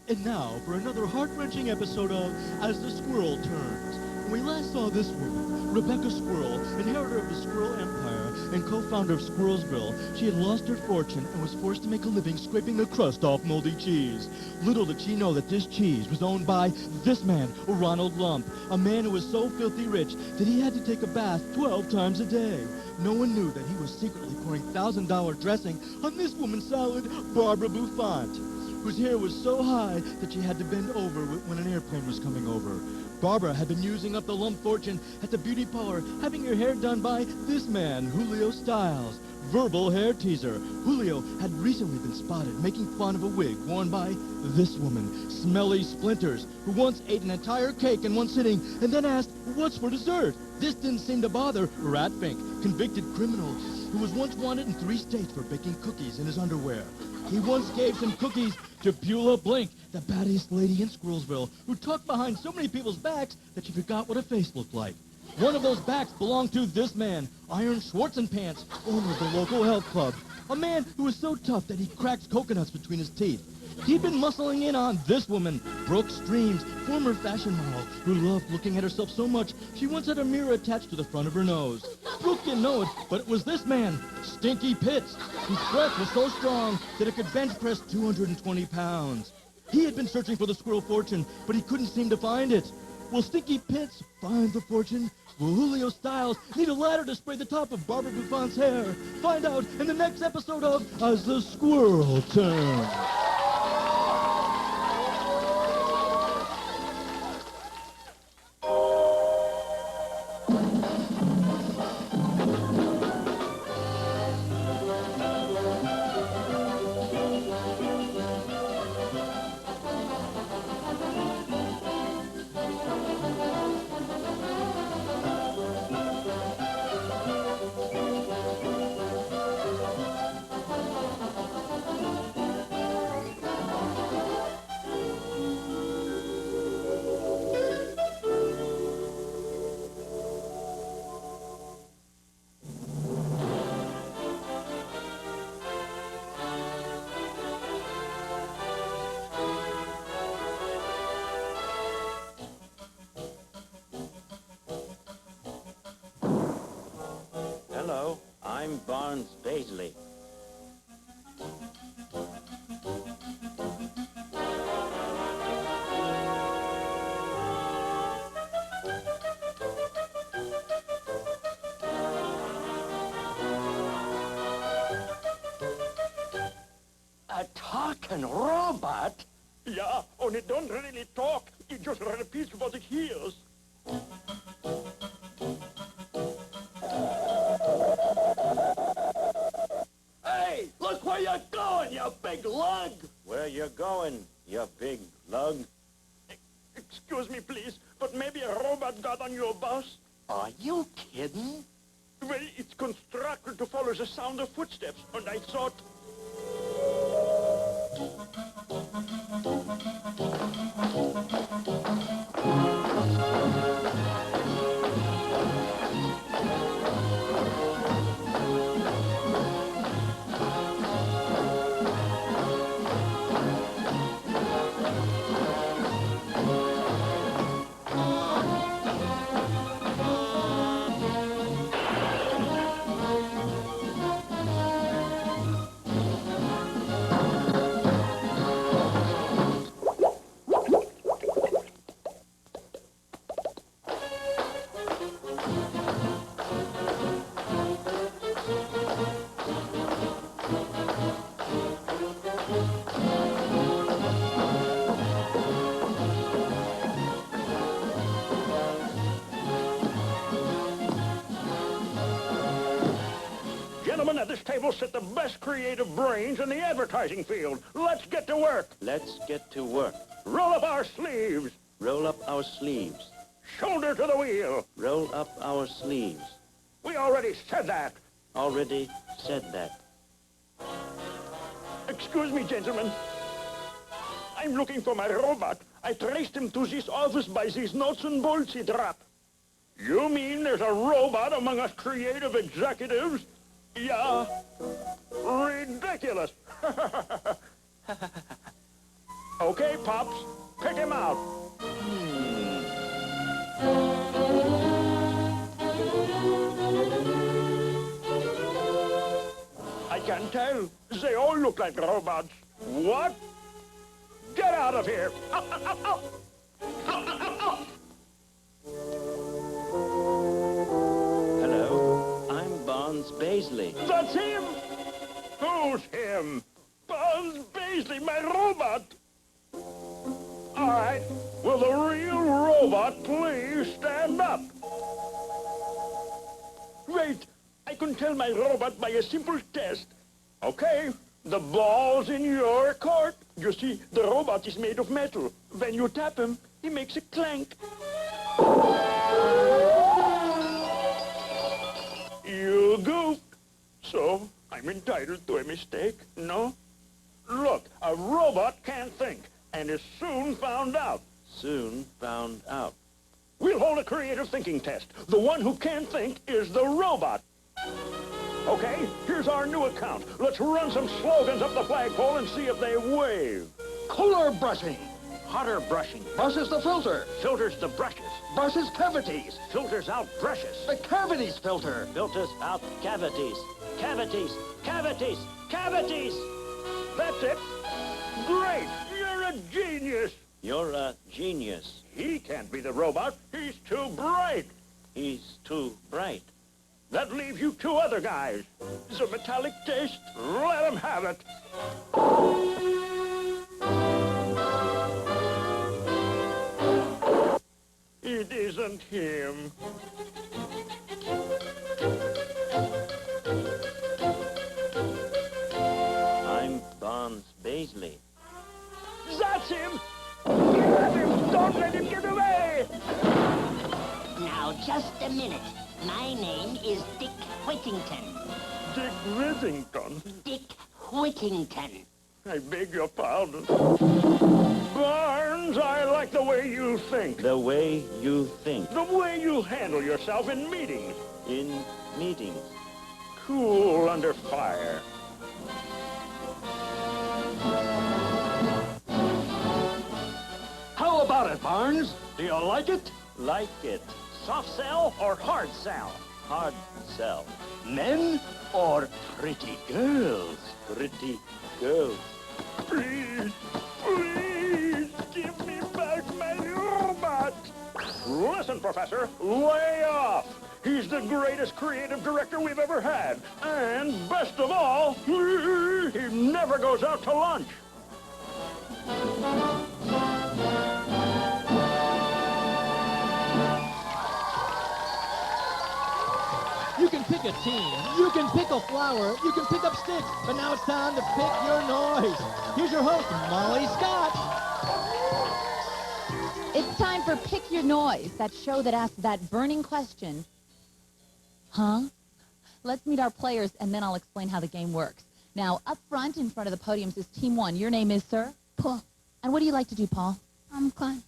And now for another heart-wrenching episode of As the Squirrel Turns. When we last saw this woman, Rebecca Squirrel, inheritor of the Squirrel Empire and co-founder of Squirrelsville, she had lost her fortune and was forced to make a living scraping the crust off moldy cheese. Little did she know that this cheese was owned by this man, Ronald Lump, a man who was so filthy rich that he had to take a bath 12 times a day. No one knew that he was secretly pouring $1,000 dressing on this woman's salad, Barbara Bouffant, whose hair was so high that she had to bend over when an airplane was coming over. Barbara had been using up the lump fortune at the beauty parlor, having her hair done by this man, Julio Styles, verbal hair teaser. Julio had recently been spotted making fun of a wig worn by this woman, Smelly Splinters, who once ate an entire cake in one sitting and then asked, "What's for dessert?" This didn't seem to bother Ratfink, convicted criminal, who was once wanted in 3 states for baking cookies in his underwear. He once gave some cookies to Beulah Blink, the baddest lady in Squirrelsville, who talked behind so many people's backs that she forgot what a face looked like. One of those backs belonged to this man, Iron Schwarzenpants, owner of the local health club. A man who was so tough that he cracks coconuts between his teeth. He'd been muscling in on this woman, Brooke Streams, former fashion model, who loved looking at herself so much she once had a mirror attached to the front of her nose. Brooke didn't know it, but it was this man, Stinky Pitts, whose breath was so strong that it could bench press 220 pounds. He had been searching for the squirrel fortune, but he couldn't seem to find it. Will Stinky Pitts find the fortune? Will Julio Styles need a ladder to spray the top of Barbara Bouffant's hair? Find out in the next episode of As the Squirrel Turns. Hello, I'm Barnes Paisley. A talking robot? Yeah, only it don't really talk. It just repeats what it hears. Hey, look where you're going, you big lug! Where you going, you big lug? Excuse me, please, but maybe a robot got on your bus? Are you kidding? Well, it's constructed to follow the sound of footsteps, and I thought... Gentlemen, at this table sit the best creative brains in the advertising field. Let's get to work. Let's get to work. Roll up our sleeves. Roll up our sleeves. Shoulder to the wheel. Roll up our sleeves. We already said that. Already said that. Excuse me, gentlemen. I'm looking for my robot. I traced him to this office by these nuts and bolts he dropped. You mean there's a robot among us creative executives? Yeah. Ridiculous. Okay, Pops. Pick him out. I can tell. They all look like robots. What? Get out of here. Hello, I'm Barnes Paisley. That's him. Who's him? Barnes Paisley, my robot. All right. Will the real robot please stand up? Wait. I can tell my robot by a simple test. Okay, the ball's in your court. You see, the robot is made of metal. When you tap him, he makes a clank. You goofed. So, I'm entitled to a mistake, no? Look, a robot can't think, and is soon found out. Soon found out. We'll hold a creative thinking test. The one who can't think is the robot. Okay, here's our new account. Let's run some slogans up the flagpole and see if they wave. Cooler brushing. Hotter brushing. Brushes the filter. Filters the brushes. Brushes cavities. Filters out brushes. The cavities filter. Filters out cavities. Cavities. Cavities. Cavities. That's it. Great. You're a genius. You're a genius. He can't be the robot. He's too bright. He's too bright. That leaves you two other guys. The metallic taste, let him have it. It isn't him. I'm Barnes Paisley. That's him! Grab him! Don't let him get away! Now, just a minute. My name is Dick Whittington. Dick Whittington? Dick Whittington. I beg your pardon. Barnes, I like the way you think. The way you think. The way you handle yourself in meetings. In meetings. Cool under fire. How about it, Barnes? Do you like it? Like it. Soft sell or hard sell? hard sell. Men or pretty girls? Pretty girls. Please, please, give me back my robot. Listen, Professor, lay off. He's the greatest creative director we've ever had. And best of all, he never goes out to lunch. You can pick a team, you can pick a flower, you can pick up sticks, but now it's time to pick your noise. Here's your host, Molly Scott. It's time for Pick Your Noise, that show that asks that burning question. Huh? Let's meet our players, and then I'll explain how the game works. Now, up front, in front of the podiums, is Team 1. Your name is, sir? Paul. And what do you like to do, Paul? Climb.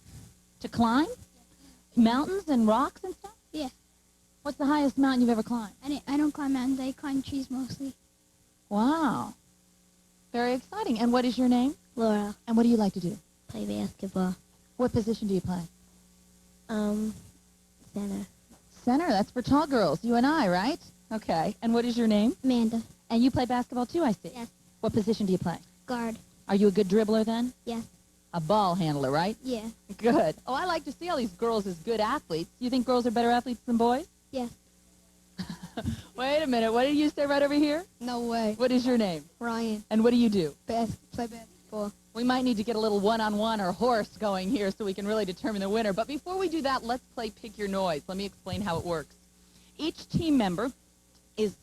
To climb? Mountains and rocks and stuff? Yeah. What's the highest mountain you've ever climbed? I don't climb mountains. I climb trees mostly. Wow. Very exciting. And what is your name? Laura. And what do you like to do? Play basketball. What position do you play? Center. Center. That's for tall girls. You and I, right? Okay. And what is your name? Amanda. And you play basketball too, I see. Yes. What position do you play? Guard. Are you a good dribbler then? Yes. A ball handler, right? Yeah. Good. Oh, I like to see all these girls as good athletes. You think girls are better athletes than boys? Yes. Wait a minute. What did you say right over here? No way. What is your name? Ryan. And what do you do? Play basketball. We might need to get a little one-on-one or horse going here so we can really determine the winner. But before we do that, let's play Pick Your Noise. Let me explain how it works. Each team is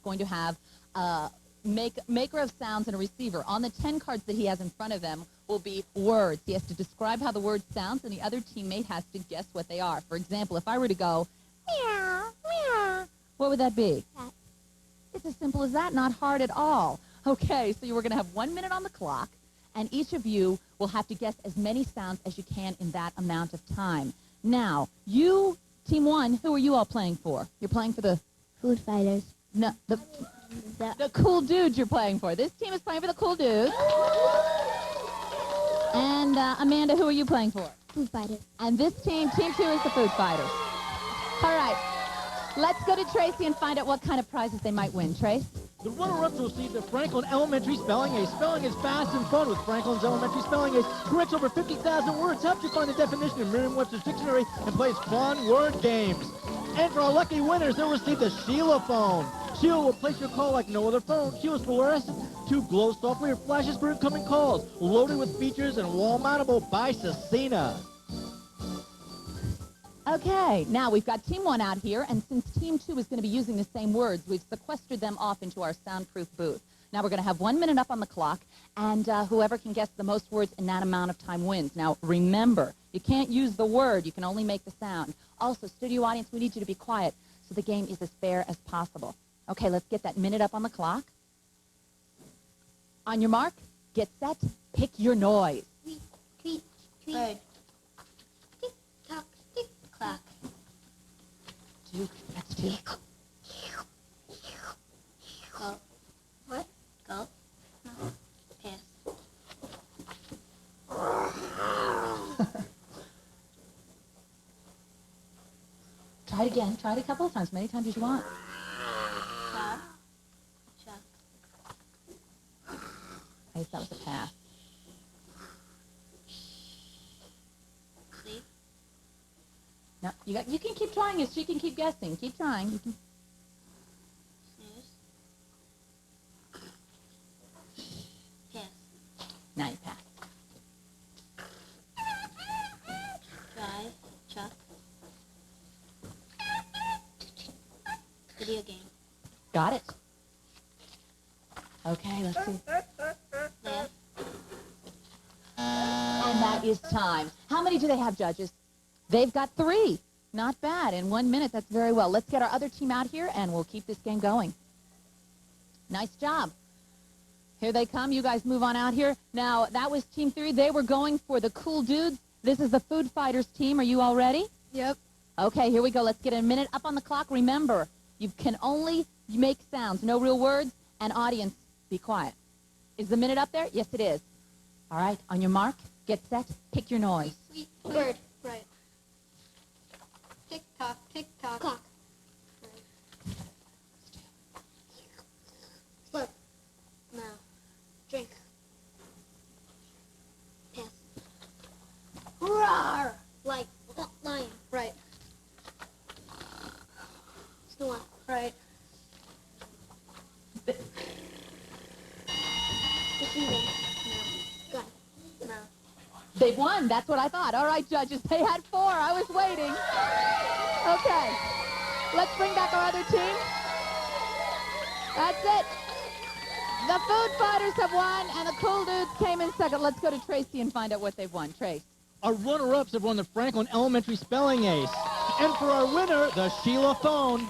going to have a maker of sounds and a receiver. On the 10 cards that he has in front of them will be words. He has to describe how the word sounds, and the other teammate has to guess what they are. For example, if I were to go, meow, meow, what would that be? Cat. It's as simple as that, not hard at all. Okay, so we're going to have 1 minute on the clock, and each of you will have to guess as many sounds as you can in that amount of time. Now, you, Team 1, who are you all playing for? You're playing for the... Food fighters. No, the cool dudes you're playing for. This team is playing for the cool dudes. And Amanda, who are you playing for? Food fighters. And this team, Team 2, is the food fighters. All right, let's go to Tracy and find out what kind of prizes they might win. Trace? The runner-ups receive the Franklin Elementary Spelling Ace. Spelling is fast and fun with Franklin's Elementary Spelling Ace. Corrects over 50,000 words, helps you find the definition in Merriam-Webster's dictionary, and plays fun word games. And for our lucky winners, they'll receive the Sheila phone. Sheila will place your call like no other phone. Sheila's fluorescent tube glows softly and flashes for incoming calls. Loaded with features and wall-mountable by Cecina. Okay, now we've got Team 1 out here, and since Team 2 is going to be using the same words, we've sequestered them off into our soundproof booth. Now we're going to have 1 minute up on the clock, and whoever can guess the most words in that amount of time wins. Now remember, you can't use the word, you can only make the sound. Also, studio audience, we need you to be quiet so the game is as fair as possible. Okay, let's get that minute up on the clock. On your mark, get set, pick your noise. Tweet, tweet, tweet. Bird. Tick, tock, tick, clock. Two, that's two. Go. What? Go. No. Pass. Try it again. Try it a couple of times, many times as you want. Chop. Chop. I guess that was a pass. Sleep. No, you can keep trying it. She can keep guessing. Keep trying. You can. Snooze. Pass. Now you pass. Drive. Chuck. Video game. Got it. Okay, let's see. Laugh. And that is time. How many do they have, judges? They've got 3. Not bad. In 1 minute, that's very well. Let's get our other team out here, and we'll keep this game going. Nice job. Here they come. You guys move on out here. Now, that was Team 3. They were going for the cool dudes. This is the Food Fighters team. Are you all ready? Yep. Okay, here we go. Let's get a minute up on the clock. Remember, you can only make sounds, no real words, and audience, be quiet. Is the minute up there? Yes, it is. All right, on your mark, get set, pick your noise. Sweet bird. Right. Tick tock, tick tock. Clock. Right. What? Right. It's even. No. Good. No. They've won. That's what I thought. All right, judges. They had 4. I was waiting. Okay. Let's bring back our other team. That's it. The Food Fighters have won, and the Cool Dudes came in second. Let's go to Tracy and find out what they've won. Trace. Our runner-ups have won the Franklin Elementary Spelling Ace. And for our winner, the Sheila Phone.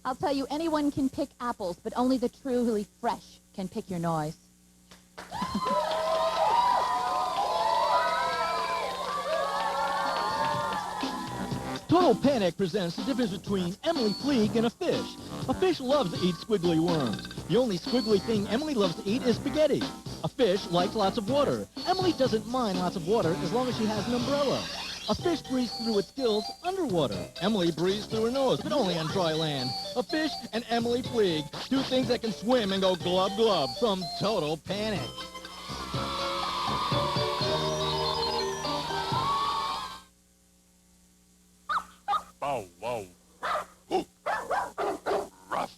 I'll tell you, anyone can pick apples, but only the truly fresh can pick your noise. Total Panic presents the difference between Emily Fleeg and a fish. A fish loves to eat squiggly worms. The only squiggly thing Emily loves to eat is spaghetti. A fish likes lots of water. Emily doesn't mind lots of water as long as she has an umbrella. A fish breathes through its gills underwater. Emily breathes through her nose, but only on dry land. A fish and Emily Fleeg, 2 things that can swim and go glub glub from Total Panic. Bow wow. Rough.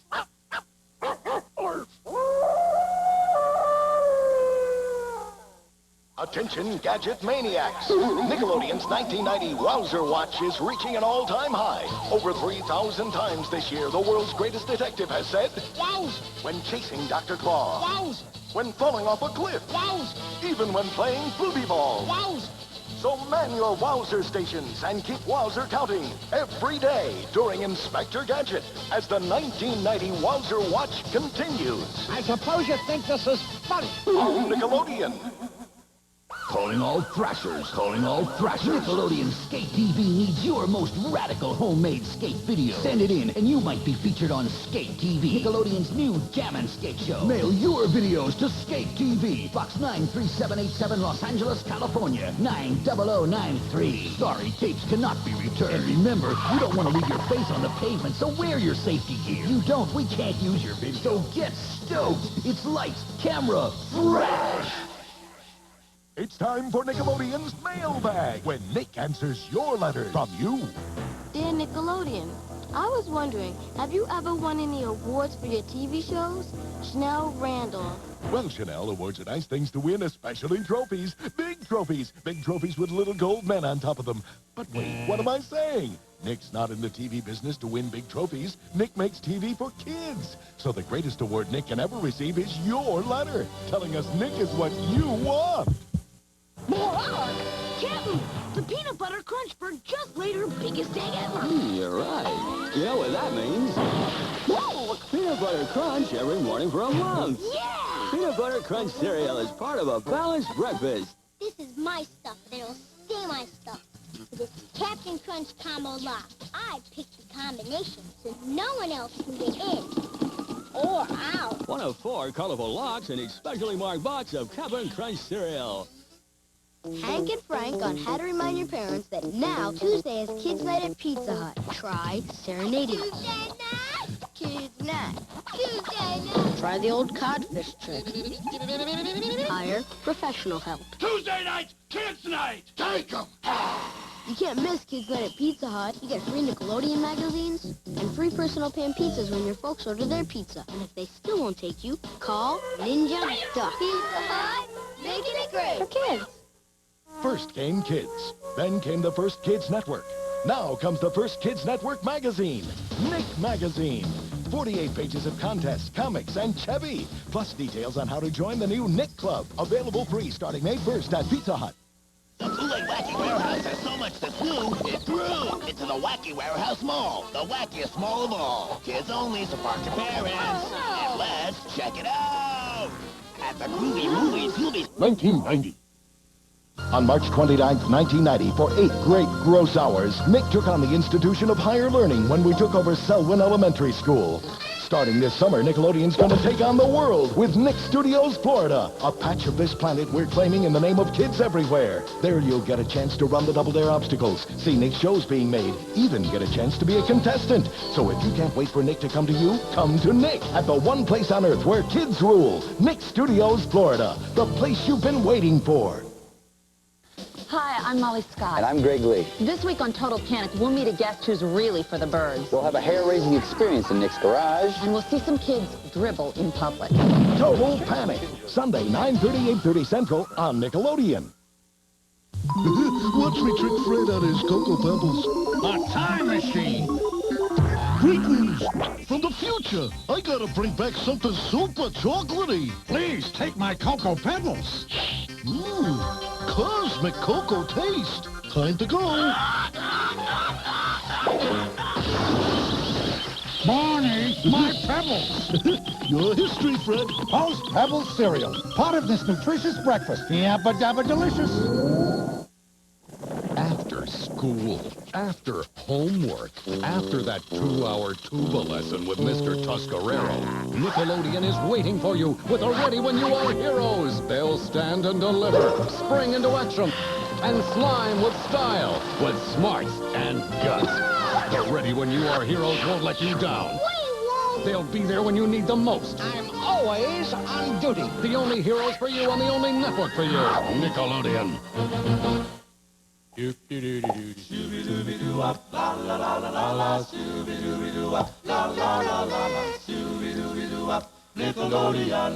Attention, gadget maniacs. Nickelodeon's 1990 Wowzer Watch is reaching an all-time high. Over 3,000 times this year, the world's greatest detective has said, "Wows!" when chasing Dr. Claw. "Wows!" when falling off a cliff. "Wows!" even when playing Flutie Ball. "Wows!" So man your Wowzer stations and keep Wowzer counting every day during Inspector Gadget as the 1990 Wowzer Watch continues. I suppose you think this is funny. On Nickelodeon. Calling all thrashers, calling all thrashers. Nickelodeon Skate TV needs your most radical homemade skate video. Send it in and you might be featured on Skate TV, Nickelodeon's new Jammin' Skate Show. Mail your videos to Skate TV, Box 93787, Los Angeles, California, 90093. Sorry, tapes cannot be returned. And remember, you don't want to leave your face on the pavement, so wear your safety gear. You don't, we can't use your video. So get stoked. It's lights, camera, fresh. It's time for Nickelodeon's Mailbag, when Nick answers your letter from you. Dear Nickelodeon, I was wondering, have you ever won any awards for your TV shows? Chanel Randall. Well, Chanel, awards are nice things to win, especially trophies. Big trophies. Big trophies with little gold men on top of them. But wait, what am I saying? Nick's not in the TV business to win big trophies. Nick makes TV for kids. So the greatest award Nick can ever receive is your letter, telling us Nick is what you want. Captain, the peanut butter crunch bird just laid her biggest egg ever. You're right. You know what that means? Whoa! Peanut butter crunch every morning for a month. Yeah! Peanut butter crunch cereal is part of a balanced breakfast. This is my stuff, and it'll stay my stuff. This Captain Crunch Combo Lock. I picked the combination so no one else can get in or out. One of 4 colorful locks in each specially marked box of Captain Crunch cereal. Hank and Frank on how to remind your parents that now Tuesday is Kids Night at Pizza Hut. Try serenading. Tuesday night, Kids Night. Tuesday night. Try the old codfish trick. Hire professional help. Tuesday night, Kids Night. Take 'em. You can't miss Kids Night at Pizza Hut. You get free Nickelodeon magazines and free personal pan pizzas when your folks order their pizza. And if they still won't take you, call Ninja Duck. Pizza Hut, making it great for kids. First came Kids. Then came the First Kids Network. Now comes the First Kids Network magazine, Nick Magazine. 48 pages of contests, comics, and Chevy. Plus details on how to join the new Nick Club. Available free starting May 1st at Pizza Hut. The Kool-Aid Wacky Warehouse has so much to do, it grew into the Wacky Warehouse Mall, the wackiest mall of all. Kids only, so park your parents. And let's check it out at the Groovy Movies. 1990. On March 29th, 1990, for 8 great gross hours, Nick took on the institution of higher learning when we took over Selwyn Elementary School. Starting this summer, Nickelodeon's going to take on the world with Nick Studios Florida, a patch of this planet we're claiming in the name of kids everywhere. There you'll get a chance to run the Double Dare obstacles, see Nick's shows being made, even get a chance to be a contestant. So if you can't wait for Nick to come to you, come to Nick at the one place on earth where kids rule, Nick Studios Florida, the place you've been waiting for. Hi, I'm Molly Scott. And I'm Greg Lee. This week on Total Panic, we'll meet a guest who's really for the birds. We'll have a hair-raising experience in Nick's garage. And we'll see some kids dribble in public. Total Panic, Sunday, 9:30, 8:30 Central on Nickelodeon. Watch me trick Fred out of his Cocoa Pebbles. A time machine. Greetings from the future. I gotta bring back something super chocolatey. Please take my Cocoa Pebbles. Cosmic cocoa taste. Time to go. Barney, my Pebbles. Your history, Fred. Post Pebbles cereal. Part of this nutritious breakfast. Yabba dabba delicious. After school, after homework, after that 2-hour tuba lesson with Mr. Tuscarero, Nickelodeon is waiting for you with a Ready When You Are Heroes. They'll stand and deliver, spring into action, and slime with style, with smarts and guts. The Ready When You Are Heroes won't let you down. They'll be there when you need them most. I'm always on duty. The only heroes for you on the only network for you. Nickelodeon. Nickelodeon.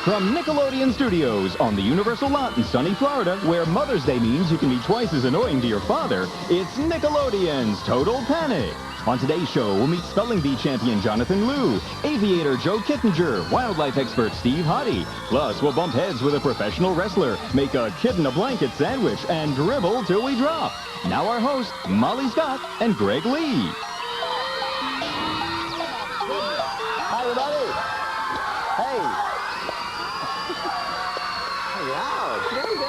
From Nickelodeon Studios on the Universal Lot in sunny Florida, where Mother's Day means you can be twice as annoying to your father, it's Nickelodeon's Total Panic. On today's show, we'll meet spelling bee champion Jonathan Liu, aviator Joe Kittinger, wildlife expert Steve Hottie. Plus, we'll bump heads with a professional wrestler, make a kid-in-a-blanket sandwich, and dribble till we drop. Now our hosts, Molly Scott and Greg Lee. Hi, everybody. Hey.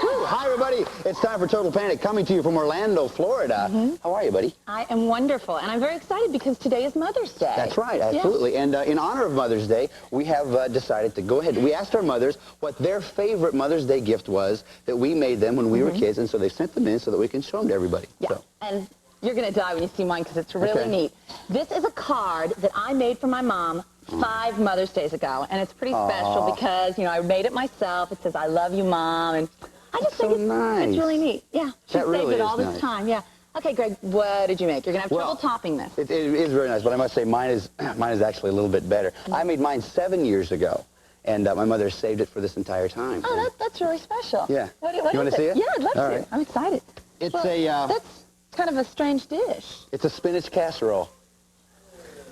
Woo. Hi, everybody. It's time for Total Panic, coming to you from Orlando, Florida. How are you, buddy? I am wonderful, and I'm very excited because today is Mother's Day. That's right, absolutely. Yeah. And in honor of Mother's Day, we have decided to go ahead. We asked our mothers what their favorite Mother's Day gift was that we made them when we were kids, and so they sent them in so that we can show them to everybody. Yeah, so. And you're going to die when you see mine because it's really neat. This is a card that I made for my mom 5 Mother's Days ago, and it's pretty special because, you know, I made it myself. It says, "I love you, Mom," and I just think it's really neat. Yeah, she saved it all this time. Yeah. Okay, Greg, what did you make? You're going to have trouble topping this. It is very nice, but I must say mine is actually a little bit better. I made mine 7 years ago, and my mother saved it for this entire time. Oh, that's really special. Yeah. What you want to see it? Yeah, I'd love to. Right. I'm excited. It's that's kind of a strange dish. It's a spinach casserole.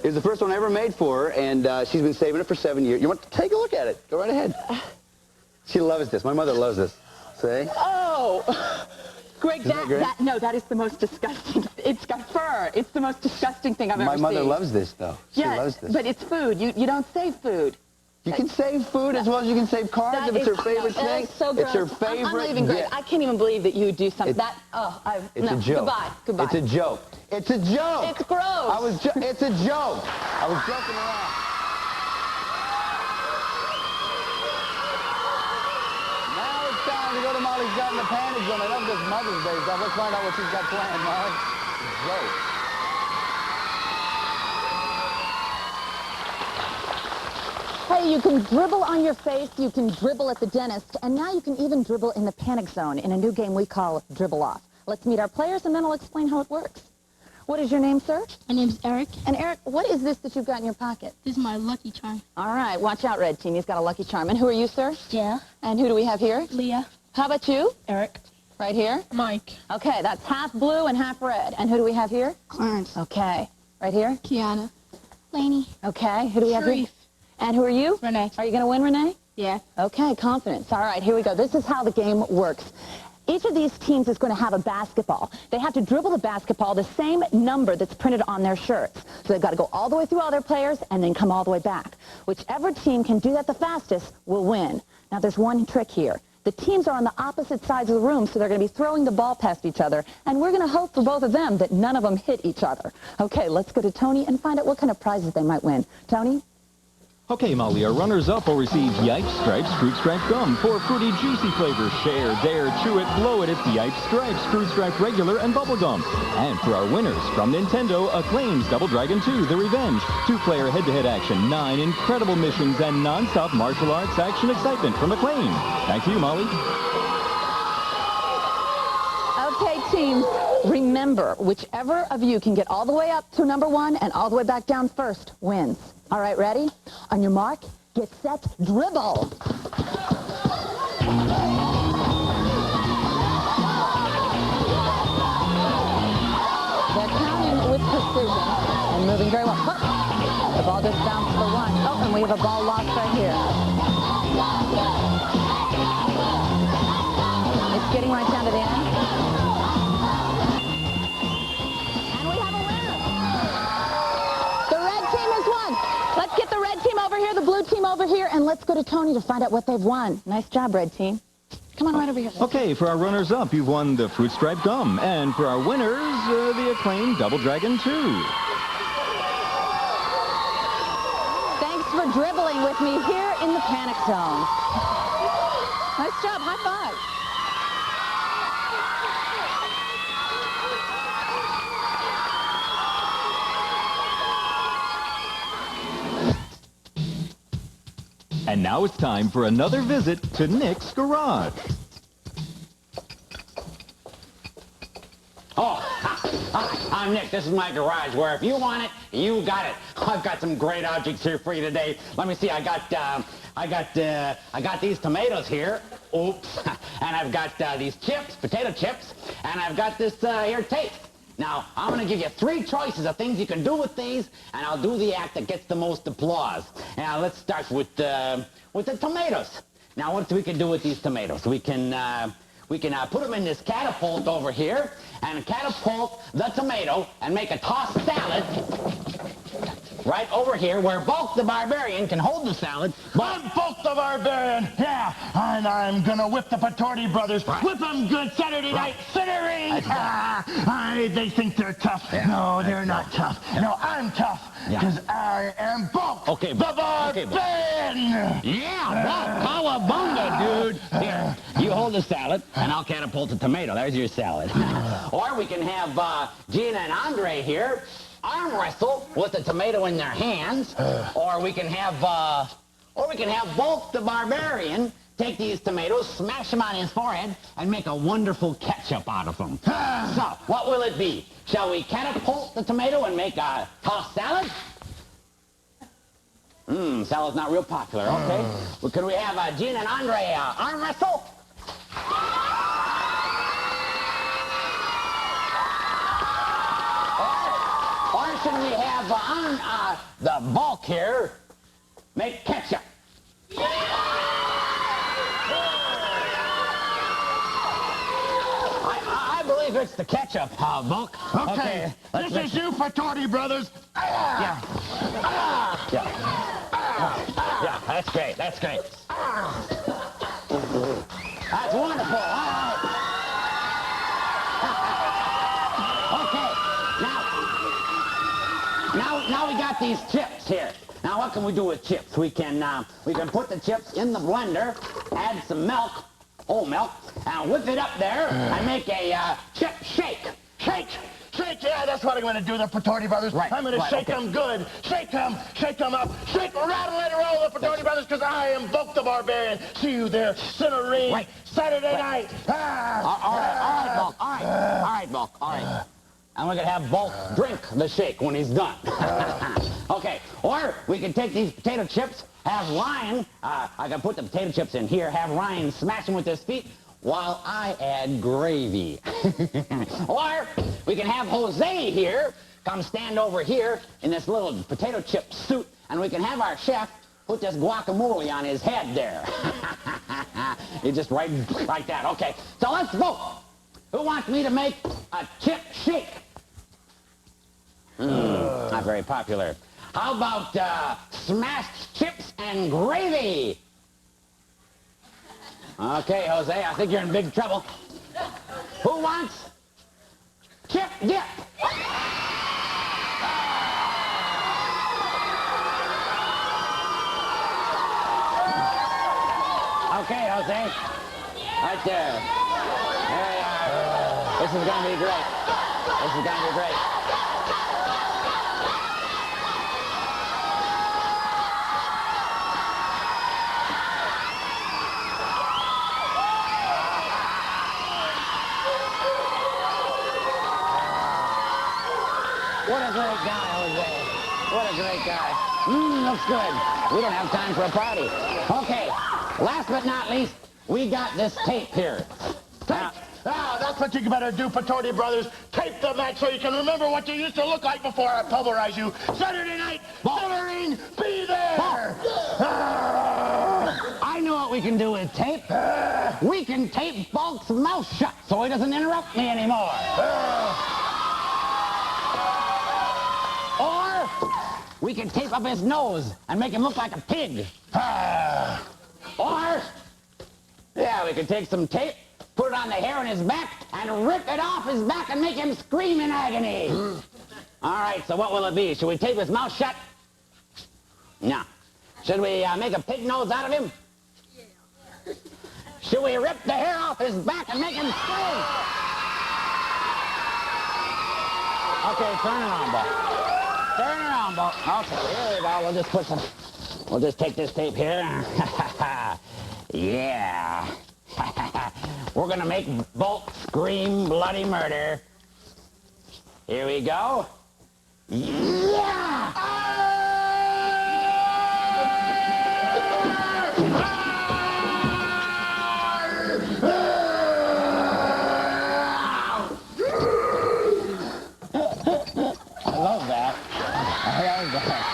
It was the first one I ever made for her, and she's been saving it for 7 years. You want to take a look at it? Go right ahead. She loves this. My mother loves this. See? Oh, Greg, that is the most disgusting. It's got fur. It's the most disgusting thing I've ever seen. My mother loves this, though. She loves this. But it's food. You don't save food. You can save food as well as you can save carbs if it's her favorite thing. So gross. It's her favorite. I'm not even Greg. I can't even believe that you would do something. It's a joke. Goodbye. It's a joke. It's a joke. It's gross. It's a joke. I was joking around. Now it's time to go to Molly's Got in the Panic Zone. I love this Mother's Day stuff. Let's find out what she's got planned, Molly. Joke. Hey, you can dribble on your face, you can dribble at the dentist, and now you can even dribble in the panic zone in a new game we call Dribble Off. Let's meet our players, and then I'll explain how it works. What is your name, sir? My name's Eric. And Eric, what is this that you've got in your pocket? This is my Lucky Charm. All right, watch out, Red Team. He's got a Lucky Charm. And who are you, sir? Yeah. And who do we have here? Leah. How about you? Eric. Right here? Mike. Okay, that's half blue and half red. And who do we have here? Clarence. Okay. Right here? Kiana. Lainey. Okay, who do we have here? And who are you? Renee. Are you going to win, Renee? Yeah. Okay, confidence. All right, here we go. This is how the game works. Each of these teams is going to have a basketball. They have to dribble the basketball the same number that's printed on their shirts. So they've got to go all the way through all their players and then come all the way back. Whichever team can do that the fastest will win. Now, there's one trick here. The teams are on the opposite sides of the room, so they're going to be throwing the ball past each other, and we're going to hope for both of them that none of them hit each other. Okay, let's go to Tony and find out what kind of prizes they might win. Tony? Okay, Molly, our runners-up will receive Yipes Stripes Fruit Stripe Gum for fruity, juicy flavors. Share, dare, chew it, blow it. It's Yipes Stripes Fruit Stripe Regular and Bubble Gum. And for our winners, from Nintendo, Acclaim's Double Dragon 2, The Revenge. 2-player head-to-head action, 9 incredible missions, and non-stop martial arts action excitement from Acclaim. Back to you, Molly. Okay, teams, remember, whichever of you can get all the way up to number 1 and all the way back down first wins. All right, ready? On your mark, get set, dribble. They're counting with precision and moving very well. Oh, the ball just bounced for 1. Oh, and we have a ball lost right here. It's getting right down to the end. And we have a winner. The red team has won. Let's get the red team over here, the blue team over here, and let's go to Tony to find out what they've won. Nice job, red team. Come on right over here. Okay, for our runners-up, you've won the Fruit Stripe Gum. And for our winners, the Acclaimed Double Dragon 2. Thanks for dribbling with me here in the panic zone. Nice job. High five. And now it's time for another visit to Nick's garage. Oh, hi, I'm Nick. This is my garage where if you want it, you got it. I've got some great objects here for you today. Let me see. I got these tomatoes here. Oops. And I've got these chips, potato chips, and I've got this here tape. Now, I'm going to give you 3 choices of things you can do with these, and I'll do the act that gets the most applause. Now, let's start with the tomatoes. Now, what we can do with these tomatoes? We can put them in this catapult over here, and catapult the tomato and make a tossed salad right over here where Bulk the Barbarian can hold the salad. I'm Bulk the Barbarian, yeah, and I'm gonna whip the Patorti brothers. Right. Whip them good Saturday night cittering. They think they're tough. Yeah. No, they're not tough. Yeah. No, I'm tough, because I am Bulk the Barbarian. Yeah, Bulk, cowabunga, dude. Here, you hold the salad, and I'll catapult the tomato. There's your salad. Or we can have Gina and Andre here arm wrestle with the tomato in their hands, or we can have Bulk the Barbarian take these tomatoes, smash them on his forehead, and make a wonderful ketchup out of them. So, what will it be? Shall we catapult the tomato and make a tossed salad? Salad's not real popular, okay. Well, could we have Gina and Andre arm wrestle? Or should we have the Bulk here make ketchup? I believe it's the ketchup, Bulk. Okay, this is you, Patorti brothers. Yeah, that's great, that's great. That's wonderful, all right. Now we got these chips here. Now what can we do with chips? We can put the chips in the blender, add some milk, whole milk, and whip it up there and make a chip shake. Shake, yeah, that's what I'm going to do, the Patorti brothers. Right, I'm going to shake them good. Shake them up. Shake, rattle, and roll, the Patorti brothers, because I am Bulk the Barbarian. See you there, Cinerine, Saturday night. All right, Bulk. And we're going to have Bulk drink the shake when he's done. Okay, or we can take these potato chips, have Ryan, I can put the potato chips in here, have Ryan smash them with his feet while I add gravy. Or we can have Jose here come stand over here in this little potato chip suit, and we can have our chef put this guacamole on his head there. It's just right like that. Okay, so let's vote. Who wants me to make a chip shake? Not very popular. How about smashed chips and gravy? Okay, Jose, I think you're in big trouble. Who wants chip dip? Right there. There we are. This is going to be great. This is going to be great. What a great guy, Jose. What a great guy. Looks good. We don't have time for a party. Okay, last but not least, we got this tape here. Tape? That's what you better do, Patorti Brothers. Tape the match so you can remember what you used to look like before I pulverize you. Saturday night, Silverine, be there! I know what we can do with tape. We can tape Bulk's mouth shut so he doesn't interrupt me anymore. Or we can tape up his nose and make him look like a pig. Or, yeah, we could take some tape, put it on the hair on his back, and rip it off his back and make him scream in agony. All right, so what will it be? Should we tape his mouth shut? No. Should we make a pig nose out of him? Yeah. Should we rip the hair off his back and make him scream? Okay, turn around, Buck. Turn around, Buck. Okay, here we go. We'll just put some... We'll just take this tape here. Yeah. We're gonna make Bulk scream bloody murder. Here we go. Yeah! I love that. I love that.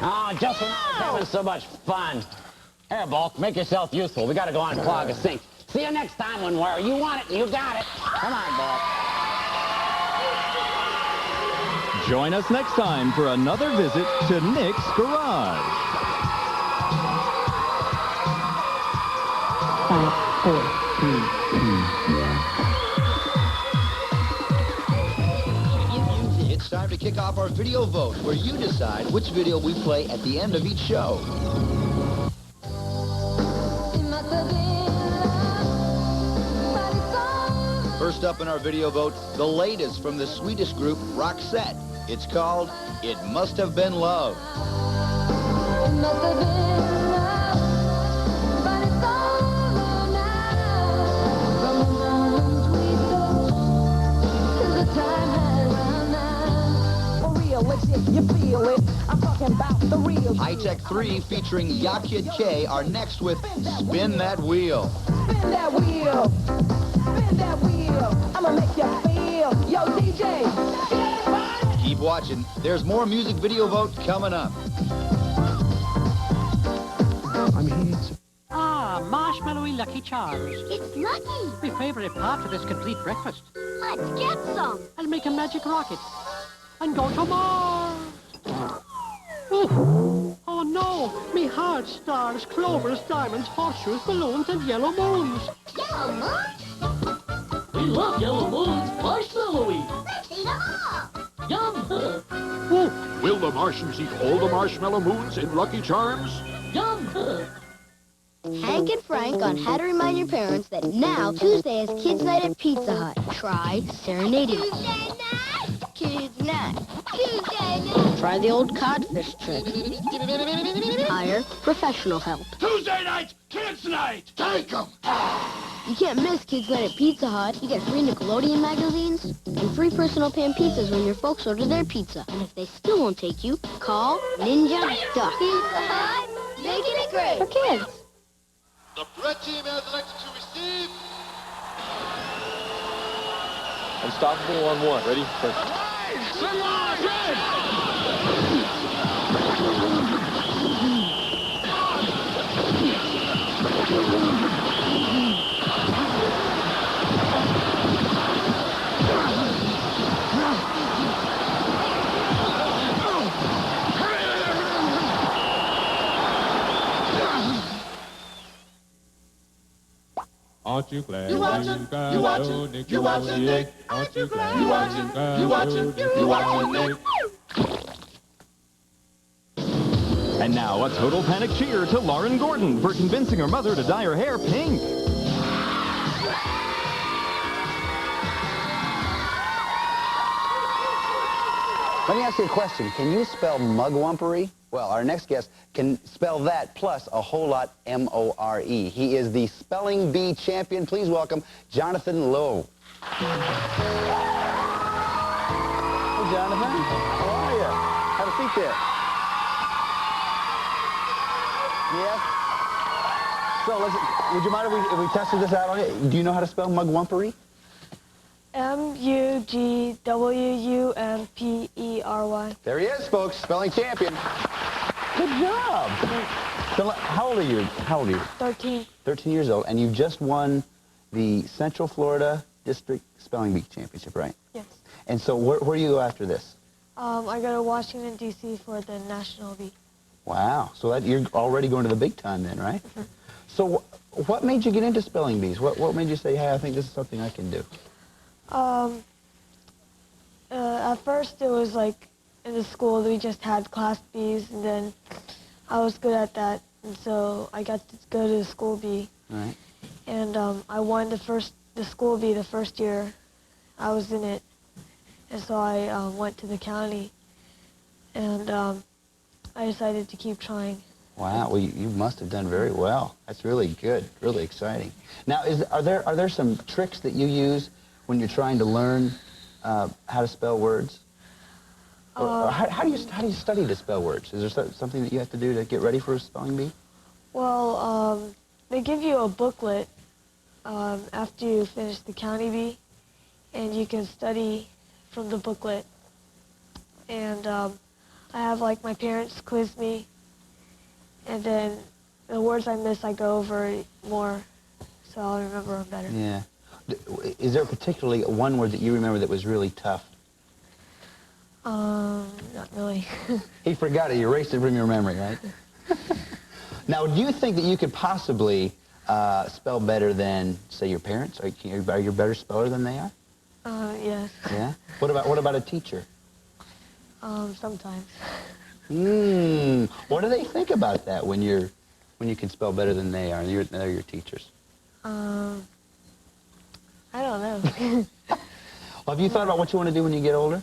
Oh, just when I was having so much fun. Here, Bulk, make yourself useful. We gotta go on and clog a sink. See you next time, Winware. You want it, you got it. Come on, Bulk. Join us next time for another visit to Nick's Garage. 5, 4, 3, 2, 1. It's time to kick off our video vote, where you decide which video we play at the end of each show. First up in our video vote, the latest from the Swedish group Roxette. It's called It Must Have Been Love. You feel it. I'm talking about the real. High Tech 3 featuring Ya Kid K are next with Spin That Wheel. Spin that wheel. Spin that wheel. I'ma make you feel. Yo, DJ. Keep watching. There's more music video vote coming up. I'm here to... Ah, marshmallowy Lucky Charms. It's Lucky. My favorite part of this complete breakfast. Let's get some. I'll make a magic rocket and go to Mars. Oh no, me hearts, stars, clovers, diamonds, horseshoes, balloons, and yellow moons. Yellow moons? We love yellow moons. Marshmallowy. Let's eat them all. Yum. Will the Martians eat all the marshmallow moons in Lucky Charms? Yum. Hank and Frank on how to remind your parents that now Tuesday is Kids Night at Pizza Hut. Try serenading. Tuesday night. Kids Night. Tuesday night. Try the old codfish trick. Hire professional help. Tuesday night, Kids Night. Take them. You can't miss Kids Night at Pizza Hut. You get free Nickelodeon magazines and free personal pan pizzas when your folks order their pizza. And if they still won't take you, call Ninja Duck. Pizza Hut, making it great for kids. The red team has elected to receive. Unstoppable on one. Ready? On Aren't you glad? You watching? You watching? You watching, Nick? Aren't you glad? You watching? You watching? You watching, Nick? And now, a total panic cheer to Lauren Gordon for convincing her mother to dye her hair pink. Let me ask you a question. Can you spell mugwumpery? Well, our next guest can spell that plus a whole lot M-O-R-E. He is the Spelling Bee champion. Please welcome Jonathan Lowe. Hey, Jonathan. How are you? Have a seat there. Yes? So, would you mind if we tested this out on you? Do you know how to spell mugwumpery? M-U-G-W-U-M-P-E-R-Y. There he is, folks. Spelling champion. Good job. So, how old are you? 13. 13 years old, and you just won the Central Florida District Spelling Bee Championship, right? Yes. And so, where do you go after this? I go to Washington, D.C. for the National Bee. Wow. So you're already going to the big time then, right? Mm-hmm. So, what made you get into spelling bees? What made you say, hey, I think this is something I can do? At first it was like in the school we just had class bees, and then I was good at that, and so I got to go to the school bee. Right. And I won the school bee the first year I was in it, and so I went to the county, and I decided to keep trying. Wow. Well, you must have done very well. That's really good. Really exciting. Now, are there some tricks that you use when you're trying to learn how to spell words? How do you study to spell words? Is there something that you have to do to get ready for a spelling bee? Well, they give you a booklet after you finish the county bee, and you can study from the booklet. And I have like my parents quiz me, and then the words I miss I go over more, so I'll remember them better. Yeah. Is there particularly one word that you remember that was really tough? Not really. He forgot it. You erased it from your memory, right? Now, do you think that you could possibly spell better than, say, your parents? Are you a better speller than they are? Yes. Yeah. What about a teacher? Sometimes. What do they think about that when you can spell better than they are? And they're your teachers. I don't know. Well, have you thought about what you want to do when you get older?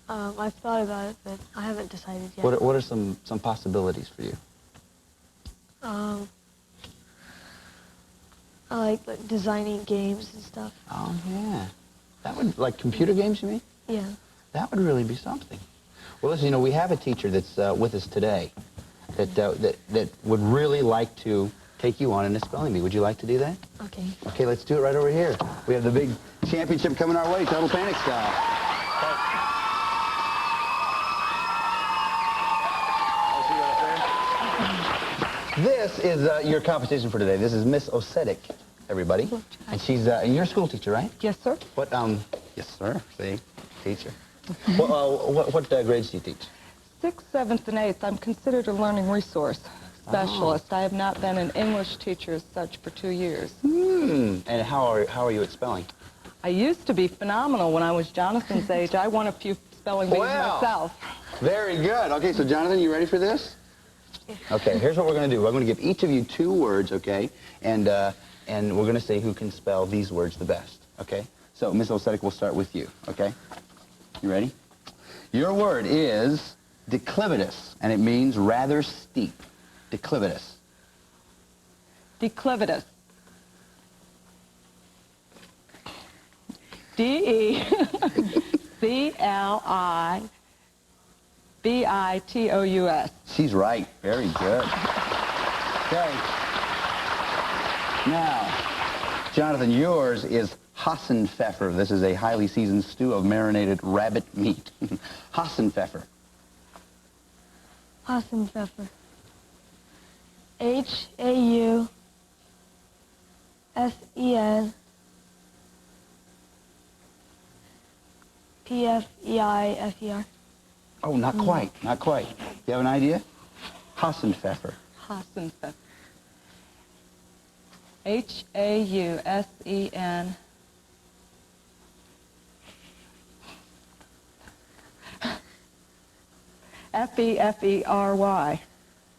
I've thought about it, but I haven't decided yet. What are some possibilities for you? I like designing games and stuff. Oh, yeah. That would, like computer games, you mean? Yeah. That would really be something. Well, listen, we have a teacher that's with us today that would really like to take you on in a spelling bee. Would you like to do that? Okay. Okay, let's do it right over here. We have the big championship coming our way, Total Panic style. This is your competition for today. This is Miss Osetic, everybody. And she's your school teacher, right? Yes, sir. What, yes, sir. See, teacher. What grades do you teach? 6th, 7th, and 8th. I'm considered a learning resource specialist. I have not been an English teacher as such for 2 years. And how are you at spelling? I used to be phenomenal when I was Jonathan's age. I won a few spelling bees myself. Very good. Okay, so Jonathan, you ready for this? Okay, here's what we're going to do. We're going to give each of you 2 words, okay? And we're going to say who can spell these words the best, okay? So, Miss Osetic, we'll start with you, okay? You ready? Your word is declivitous, and it means rather steep. Declivitous. Declivitous. D-E-C-L-I-V-I-T-O-U-S. She's right. Very good. Okay. Now, Jonathan, yours is Hassenpfeffer. This is a highly seasoned stew of marinated rabbit meat. Hassenpfeffer. Hassenpfeffer. H-A-U-S-E-N-P-F-E-I-F-E-R. Oh, not quite. Not quite. You have an idea? Hassenpfeffer. Hassenpfeffer. H-A-U-S-E-N. F-E-F-E-R-Y.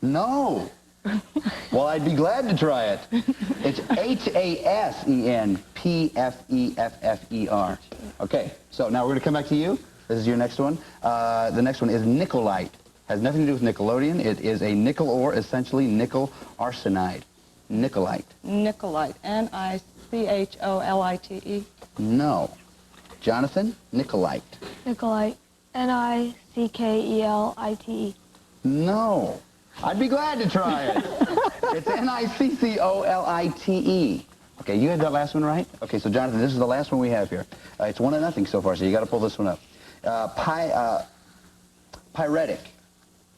No. Well, I'd be glad to try it. It's H-A-S-E-N-P-F-E-F-F-E-R. Okay, so now we're going to come back to you. This is your next one. The next one is Nicolite. Has nothing to do with Nickelodeon. It is a nickel ore, essentially nickel arsenide. Nicolite. Nicolite. N-I-C-H-O-L-I-T-E. No. Jonathan, Nicolite. Nicolite. N-I-C-K-E-L-I-T-E. No. I'd be glad to try it. It's N-I-C-C-O-L-I-T-E. Okay, you had that last one right? Okay, so Jonathan, this is the last one we have here. It's 1-0 so far, so you got to pull this one up. Pyretic.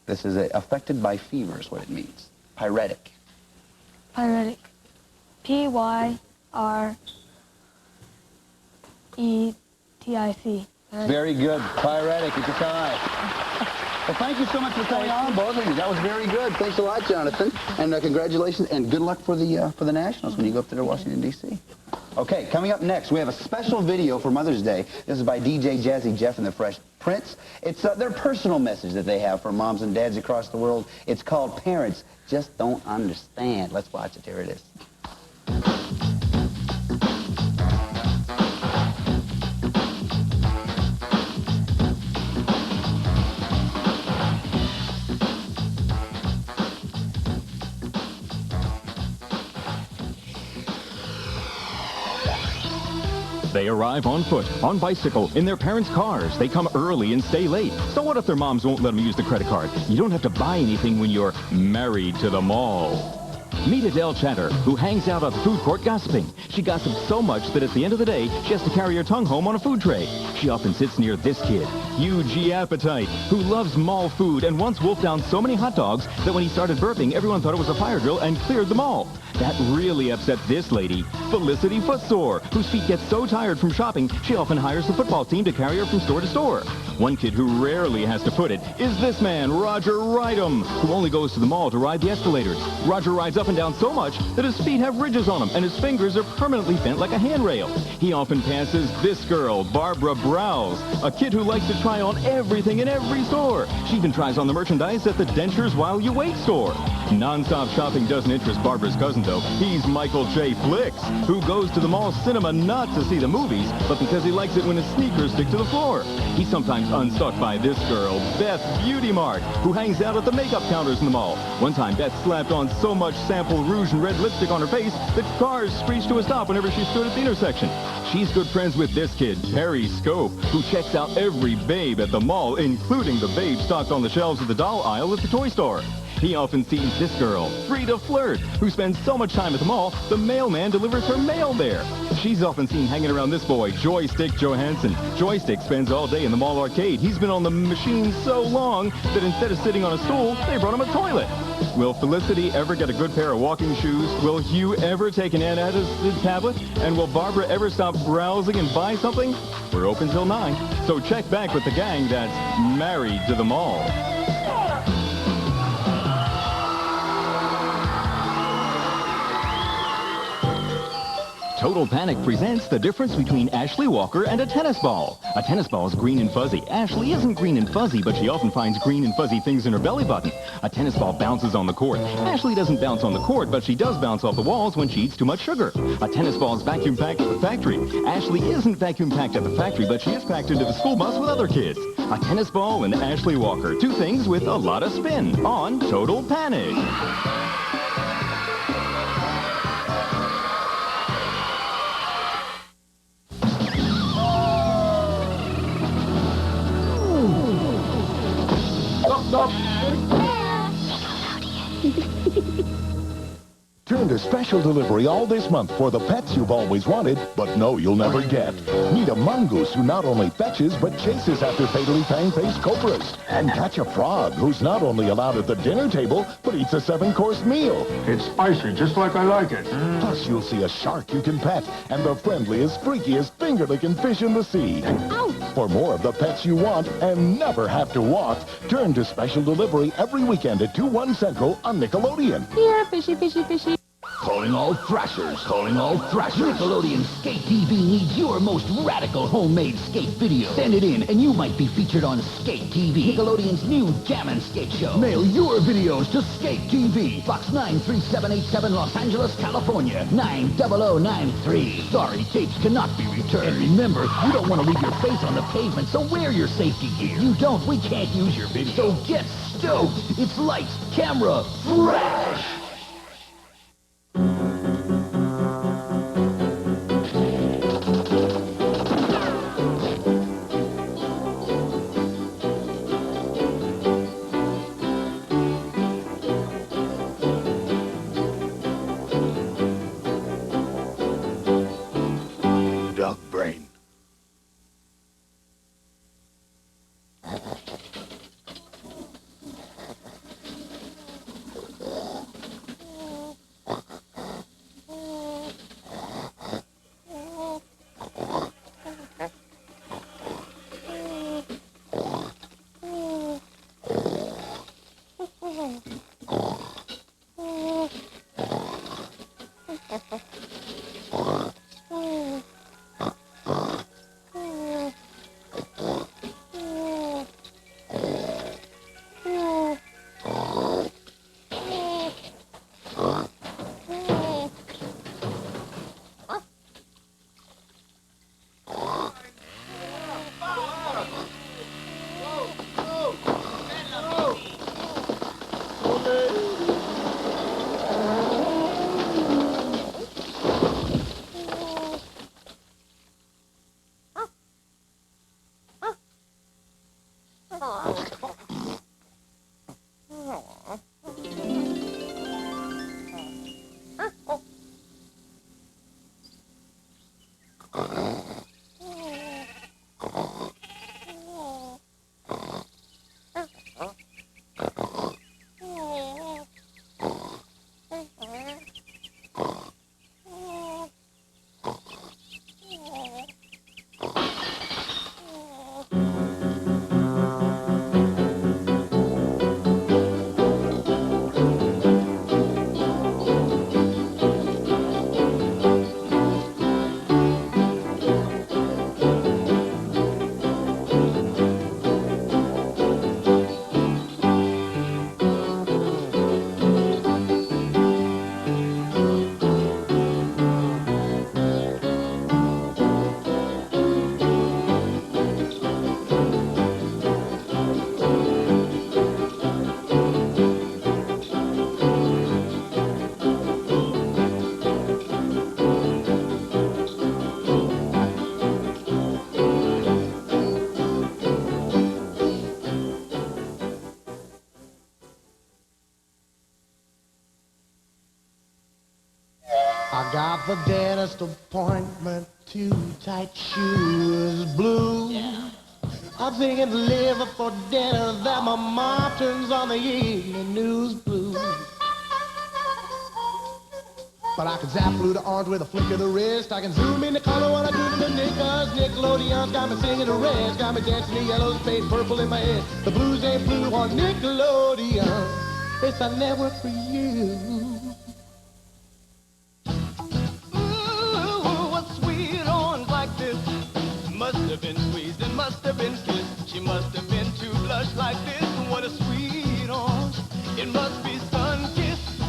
This is affected by fever is what it means. Pyretic. Pyretic. P-Y-R-E-T-I-C. Very good. Pyretic. It's a tie. Well, thank you so much for coming on, both of you. That was very good. Thanks a lot, Jonathan. And congratulations and good luck for the Nationals when you go up there to Washington, D.C. Okay, coming up next, we have a special video for Mother's Day. This is by DJ Jazzy Jeff and the Fresh Prince. It's their personal message that they have for moms and dads across the world. It's called Parents Just Don't Understand. Let's watch it. Here it is. They arrive on foot, on bicycle, in their parents' cars. They come early and stay late. So what if their moms won't let them use the credit card? You don't have to buy anything when you're married to the mall. Meet Adele Chatter, who hangs out at the food court gossiping. She gossips so much that at the end of the day, she has to carry her tongue home on a food tray. She often sits near this kid, Hughie Appetite, who loves mall food and once wolfed down so many hot dogs that when he started burping, everyone thought it was a fire drill and cleared them all. That really upset this lady, Felicity Footsore, whose feet get so tired from shopping, she often hires the football team to carry her from store to store. One kid who rarely has to foot it is this man, Roger Rydom, who only goes to the mall to ride the escalators. Roger rides up and down so much that his feet have ridges on them and his fingers are permanently bent like a handrail. He often passes this girl, Barbara Browse, a kid who likes to try on everything in every store. She even tries on the merchandise at the Dentures While You Wait store. Non-stop shopping doesn't interest Barbara's cousin, though. He's Michael J. Flicks, who goes to the mall cinema not to see the movies, but because he likes it when his sneakers stick to the floor. He's sometimes unstuck by this girl, Beth Beauty Mart, who hangs out at the makeup counters in the mall. One time, Beth slapped on so much sample rouge and red lipstick on her face that cars screeched to a stop whenever she stood at the intersection. She's good friends with this kid, Perry Scope, who checks out every babe at the mall, including the babe stocked on the shelves of the doll aisle at the toy store. He often sees this girl, Frida Flirt, who spends so much time at the mall, the mailman delivers her mail there. She's often seen hanging around this boy, Joystick Johansson. Joystick spends all day in the mall arcade. He's been on the machine so long that instead of sitting on a stool, they brought him a toilet. Will Felicity ever get a good pair of walking shoes? Will Hugh ever take an antacid tablet? And will Barbara ever stop browsing and buy something? We're open till 9, so check back with the gang that's married to the mall. Total Panic presents the difference between Ashley Walker and a tennis ball. A tennis ball is green and fuzzy. Ashley isn't green and fuzzy, but she often finds green and fuzzy things in her belly button. A tennis ball bounces on the court. Ashley doesn't bounce on the court, but she does bounce off the walls when she eats too much sugar. A tennis ball is vacuum packed at the factory. Ashley isn't vacuum packed at the factory, but she is packed into the school bus with other kids. A tennis ball and Ashley Walker. Two things with a lot of spin on Total Panic. Turn to special delivery all this month for the pets you've always wanted, but know you'll never get. Meet a mongoose who not only fetches, but chases after fatally fang-faced cobras. And catch a frog who's not only allowed at the dinner table, but eats a 7-course meal. It's spicy, just like I like it. Plus, you'll see a shark you can pet, and the friendliest, freakiest, finger-licking fish in the sea. For more of the pets you want and never have to walk, turn to special delivery every weekend at 2/1 Central on Nickelodeon. Here, fishy, fishy, fishy. Calling all thrashers, calling all thrashers. Nickelodeon Skate TV needs your most radical homemade skate video. Send it in and you might be featured on Skate TV, Nickelodeon's new Jammin' Skate Show. Mail your videos to Skate TV, Box 93787, Los Angeles, California, 90093. Sorry, tapes cannot be returned. And remember, you don't want to leave your face on the pavement, so wear your safety gear. You don't, we can't use your video. So get stoked. It's lights, camera, fresh. Duck brain. I got the dentist appointment, too tight shoes, blue. I'm thinking liver for dinner that my mom turns on the evening news, blue. But I can zap blue to orange with a flick of the wrist. I can zoom in the color when I do the knickers. Nickelodeon's got me singing the reds, got me dancing the yellows, fade purple in my head. The blues ain't blue on Nickelodeon. It's a network for you. Must have been squeezed and must have been kissed. She must have been too blush like this. What a sweet orange. It must be sun-kissed.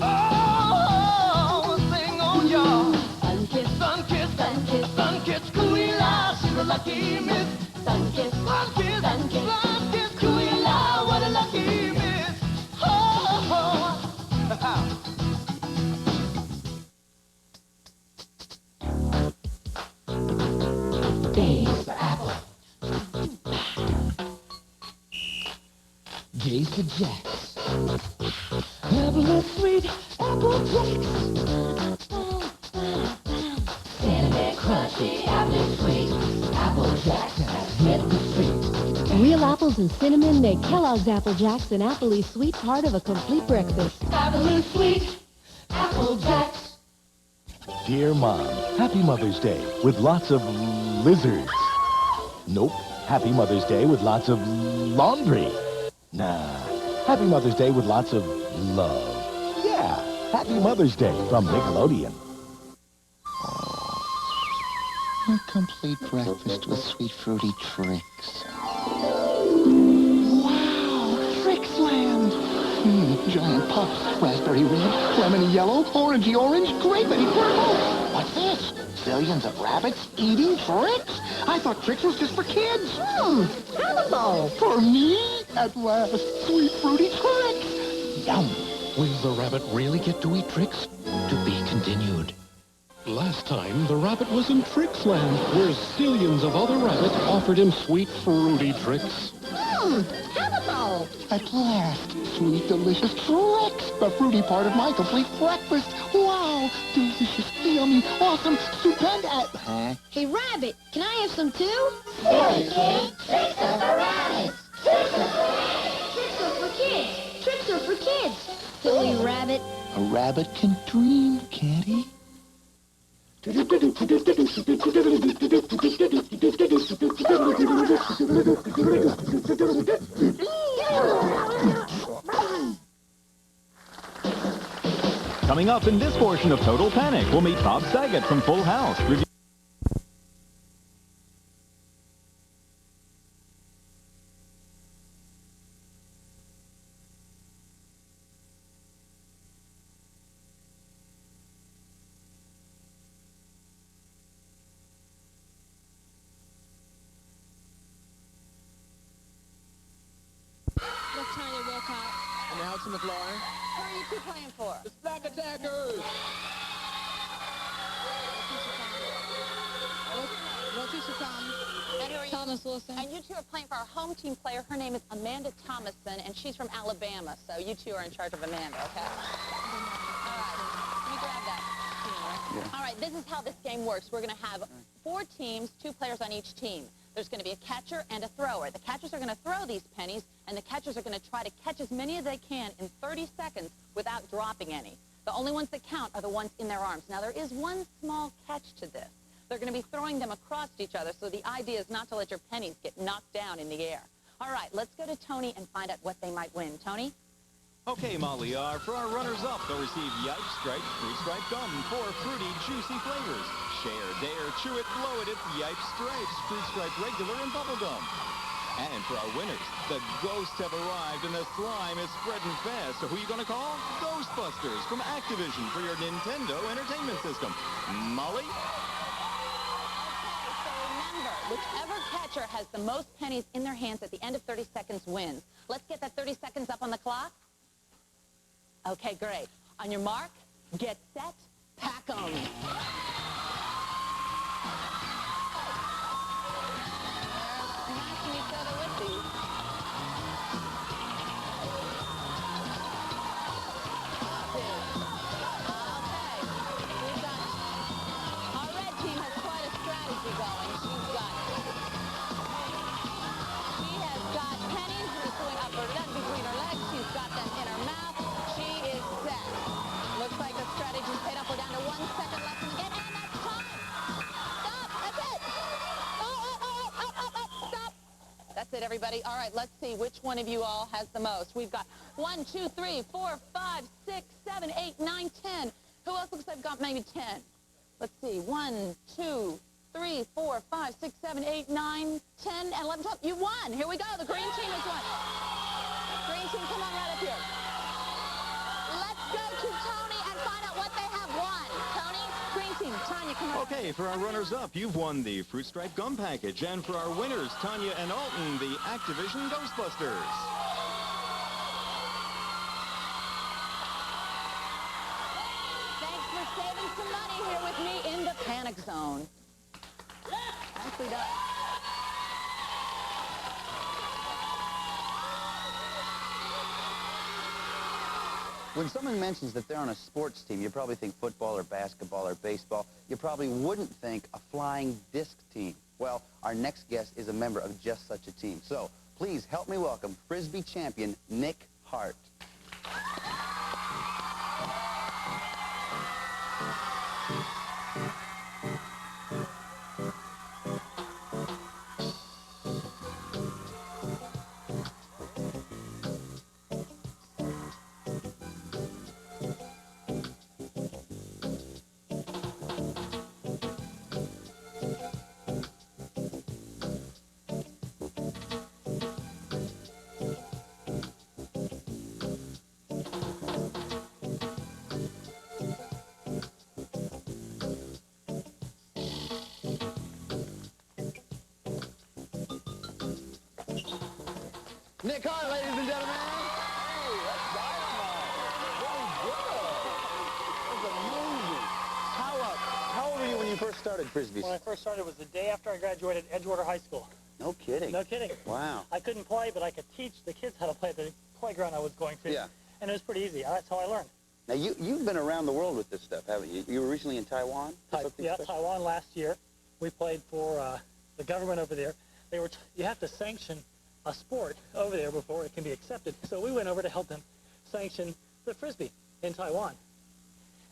Oh, sing on y'all. Sun-kissed, sun-kissed, sun-kissed, sun-kissed. Cooey-la, she's a lucky miss. Sun-kissed, sun-kissed, sun-kissed, sun-kissed. Cooey-la, what a lucky miss. Oh, A's for apple. J's for jacks. Apple is sweet, apple jacks. Cinnamon crunchy, apple is sweet. Apple jacks, hit the street. Real apples and cinnamon make Kellogg's Apple Jacks an Appley sweet part of a complete breakfast. Apple is sweet, apple jacks. Dear Mom, Happy Mother's Day with lots of lizards. Nope. Happy Mother's Day with lots of laundry. Nah. Happy Mother's Day with lots of love. Yeah. Happy Mother's Day from Nickelodeon. A complete breakfast with sweet fruity tricks. Wow, Trixland! Giant puffs, raspberry red, lemony yellow, orangey orange, grapey purple. What's this? Zillions of rabbits eating Trix? I thought Trix was just for kids. Hello. For me? At last, sweet fruity Trix. Yum. Will the rabbit really get to eat Trix? To be continued. Last time, the rabbit was in Trixland, where zillions of other rabbits offered him sweet, fruity Trix. Hello. At last, sweet, delicious Trix. The fruity part of my complete breakfast. Wow. Delicious, yummy, awesome, stupendous. Huh? Hey, Rabbit, can I have some too? Silly kid, tricks are for rabbits. Tricks are for kids. Tricks are for kids. Silly Rabbit. A rabbit can dream, can't he? Coming up in this portion of Total Panic, we'll meet Bob Saget from Full House. Let's turn your walk out. Announcing the floor. Who are you two playing for? The Snack Attackers! And who are you? Thomas Wilson. And you two are playing for our home team player. Her name is Amanda Thomason, and she's from Alabama. So you two are in charge of Amanda, okay? All right. Let me grab that. Yeah. All right, this is how this game works. We're going to have 4 teams, 2 players on each team. There's going to be a catcher and a thrower. The catchers are going to throw these pennies, and the catchers are going to try to catch as many as they can in 30 seconds without dropping any. The only ones that count are the ones in their arms. Now, there is one small catch to this. They're going to be throwing them across each other, so the idea is not to let your pennies get knocked down in the air. All right, let's go to Tony and find out what they might win. Tony? Okay, Molly, for our runners-up, they'll receive Yipe Stripe, Fruit Stripe Gum, 4 fruity, juicy flavors. Share, dare, chew it, blow it, it's Yipe Stripes, Fruit Stripe Regular, and Bubble Gum. And for our winners, the ghosts have arrived and the slime is spreading fast. So who are you going to call? Ghostbusters from Activision for your Nintendo Entertainment System. Molly? Okay, so remember, whichever catcher has the most pennies in their hands at the end of 30 seconds wins. Let's get that 30 seconds up on the clock. Okay, great. On your mark, get set, pack 'em. Smashing each other with these. Okay, we've got it. Our red team has quite a strategy going. She has got pennies going up her leg between her legs. She's got them in her mouth. She is set. Looks like the strategy's paid off. We're down to 1 second left in the game, and that's time. Stop. That's it. Stop. That's it, everybody. All right, let's see which one of you all has the most. We've got 1, 2, 3, 4, 5, 6, 7, 8, 9, 10. Who else looks like they've got maybe 10? Let's see. 1, 2, 3, 4, 5, 6, 7, 8, 9, 10, and 11, 12. You won. Here we go. The green team has won. Green team, come on right up here. Let's go to Tony and find out what they have won. Tony, green team, Tanya, come on. Okay, for our runners-up, you've won the Fruit Stripe Gum Package. And for our winners, Tanya and Alton, the Activision Ghostbusters. Thanks for saving some money here with me in the Panic Zone. Nicely done. When someone mentions that they're on a sports team, you probably think football or basketball or baseball. You probably wouldn't think a flying disc team. Well, our next guest is a member of just such a team. So please help me welcome Frisbee champion Nick Hart. Nick Hart, ladies and gentlemen. Hey, that's dynamite. Very good. That's amazing. How old were you when you first started Frisbees? When I first started, it was the day after I graduated Edgewater High School. No kidding. No kidding. Wow. I couldn't play, but I could teach the kids how to play at the playground I was going to. Yeah. And it was pretty easy. That's how I learned. Now, you've been around the world with this stuff, haven't you? You were recently in Taiwan? Yeah, Taiwan last year. We played for the government over there. You have to sanction a sport over there before it can be accepted. So we went over to help them sanction the Frisbee in Taiwan.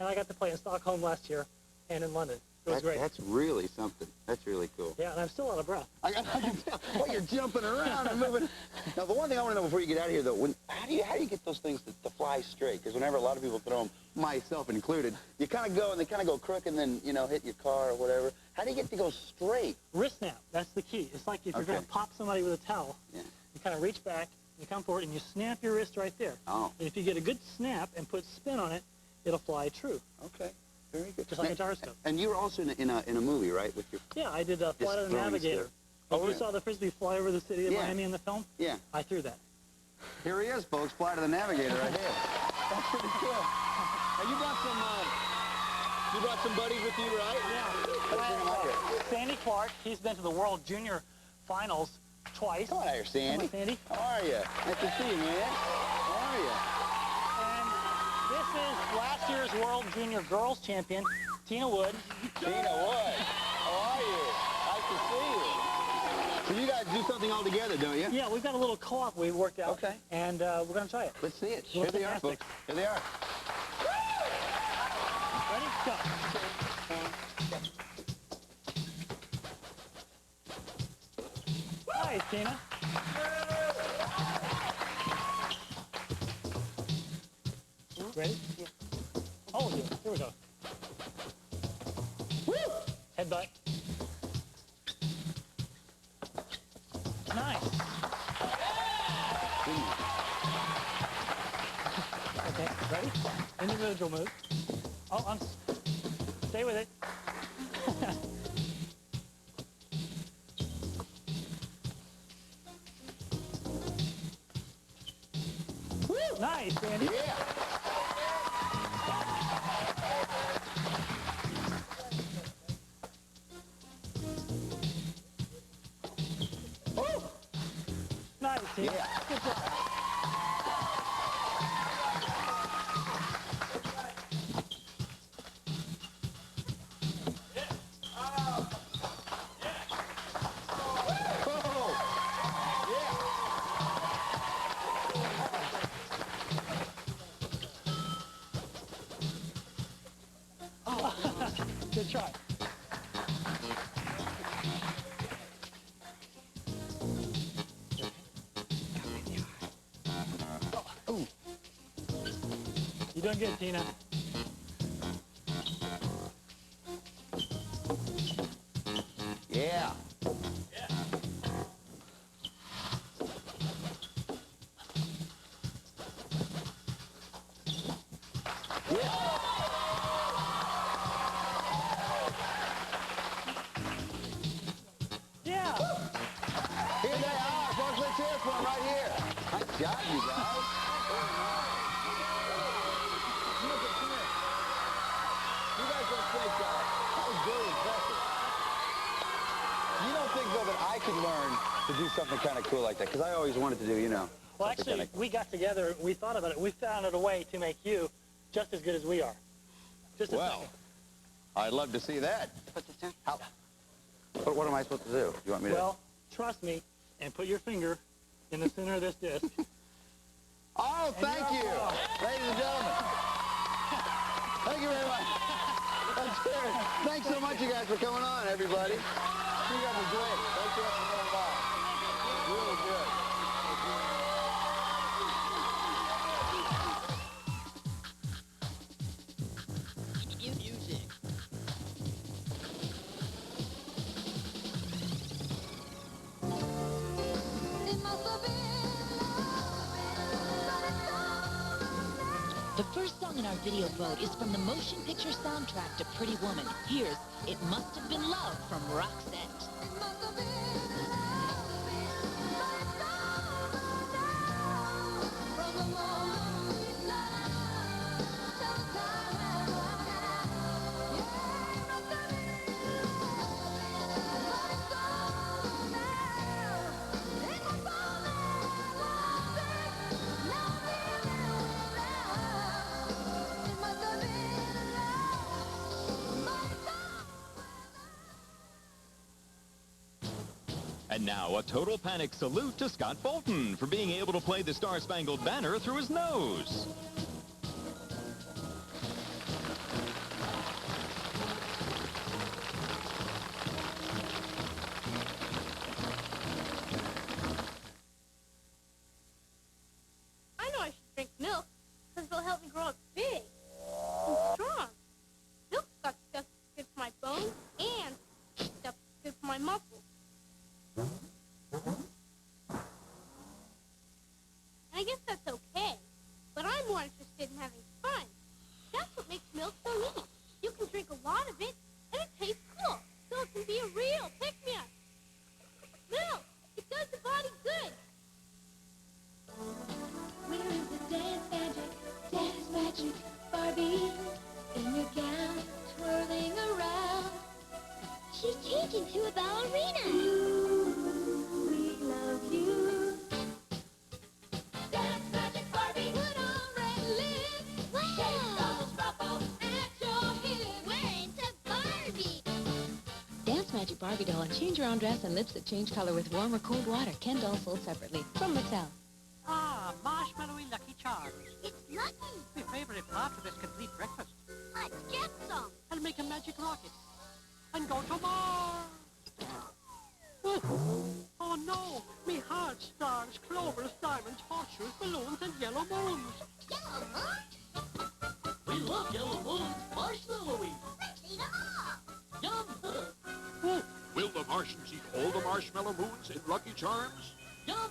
And I got to play in Stockholm last year and in London. It was great. That's really something. That's really cool. Yeah, and I'm still out of breath. I can tell. Well, you're jumping around and moving. Now, the one thing I want to know before you get out of here, though, how do you get those things to fly straight? Because whenever a lot of people throw them, myself included, you kind of go and they kind of go crooked and then, hit your car or whatever. How do you get to go straight? Wrist snap. That's the key. It's like if you're going to pop somebody with a towel, you kind of reach back, you come forward, and you snap your wrist right there. Oh. And if you get a good snap and put spin on it, it'll fly true. Okay. Very good. Just like a gyroscope. And you were also in a movie, right? With your Yeah, I did Flight of the Navigator. Oh, you saw the Frisbee fly over the city of Miami in the film? Yeah. I threw that. Here he is, folks. Flight of the Navigator right here. That's pretty cool. Now, you brought some buddies with you, right? Yeah. Sandy Clark, he's been to the World Junior Finals twice. Come on out here, Sandy. Come on, Sandy. How are you? Nice to see you, man. How are you? This is last year's World Junior Girls Champion, Tina Wood. Tina Wood, how are you? Nice to see you. So you guys do something all together, don't you? Yeah, we've got a little co-op we've worked out. Okay. And we're going to try it. Let's see it. Here they are, folks. Here they are. Ready? Go. Hi, Tina. Ready? Yeah. Oh, yeah. Here we go. Woo! Headbutt. Nice. Okay, ready? Individual move. Oh, stay with it. Woo! Nice, Andy. Yeah. Nice, Tina. Yeah. Good job. Good try. Oh. You're doing good, Tina. Yeah. Here they are, folks. Let's hear it for them right here. Nice job, you guys. You guys did a great job. That was very impressive. You don't think, though, that I could learn to do something kind of cool like that? Because I always wanted to do, Well, actually, we got together, we thought about it. We found a way to make you just as good as we are. Just a second. I'd love to see that. Put this down. How? What am I supposed to do? You want me to? Well, trust me, and put your finger in the center of this disc. Oh, thank you, ladies and gentlemen. Thank you very much. That's good. Thanks so much, you guys, for coming on, everybody. You guys are great. Thanks so much for coming by. Really good. Music. The first song in our video vote is from the motion picture soundtrack to Pretty Woman. Here's It Must Have Been Love from Roxette. And now a total panic salute to Scott Fulton for being able to play the Star-Spangled Banner through his nose. I know I should drink milk, because it'll help me grow up big and strong. Milk's got stuff that's good for my bones and stuff that's good for my muscles. And I guess that's okay, but I'm more interested in having fun. That's what makes milk so neat. You can drink a lot of it, and it tastes cool, so it can be a real pick-me-up. Milk, it does the body good. Where is the dance magic, Barbie? In your gown, twirling around. She's changing to a ballerina. We love you. Dance magic, Barbie. Put on red lips. Wow. Shake those ruffles at your hips. We're into Barbie. Dance Magic Barbie doll and change your own dress and lips that change color with warm or cold water. Ken dolls sold separately. From Mattel. Ah, marshmallowy Lucky Charms. It's lucky. My favorite part of this complete breakfast. Let's get some. I'll make a magic rocket and go to Mars. Oh no, me heart, stars, clovers, diamonds, horseshoes, balloons, and yellow moons. Yellow moons? We love yellow moons, marshmallowy. Let's eat them all. Yum! Will the Martians eat all the marshmallow moons in Lucky Charms? Yum!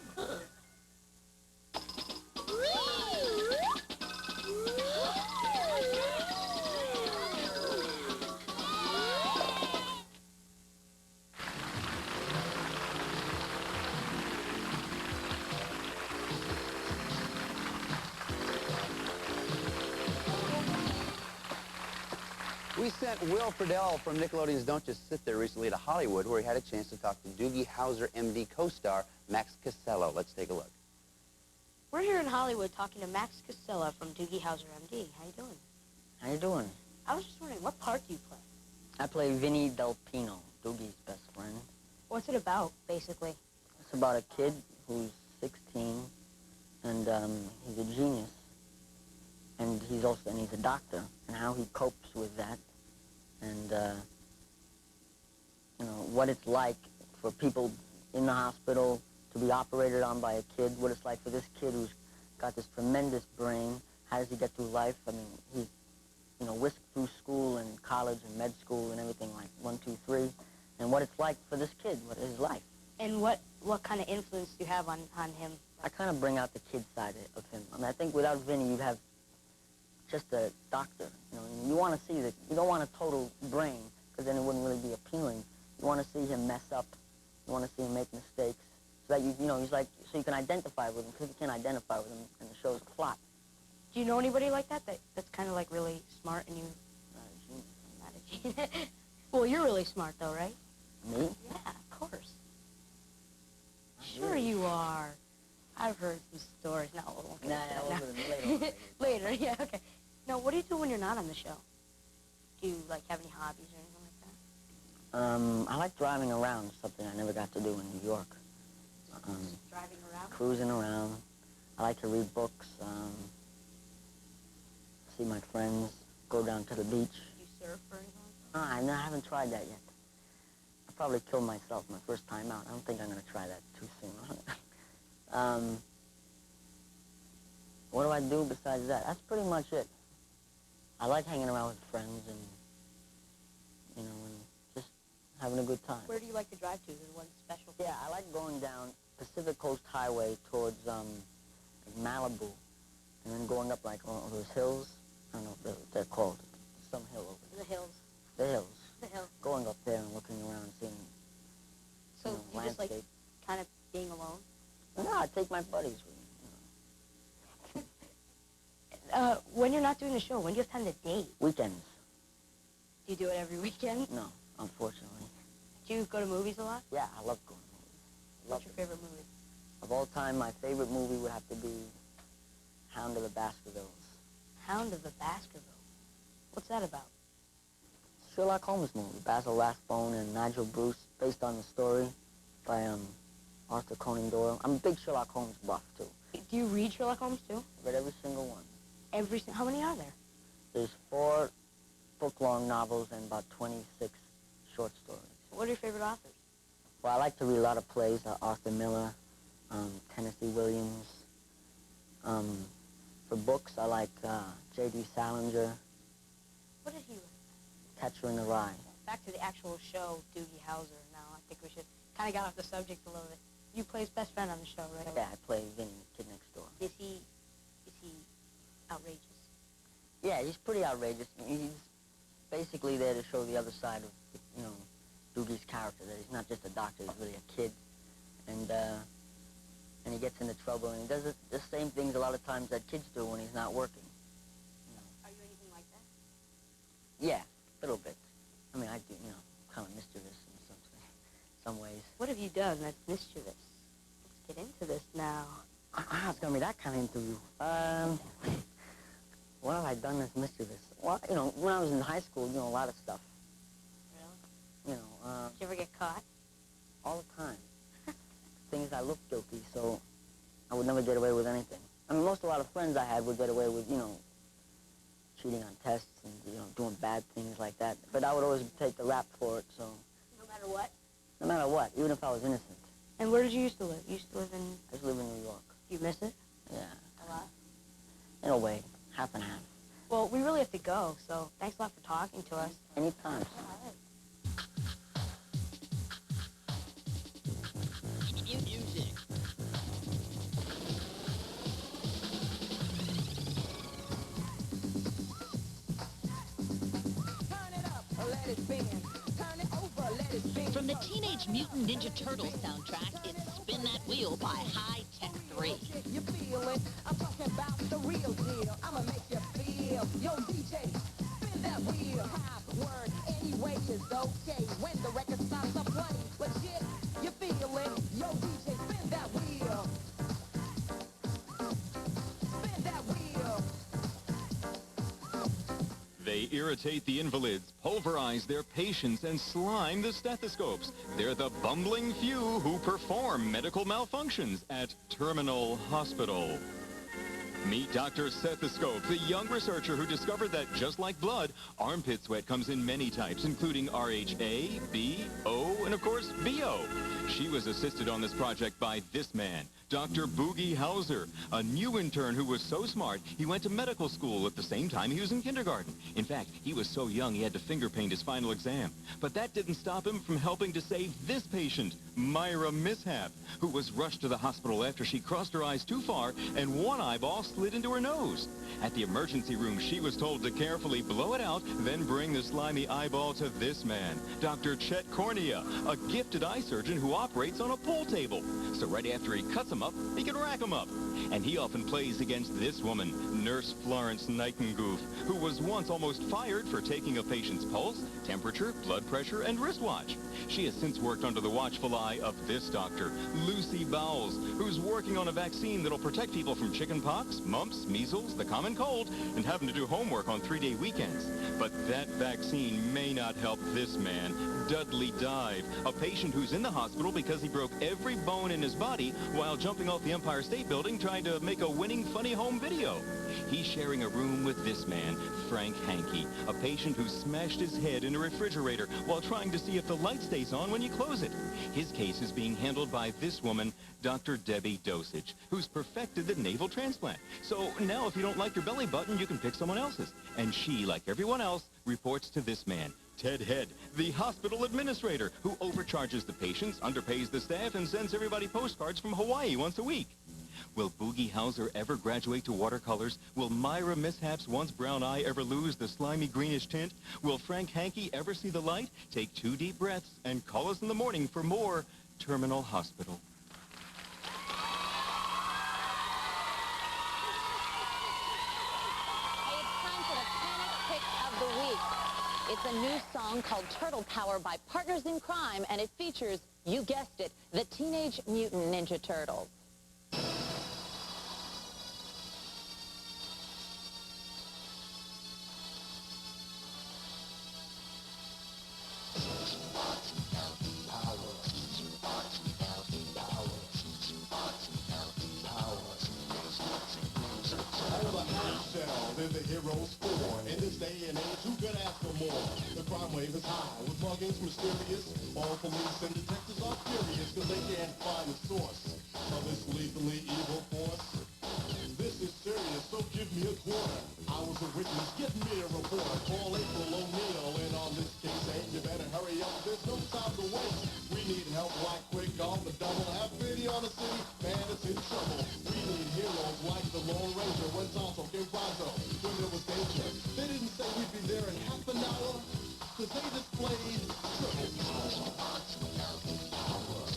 We sent Will Friedle from Nickelodeon's Don't Just Sit There recently to Hollywood, where he had a chance to talk to Doogie Howser, MD co-star Max Casella. Let's take a look. We're here in Hollywood talking to Max Casella from Doogie Howser, MD. How you doing? How you doing? I was just wondering, what part do you play? I play Vinny Del Pino, Doogie's best friend. What's it about, basically? It's about a kid who's 16, and he's a genius, and he's a doctor, and how he copes with that, and you know what it's like for people in the hospital to be operated on by a kid. What it's like for this kid who's got this tremendous brain. How does he get through life? I mean, he's whisked through school and college and med school and everything like 1, 2, 3, and what it's like for this kid, what is his life. And what kind of influence do you have on him? I kind of bring out the kid side of him. I mean, I think without Vinny, you'd have just a doctor. You know, you want to see that. You don't want a total brain, because then it wouldn't really be appealing. You want to see him mess up. You want to see him make mistakes, so that he's like, so you can identify with him. Because you can't identify with him in the show's plot. Do you know anybody like that's kind of like really smart and you? Not a genius. Well, you're really smart though, right? Me? Yeah, of course. Sure you are. I've heard some stories. No, we won't get into that now. Later, yeah, okay. Now, what do you do when you're not on the show? Do you, have any hobbies or anything like that? I like driving around, something I never got to do in New York. Driving around? Cruising around. I like to read books, see my friends, go down to the beach. Do you surf or anything? No, I haven't tried that yet. I'll probably kill myself my first time out. I don't think I'm going to try that too soon. What do I do besides that? That's pretty much it. I like hanging around with friends and, and just having a good time. Where do you like to drive to? Is there one special? Yeah, I like going down Pacific Coast Highway towards Malibu, and then going up all those hills. I don't know what they're called. Some hill over there. The hills. The hills. The hills. Going up there and looking around, seeing So you just like kind of being alone? No, I take my buddies with me. When you're not doing the show, when do you have time to date? Weekends. Do you do it every weekend? No, unfortunately. Do you go to movies a lot? Yeah, I love going to movies. What's your favorite movie? Of all time, my favorite movie would have to be Hound of the Baskervilles. Hound of the Baskervilles? What's that about? Sherlock Holmes movie. Basil Rathbone and Nigel Bruce, based on the story. by Arthur Conan Doyle. I'm a big Sherlock Holmes buff, too. Do you read Sherlock Holmes, too? Read every single one. How many are there? There's 4 book-long novels and about 26 short stories. What are your favorite authors? Well, I like to read a lot of plays, Arthur Miller, Tennessee Williams. For books, I like J.D. Salinger, What did he write? Catcher in the Rye. Back to the actual show, Doogie Howser. Now, I think we should kind of get off the subject a little bit. You play his best friend on the show, right? Yeah, I play Vinny, the kid next door. Is he outrageous? Yeah, he's pretty outrageous. He's basically there to show the other side of, Doogie's character, that he's not just a doctor, he's really a kid. And he gets into trouble, and he does the same things a lot of times that kids do when he's not working. Are you anything like that? Yeah, a little bit. I mean, I do, kind of mischievous in some ways. What have you done that's mischievous? Let's get into this now. It's going to be that kind of interview. What have I done that's mischievous? Well, when I was in high school, a lot of stuff. Really? Did you ever get caught? All the time. Things I looked guilty, so I would never get away with anything. I mean, a lot of friends I had would get away with, cheating on tests and, doing bad things like that. But I would always take the rap for it, so... No matter what? No matter what, even if I was innocent. And where did you used to live? You used to live in... I used to live in New York. You miss it? Yeah. A lot? In a way, half and half. Well, we really have to go, so thanks a lot for talking to us. Anytime. All right. Music. From the Teenage Mutant Ninja Turtles soundtrack, it's Spin That Wheel by High Tech 3. You feel it? I'm talking about the real deal. I'ma make you feel. Yo, DJ, spin that wheel. Half word anyway is okay. When the record stops, I'm playing legit. You feel it? Yo, DJ, spin that wheel. Spin that wheel. They irritate the invalids, pulverize their patients, and slime the stethoscopes. They're the bumbling few who perform medical malfunctions at Terminal Hospital. Meet Dr. Stethoscope, the young researcher who discovered that, just like blood, armpit sweat comes in many types, including RHA, B, O, and of course, BO. She was assisted on this project by this man, Dr. Boogie Howser, a new intern who was so smart he went to medical school at the same time he was in kindergarten. In fact, he was so young he had to finger paint his final exam. But that didn't stop him from helping to save this patient, Myra Mishap, who was rushed to the hospital after she crossed her eyes too far and one eyeball slid into her nose. At the emergency room, she was told to carefully blow it out, then bring the slimy eyeball to this man, Dr. Chet Cornea, a gifted eye surgeon who operates on a pool table. So right after he cuts them up, he can rack them up. And he often plays against this woman, Nurse Florence Nightingoof, who was once almost fired for taking a patient's pulse, temperature, blood pressure, and wristwatch. She has since worked under the watchful eye of this doctor, Lucy Bowles, who's working on a vaccine that'll protect people from chickenpox, mumps, measles, the common cold, and having to do homework on 3-day weekends. But that vaccine may not help this man, Dudley Dive, a patient who's in the hospital because he broke every bone in his body while jumping off the Empire State Building trying to make a winning funny home video. He's sharing a room with this man, Frank Hankey, a patient who smashed his head in a refrigerator while trying to see if the light stays on when you close it. His case is being handled by this woman, Dr. Debbie Dosage, who's perfected the navel transplant. So now if you don't like your belly button, you can pick someone else's. And she, like everyone else, reports to this man, Ted Head, the hospital administrator, who overcharges the patients, underpays the staff, and sends everybody postcards from Hawaii once a week. Will Boogie Howser ever graduate to watercolors? Will Myra Mishap's once brown eye ever lose the slimy greenish tint? Will Frank Hankey ever see the light? Take 2 deep breaths and call us in the morning for more Terminal Hospital. Hey, it's time for the Panic Pick of the Week. It's a new song called Turtle Power by Partners in Crime, and it features, you guessed it, the Teenage Mutant Ninja Turtles. they're the heroes for. In this day and age, who could ask for more? The crime wave is high, with muggings mysterious. All police and detectives are furious, cause they can't find the source of this lethally evil force. This is serious, so give me a quarter. I was a witness, get me a reporter. Call April O'Neil in on this case, hey, you better hurry up, there's no time to waste. We need help like quick on the double. Have pity on the city, man, it's in trouble. We need heroes like the Lone Ranger when Tonto came Bronzo when there was danger. They didn't say we'd be there in half an hour, cause they displayed triple power.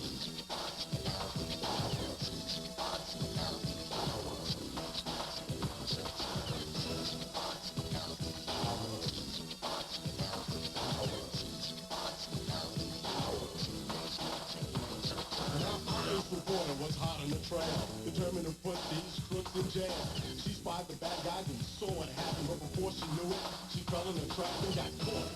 Reporter was hot on the trail, determined to put these crooks in jail. She spied the bad guys and saw what happened, but before she knew it, she fell in the trap and got caught.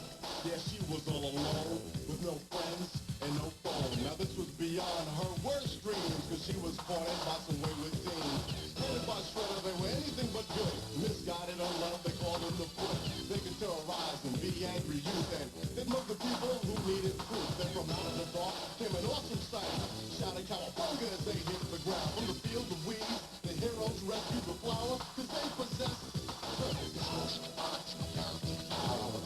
Yeah, she was all alone, with no friends and no phone. Now this was beyond her worst dreams, cause she was cornered by some wayward teens. Headed by Shredder, they were anything but good. Misguided on love, they called them the foot. They could terrorize and be angry youth, and they'd mug the people who needed proof. Then from out of the dark came an awesome sight, shouting cowabunga as they hit the ground. From the fields of weeds, the heroes rescued the flower, cause they possessed triple power.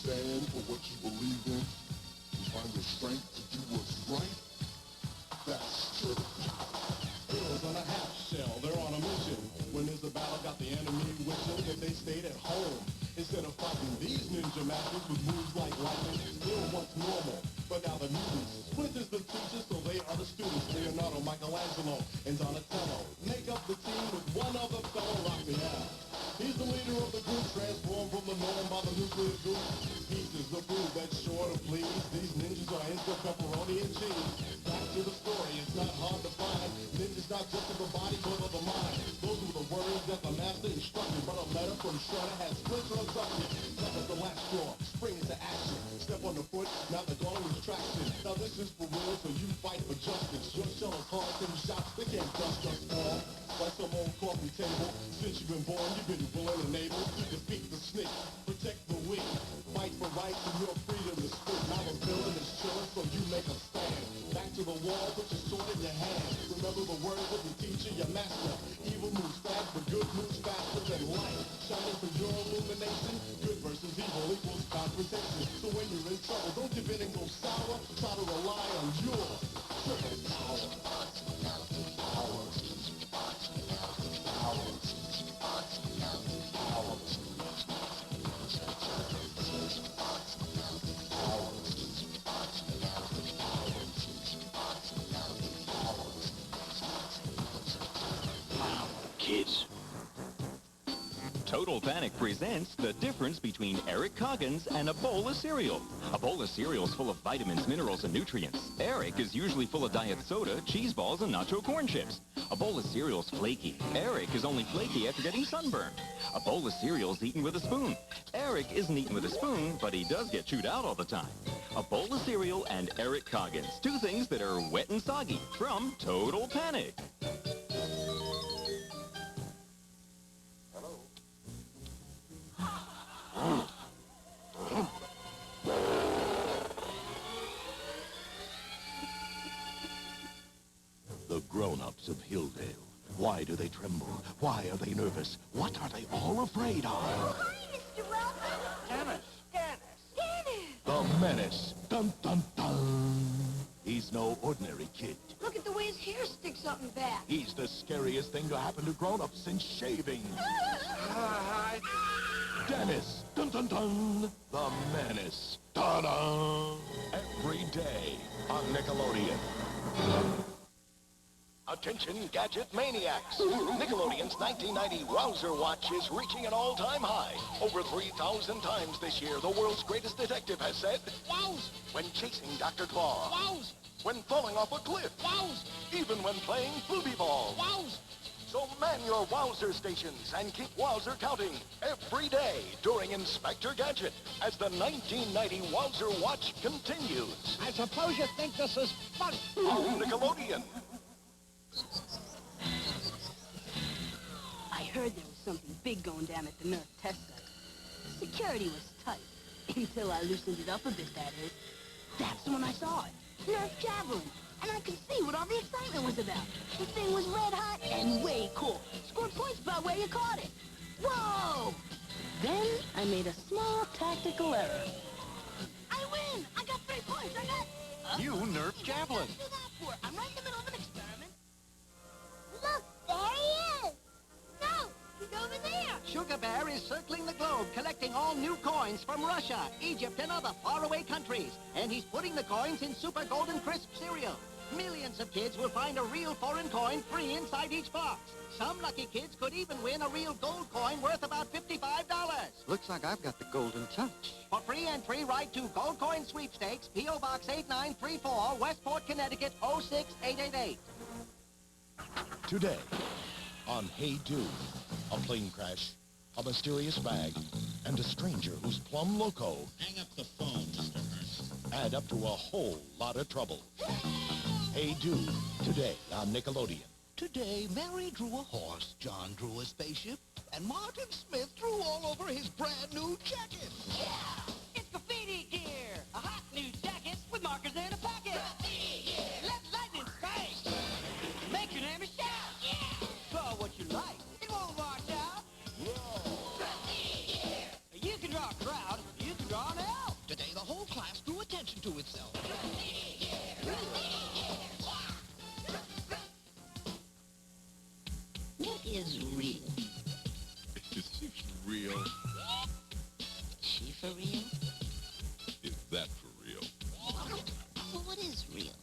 Stand for what you believe in, and find the strength to do what's right. That's true. Heroes on a half shell, they're on a mission. When there's a battle, got the enemy wishing that they stayed at home. Instead of fighting these ninja masters with moves like lightning, they were once normal, but now they're mutants. Splinter's the teacher, so they are the students. Leonardo, Michelangelo, and Donatello make up the team with one other fellow, Raphael. He's the leader of the group, transformed from the norm by the nuclear group. Pieces the food that's sure to please. These ninjas are into pepperoni and cheese. Back to the story, it's not hard to find. Ninjas not just of the body, but of the mind. Those were the words that the master instructed, but a letter from Shredder had Splinter abducted. That was the last straw, spring into action. Step on the foot, now they're going with traction. Now this is for real, so you fight for justice. Your shell is hard, them shots, they can't dust us all. Like some old coffee table, since you've been born, you've been willing and able to defeat the snake, protect the weak, fight for rights and your freedom to speak. Now the villain is chilling, so you make a stand. Back to the wall, put your sword in your hand. Remember the words of the teacher, your master. Evil moves fast, but good moves faster than light. Shining from your illumination, good versus evil equals confrontation. So when you're in trouble, don't give in and go sour. Try to rely on your triple power. Kids. Total Panic presents the difference between Eric Coggins and a bowl of cereal. A bowl of cereal is full of vitamins, minerals, and nutrients. Eric is usually full of diet soda, cheese balls, and nacho corn chips. A bowl of cereal is flaky. Eric is only flaky after getting sunburned. A bowl of cereal is eaten with a spoon. Eric isn't eaten with a spoon, but he does get chewed out all the time. A bowl of cereal and Eric Coggins. Two things that are wet and soggy from Total Panic. The grown-ups of Hilldale. Why do they tremble? Why are they nervous? What are they all afraid of? Hi, Mr. Welcome. Dennis! The Menace. Dun, dun, dun. He's no ordinary kid. Look at the way his hair sticks up and back. He's the scariest thing to happen to grown-ups since shaving. Hi. Dennis. Dun, dun, dun. The Menace. Ta-da! Every day on Nickelodeon. Attention, gadget maniacs! Nickelodeon's 1990 Wowzer Watch is reaching an all-time high. Over 3,000 times this year, the world's greatest detective has said, "Wows!" when chasing Dr. Claw. "Wows!" when falling off a cliff. "Wows!" even when playing booby ball. "Wows!" So man your Wowzer stations and keep Wowzer counting every day during Inspector Gadget as the 1990 Wowzer Watch continues. I suppose you think this is fun. On Nickelodeon. I heard there was something big going down at the Nerf test site. Security was tight. Until I loosened it up a bit, that is. That's when I saw it. Nerf Javelin. And I could see what all the excitement was about. The thing was red hot and way cool. Scored points about where you caught it. Whoa! Then I made a small tactical error. I win! I got 3 points. I got... You Nerf Javelin. What do that for? I'm right in the middle of an experiment. Look, there he is. No, he's over there. Sugar Bear is circling the globe, collecting all new coins from Russia, Egypt, and other faraway countries. And he's putting the coins in Super Golden Crisp cereal. Millions of kids will find a real foreign coin free inside each box. Some lucky kids could even win a real gold coin worth about $55. Looks like I've got the golden touch. For free entry, write to Gold Coin Sweepstakes, P.O. Box 8934, Westport, Connecticut, 06888. Today, on Hey Dude, a plane crash, a mysterious bag, and a stranger who's plumb loco. Hang up the phone, Mr. Hearst. Add up to a whole lot of trouble. Hey Dude, today on Nickelodeon. Today, Mary drew a horse, John drew a spaceship, and Martin Smith drew all over his brand new jacket. Yeah! It's graffiti gear! A hot new jacket with markers in a pocket! Graffiti gear! Let lightning strike! Make your name a shout! Yeah! Draw what you like. It won't wash out. Whoa! Graffiti gear! You can draw a crowd. You can draw an elf. Today, the whole class drew attention to itself. Graffiti gear! Graffiti gear! What is real? Is she real? She for real? Is that for real? Well, what is real?